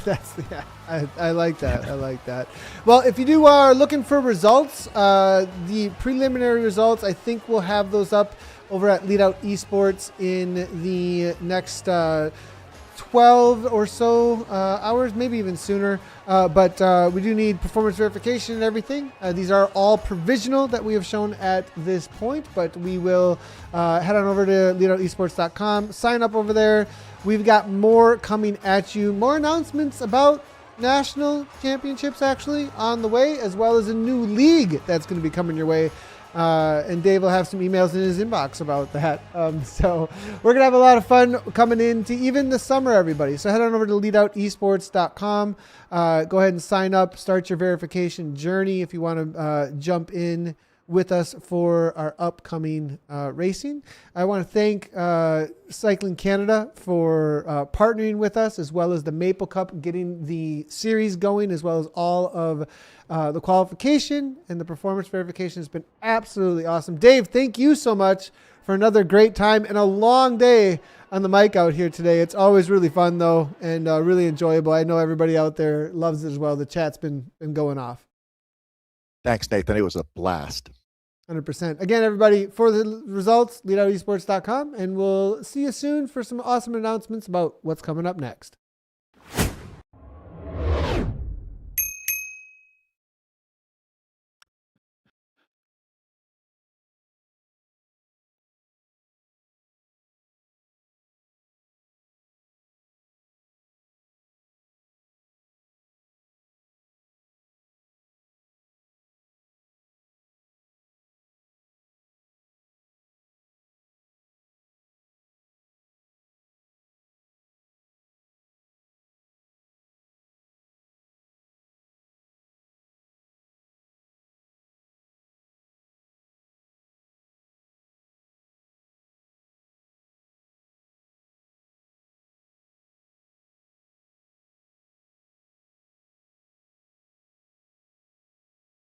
I like that. I like that. Well, if you are looking for results, the preliminary results, I think we'll have those up over at Leadout Esports in the next 12 or so hours, maybe even sooner. But we do need performance verification and everything. These are all provisional that we have shown at this point, but we will head on over to leadoutesports.com, sign up over there. We've got more coming at you, more announcements about national championships actually on the way, as well as a new league that's going to be coming your way. And Dave will have some emails in his inbox about that. So we're going to have a lot of fun coming into even the summer, everybody. So head on over to leadoutesports.com. Go ahead and sign up, start your verification journey if you want to jump in with us for our upcoming racing. I want to thank Cyclisme Canada for partnering with us, as well as the Maple Cup, getting the series going, as well as all of the qualification and the performance verification. Has been absolutely awesome. Dave, thank you so much for another great time and a long day on the mic out here today. It's always really fun though, and really enjoyable. I know everybody out there loves it as well. The chat's been going off. Thanks, Nathan. It was a blast. 100%. Again, everybody, for the results, leadoutesports.com, and we'll see you soon for some awesome announcements about what's coming up next.